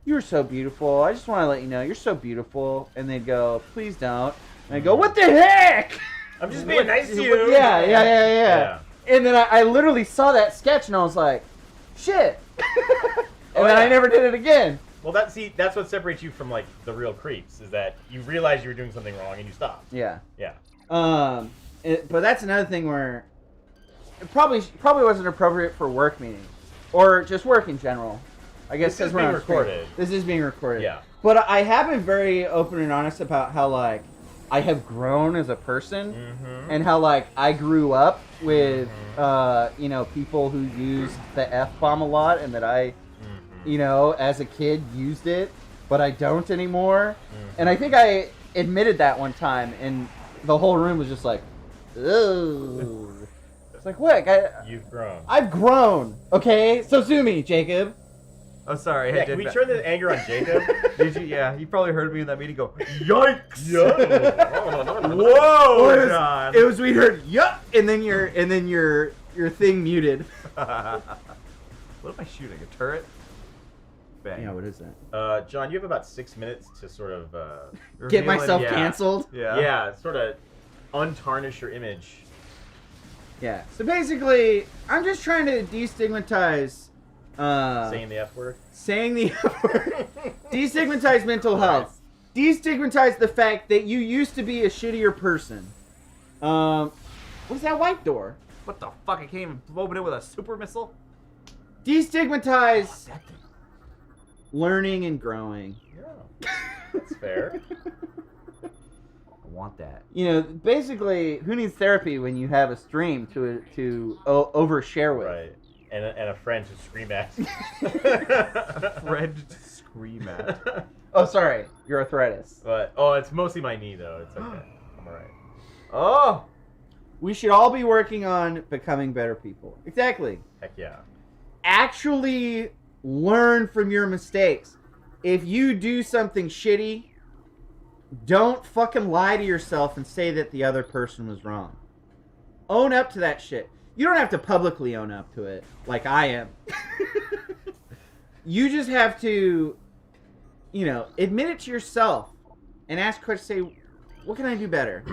"You're so beautiful. I just want to let you know you're so beautiful." And they'd go, "Please don't." And I'd go, "What the heck?" I'm just being nice to you. Yeah. And then I literally saw that sketch, and I was like, "Shit." And then I never did it again. Well, that's what separates you from like the real creeps is that you realize you were doing something wrong and you stopped. Yeah. Yeah. But that's another thing where it probably wasn't appropriate for work meetings or just work in general. I guess This is we're being on screen. recorded. This is being recorded. Yeah. But I have been very open and honest about how like I have grown as a person and how like I grew up with people who used the F-bomb a lot and that I as a kid used it, but I don't anymore. And I think I admitted that one time, and the whole room was just like, "Ugh." It's like, what? You've grown. I've grown. Okay, so sue me, Jacob. Oh, sorry. Yeah, can we turn the anger on Jacob? Did you? Yeah, you probably heard me in that meeting go, "Yikes!" Whoa, Well, John. it was we heard yup, and then your thing muted. What am I shooting? A turret? Bang. Yeah, what is that? John, you have about 6 minutes to sort of Get Revealing- myself yeah. canceled. Yeah. sort of untarnish your image. Yeah. So basically, I'm just trying to destigmatize Saying the F word. saying the F word. Destigmatize mental health. Destigmatize the fact that you used to be a shittier person. What is that white door? What the fuck? I can't even open it with a super missile? Destigmatize That thing. learning and growing. Yeah, that's fair. I want that. Basically, who needs therapy when you have a stream to overshare with? Right. And a friend to scream at. Friend to scream at. Oh, sorry, your arthritis. But it's mostly my knee though. It's okay. I'm alright. Oh, we should all be working on becoming better people. Exactly. Heck yeah. Actually learn from your mistakes. If you do something shitty, don't fucking lie to yourself and say that the other person was wrong. Own up to that shit. You don't have to publicly own up to it like I am. You just have to, admit it to yourself and ask questions. Say, what can I do better?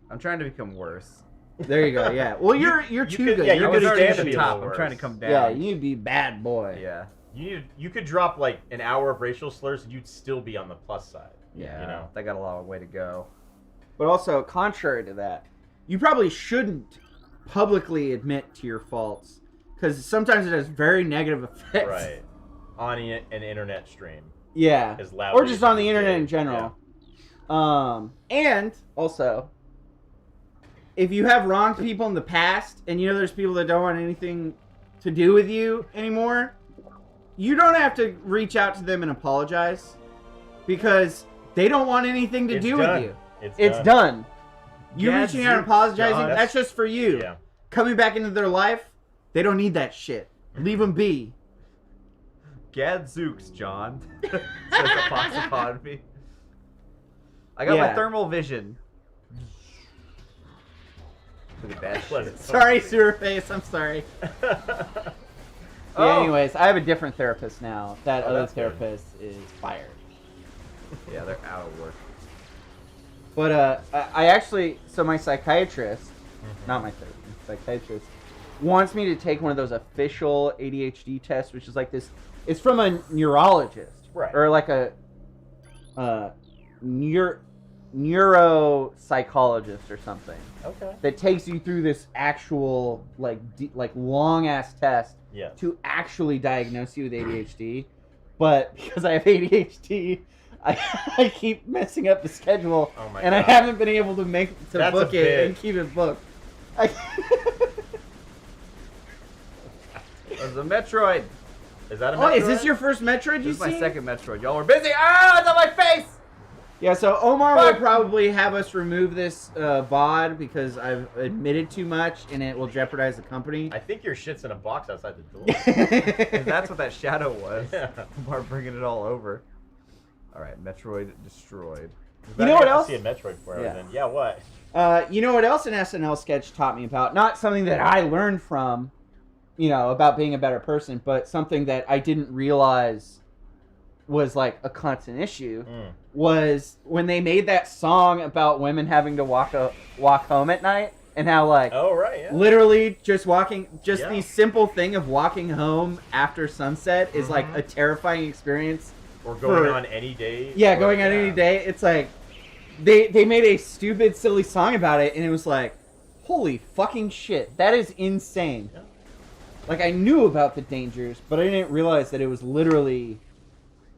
I'm trying to become worse. There you go. Yeah. Well, you're too could- good. yeah, you're you good could at stand your to be shit. a little I'm worse. trying to come down. Yeah, you'd be bad boy. Yeah. You could drop like an hour of racial slurs and you'd still be on the plus side. Yeah. You know. They got a long way to go. But also, contrary to that, you probably shouldn't publicly admit to your faults because sometimes it has very negative effects. Right. On an internet stream. Yeah. As loud Or as just you on the can internet get. in general. And also, if you have wronged people in the past and you know there's people that don't want anything to do with you anymore, you don't have to reach out to them and apologize because they don't want anything to It's do done. with you. It's done. You Yeah, reaching out and apologizing, John, that's just for you. Yeah. Coming back into their life, they don't need that shit. Leave them be. Gadzooks, John. Says Apostrophe. I got Yeah. my thermal vision. Look at that shit. Sorry, sewer face. I'm sorry. Oh. Yeah, anyways, I have a different therapist now. That Oh, other that's good. therapist is fired. Yeah, they're out of work. But I actually, so my psychiatrist, not my therapist, psychiatrist, wants me to take one of those official ADHD tests, which is like this. It's from a neurologist, Right. Or like a neuropsychologist or something. Okay. That takes you through this actual like long ass test Yes. to actually diagnose you with ADHD. But because I have ADHD, I keep messing up the schedule, Oh my and I God. haven't been able to That's book a it bit. and keep it booked. There's a Metroid. Is that a Oh, is this Metroid? your first Metroid This you've is my seen? second Metroid. Y'all were busy. Ah, it's on my face. Yeah, so Omar will Fuck. probably have us remove this VOD because I've admitted too much and it will jeopardize the company. I think your shit's in a box outside the door. And that's what that shadow was. Yeah. Omar bringing it all over. All right, Metroid destroyed. You know what I have else? to see a Metroid for Yeah. everything. Yeah, what? You know what else an SNL sketch taught me about? Not something that I learned from, about being a better person, but something that I didn't realize was like a constant issue. Was when they made that song about women having to walk home at night and how like Oh, right, yeah. literally just the Yeah. simple thing of walking home after sunset is like a terrifying experience. Or going for- on any day. Yeah, or- going on any day. It's like they made a stupid, silly song about it, and it was like, holy fucking shit, that is insane. Yeah. Like I knew about the dangers, but I didn't realize that it was literally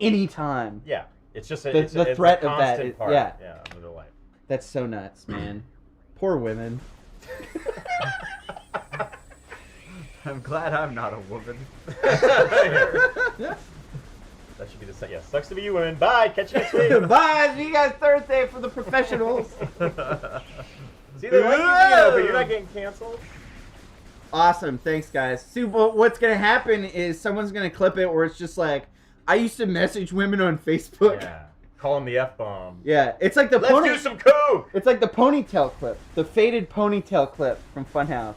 any time. Yeah. It's just The it's a threat of that constant is- part, yeah. of their life. That's so nuts, man. Poor women. I'm glad I'm not a woman. That should be the same. Yeah, sucks to be you, women. Bye. Catch you next week. Bye. See you guys Thursday for the professionals. See, they like you, but you're not getting canceled. Awesome. Thanks, guys. See, what's going to happen is someone's going to clip it where it's just like, I used to message women on Facebook. Yeah. Call him the F-bomb. Yeah, it's like the Let's do some coke. It's like the ponytail clip, the faded ponytail clip from Funhouse.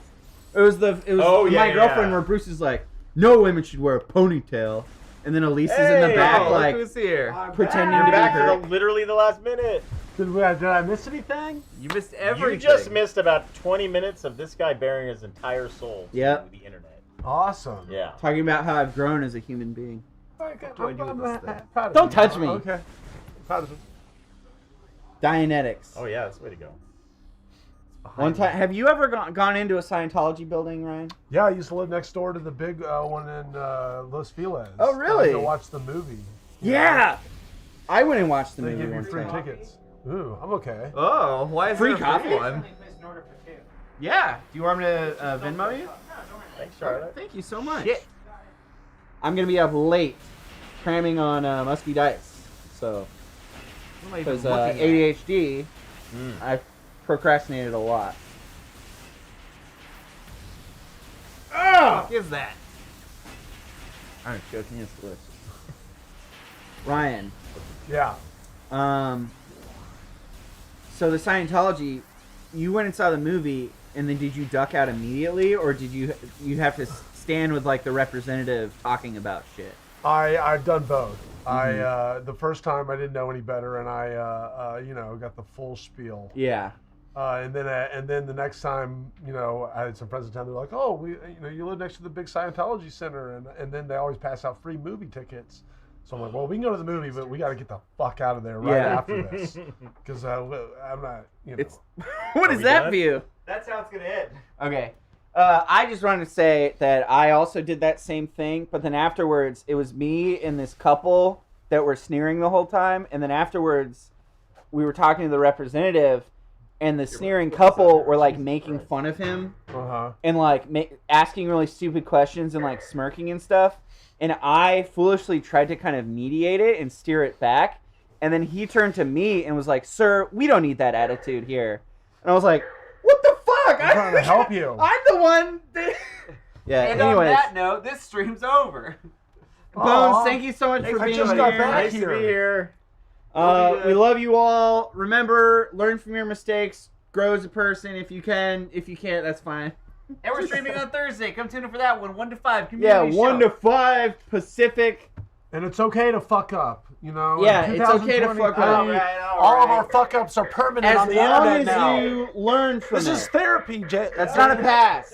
It was Oh, yeah, my yeah, girlfriend yeah. where Bruce is like, no women should wear a ponytail, and then Elise is in the Hey! back Oh, Look like who's here. pretending You're to be back her. for literally the last minute. Did I miss anything? You missed everything. You just missed about 20 minutes of this guy bearing his entire soul to Yep. the internet. Awesome. Yeah. Talking about how I've grown as a human being. Okay, do I do with this thing? proud of Don't you. touch me. Okay. Proud of you. Dianetics. Oh yeah, that's the way to go. One time, have you ever gone into a Scientology building, Ryan? Yeah, I used to live next door to the big one in Los Feliz. Oh, really? To watch the movie. Yeah. I went and watched the They movie give you one free time. tickets. Ooh, I'm okay. Oh, why is Free there a free coffee? one? Yeah. Do you want me to Venmo you? Thanks, Charlotte. Thank you so much. Shit. I'm gonna be up late, cramming on musky dice. So, What am I even because looking at? ADHD, I've procrastinated a lot. What is that? I'm joking. It's delicious. Ryan, Yeah. so the Scientology, you went and saw the movie, and then did you duck out immediately, or did you have to stand with like the representative talking about shit? I've done both. The first time I didn't know any better, and I got the full spiel. Yeah. And then the next time, I had some friends in town. They're like, "Oh, you live next to the big Scientology center," and then they always pass out free movie tickets. So I'm like, "Well, we can go to the movie, but we got to get the fuck out of there right after this, because I'm not." It's what is that view? That's how it's gonna end. Okay. I just wanted to say that I also did that same thing, but then afterwards, it was me and this couple that were sneering the whole time, and then afterwards, we were talking to the representative, and the sneering couple were like making fun of him, and like asking really stupid questions and like smirking and stuff, and I foolishly tried to kind of mediate it and steer it back, and then he turned to me and was like, "Sir, we don't need that attitude here," and I was like, "What the fuck? I'm trying to help you. I'm the one that..." Yeah, And anyways. on that note, this stream's over. Bones, thank you so much for being here. Nice to be here. We love you all. Remember, learn from your mistakes. Grow as a person if you can. If you can't, that's fine. And we're streaming on Thursday. Come tune in for that one. 1 to 5. Yeah, Community 1 show. to 5 Pacific. And it's okay to fuck up, Yeah, In it's okay to fuck up. 2023, all of our fuck ups are permanent As on the long internet as now. you learn from This it. is therapy, Jay. That's not a pass.